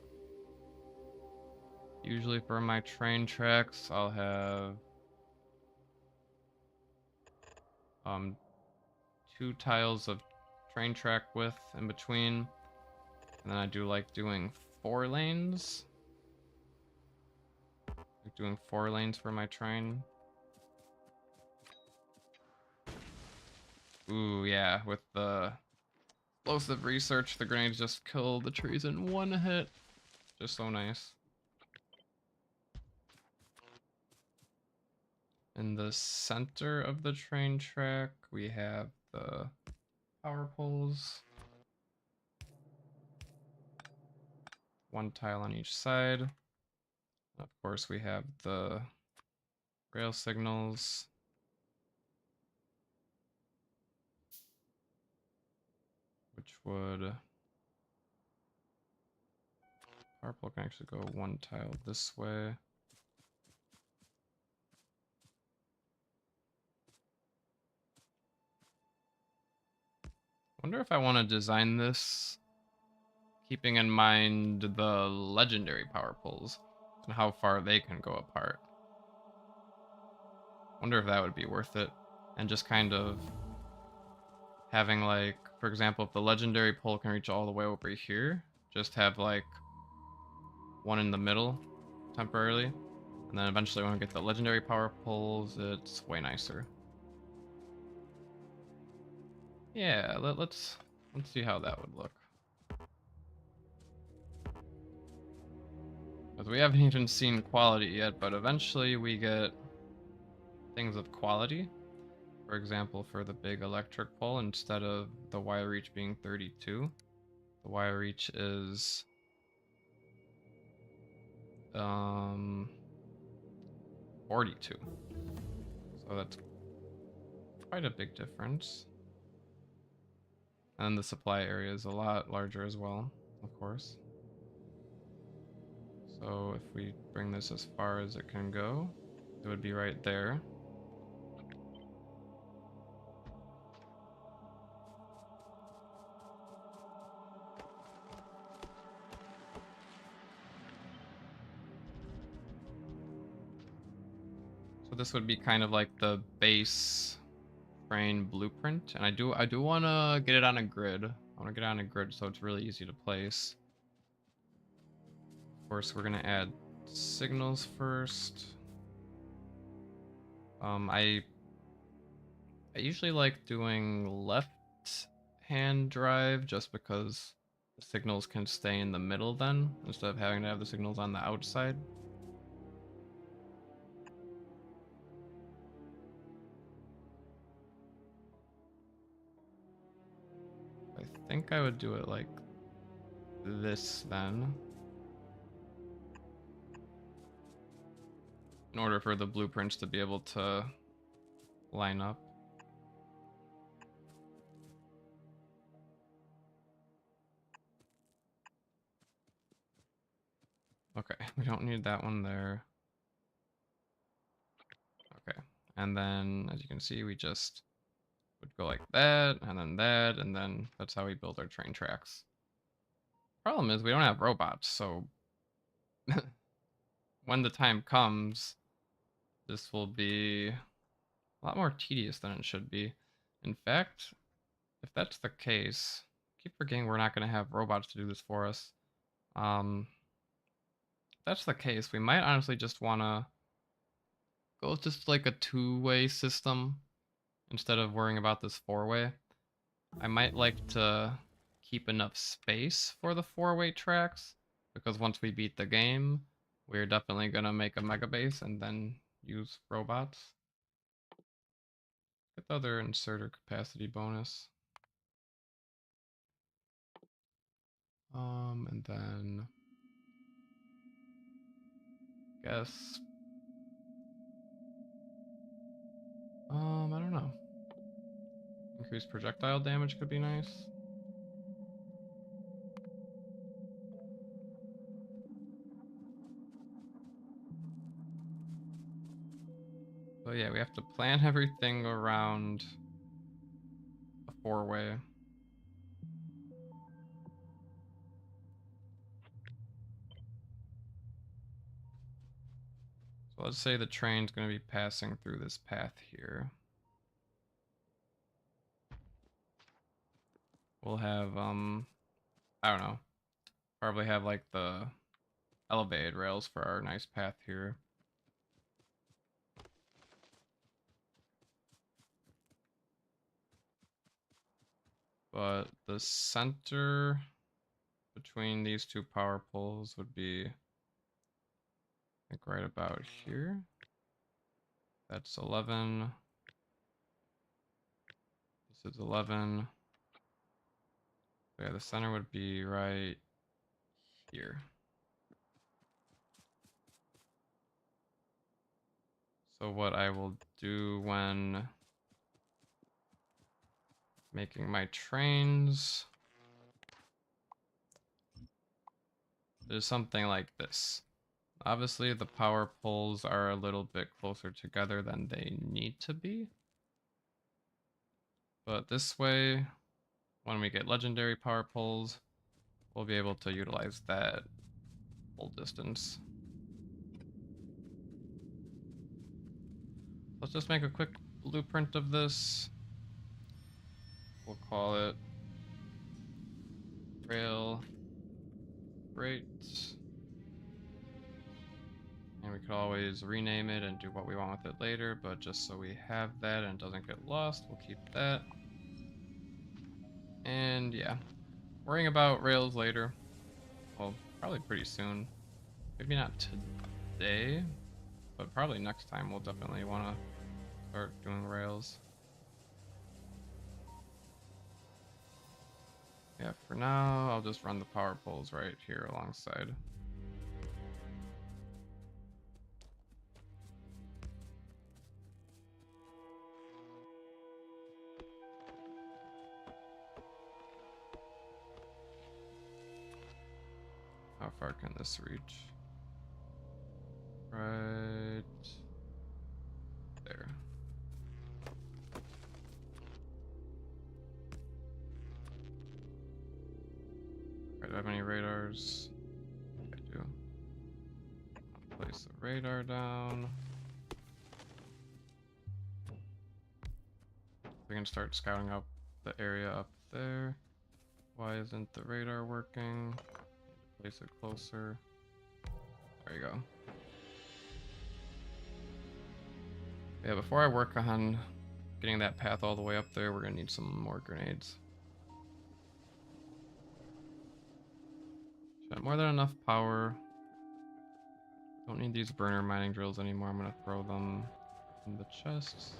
A: Usually for my train tracks, I'll have 2 tiles of train track width in between. And then I do like doing 4 lanes. Like doing 4 lanes for my train. Ooh, yeah, with the explosive research, the grenades just kill the trees in 1 hit. Just so nice. In the center of the train track, we have the power poles. 1 tile on each side. Of course, we have the rail signals. Which would... Power pole can actually go 1 tile this way. Wonder if I want to design this keeping in mind the legendary power poles and how far they can go apart. Wonder if that would be worth it. And just kind of having like, for example, if the legendary pole can reach all the way over here, just have like one in the middle temporarily. And then eventually when we get the legendary power poles, it's way nicer. Yeah, let's see how that would look. Because we haven't even seen quality yet, but eventually we get things of quality. For example, for the big electric pole, instead of the wire reach being 32, the wire reach is 42. So that's quite a big difference. And the supply area is a lot larger as well, of course. So if we bring this as far as it can go, it would be right there. So this would be kind of like the base train blueprint, and I do want to get it on a grid. I want to get it on a grid so it's really easy to place. Of course, we're gonna add signals first. I usually like doing left hand drive just because the signals can stay in the middle then instead of having to have the signals on the outside. I think I would do it like this then, in order for the blueprints to be able to line up. Okay, we don't need that one there. Okay, and then as you can see, we just would go like that, and then that's how we build our train tracks. Problem is we don't have robots, so when the time comes, this will be a lot more tedious than it should be. In fact, if that's the case, I keep forgetting we're not going to have robots to do this for us. If that's the case, we might honestly just want to go with just like a two-way system instead of worrying about this four-way. I might like to keep enough space for the four-way tracks, because once we beat the game, we're definitely going to make a mega base and then use robots. Get the other inserter capacity bonus. And then guess I don't know. Increased projectile damage could be nice. So yeah, we have to plan everything around a four-way. So let's say the train's going to be passing through this path here. We'll have, I don't know, probably have like the elevated rails for our nice path here. But the center between these two power poles would be, I think, right about here. That's 11. This is 11. Yeah, the center would be right here. So what I will do when making my trains is something like this. Obviously, the power poles are a little bit closer together than they need to be. But this way, when we get legendary power poles, we'll be able to utilize that full distance. Let's just make a quick blueprint of this. We'll call it rail rate. And we could always rename it and do what we want with it later, but just so we have that and it doesn't get lost, we'll keep that. And yeah, worrying about rails later. Well, probably pretty soon. Maybe not today, but probably next time we'll definitely want to start doing rails. Yeah, for now, I'll just run the power poles right here alongside. How far can this reach? Right there. Right, do I have any radars? I do. Place the radar down. We can start scouting up the area up there. Why isn't the radar working? Place it closer. There you go. Yeah, before I work on getting that path all the way up there, we're gonna need some more grenades. Should have more than enough power. Don't need these burner mining drills anymore. I'm gonna throw them in the chests.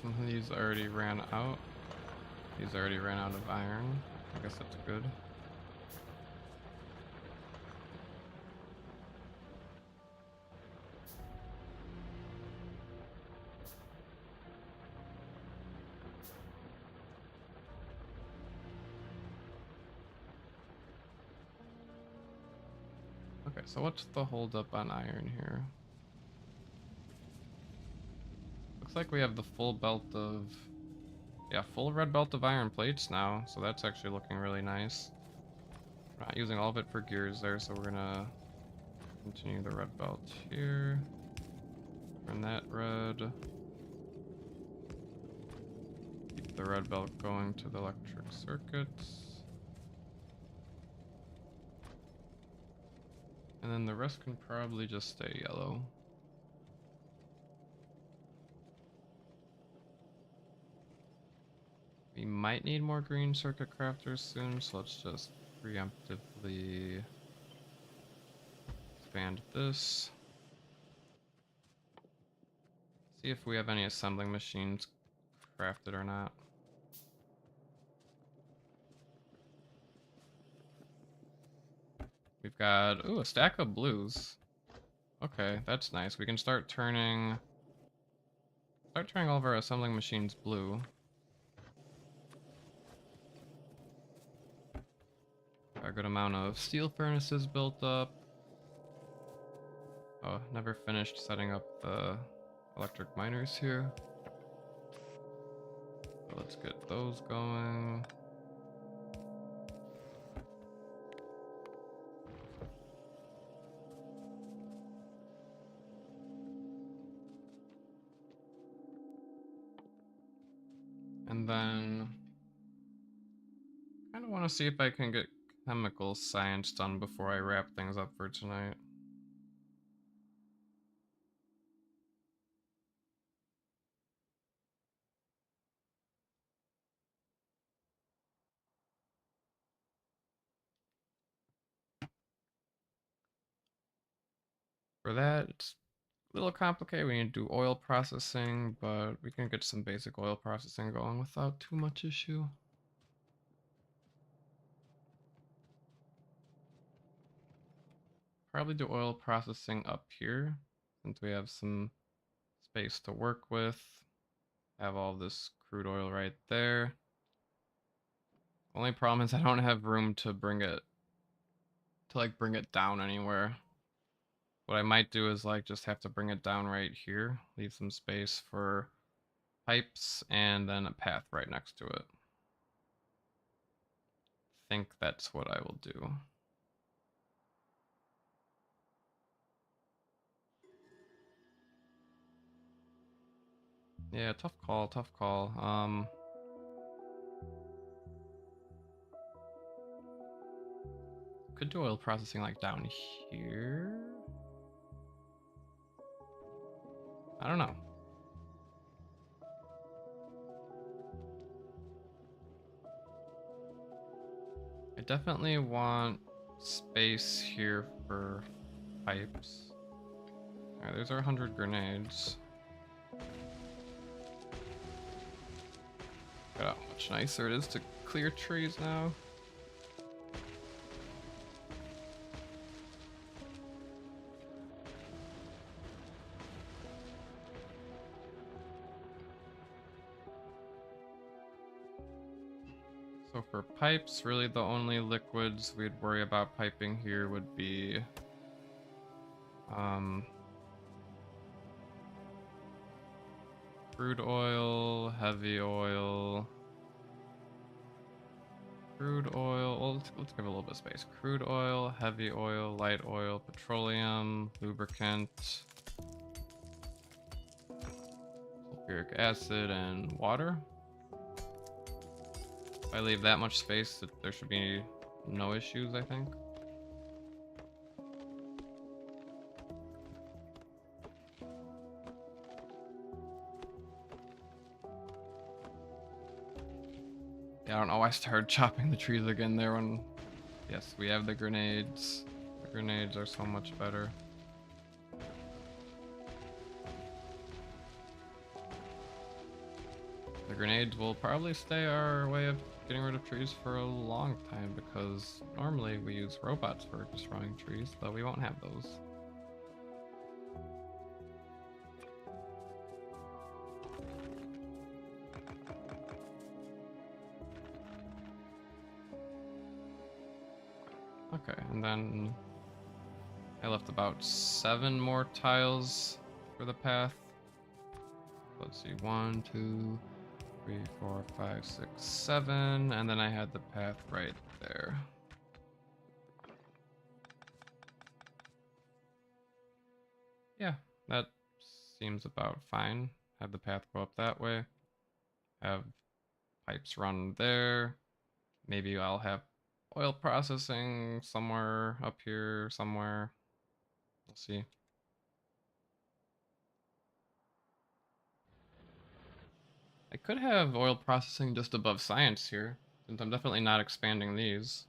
A: Some of these already ran out. These already ran out of iron. I guess that's good. Okay, so what's the holdup on iron here? Looks like we have the full belt of... yeah, full red belt of iron plates now, so that's actually looking really nice. We're not using all of it for gears there, so we're gonna continue the red belt here. Turn that red. Keep the red belt going to the electric circuits. And then the rest can probably just stay yellow. We might need more green circuit crafters soon, so let's just preemptively expand this. See if we have any assembling machines crafted or not. We've got, ooh, a stack of blues. Okay, that's nice. We can start turning all of our assembling machines blue. Got a good amount of steel furnaces built up. Oh, never finished setting up the electric miners here. So let's get those going. And then kind of want to see if I can get chemical science done before I wrap things up for tonight. For that, it's a little complicated. We need to do oil processing, but we can get some basic oil processing going without too much issue. Probably do oil processing up here, since we have some space to work with. Have all this crude oil right there. Only problem is I don't have room to bring it down anywhere. What I might do is like just have to bring it down right here, leave some space for pipes and then a path right next to it. I think that's what I will do. Yeah, tough call, tough call. Could do oil processing like down here. I don't know. I definitely want space here for pipes. Alright, there's our 100 grenades. Look at how much nicer it is to clear trees now. So for pipes, really the only liquids we'd worry about piping here would be crude oil, heavy oil, well, let's give it a little bit of space. Crude oil, heavy oil, light oil, petroleum, lubricant, sulfuric acid, and water. If I leave that much space, there should be no issues, I think. Yeah, I don't know why I started chopping the trees again there when... Yes, we have the grenades. The grenades are so much better. The grenades will probably stay our way of getting rid of trees for a long time because normally we use robots for destroying trees, but we won't have those. Okay, and then I left about 7 more tiles for the path. Let's see, 1, 2, 3, 4, 5, 6, 7, and then I had the path right there. Yeah, that seems about fine. Have the path go up that way. Have pipes run there. Maybe I'll have oil processing somewhere up here, somewhere. We'll see. I could have oil processing just above science here, since I'm definitely not expanding these.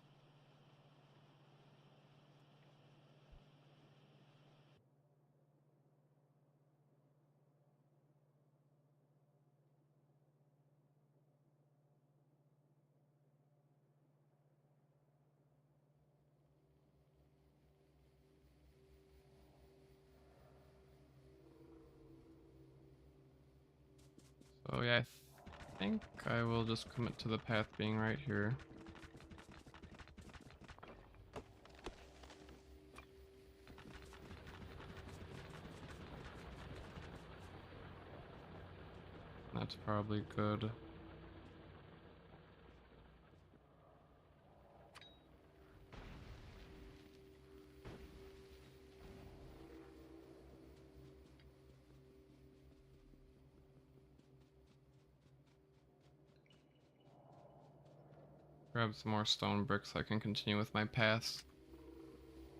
A: So yeah, I think I will just commit to the path being right here. That's probably good. Grab some more stone bricks so I can continue with my paths.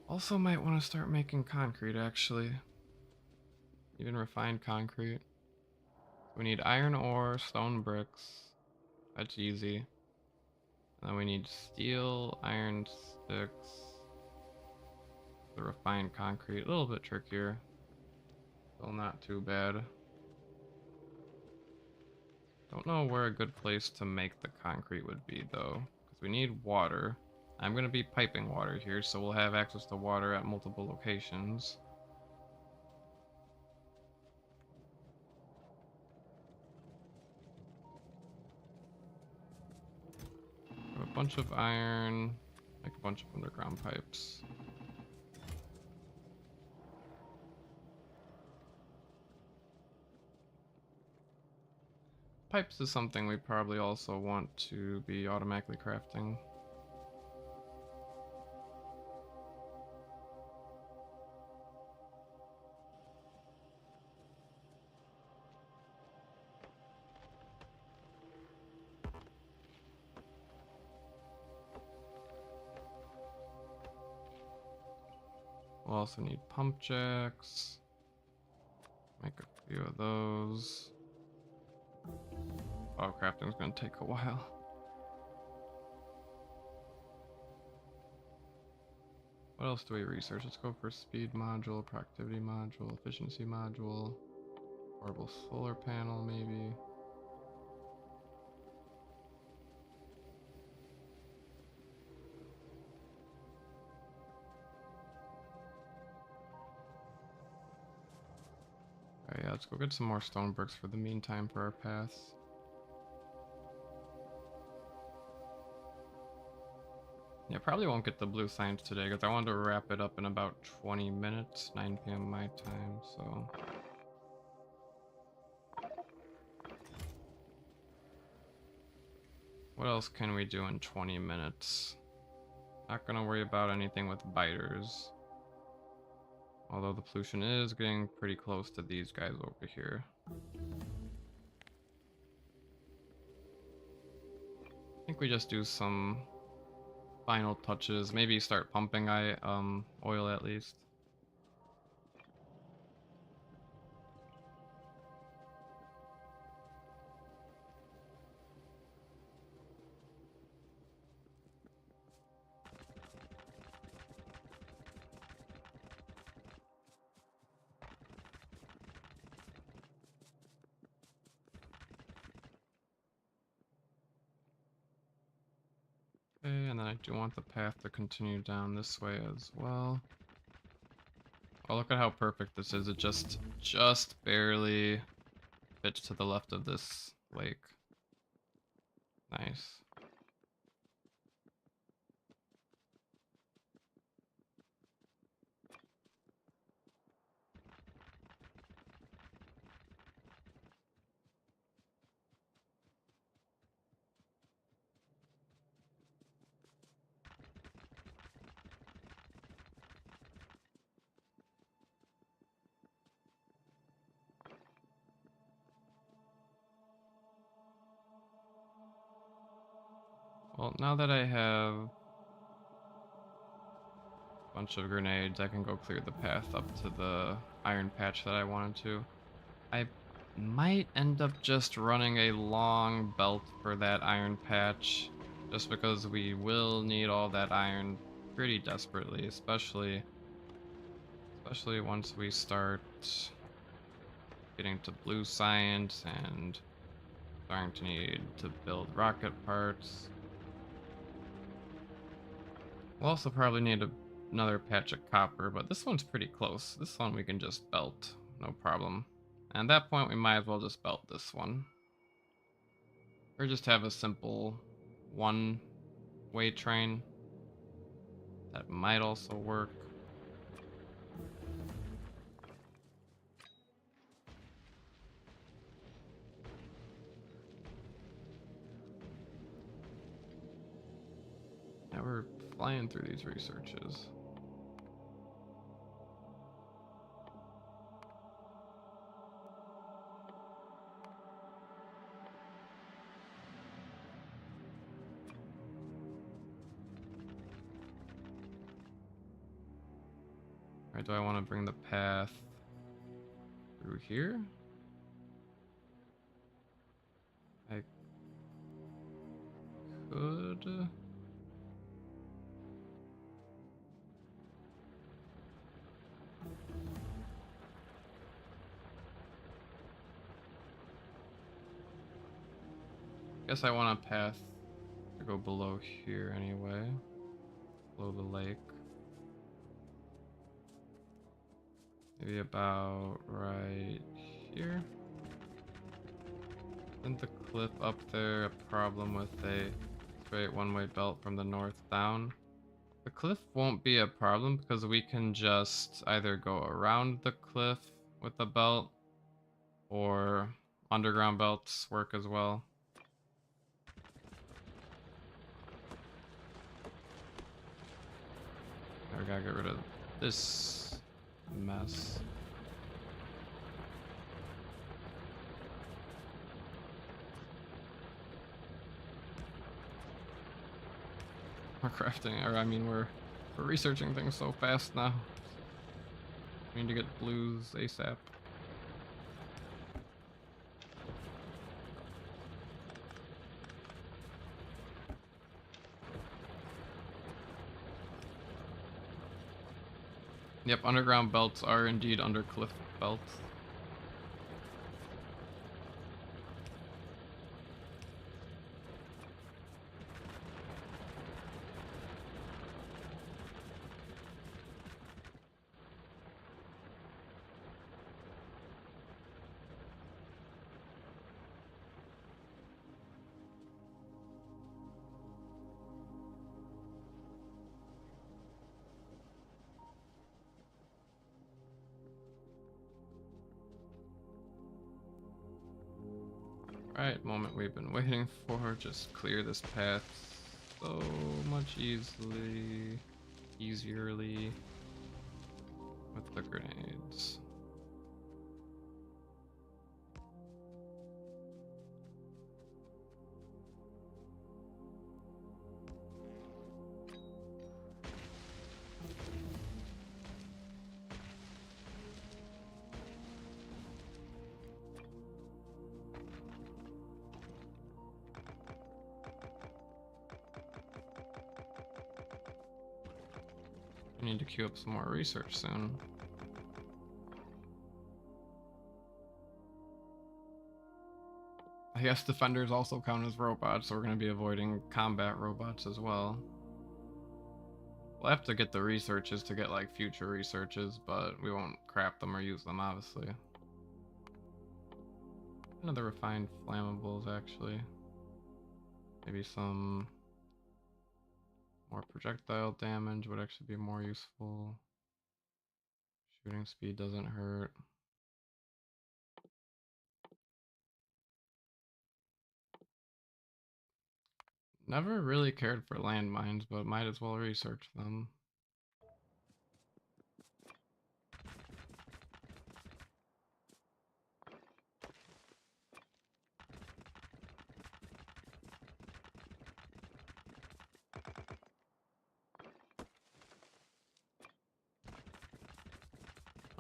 A: Also might want to start making concrete actually. Even refined concrete. We need iron ore, stone bricks. That's easy. And then we need steel, iron sticks. The refined concrete, a little bit trickier. Still not too bad. Don't know where a good place to make the concrete would be though, because we need water. I'm going to be piping water here, so we'll have access to water at multiple locations. A bunch of iron, make a bunch of underground pipes. Pipes is something we probably also want to be automatically crafting. We'll also need pump jacks. Make a few of those. Oh, crafting's gonna take a while. What else do we research? Let's go for speed module, productivity module, efficiency module, portable solar panel maybe. Alright, yeah, let's go get some more stone bricks for the meantime for our paths. Yeah, probably won't get the blue science today because I wanted to wrap it up in about 20 minutes, 9 p.m. my time, so. What else can we do in 20 minutes? Not gonna worry about anything with biters. Although the pollution is getting pretty close to these guys over here. I think we just do some final touches. Maybe start pumping oil at least. Okay, and then I do want the path to continue down this way as well. Oh, look at how perfect this is. It just barely fits to the left of this lake. Nice. Well, now that I have a bunch of grenades, I can go clear the path up to the iron patch that I wanted to. I might end up just running a long belt for that iron patch, just because we will need all that iron pretty desperately, especially once we start getting to blue science and starting to need to build rocket parts. We'll also probably need another patch of copper, but this one's pretty close. This one we can just belt, no problem. And at that point, we might as well just belt this one. Or just have a simple one-way train. That might also work. Yeah, we're flying through these researches. Alright, do I want to bring the path through here? I could. Guess I want a path to go below here anyway. Below the lake. Maybe about right here. Isn't the cliff up there a problem with a straight one-way belt from the north down? The cliff won't be a problem because we can just either go around the cliff with the belt or underground belts work as well. I gotta get rid of this mess. We're crafting, or I mean, we're researching things so fast now. We need to get blues ASAP. Yep, underground belts are indeed under cliff belts. Right, moment we've been waiting for. Just clear this path so much easierly with the grenades. I need to queue up some more research soon. I guess defenders also count as robots, so we're going to be avoiding combat robots as well. We'll have to get the researches to get like future researches, but we won't craft them or use them, obviously. Another refined flammables, actually. Maybe some more projectile damage would actually be more useful. Shooting speed doesn't hurt. Never really cared for landmines, but might as well research them.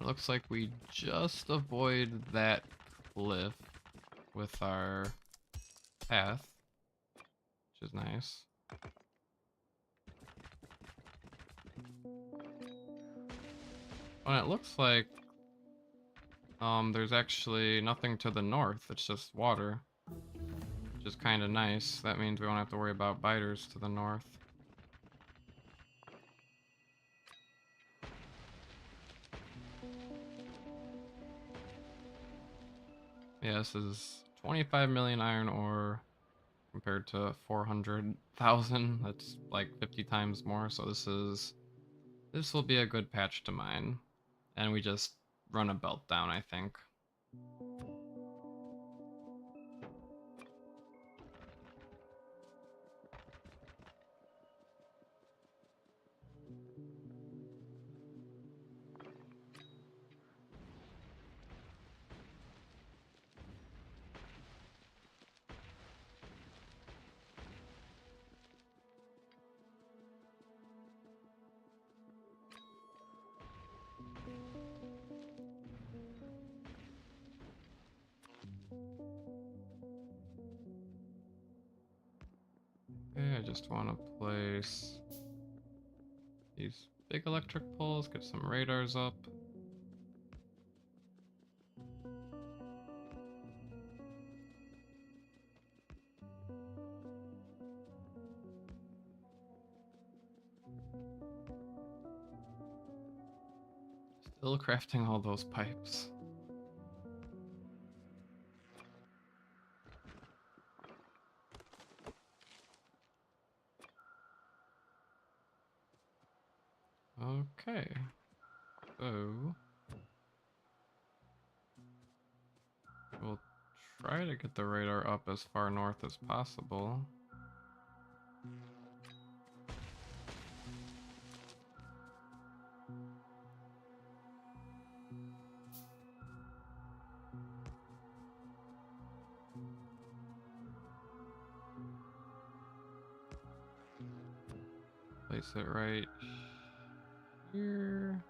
A: It looks like we just avoid that cliff with our path, which is nice. Well, it looks like there's actually nothing to the north, it's just water, which is kind of nice. That means we won't have to worry about biters to the north. Yeah, this is 25 million iron ore compared to 400,000. That's like 50 times more, so this will be a good patch to mine. And we just run a belt down, I think. Okay, I just want to place these big electric poles, get some radars up. Still crafting all those pipes. Okay, so we'll try to get the radar up as far north as possible. Place it right here.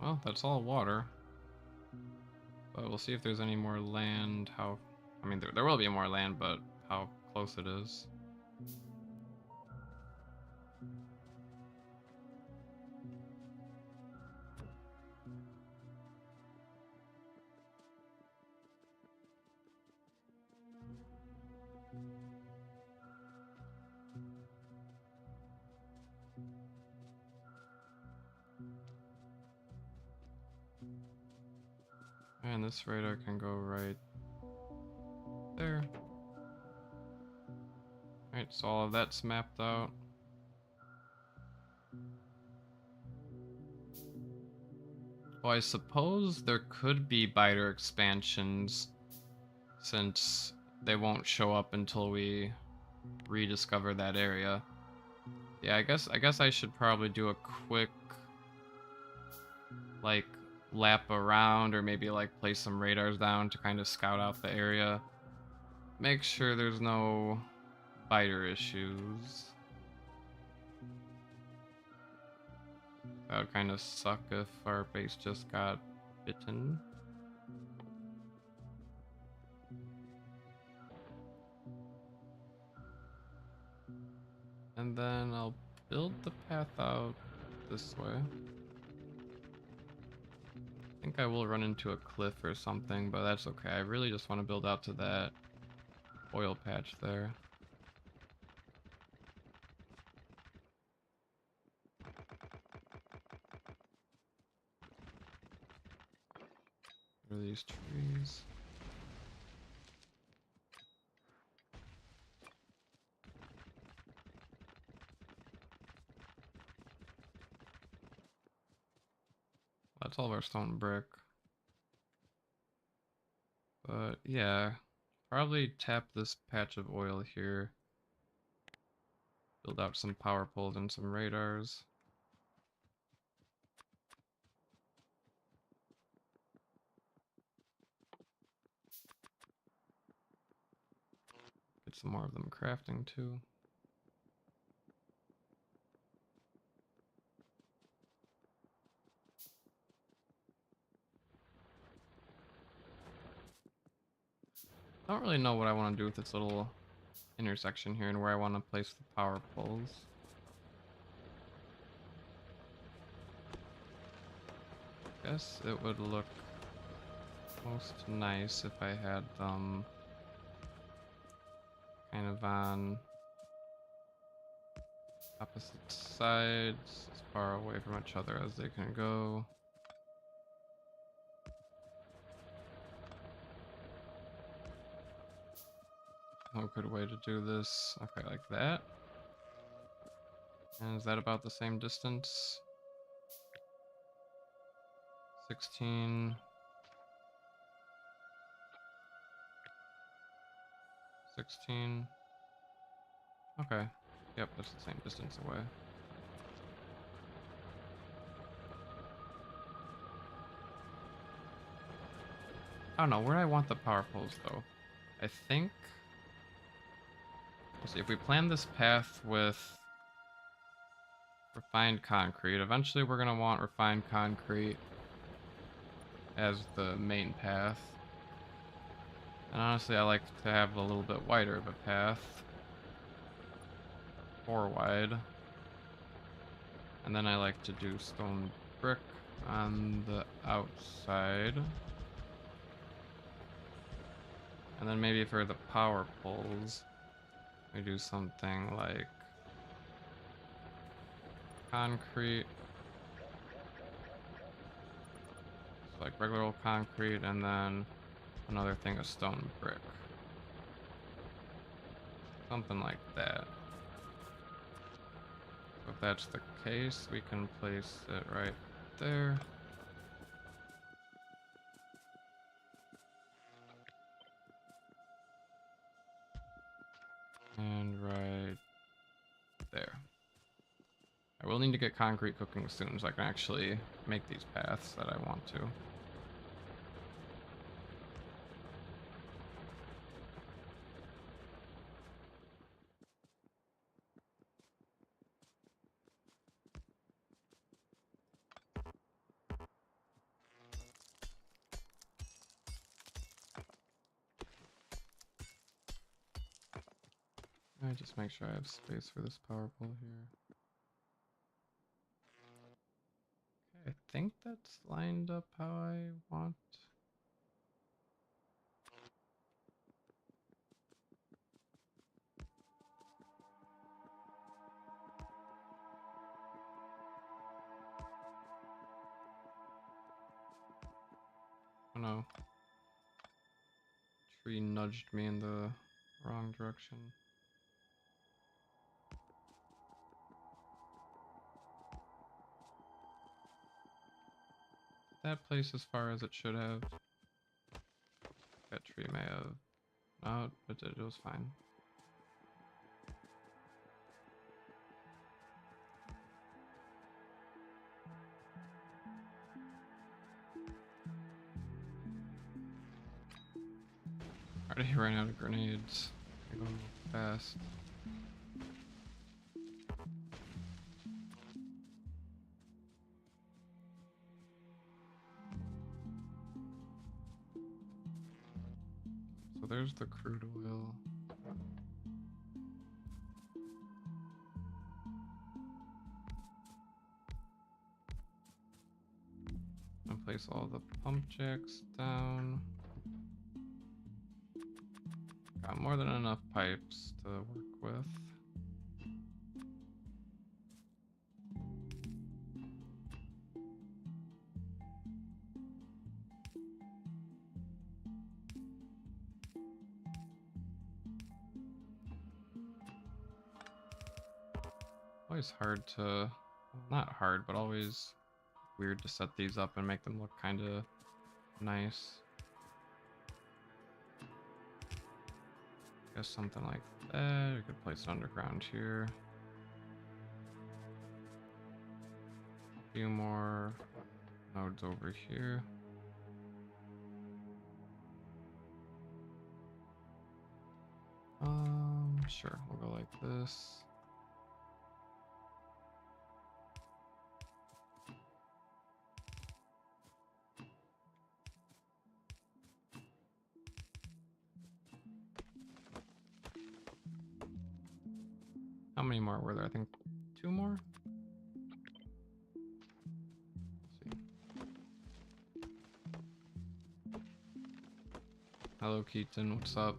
A: Well, that's all water. But we'll see if there's any more land. I mean, there will be more land, but how close it is. And this radar can go right there. Alright, so all of that's mapped out. Oh, I suppose there could be biter expansions since they won't show up until we rediscover that area. Yeah, I guess I should probably do a quick like lap around, or maybe like place some radars down to kind of scout out the area. Make sure there's no biter issues. That would kind of suck if our base just got bitten. And then I'll build the path out this way. I think I will run into a cliff or something, but that's okay. I really just want to build out to that oil patch there. What are these trees? That's all of our stone brick. But yeah, probably tap this patch of oil here. Build out some power poles and some radars. Get some more of them crafting too. I don't really know what I want to do with this little intersection here and where I want to place the power poles. Guess it would look most nice if I had them kind of on opposite sides, as far away from each other as they can go. No good way to do this. Okay, like that. And is that about the same distance? 16. 16. Okay. Yep, that's the same distance away. I don't know, where do I want the power poles though? I think, let's see, if we plan this path with refined concrete, eventually we're gonna want refined concrete as the main path. And honestly, I like to have a little bit wider of a path. 4 wide. And then I like to do stone brick on the outside. And then maybe for the power poles, we do something like concrete. So like regular old concrete, and then another thing of stone brick. Something like that. So if that's the case, we can place it right there. And right there. I will need to get concrete cooking soon so I can actually make these paths that I want to. I just make sure I have space for this power pole here. Okay, I think that's lined up how I want. Oh no. Tree nudged me in the wrong direction. that place as far as it should have. That tree may have. No, it was fine. Already ran out of grenades. They're going fast. So there's the crude oil. And place all the pump jacks down. Got more than enough pipes to work with. Always hard to, well, not hard, but always weird to set these up and make them look kind of nice. Guess something like that. We could place it underground here. A few more nodes over here. Sure, we'll go like this. How many more were there? I think 2 more? Let's see. Hello, Keaton. What's up?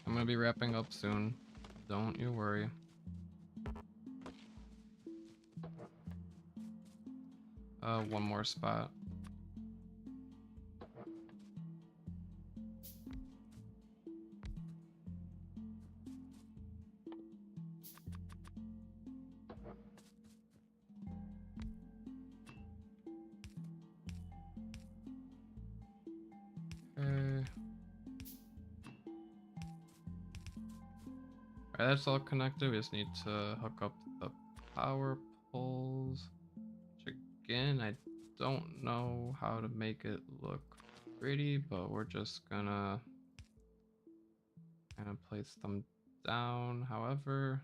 A: I'm gonna be wrapping up soon. Don't you worry. One more spot. Alright, that's all connected. We just need to hook up the power poles. Which again, I don't know how to make it look pretty, but we're just gonna kind of place them down. However,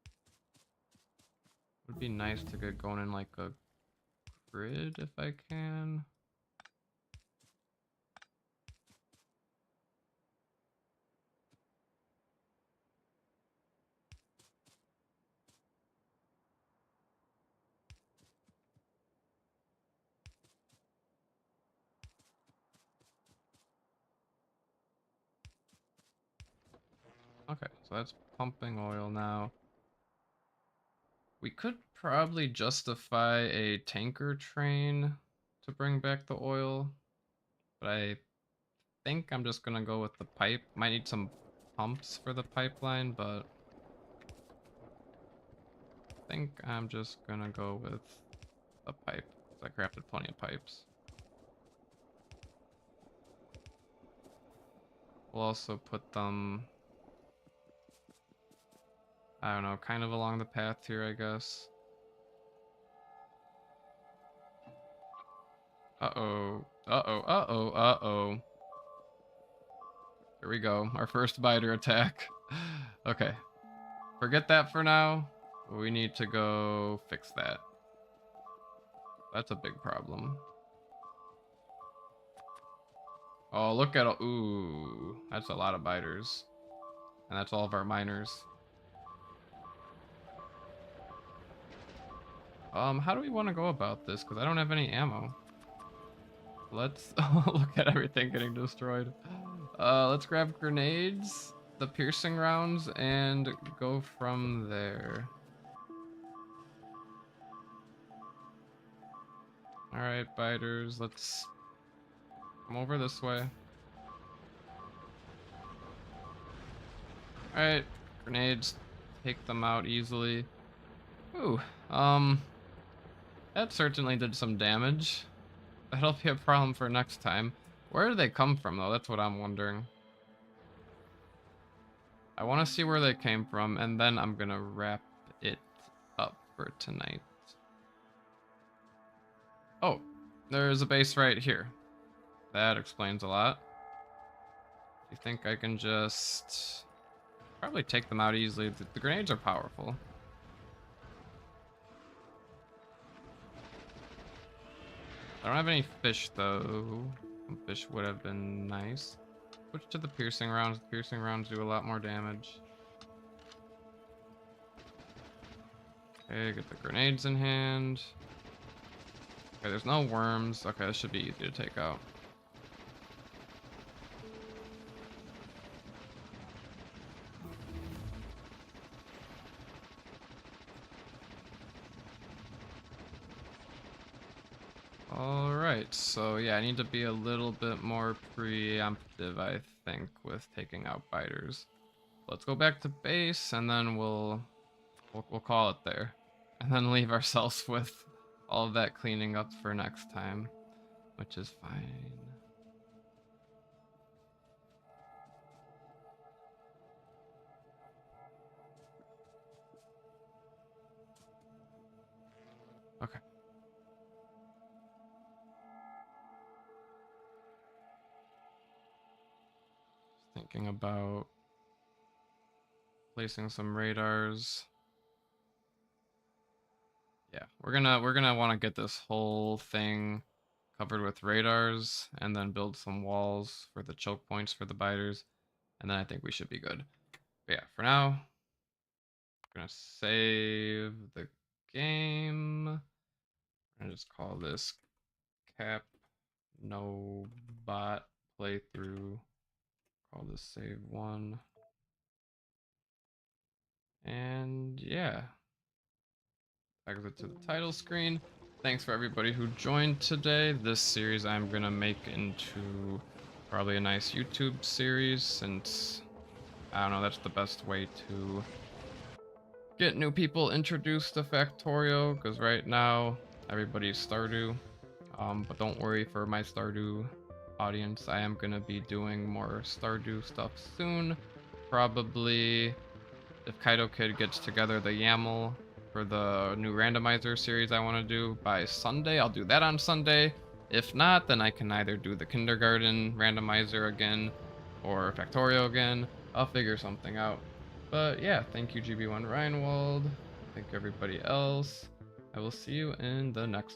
A: it would be nice to get going in like a grid if I can. Okay, so that's pumping oil now. We could probably justify a tanker train to bring back the oil, but I think I'm just gonna go with the pipe. Might need some pumps for the pipeline, but I think I'm just gonna go with a pipe, because I crafted plenty of pipes. We'll also put them, I don't know, kind of along the path here, I guess. Uh-oh. Uh-oh. Uh-oh. Uh-oh. Here we go. Our first biter attack. Okay. Forget that for now. We need to go fix that. That's a big problem. Oh, look at all. Ooh. That's a lot of biters. And that's all of our miners. How do we want to go about this? Because I don't have any ammo. Let's look at everything getting destroyed. Let's grab grenades, the piercing rounds, and go from there. Alright, biters, let's come over this way. Alright, grenades, take them out easily. Ooh, that certainly did some damage. That'll be a problem for next time. Where do they come from, though? That's what I'm wondering. I want to see where they came from, and then I'm gonna wrap it up for tonight. Oh, there's a base right here. That explains a lot. You think I can just probably take them out easily? The grenades are powerful. I don't have any fish though. Some fish would have been nice. Switch to the piercing rounds. The piercing rounds do a lot more damage. Okay, get the grenades in hand. Okay, there's no worms. Okay, this should be easy to take out. Alright, so yeah, I need to be a little bit more preemptive, I think, with taking out biters. Let's go back to base, and then we'll call it there. And then leave ourselves with all of that cleaning up for next time, which is fine. Okay. Just thinking about placing some radars. Yeah, we're gonna want to get this whole thing covered with radars and then build some walls for the choke points for the biters, and then I think we should be good. But yeah, for now, I'm gonna save the game. I'm gonna just call this cap no bot playthrough. Call this save one. And yeah, exit to the title screen. Thanks for everybody who joined today. This series I'm gonna make into probably a nice YouTube series, since I don't know, that's the best way to get new people introduced to Factorio, because right now everybody's Stardew. But don't worry, for my Stardew audience, I am gonna be doing more Stardew stuff soon. Probably, if Kaido Kid gets together the YAML for the new randomizer series I want to do by Sunday, I'll do that on Sunday. If not, then I can either do the kindergarten randomizer again or Factorio again. I'll figure something out. But yeah, thank you GB1 Reinwald. Thank you everybody else. I will see you in the next